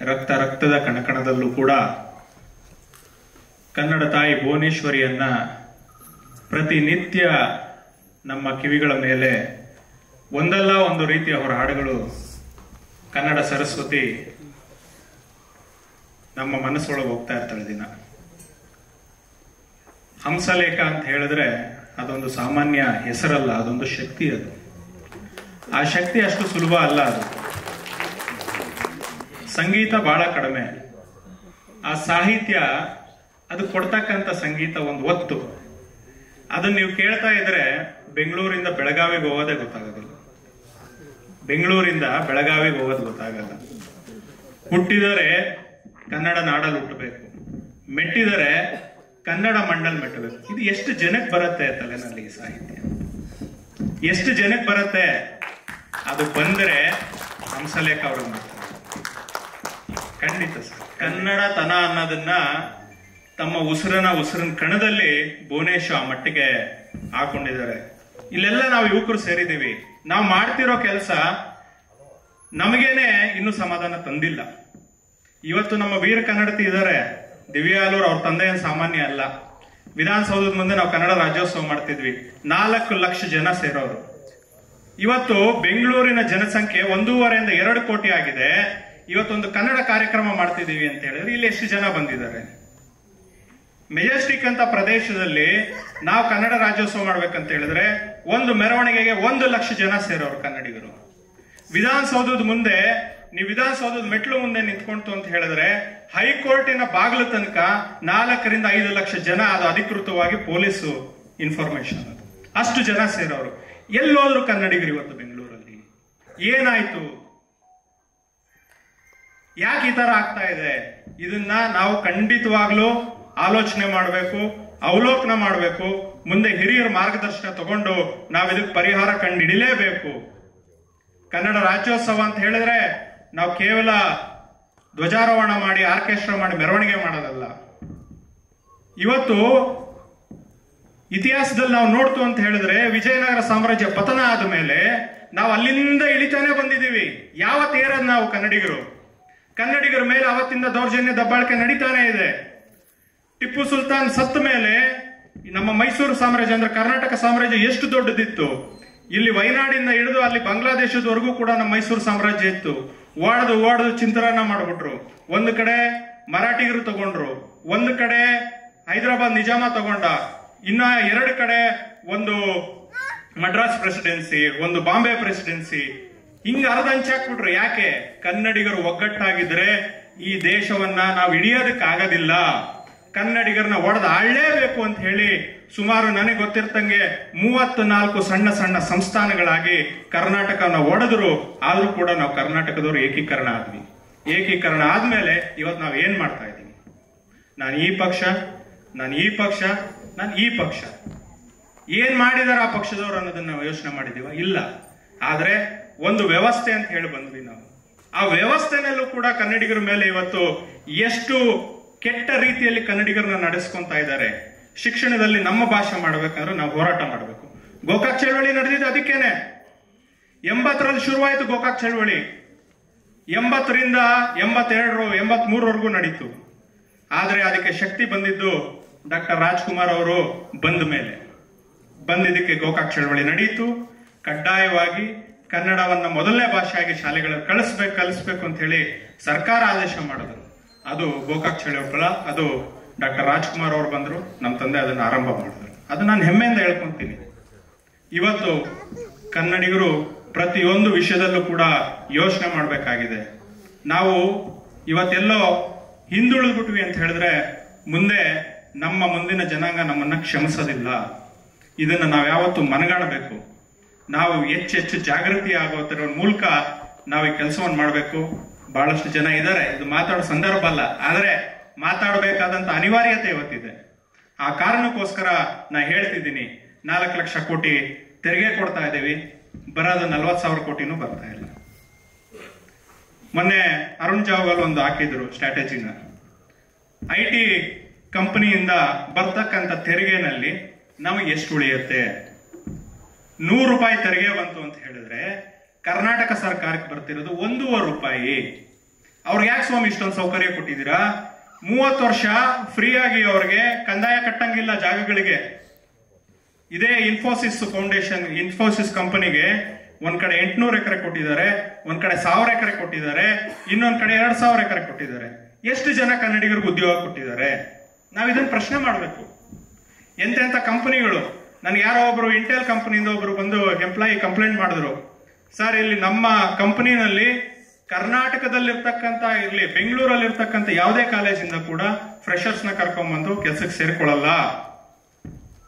ರಕ್ತದ ಕಣಕಣದಲ್ಲೂ ಕೂಡ ಕನ್ನಡ ತಾಯಿ ಭುವನೇಶ್ವರಿಯನ್ನ ಪ್ರತಿನಿತ್ಯ ನಮ್ಮ ಕಿವಿಗಳ ಮೇಲೆ ಒಂದಲ್ಲ ಒಂದು ರೀತಿಯ ಅವರ ಹಾಡುಗಳು, ಕನ್ನಡ ಸರಸ್ವತಿ ನಮ್ಮ ಮನಸ್ಸೊಳಗೆ ಹೋಗ್ತಾ ಇರ್ತಾಳೆ ದಿನ. ಹಂಸಲೇಖ ಅಂತ ಹೇಳಿದ್ರೆ ಅದೊಂದು ಸಾಮಾನ್ಯ ಹೆಸರಲ್ಲ, ಅದೊಂದು ಶಕ್ತಿ. ಅದು ಆ ಶಕ್ತಿ ಅಷ್ಟು ಸುಲಭ ಅಲ್ಲ. ಅದು ಸಂಗೀತ ಬಹಳ ಕಡಿಮೆ, ಆ ಸಾಹಿತ್ಯ ಅದು ಕೊಡ್ತಕ್ಕಂಥ ಸಂಗೀತ ಒಂದು ಒತ್ತು. ಅದನ್ನ ನೀವು ಕೇಳ್ತಾ ಇದ್ರೆ ಬೆಂಗಳೂರಿಂದ ಬೆಳಗಾವಿಗೆ ಹೋಗೋದೇ ಗೊತ್ತಾಗೋದಿಲ್ಲ, ಬೆಂಗಳೂರಿಂದ ಬೆಳಗಾವಿಗೆ ಹೋಗೋದು ಗೊತ್ತಾಗಲ್ಲ. ಹುಟ್ಟಿದರೆ ಕನ್ನಡ ನಾಡಲ್ಲಿ ಹುಟ್ಟಬೇಕು, ಮೆಟ್ಟಿದರೆ ಕನ್ನಡ ಮಂಡಲ್ ಮೆಟ್ಟಬೇಕು. ಇದು ಎಷ್ಟು ಜನಕ್ಕೆ ಬರುತ್ತೆ ತಲೆನಲ್ಲಿ ಈ ಸಾಹಿತ್ಯ, ಎಷ್ಟು ಜನಕ್ಕೆ ಬರುತ್ತೆ? ಅದು ಬಂದರೆ ಹಂಸಲೇಖ ಅವರು ಮಾಡ್ತಾರೆ. ಖಂಡಿತ ಸರ್, ಕನ್ನಡ ತನ ಅನ್ನೋದನ್ನ ತಮ್ಮ ಉಸಿರಿನ ಕಣದಲ್ಲಿ ಭುವನೇಶ್ವರ ಆ ಮಟ್ಟಿಗೆ ಹಾಕೊಂಡಿದ್ದಾರೆ. ಇಲ್ಲೆಲ್ಲ ನಾವು ಯುವಕರು ಸೇರಿದ್ದೀವಿ, ನಾವು ಮಾಡ್ತಿರೋ ಕೆಲಸ ನಮಗೇನೆ ಇನ್ನೂ ಸಮಾಧಾನ ತಂದಿಲ್ಲ. ಇವತ್ತು ನಮ್ಮ ವೀರ ಕನ್ನಡತಿ ಇದ್ದಾರೆ ದಿವ್ಯಾಲೂರ್, ಅವ್ರ ತಂದೆ ಏನು ಸಾಮಾನ್ಯ ಅಲ್ಲ. ವಿಧಾನಸೌಧದ ಮುಂದೆ ನಾವು ಕನ್ನಡ ರಾಜ್ಯೋತ್ಸವ ಮಾಡ್ತಿದ್ವಿ, 4 ಲಕ್ಷ ಜನ ಸೇರೋರು. ಇವತ್ತು ಬೆಂಗಳೂರಿನ ಜನಸಂಖ್ಯೆ 1.5 ಇಂದ 2 ಕೋಟಿ ಆಗಿದೆ. ಇವತ್ತೊಂದು ಕನ್ನಡ ಕಾರ್ಯಕ್ರಮ ಮಾಡ್ತಿದೀವಿ ಅಂತ ಹೇಳಿದ್ರೆ ಇಲ್ಲಿ ಎಷ್ಟು ಜನ ಬಂದಿದ್ದಾರೆ? ಮೆಜೆಸ್ಟಿಕ್ ಅಂತ ಪ್ರದೇಶದಲ್ಲಿ ನಾವು ಕನ್ನಡ ರಾಜ್ಯೋತ್ಸವ ಮಾಡ್ಬೇಕಂತ ಹೇಳಿದ್ರೆ ಒಂದು ಮೆರವಣಿಗೆಗೆ 1 ಲಕ್ಷ ಜನ ಸೇರೋರು ಕನ್ನಡಿಗರು. ವಿಧಾನಸೌಧದ ಮುಂದೆ ನೀವು ವಿಧಾನಸೌಧದ ಮೆಟ್ಲು ಮುಂದೆ ನಿಂತ್ಕೊಂತು ಅಂತ ಹೇಳಿದ್ರೆ ಹೈಕೋರ್ಟಿನ ಬಾಗಿಲು ತನಕ 4 ರಿಂದ 5 ಲಕ್ಷ ಜನ, ಅದು ಅಧಿಕೃತವಾಗಿ ಪೊಲೀಸು ಇನ್ಫಾರ್ಮೇಶನ್, ಅದು ಅಷ್ಟು ಜನ ಸೇರೋರು. ಎಲ್ಲೋದ್ರು ಕನ್ನಡಿಗರು ಇವತ್ತು ಬೆಂಗಳೂರಲ್ಲಿ. ಏನಾಯ್ತು? ಯಾಕೆ ಈ ತರ ಆಗ್ತಾ ಇದೆ? ಇದನ್ನ ನಾವು ಖಂಡಿತವಾಗ್ಲೂ ಆಲೋಚನೆ ಮಾಡಬೇಕು, ಅವಲೋಕನ ಮಾಡಬೇಕು. ಮುಂದೆ ಹಿರಿಯರ ಮಾರ್ಗದರ್ಶನ ತಗೊಂಡು ನಾವು ಇದಕ್ಕೆ ಪರಿಹಾರ ಕಂಡುಹಿಡಿಯಲೇಬೇಕು. ಕನ್ನಡ ರಾಜ್ಯೋತ್ಸವ ಅಂತ ಹೇಳಿದ್ರೆ ನಾವು ಕೇವಲ ಧ್ವಜಾರೋಹಣ ಮಾಡಿ ಆರ್ಕೆಸ್ಟ್ರಾ ಮಾಡಿ ಮೆರವಣಿಗೆ ಮಾಡೋದಲ್ಲ. ಇವತ್ತು ಇತಿಹಾಸದಲ್ಲಿ ನಾವು ನೋಡ್ತು ಅಂತ ಹೇಳಿದ್ರೆ ವಿಜಯನಗರ ಸಾಮ್ರಾಜ್ಯ ಪತನ ಆದ ಮೇಲೆ ನಾವು ಅಲ್ಲಿಂದ ಇಳಿತಾನೆ ಬಂದಿದ್ದೀವಿ. ಯಾವತ್ತು ಏರದ್ ನಾವು ಕನ್ನಡಿಗರ ಮೇಲೆ ಅವತ್ತಿಂದ ದೌರ್ಜನ್ಯ ದಬ್ಬಾಳಿಕೆ ನಡೀತಾನೆ ಇದೆ. ಟಿಪ್ಪು ಸುಲ್ತಾನ್ ಸತ್ತ ಮೇಲೆ ನಮ್ಮ ಮೈಸೂರು ಸಾಮ್ರಾಜ್ಯ ಅಂದ್ರೆ ಕರ್ನಾಟಕ ಸಾಮ್ರಾಜ್ಯ ಎಷ್ಟು ದೊಡ್ಡದಿತ್ತು. ಇಲ್ಲಿ ವಯನಾಡಿಂದ ಹಿಡಿದು ಅಲ್ಲಿ ಬಾಂಗ್ಲಾದೇಶದವರೆಗೂ ಕೂಡ ನಮ್ಮ ಮೈಸೂರು ಸಾಮ್ರಾಜ್ಯ ಇತ್ತು. ಓಡದು ಚಿಂತನ ಮಾಡ್ಬಿಟ್ರು. ಒಂದು ಕಡೆ ಮರಾಠಿಗರು ತಗೊಂಡ್ರು, ಒಂದು ಕಡೆ ಹೈದರಾಬಾದ್ ನಿಜಾಮ ತಗೊಂಡ, ಇನ್ನ 2 ಕಡೆ ಒಂದು ಮಡ್ರಾಸ್ ಪ್ರೆಸಿಡೆನ್ಸಿ, ಒಂದು ಬಾಂಬೆ ಪ್ರೆಸಿಡೆನ್ಸಿ, ಹಿಂಗ ಹಂಚಾಕ್ಬಿಟ್ರು. ಯಾಕೆ? ಕನ್ನಡಿಗರು ಒಗ್ಗಟ್ಟಾಗಿದ್ರೆ ಈ ದೇಶವನ್ನ ನಾವು ಹಿಡಿಯೋದಕ್ಕೆ ಆಗೋದಿಲ್ಲ. ಕನ್ನಡಿಗರನ್ನ ಒಡೆದು ಆಳ್ಲೇಬೇಕು ಅಂತ ಹೇಳಿ ಸುಮಾರು ನನಗೆ ಗೊತ್ತಿರ್ತಂಗೆ 34 ಸಣ್ಣ ಸಣ್ಣ ಸಂಸ್ಥಾನಗಳಾಗಿ ಕರ್ನಾಟಕನ ಒಡೆದ್ರು. ಆದ್ರೂ ಕೂಡ ನಾವು ಕರ್ನಾಟಕದವರು ಏಕೀಕರಣ ಆದ್ವಿ. ಏಕೀಕರಣ ಆದ್ಮೇಲೆ ಇವತ್ತು ನಾವು ಏನ್ ಮಾಡ್ತಾ ಇದ್ದೀವಿ? ನಾನು ಈ ಪಕ್ಷ, ನಾನು ಈ ಪಕ್ಷ, ನಾನು ಈ ಪಕ್ಷ. ಏನ್ ಮಾಡಿದಾರ ಆ ಪಕ್ಷದವರು ಅನ್ನೋದನ್ನ ನಾವು ಯೋಚನೆ ಮಾಡಿದೀವ? ಇಲ್ಲ. ಆದ್ರೆ ಒಂದು ವ್ಯವಸ್ಥೆ ಅಂತ ಹೇಳಿ ಬಂದ್ವಿ ನಾವು. ಆ ವ್ಯವಸ್ಥೆನಲ್ಲೂ ಕೂಡ ಕನ್ನಡಿಗರ ಮೇಲೆ ಇವತ್ತು ಎಷ್ಟು ಕೆಟ್ಟ ರೀತಿಯಲ್ಲಿ ಕನ್ನಡಿಗರನ್ನ ನಡೆಸ್ಕೊಂತ ಇದ್ದಾರೆ. ಶಿಕ್ಷಣದಲ್ಲಿ ನಮ್ಮ ಭಾಷೆ ಮಾಡ್ಬೇಕಂದ್ರೆ ನಾವು ಹೋರಾಟ ಮಾಡಬೇಕು. ಗೋಕಾಕ್ ಚಳವಳಿ ನಡೆದಿದ್ದು ಅದಕ್ಕೇನೆ. 80ರಲ್ಲಿ ಶುರುವಾಯಿತು ಗೋಕಾಕ್ ಚಳವಳಿ. 80ರಿಂದ 82, 83ವರೆಗೂ ನಡೀತು. ಆದ್ರೆ ಅದಕ್ಕೆ ಶಕ್ತಿ ಬಂದಿದ್ದು ಡಾಕ್ಟರ್ ರಾಜ್ಕುಮಾರ್ ಅವರು ಬಂದ ಮೇಲೆ. ಬಂದಿದ್ದಕ್ಕೆ ಗೋಕಾಕ್ ಚಳವಳಿ ನಡೀತು. ಕಡ್ಡಾಯವಾಗಿ ಕನ್ನಡವನ್ನ ಮೊದಲನೇ ಭಾಷೆಯಾಗಿ ಶಾಲೆಗಳಲ್ಲಿ ಕಲಿಸ್ಬೇಕು ಅಂತ ಹೇಳಿ ಸರ್ಕಾರ ಆದೇಶ ಮಾಡಿದ್ರು. ಅದು ಗೋಕಾಕ್ ಚಳವಳಿ ಫಲ. ಅದು ಡಾಕ್ಟರ್ ರಾಜ್ಕುಮಾರ್ ಅವರು ಬಂದ್ರು, ನಮ್ಮ ತಂದೆ ಅದನ್ನು ಆರಂಭ ಮಾಡಿದ್ರು. ಅದು ನಾನು ಹೆಮ್ಮೆಯಿಂದ ಹೇಳ್ಕೊಂತೀನಿ. ಇವತ್ತು ಕನ್ನಡಿಗರು ಪ್ರತಿಯೊಂದು ವಿಷಯದಲ್ಲೂ ಕೂಡ ಯೋಚನೆ ಮಾಡಬೇಕಾಗಿದೆ. ನಾವು ಇವತ್ತೆಲ್ಲೋ ಹಿಂದುಳಿದ್ಬಿಟ್ವಿ ಅಂತ ಹೇಳಿದ್ರೆ ಮುಂದೆ ನಮ್ಮ ಮುಂದಿನ ಜನಾಂಗ ನಮ್ಮನ್ನ ಕ್ಷಮಿಸೋದಿಲ್ಲ. ಇದನ್ನ ನಾವು ಯಾವತ್ತು ಮನಗಾಣಬೇಕು. ನಾವು ಹೆಚ್ಚೆಚ್ಚು ಜಾಗೃತಿ ಆಗೋದ್ರ ಮೂಲಕ ನಾವು ಈ ಕೆಲಸವನ್ನು ಮಾಡಬೇಕು. ಬಹಳಷ್ಟು ಜನ ಇದ್ದಾರೆ, ಇದು ಮಾತಾಡೋ ಸಂದರ್ಭ ಅಲ್ಲ, ಆದರೆ ಮಾತಾಡಬೇಕಾದಂತ ಅನಿವಾರ್ಯತೆ ಇವತ್ತಿದೆ. ಆ ಕಾರಣಕ್ಕೋಸ್ಕರ ನಾ ಹೇಳ್ತಿದ್ದೀನಿ, 4 ಲಕ್ಷ ಕೋಟಿ ತೆರಿಗೆ ಕೊಡ್ತಾ ಇದ್ದೀವಿ, ಬರೋದು 40,000 ಕೋಟಿನೂ ಬರ್ತಾ ಇಲ್ಲ. ಮೊನ್ನೆ ಅರುಣ್ ಜಾವಗಲ್ ಒಂದು ಹಾಕಿದ್ರು ಸ್ಟ್ರಾಟಜಿನ. IT ಕಂಪನಿಯಿಂದ ಬರ್ತಕ್ಕಂಥ ತೆರಿಗೆನಲ್ಲಿ ನಮಗೆ ಎಷ್ಟು ಉಳಿಯುತ್ತೆ? 100 ರೂಪಾಯಿ ತೆರಿಗೆ ಬಂತು ಅಂತ ಹೇಳಿದ್ರೆ ಕರ್ನಾಟಕ ಸರ್ಕಾರಕ್ಕೆ ಬರ್ತಿರೋದು 1.5 ರೂಪಾಯಿ. ಅವ್ರಿಗೆ ಯಾಕೆ ಸ್ವಾಮಿ ಇಷ್ಟೊಂದು ಸೌಕರ್ಯ ಕೊಟ್ಟಿದ್ದೀರಾ? 30 ವರ್ಷ ಫ್ರೀ ಆಗಿ ಅವ್ರಿಗೆ ಕಂದಾಯ ಕಟ್ಟಂಗಿಲ್ಲ ಜಾಗಗಳಿಗೆ. ಇದೇ ಇನ್ಫೋಸಿಸ್ ಫೌಂಡೇಶನ್, ಇನ್ಫೋಸಿಸ್ ಕಂಪನಿಗೆ ಒಂದ್ ಕಡೆ 800 ಎಕರೆ ಕೊಟ್ಟಿದ್ದಾರೆ, ಒಂದ್ ಕಡೆ 1000 ಎಕರೆ ಕೊಟ್ಟಿದ್ದಾರೆ, ಇನ್ನೊಂದ್ ಕಡೆ 2000 ಎಕರೆ ಕೊಟ್ಟಿದ್ದಾರೆ. ಎಷ್ಟು ಜನ ಕನ್ನಡಿಗರಿಗೆ ಉದ್ಯೋಗ ಕೊಟ್ಟಿದ್ದಾರೆ? ನಾವ್ ಇದನ್ನ ಪ್ರಶ್ನೆ ಮಾಡ್ಬೇಕು. ಎಂತೆಂತ ಕಂಪನಿಗಳು, ನನ್ಗೆ ಯಾರೋ ಒಬ್ರು ಇಂಟೆಲ್ ಕಂಪನಿಯಿಂದ ಒಬ್ರು ಬಂದು ಎಂಪ್ಲಾಯಿ ಕಂಪ್ಲೇಂಟ್ ಮಾಡಿದ್ರು, ಸರ್ ಇಲ್ಲಿ ನಮ್ಮ ಕಂಪನಿನಲ್ಲಿ ಕರ್ನಾಟಕದಲ್ಲಿರ್ತಕ್ಕಂಥ ಇರ್ಲಿ ಬೆಂಗಳೂರಲ್ಲಿ ಇರ್ತಕ್ಕಂಥ ಯಾವುದೇ ಕಾಲೇಜಿಂದ ಕೂಡ ಫ್ರೆಷರ್ಸ್ ನ ಕರ್ಕೊಂಡ್ಬಂದು ಕೆಲ್ಸಕ್ಕೆ ಸೇರ್ಕೊಳ್ಳಲ್ಲ.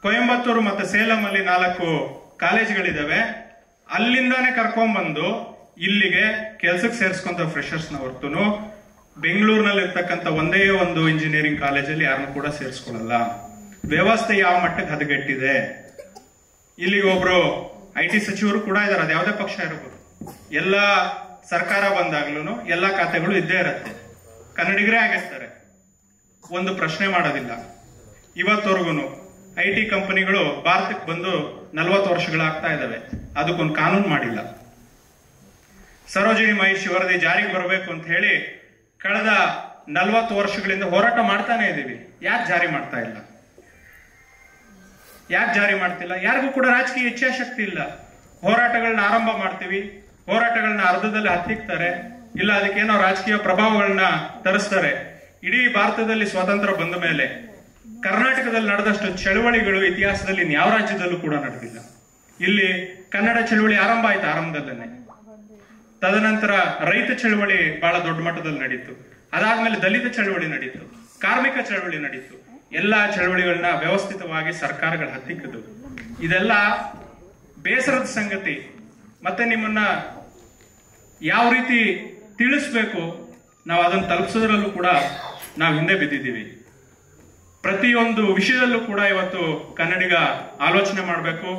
ಕೊಯಂಬತ್ತೂರು ಮತ್ತೆ ಸೇಲಂ ಅಲ್ಲಿ 4 ಕಾಲೇಜ್ಗಳಿದಾವೆ, ಅಲ್ಲಿಂದಾನೆ ಕರ್ಕೊಂಡ್ಬಂದು ಇಲ್ಲಿಗೆ ಕೆಲ್ಸಕ್ಕೆ ಸೇರಿಸ್ಕೊಂತ ಫ್ರೆಷರ್ಸ್ ನ ಹೊರತುನು ಬೆಂಗಳೂರಿನಲ್ಲಿ ಇರ್ತಕ್ಕಂಥ ಒಂದೇ ಒಂದು ಇಂಜಿನಿಯರಿಂಗ್ ಕಾಲೇಜಲ್ಲಿ ಯಾರನ್ನು ಕೂಡ ಸೇರಿಸ್ಕೊಳ್ಳಲ್ಲ. ವ್ಯವಸ್ಥೆ ಯಾವ ಮಟ್ಟಕ್ಕೆ ಹದಗೆಟ್ಟಿದೆ. ಇಲ್ಲಿಗೆ ಒಬ್ರು IT ಸಚಿವರು ಕೂಡ ಇದಾರೆ, ಅದು ಯಾವುದೇ ಪಕ್ಷ ಇರಬಹುದು. ಎಲ್ಲ ಸರ್ಕಾರ ಬಂದಾಗ್ಲೂ ಎಲ್ಲಾ ಖಾತೆಗಳು ಇದ್ದೇ ಇರತ್ತೆ, ಕನ್ನಡಿಗರೇ ಆಗಿರ್ತಾರೆ, ಒಂದು ಪ್ರಶ್ನೆ ಮಾಡೋದಿಲ್ಲ. ಇವತ್ತವರೆಗೂ IT ಕಂಪನಿಗಳು ಭಾರತಕ್ಕೆ ಬಂದು 40 ವರ್ಷಗಳಾಗ್ತಾ ಇದಾವೆ, ಅದಕ್ಕೊಂದು ಕಾನೂನು ಮಾಡಿಲ್ಲ. ಸರೋಜಿನಿ ಮಹಿಷಿ ವರದಿ ಜಾರಿಗೆ ಬರಬೇಕು ಅಂತ ಹೇಳಿ ಕಳೆದ 40 ವರ್ಷಗಳಿಂದ ಹೋರಾಟ ಮಾಡ್ತಾನೆ ಇದ್ದೀವಿ. ಯಾಕೆ ಜಾರಿ ಮಾಡ್ತಾ ಇಲ್ಲ? ಯಾಕೆ ಜಾರಿ ಮಾಡ್ತಿಲ್ಲ? ಯಾರಿಗೂ ಕೂಡ ರಾಜಕೀಯ ಇಚ್ಛಾಶಕ್ತಿ ಇಲ್ಲ. ಹೋರಾಟಗಳನ್ನ ಆರಂಭ ಮಾಡ್ತೀವಿ, ಹೋರಾಟಗಳನ್ನ ಅರ್ಧದಲ್ಲಿ ಹತ್ತಿಕ್ತಾರೆ, ಇಲ್ಲ ಅದಕ್ಕೇನೋ ರಾಜಕೀಯ ಪ್ರಭಾವಗಳನ್ನ ತರಿಸ್ತಾರೆ. ಇಡೀ ಭಾರತದಲ್ಲಿ ಸ್ವಾತಂತ್ರ್ಯ ಬಂದ ಮೇಲೆ ಕರ್ನಾಟಕದಲ್ಲಿ ನಡೆದಷ್ಟು ಚಳವಳಿಗಳು ಇತಿಹಾಸದಲ್ಲಿ ಯಾವ ರಾಜ್ಯದಲ್ಲೂ ಕೂಡ ನಡೆದಿಲ್ಲ. ಇಲ್ಲಿ ಕನ್ನಡ ಚಳವಳಿ ಆರಂಭ ಆಯ್ತು ಆರಂಭದಲ್ಲೇ. ತದನಂತರ ರೈತ ಚಳವಳಿ ಬಹಳ ದೊಡ್ಡ ಮಟ್ಟದಲ್ಲಿ ನಡೀತು. ಅದಾದ್ಮೇಲೆ ದಲಿತ ಚಳವಳಿ ನಡೀತು, ಕಾರ್ಮಿಕ ಚಳವಳಿ ನಡೀತು. ಎಲ್ಲಾ ಚಳವಳಿಗಳನ್ನ ವ್ಯವಸ್ಥಿತವಾಗಿ ಸರ್ಕಾರಗಳು ಹತ್ತಿಕ್ಕದು. ಇದೆಲ್ಲ ಬೇಸರದ ಸಂಗತಿ. ಮತ್ತೆ ನಿಮ್ಮನ್ನ ಯಾವ ರೀತಿ ತಿಳಿಸ್ಬೇಕು, ನಾವು ಅದನ್ನು ತಲುಪಿಸೋದ್ರಲ್ಲೂ ಕೂಡ ನಾವು ಹಿಂದೆ ಬಿದ್ದಿದ್ದೀವಿ. ಪ್ರತಿಯೊಂದು ವಿಷಯದಲ್ಲೂ ಕೂಡ ಇವತ್ತು ಕನ್ನಡಿಗ ಆಲೋಚನೆ ಮಾಡಬೇಕು.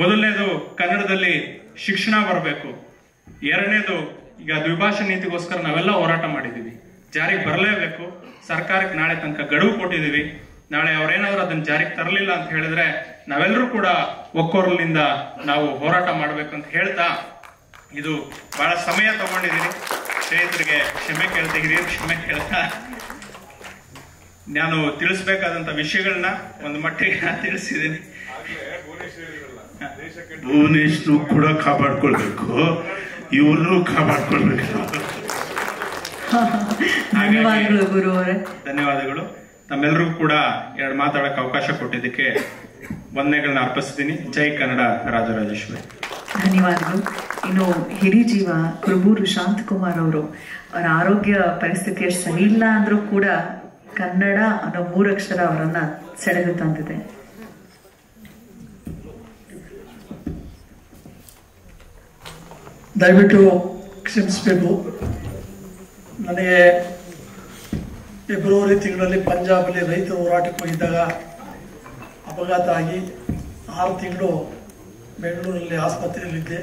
ಮೊದಲನೇದು ಕನ್ನಡದಲ್ಲಿ ಶಿಕ್ಷಣ ಬರಬೇಕು. ಎರಡನೇದು ಈಗ ದ್ವಿಭಾಷಾ ನೀತಿಗೋಸ್ಕರ ನಾವೆಲ್ಲ ಹೋರಾಟ ಮಾಡಿದೀವಿ, ಜಾರಿಗೆ ಬರಲೇಬೇಕು. ಸರ್ಕಾರಕ್ಕೆ ನಾಳೆ ತನಕ ಗಡುವು ಕೊಟ್ಟಿದ್ದೀವಿ. ನಾಳೆ ಅವ್ರೇನಾದ್ರೂ ಅದನ್ನ ಜಾರಿಗೆ ತರಲಿಲ್ಲ ಅಂತ ಹೇಳಿದ್ರೆ ನಾವೆಲ್ಲರೂ ಕೂಡ ಒಕ್ಕೊರಲಿನಿಂದ ನಾವು ಹೋರಾಟ ಮಾಡ್ಬೇಕು ಅಂತ ಹೇಳ್ತಾ, ಇದು ಬಹಳ ಸಮಯ ತಗೊಂಡಿದ್ದೀನಿ. ಸ್ನೇಹಿತರಿಗೆ ಕ್ಷಮೆ ಕೇಳ್ತಾ, ಹಿರಿಯರು ಕ್ಷಮೆ ಕೇಳ್ತಾ, ನಾನು ತಿಳಿಸ್ಬೇಕಾದಂತ ವಿಷಯಗಳನ್ನ ಒಂದು ಮಟ್ಟಿಗೆ ತಿಳಿಸಿದ್ದೀನಿ. ಭುವನೇಶ್ನು ಕೂಡ ಕಾಪಾಡ್ಕೊಳ್ಬೇಕು, ಇವ್ರನ್ನೂ ಕಾಪಾಡ್ಕೊಳ್ಬೇಕು. ಧನ್ಯವಾದಗಳು ಗುರು ಅವರೇ. ಧನ್ಯವಾದಗಳು. ತಮ್ಮೆಲ್ಲರಿಗೂ ಕೂಡ 2 ಮಾತಾಡಕ್ಕೆ ಅವಕಾಶ ಕೊಟ್ಟಿದ್ದಕ್ಕೆ ವಂದನೆಗಳನ್ನ ಅರ್ಪಿಸ್ತೀನಿ. ಜೈ ಕನ್ನಡ ರಾಜರಾಜೇಶ್ವರಿ. ಧನ್ಯವಾದಗಳು. ಇನ್ನು ಹಿರಿ ಜೀವ ಕುರುಬೂರು ಶಾಂತಕುಮಾರ್ ಅವರು, ಅವರ ಆರೋಗ್ಯ ಪರಿಸ್ಥಿತಿ ಅಷ್ಟು ಸರಿ ಇಲ್ಲ ಅಂದ್ರೂ ಕೂಡ ಕನ್ನಡ ಅನ್ನೋ 3 ಅಕ್ಷರ ಅವರನ್ನ ಸೆಳೆದು ತಂದಿದೆ. ದಯವಿಟ್ಟು ಕ್ಷಮಿಸಬೇಕು. ನನಗೆ ಫೆಬ್ರವರಿ ತಿಂಗಳಲ್ಲಿ ಪಂಜಾಬಲ್ಲಿ ರೈತರ ಹೋರಾಟಕ್ಕೆ ಹೋಗಿದ್ದಾಗ ಅಪಘಾತ ಆಗಿ 6 ತಿಂಗಳು ಬೆಂಗಳೂರಲ್ಲಿ ಆಸ್ಪತ್ರೆಯಲ್ಲಿದ್ದೆ.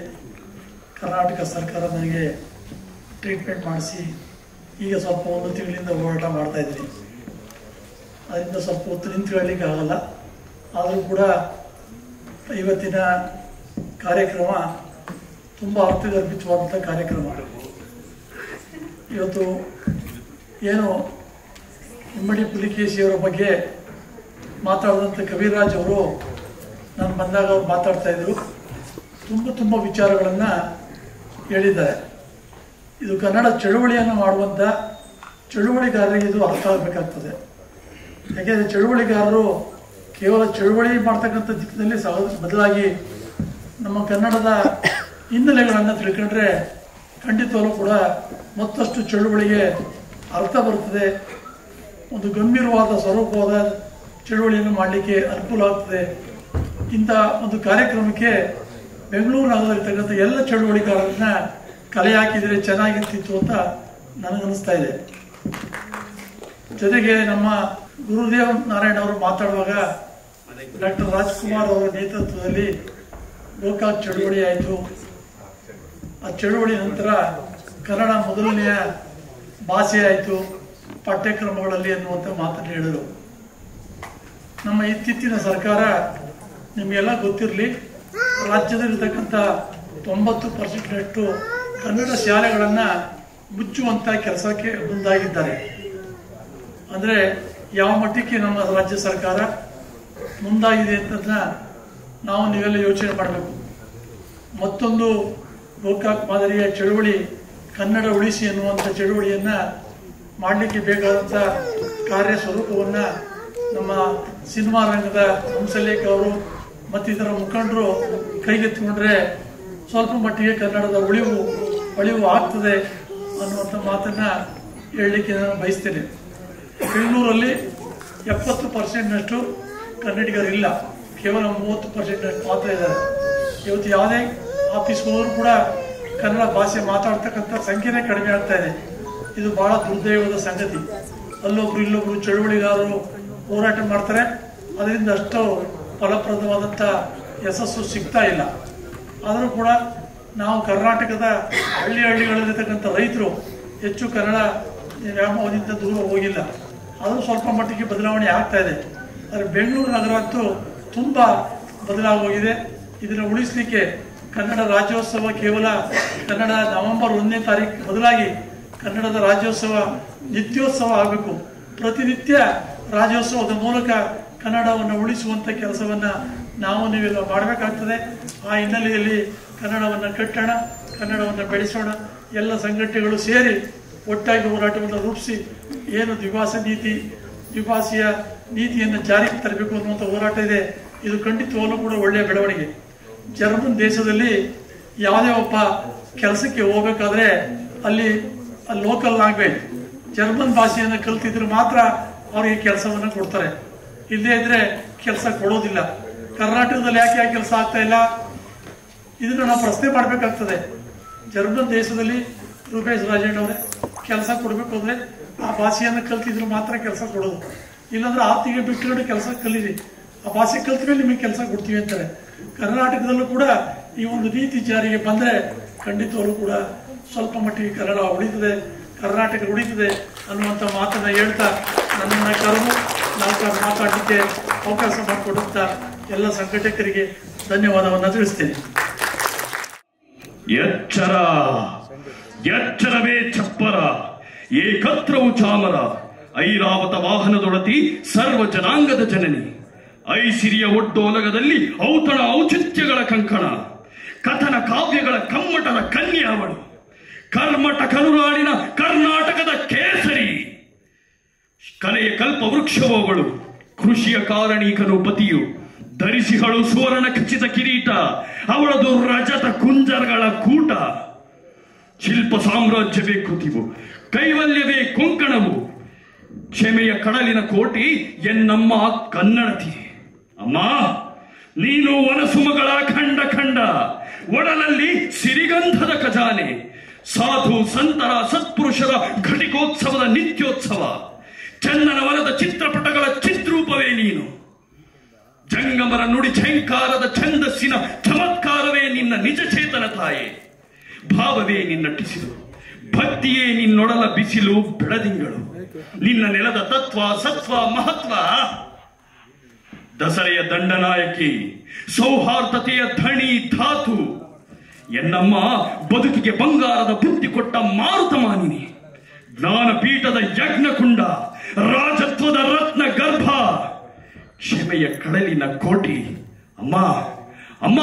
ಕರ್ನಾಟಕ ಸರ್ಕಾರ ನನಗೆ ಟ್ರೀಟ್ಮೆಂಟ್ ಮಾಡಿಸಿ ಈಗ ಸ್ವಲ್ಪ 1 ತಿಂಗಳಿಂದ ಹೋರಾಟ ಮಾಡ್ತಾ ಇದ್ದೀನಿ. ಅದರಿಂದ ಸ್ವಲ್ಪ ಹೊತ್ತು ನಿಂತು ಹೇಳಲಿಕ್ಕೆ ಆಗಲ್ಲ. ಆದರೂ ಕೂಡ ಇವತ್ತಿನ ಕಾರ್ಯಕ್ರಮ ತುಂಬ ಅರ್ಥಗರ್ಭಿತವಾದಂಥ ಕಾರ್ಯಕ್ರಮ. ಇವತ್ತು ಏನು ಇಮ್ಮಡಿ ಪುಲಿಕೇಶಿಯವರ ಬಗ್ಗೆ ಮಾತಾಡಿದಂಥ ಕವಿರಾಜ್ ಅವರು ನಾನು ಬಂದಾಗ ಅವ್ರು ಮಾತಾಡ್ತಾ ಇದ್ರು, ತುಂಬ ವಿಚಾರಗಳನ್ನು ಹೇಳಿದ್ದಾರೆ. ಇದು ಕನ್ನಡ ಚಳುವಳಿಯನ್ನು ಮಾಡುವಂಥ ಚಳುವಳಿಗಾರರಿಗೆ ಇದು ಅರ್ಥ ಆಗಬೇಕಾಗ್ತದೆ. ಯಾಕೆಂದರೆ ಚಳುವಳಿಗಾರರು ಕೇವಲ ಚಳುವಳಿ ಮಾಡ್ತಕ್ಕಂಥ ದಿಕ್ಕಿನಲ್ಲಿ ಬದಲಾಗಿ ನಮ್ಮ ಕನ್ನಡದ ಹಿನ್ನೆಲೆಗಳನ್ನು ತಿಳ್ಕೊಂಡ್ರೆ ಖಂಡಿತವೂ ಕೂಡ ಮತ್ತಷ್ಟು ಚಳುವಳಿಗೆ ಅರ್ಥ ಬರುತ್ತದೆ, ಒಂದು ಗಂಭೀರವಾದ ಸ್ವರೂಪವಾದ ಚಳುವಳಿಯನ್ನು ಮಾಡಲಿಕ್ಕೆ ಅನುಕೂಲ ಆಗ್ತದೆ. ಇಂಥ ಒಂದು ಕಾರ್ಯಕ್ರಮಕ್ಕೆ ಬೆಂಗಳೂರು ನಗರದಲ್ಲಿರ್ತಕ್ಕಂಥ ಎಲ್ಲ ಚಳುವಳಿಗಾರರನ್ನ ಕಲೆ ಹಾಕಿದರೆ ಚೆನ್ನಾಗಿರ್ತಿತ್ತು ಅಂತ ನನಗನ್ನಿಸ್ತಾ ಇದೆ. ಜೊತೆಗೆ ನಮ್ಮ ಗುರುದೇವ್ ನಾರಾಯಣ್ ಅವರು ಮಾತಾಡುವಾಗ ಡಾಕ್ಟರ್ ರಾಜ್ಕುಮಾರ್ ಅವರ ನೇತೃತ್ವದಲ್ಲಿ ಗೋಕಾಕ್ ಚಳುವಳಿ ಆಯಿತು. ಆ ಚಳುವಳಿ ನಂತರ ಕನ್ನಡ ಮೊದಲನೆಯ ಭಾಷೆ ಆಯಿತು ಪಠ್ಯಕ್ರಮಗಳಲ್ಲಿ ಅನ್ನುವಂಥ ಮಾತನ್ನು ಹೇಳಿದರು. ನಮ್ಮ ಇತ್ತೀಚಿನ ಸರ್ಕಾರ ನಿಮಗೆಲ್ಲ ಗೊತ್ತಿರಲಿ, ರಾಜ್ಯದಲ್ಲಿರ್ತಕ್ಕಂಥ 90% ಕನ್ನಡ ಶಾಲೆಗಳನ್ನು ಮುಚ್ಚುವಂಥ ಕೆಲಸಕ್ಕೆ ಮುಂದಾಗಿದ್ದಾರೆ. ಅಂದರೆ ಯಾವ ಮಟ್ಟಕ್ಕೆ ನಮ್ಮ ರಾಜ್ಯ ಸರ್ಕಾರ ಮುಂದಾಗಿದೆ ಅಂತದನ್ನ ನಾವು ನೀವೆಲ್ಲ ಯೋಚನೆ ಮಾಡಬೇಕು. ಮತ್ತೊಂದು ಗೋಕಾಕ್ ಮಾದರಿಯ ಚಳುವಳಿ ಕನ್ನಡ ಉಳಿಸಿ ಎನ್ನುವಂಥ ಚಳುವಳಿಯನ್ನು ಮಾಡಲಿಕ್ಕೆ ಬೇಕಾದಂಥ ಕಾರ್ಯ ಸ್ವರೂಪವನ್ನು ನಮ್ಮ ಸಿನಿಮಾ ರಂಗದ ಹಂಸಲೇಖ ಅವರು ಮತ್ತಿತರ ಮುಖಂಡರು ಕೈಗೆತ್ತಿಕೊಂಡ್ರೆ ಸ್ವಲ್ಪ ಮಟ್ಟಿಗೆ ಕನ್ನಡದ ಉಳಿವು ಆಗ್ತದೆ ಅನ್ನುವಂಥ ಮಾತನ್ನು ಹೇಳಲಿಕ್ಕೆ ನಾನು ಬಯಸ್ತೇನೆ. ಬೆಂಗಳೂರಲ್ಲಿ 70% ಕನ್ನಡಿಗರಿಲ್ಲ, ಕೇವಲ 30% ಮಾತ್ರ ಇದ್ದಾರೆ. ಇವತ್ತು ಯಾವುದೇ ಆಫೀಸ್ಗೆ ಹೋದರೂ ಕೂಡ ಕನ್ನಡ ಭಾಷೆ ಮಾತಾಡ್ತಕ್ಕಂಥ ಸಂಖ್ಯೆನೇ ಕಡಿಮೆ ಆಗ್ತಾ ಇದೆ. ಇದು ಬಹಳ ದುರ್ದೈವದ ಸಂಗತಿ. ಅಲ್ಲೊಬ್ರು ಇಲ್ಲೊಬ್ರು ಚಳುವಳಿಗಾರರು ಹೋರಾಟ ಮಾಡ್ತಾರೆ, ಅದರಿಂದ ಅಷ್ಟು ಫಲಪ್ರದವಾದಂಥ ಯಶಸ್ಸು ಸಿಗ್ತಾ ಇಲ್ಲ. ಆದರೂ ಕೂಡ ನಾವು ಕರ್ನಾಟಕದ ಹಳ್ಳಿಗಳಲ್ಲಿರ್ತಕ್ಕಂಥ ರೈತರು ಹೆಚ್ಚು ಕನ್ನಡ ವ್ಯಾಮೋಹದಿಂದ ದೂರ ಹೋಗಿಲ್ಲ, ಅದು ಸ್ವಲ್ಪ ಮಟ್ಟಿಗೆ ಬದಲಾವಣೆ ಆಗ್ತಾ ಇದೆ. ಆದರೆ ಬೆಂಗಳೂರು ನಗರ ಅಂತೂ ತುಂಬ ಬದಲಾಗೋಗಿದೆ. ಇದನ್ನು ಉಳಿಸಲಿಕ್ಕೆ ಕನ್ನಡ ರಾಜ್ಯೋತ್ಸವ ಕೇವಲ ಕನ್ನಡ ನವೆಂಬರ್ 1ನೇ ತಾರೀಕು ಬದಲಾಗಿ ಕನ್ನಡದ ರಾಜ್ಯೋತ್ಸವ ನಿತ್ಯೋತ್ಸವ ಆಗಬೇಕು. ಪ್ರತಿನಿತ್ಯ ರಾಜ್ಯೋತ್ಸವದ ಮೂಲಕ ಕನ್ನಡವನ್ನು ಉಳಿಸುವಂಥ ಕೆಲಸವನ್ನು ನಾವು ನೀವೆಲ್ಲ ಮಾಡಬೇಕಾಗ್ತದೆ. ಆ ಹಿನ್ನೆಲೆಯಲ್ಲಿ ಕನ್ನಡವನ್ನು ಕಟ್ಟೋಣ, ಕನ್ನಡವನ್ನು ಬೆಳೆಸೋಣ. ಎಲ್ಲ ಸಂಘಟನೆಗಳು ಸೇರಿ ಒಟ್ಟಾಗಿ ಹೋರಾಟವನ್ನು ರೂಪಿಸಿ ಏನು ದ್ವಿಭಾಷೆಯ ನೀತಿಯನ್ನು ಜಾರಿಗೆ ತರಬೇಕು ಅನ್ನುವಂಥ ಹೋರಾಟ ಇದೆ. ಇದು ಖಂಡಿತವಾಗಲೂ ಕೂಡ ಒಳ್ಳೆಯ ಬೆಳವಣಿಗೆ. ಜರ್ಮನ್ ದೇಶದಲ್ಲಿ ಯಾವುದೇ ಒಬ್ಬ ಕೆಲಸಕ್ಕೆ ಹೋಗಬೇಕಾದ್ರೆ ಅಲ್ಲಿ ಲೋಕಲ್ ಲ್ಯಾಂಗ್ವೇಜ್ ಜರ್ಮನ್ ಭಾಷೆಯನ್ನು ಕಲ್ತಿದ್ರೆ ಮಾತ್ರ ಅವರಿಗೆ ಕೆಲಸವನ್ನು ಕೊಡ್ತಾರೆ, ಇಲ್ಲದೇ ಇದ್ರೆ ಕೆಲಸ ಕೊಡೋದಿಲ್ಲ. ಕರ್ನಾಟಕದಲ್ಲಿ ಯಾಕೆ ಕೆಲಸ ಆಗ್ತಾ ಇಲ್ಲ, ಇದನ್ನು ನಾವು ಪ್ರಶ್ನೆ ಮಾಡಬೇಕಾಗ್ತದೆ. ಜರ್ಮನ್ ದೇಶದಲ್ಲಿ ರೂಪೇಶ್ ರಾಜೇಂದ್ರ ಅವರೇ ಕೆಲಸ ಕೊಡಬೇಕು ಅಂದರೆ ಆ ಭಾಷೆಯನ್ನು ಕಲ್ತಿದ್ರು ಮಾತ್ರ ಕೆಲಸ ಕೊಡೋದು, ಇಲ್ಲಾಂದ್ರೆ ಆರ್ತಿಗೆ ಬಿಟ್ಟುಕೊಂಡು ಕೆಲಸ ಕಲೀರಿ, ಆ ಭಾಷೆ ಕಲ್ತ ಮೇಲೆ ನಿಮಗೆ ಕೆಲಸ ಕೊಡ್ತೀವಿ ಅಂತಾರೆ. ಕರ್ನಾಟಕದಲ್ಲೂ ಕೂಡ ಈ ಒಂದು ನೀತಿ ಜಾರಿಗೆ ಬಂದರೆ ಖಂಡಿತವಾಗ್ಲೂ ಕೂಡ ಸ್ವಲ್ಪ ಮಟ್ಟಿಗೆ ಕನ್ನಡ ಉಳಿತದೆ, ಕರ್ನಾಟಕ ಉಳಿತದೆ ಅನ್ನುವಂಥ ಮಾತನ್ನು ಹೇಳ್ತಾ ನನ್ನನ್ನು ಕರೆದು ನಾವು ಮಾತಾಡಲಿಕ್ಕೆ ಅವಕಾಶ ಮಾಡಿಕೊಡುತ್ತ ಎಲ್ಲ ಸಂಘಟಕರಿಗೆ ಧನ್ಯವಾದವನ್ನು ತಿಳಿಸ್ತೇನೆ. ಎಚ್ಚರವೇ ಚಪ್ಪರ, ಏಕತ್ರವು ಚಾಮರ, ಐರಾವತ ವಾಹನದೊಡತಿ ಸರ್ವ ಜನಾಂಗದ ಜನನಿ, ಐಸಿರಿಯ ಒಡ್ಡೋಲಗದಲ್ಲಿ ಔತಣ ಔಚಿತ್ಯಗಳ ಕಂಕಣ, ಕಥನ ಕಾವ್ಯಗಳ ಕಮ್ಮಟದ ಕನ್ಯಾವಳು, ಕರ್ಮಟ ಕರುನಾಡಿನ ಕರ್ನಾಟಕದ ಕೇಸರಿ, ಕಲೆಯ ಕಲ್ಪ ವೃಕ್ಷವೋಗಳು, ಕೃಷಿಯ ಕಾರಣೀಕನು ಪತಿಯು, ಧರಿಸಿಹಳು ಸುವರ್ಣ ಖಚಿತ ಕಿರೀಟ, ಅವಳದು ರಜತ ಕುಂಜರಗಳ ಕೂಟ, ಶಿಲ್ಪ ಸಾಮ್ರಾಜ್ಯವೇ ಕೃತಿವು, ಕೈವಲ್ಯವೇ ಕೊಂಕಣವು, ಕ್ಷಮೆಯ ಕಡಲಿನ ಕೋಟಿ ಎನ್ನಮ್ಮ ಕನ್ನಡತಿ. ಅಮ್ಮ ನೀನು ವನಸುಮಗಳ ಖಂಡ ಖಂಡ, ಒಡಲಲ್ಲಿ ಸಿರಿಗಂಧದ ಖಜಾನೆ, ಸಾಧು ಸಂತರ ಸತ್ಪುರುಷರ ಘಟಿಕೋತ್ಸವದ ನಿತ್ಯೋತ್ಸವ, ಚಂದನವನದ ಚಿತ್ರಪಟಗಳ ಚಿತ್ರೂಪವೇ ನೀನು, ಜಂಗಮರ ನುಡಿ ಝಂಕಾರದ ಛಂದಸ್ಸಿನ ಚಮತ್ಕಾರವೇ ನಿನ್ನ ನಿಜ ಚೇತನ ತಾಯೆ, ಭಾವವೇ ನಿನ್ನಟ್ಟಿಸಿದು, ಭಕ್ತಿಯೇ ನಿನ್ನೊಡಲ ಬಿಸಿಲು ಬೆಳದಿಂಗಳು, ನಿನ್ನ ನೆಲದ ತತ್ವ ಸತ್ವ ಮಹತ್ವ, ದಸರೆಯ ದಂಡನಾಯಕಿ, ಸೌಹಾರ್ದತೆಯ ಧಣಿ ಧಾತು, ಎನ್ನಮ್ಮ ಬದುಕಿಗೆ ಬಂಗಾರದ ಬುದ್ಧಿ ಕೊಟ್ಟ ಮಾರುತ ಮಾನಿನಿ, ಜ್ಞಾನಪೀಠದ ಯಜ್ಞಕುಂಡ, ರಾಜತ್ವದ ರತ್ನ ಗರ್ಭ, ಕ್ಷಮೆಯ ಕಡಲಿನ ಕೋಟಿ. ಅಮ್ಮ ಅಮ್ಮ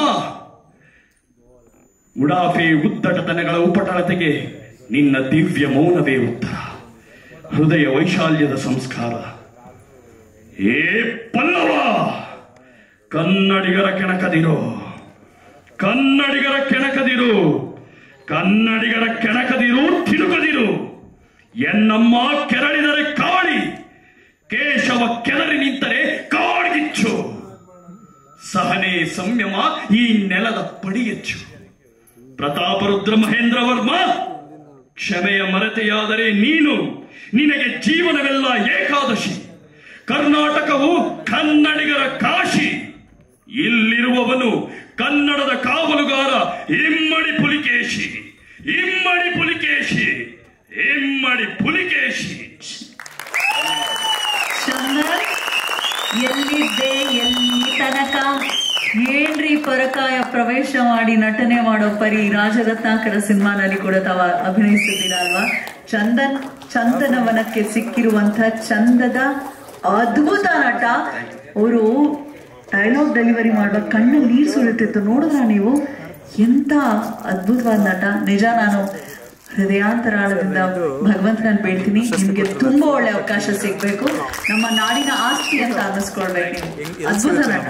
ಉಡಾಫೆ ಉದ್ದಟತನಗಳ ಉಪಟಳತೆಗೆ ನಿನ್ನ ದಿವ್ಯ ಮೌನವೇ ಉತ್ತರ, ಹೃದಯ ವೈಶಾಲ್ಯದ ಸಂಸ್ಕಾರ. ಏ ಪಲ್ಲವ ಕನ್ನಡಿಗರ ಕೆಣಕದಿರು, ಕನ್ನಡಿಗರ ಕೆಣಕದಿರು, ಕನ್ನಡಿಗರ ಕೆಣಕದಿರು, ತಿರುಕದಿರು. ಎನ್ನಮ್ಮ ಕೆರಳಿದರೆ ಕಾಳಿ, ಕೇಶವ ಕೆದರಿ ನಿಂತರೆ ಕಾಡ್ಗಿಚ್ಚು. ಸಹನೆ ಸಂಯಮ ಈ ನೆಲದ ಪಡಿಯಚ್ಚು. ಪ್ರತಾಪರುದ್ರ ಮಹೇಂದ್ರ ವರ್ಮ, ಕ್ಷಮೆಯ ಮರೆತೆಯಾದರೆ ನೀನು, ನಿನಗೆ ಜೀವನವೆಲ್ಲ ಏಕಾದಶಿ. ಕರ್ನಾಟಕವು ಕನ್ನಡಿಗರ ಕಾಶಿ. ಇಲ್ಲಿರುವವನು ಕನ್ನಡದ ಕಾವಲುಗಾರ ಇಮ್ಮಡಿ ಪುಲಿಕೇಶಿ, ಇಮ್ಮಡಿ ಪುಲಿಕೇಶಿ, ಇಮ್ಮಡಿ ಪುಲಿಕೇಶಿ. ಚಂದನ್, ಎಲ್ಲಿದ್ದೆ ಎಲ್ಲಿ ತನಕ? ಏನ್ರಿ ಪರಕಾಯ ಪ್ರವೇಶ ಮಾಡಿ ನಟನೆ ಮಾಡೋ ಪರಿ ರಾಜರತ್ನಾಕರ ಸಿನಿಮಾನಲ್ಲಿ ಕೂಡ ತಾವ ಅಭಿನಯಿಸಿದ್ದೀರಾ ಅಲ್ವಾ? ಚಂದನವನಕ್ಕೆ ಸಿಕ್ಕಿರುವಂತ ಚಂದದ ಅದ್ಭುತ ನಟ. ಅವರು ಡೈಲಾಗ್ ಡೆಲಿವರಿ ಮಾಡುವ ಕಣ್ಣಲ್ಲಿ ನೀರು ಸುರಿಯುತ್ತಿತ್ತು, ನೋಡಿದ್ರ ನೀವು? ಎಂತ ಅದ್ಭುತವಾದ ನಟ. ನಿಜ, ನಾನು ಹೃದಯಾಂತರಾಳದಿಂದ ಭಗವಂತನಲ್ಲಿ ಬೇಡ್ತೀನಿ, ನಿಮ್ಗೆ ತುಂಬಾ ಒಳ್ಳೆ ಅವಕಾಶ ಸಿಗ್ಬೇಕು, ನಮ್ಮ ನಾಡಿನ ಆಸ್ತಿ ಅಂತ ಅನ್ನಿಸ್ಕೊಳ್ಬೇಕು. ಅದ್ಭುತ ನಟ.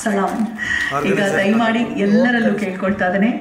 ಸಲಾಂ. ಈಗ ದಯಮಾಡಿ ಎಲ್ಲರಲ್ಲೂ ಕೇಳ್ಕೊಳ್ತಾ ಇದ್ದೇನೆ.